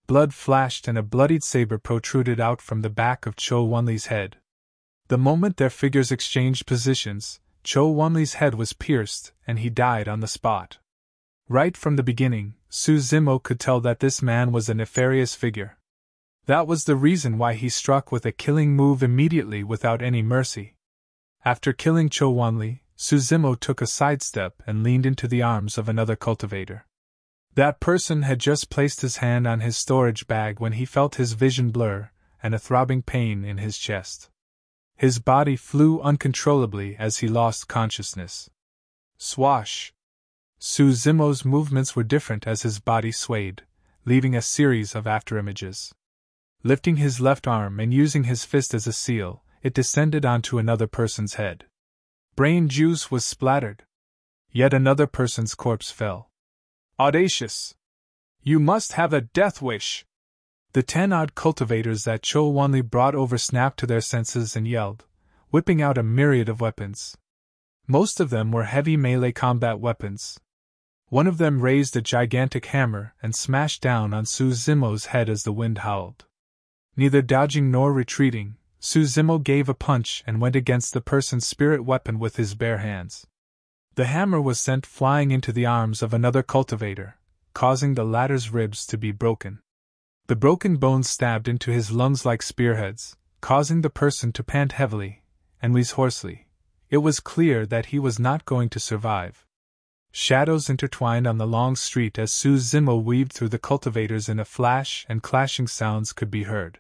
Blood flashed and a bloodied saber protruded out from the back of Xuanli's head. The moment their figures exchanged positions, Xuanli's head was pierced and he died on the spot. Right from the beginning, Zimo could tell that this man was a nefarious figure. That was the reason why he struck with a killing move immediately without any mercy. After killing Xuanli, Zimo took a sidestep and leaned into the arms of another cultivator. That person had just placed his hand on his storage bag when he felt his vision blur and a throbbing pain in his chest. His body flew uncontrollably as he lost consciousness. Swash! Zimo's movements were different as his body swayed, leaving a series of afterimages. Lifting his left arm and using his fist as a seal, it descended onto another person's head. Brain juice was splattered. Yet another person's corpse fell. Audacious! You must have a death wish! The 10-odd cultivators that Xuanli brought over snapped to their senses and yelled, whipping out a myriad of weapons. Most of them were heavy melee combat weapons. One of them raised a gigantic hammer and smashed down on Zimo's head as the wind howled. Neither dodging nor retreating, Zimo gave a punch and went against the person's spirit weapon with his bare hands. The hammer was sent flying into the arms of another cultivator, causing the latter's ribs to be broken. The broken bones stabbed into his lungs like spearheads, causing the person to pant heavily and wheeze hoarsely. It was clear that he was not going to survive. Shadows intertwined on the long street as Zimo weaved through the cultivators in a flash, and clashing sounds could be heard.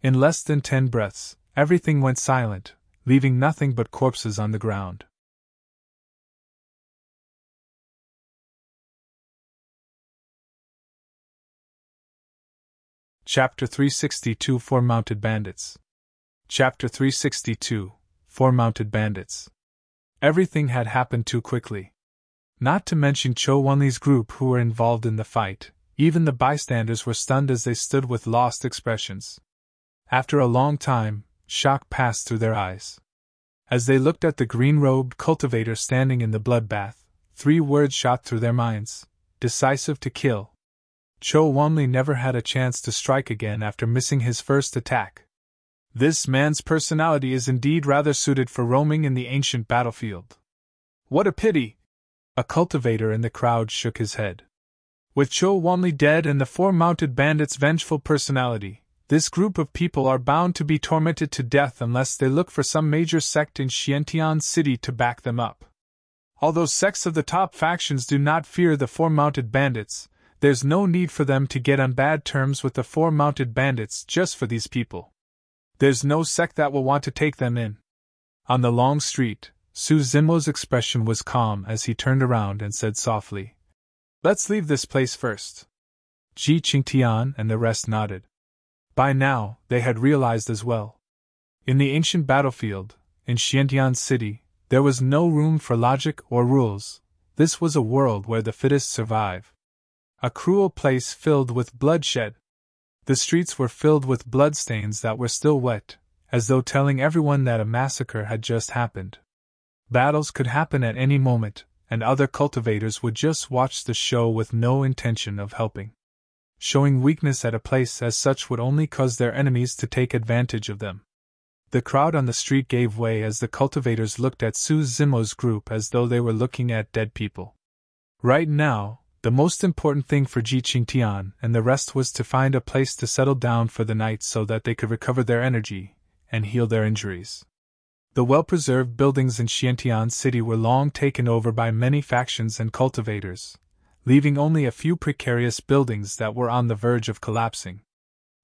In less than 10 breaths, everything went silent, leaving nothing but corpses on the ground. Chapter 362 – 4 Mounted Bandits. Chapter 362 – 4 Mounted Bandits. Everything had happened too quickly. Not to mention Xuanli's group who were involved in the fight, even the bystanders were stunned as they stood with lost expressions. After a long time, shock passed through their eyes. As they looked at the green-robed cultivator standing in the bloodbath, 3 words shot through their minds: decisive to kill. Xuanli never had a chance to strike again after missing his first attack. This man's personality is indeed rather suited for roaming in the ancient battlefield. What a pity! A cultivator in the crowd shook his head. With Xuanli dead and the 4 mounted bandits' vengeful personality, this group of people are bound to be tormented to death unless they look for some major sect in Xuantian City to back them up. Although sects of the top factions do not fear the 4 mounted bandits, there's no need for them to get on bad terms with the 4 mounted bandits just for these people. There's no sect that will want to take them in. On the long street, Zimo's expression was calm as he turned around and said softly, "Let's leave this place first." Xuantian and the rest nodded. By now, they had realized as well. In the ancient battlefield, in Xuantian City, there was no room for logic or rules. This was a world where the fittest survive. A cruel place filled with bloodshed. The streets were filled with bloodstains that were still wet, as though telling everyone that a massacre had just happened. Battles could happen at any moment, and other cultivators would just watch the show with no intention of helping. Showing weakness at a place as such would only cause their enemies to take advantage of them. The crowd on the street gave way as the cultivators looked at Zimo's group as though they were looking at dead people. Right now, the most important thing for Xuantian and the rest was to find a place to settle down for the night so that they could recover their energy and heal their injuries. The well-preserved buildings in Xuantian City were long taken over by many factions and cultivators, leaving only a few precarious buildings that were on the verge of collapsing.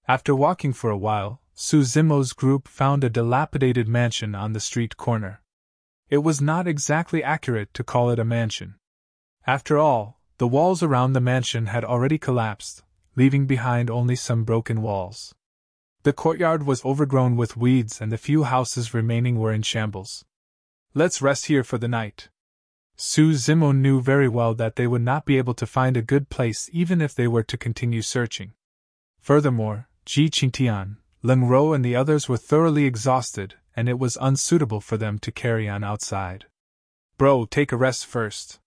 After walking for a while, Zimo's group found a dilapidated mansion on the street corner. It was not exactly accurate to call it a mansion. After all, the walls around the mansion had already collapsed, leaving behind only some broken walls. The courtyard was overgrown with weeds and the few houses remaining were in shambles. "Let's rest here for the night," Zimo knew very well that they would not be able to find a good place even if they were to continue searching. Furthermore, Xuantian, Leng Ro and the others were thoroughly exhausted, and it was unsuitable for them to carry on outside. Bro, take a rest first.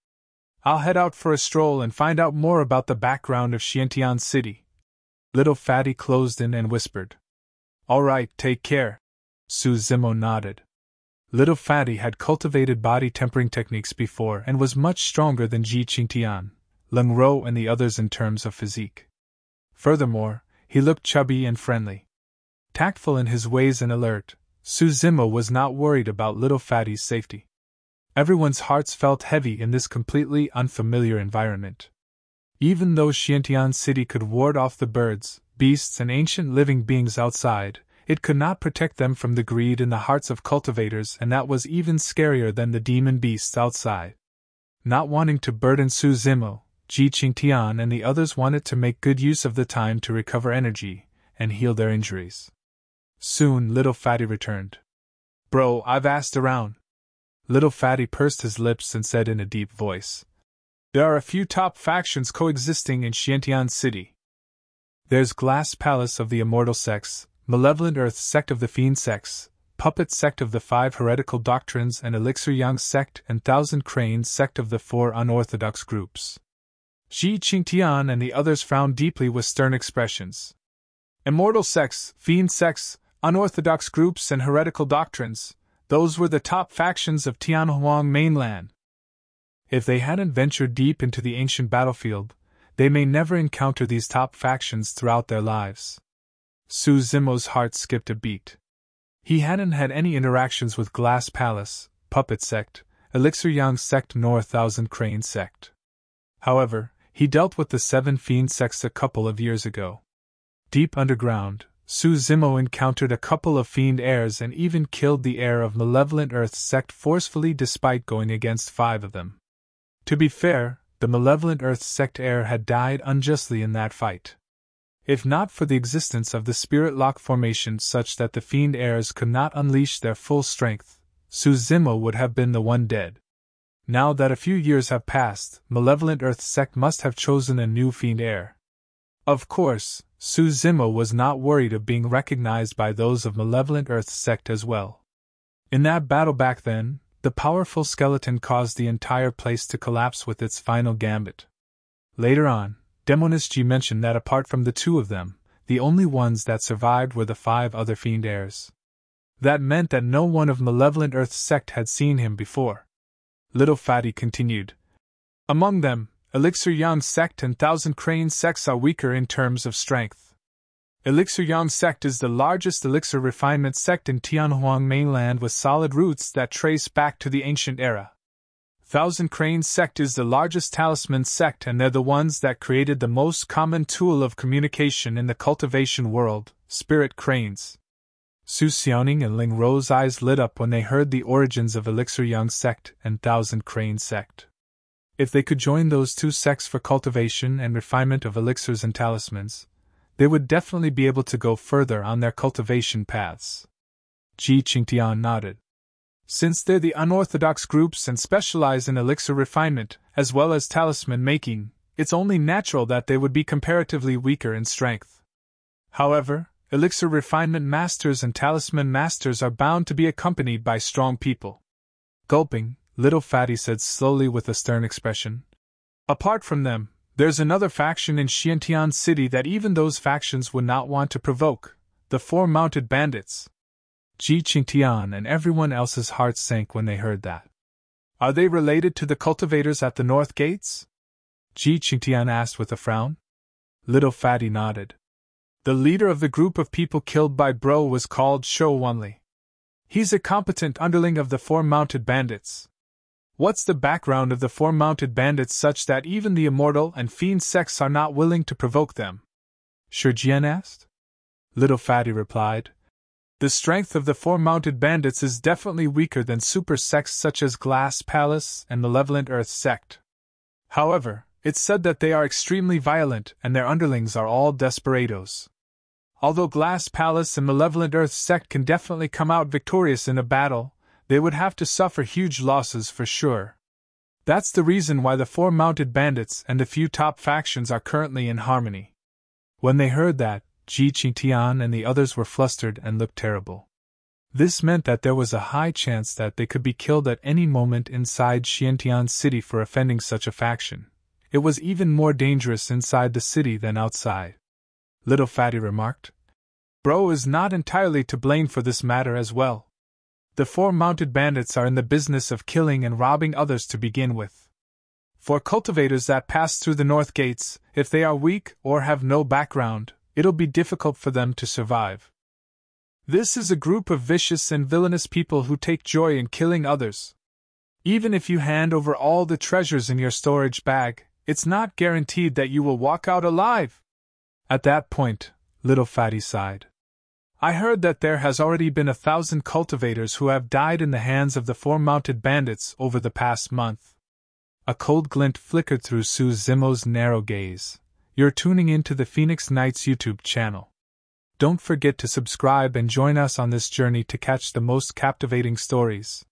I'll head out for a stroll and find out more about the background of Xuantian City. Little Fatty closed in and whispered. All right, take care. Zimo nodded. Little Fatty had cultivated body tempering techniques before and was much stronger than Xuantian, Leng Ro and the others in terms of physique. Furthermore, he looked chubby and friendly. Tactful in his ways and alert, Zimo was not worried about Little Fatty's safety. Everyone's hearts felt heavy in this completely unfamiliar environment. Even though Xuantian City could ward off the birds, beasts and ancient living beings outside, it could not protect them from the greed in the hearts of cultivators, and that was even scarier than the demon beasts outside. Not wanting to burden Zimo, Xuantian and the others wanted to make good use of the time to recover energy and heal their injuries. Soon Little Fatty returned. Bro, I've asked around. Little Fatty pursed his lips and said in a deep voice. There are a few top factions coexisting in Xuantian City. There's Glass Palace of the Immortal Sects, Malevolent Earth Sect of the Fiend Sects, Puppet Sect of the 5 Heretical Doctrines and Elixir Young Sect and Thousand Cranes Sect of the 4 Unorthodox Groups. Xuantian and the others frowned deeply with stern expressions. Immortal Sects, Fiend Sects, Unorthodox Groups and Heretical Doctrines, those were the top factions of Tianhuang mainland. If they hadn't ventured deep into the ancient battlefield, they may never encounter these top factions throughout their lives. Zimo's heart skipped a beat. He hadn't had any interactions with Glass Palace, Puppet Sect, Elixir Young Sect nor Thousand Crane Sect. However, he dealt with the 7 Fiend Sects a couple of years ago. Deep underground, Zimo encountered a couple of fiend heirs and even killed the heir of Malevolent Earth Sect forcefully despite going against 5 of them. To be fair, the Malevolent Earth Sect heir had died unjustly in that fight. If not for the existence of the Spirit Lock formation such that the fiend heirs could not unleash their full strength, Zimo would have been the one dead. Now that a few years have passed, Malevolent Earth Sect must have chosen a new fiend heir. Of course, Zimo was not worried of being recognized by those of Malevolent Earth Sect as well. In that battle back then, the powerful skeleton caused the entire place to collapse with its final gambit. Later on, Dynasty mentioned that apart from the 2 of them, the only ones that survived were the 5 other fiend heirs. That meant that no one of Malevolent Earth Sect had seen him before. Little Fatty continued. Among them, Elixir Young Sect and Thousand Crane Sects are weaker in terms of strength. Elixir Young Sect is the largest elixir refinement sect in Tianhuang mainland with solid roots that trace back to the ancient era. Thousand Crane Sect is the largest talisman sect, and they're the ones that created the most common tool of communication in the cultivation world, spirit cranes. Xuantian and Leng Ro's eyes lit up when they heard the origins of Elixir Young Sect and Thousand Crane Sect. If they could join those 2 sects for cultivation and refinement of elixirs and talismans, they would definitely be able to go further on their cultivation paths. Xuantian nodded. Since they're the unorthodox groups and specialize in elixir refinement, as well as talisman making, it's only natural that they would be comparatively weaker in strength. However, elixir refinement masters and talisman masters are bound to be accompanied by strong people. Gulping, Little Fatty said slowly with a stern expression. Apart from them, there's another faction in Xuantian City that even those factions would not want to provoke, the 4 Mounted Bandits. Xuantian and everyone else's hearts sank when they heard that. Are they related to the cultivators at the North Gates? Xuantian asked with a frown. Little Fatty nodded. The leader of the group of people killed by Bro was called Xuanli. He's a competent underling of the 4 Mounted Bandits. What's the background of the 4 Mounted Bandits such that even the Immortal and Fiend sects are not willing to provoke them? Shurjian asked. Little Fatty replied. The strength of the 4 Mounted Bandits is definitely weaker than super sects such as Glass Palace and Malevolent Earth Sect. However, it's said that they are extremely violent and their underlings are all desperados. Although Glass Palace and Malevolent Earth Sect can definitely come out victorious in a battle, they would have to suffer huge losses for sure. That's the reason why the 4 mounted bandits and a few top factions are currently in harmony. When they heard that, Xuantian and the others were flustered and looked terrible. This meant that there was a high chance that they could be killed at any moment inside Xuantian city for offending such a faction. It was even more dangerous inside the city than outside. Little Fatty remarked. Bro is not entirely to blame for this matter as well. The 4 mounted bandits are in the business of killing and robbing others to begin with. For cultivators that pass through the north gates, if they are weak or have no background, it'll be difficult for them to survive. This is a group of vicious and villainous people who take joy in killing others. Even if you hand over all the treasures in your storage bag, it's not guaranteed that you will walk out alive. At that point, Little Fatty sighed. I heard that there has already been 1,000 cultivators who have died in the hands of the 4 mounted bandits over the past month. A cold glint flickered through Zimo's narrow gaze. You're tuning into the Phoenix Knights YouTube channel. Don't forget to subscribe and join us on this journey to catch the most captivating stories.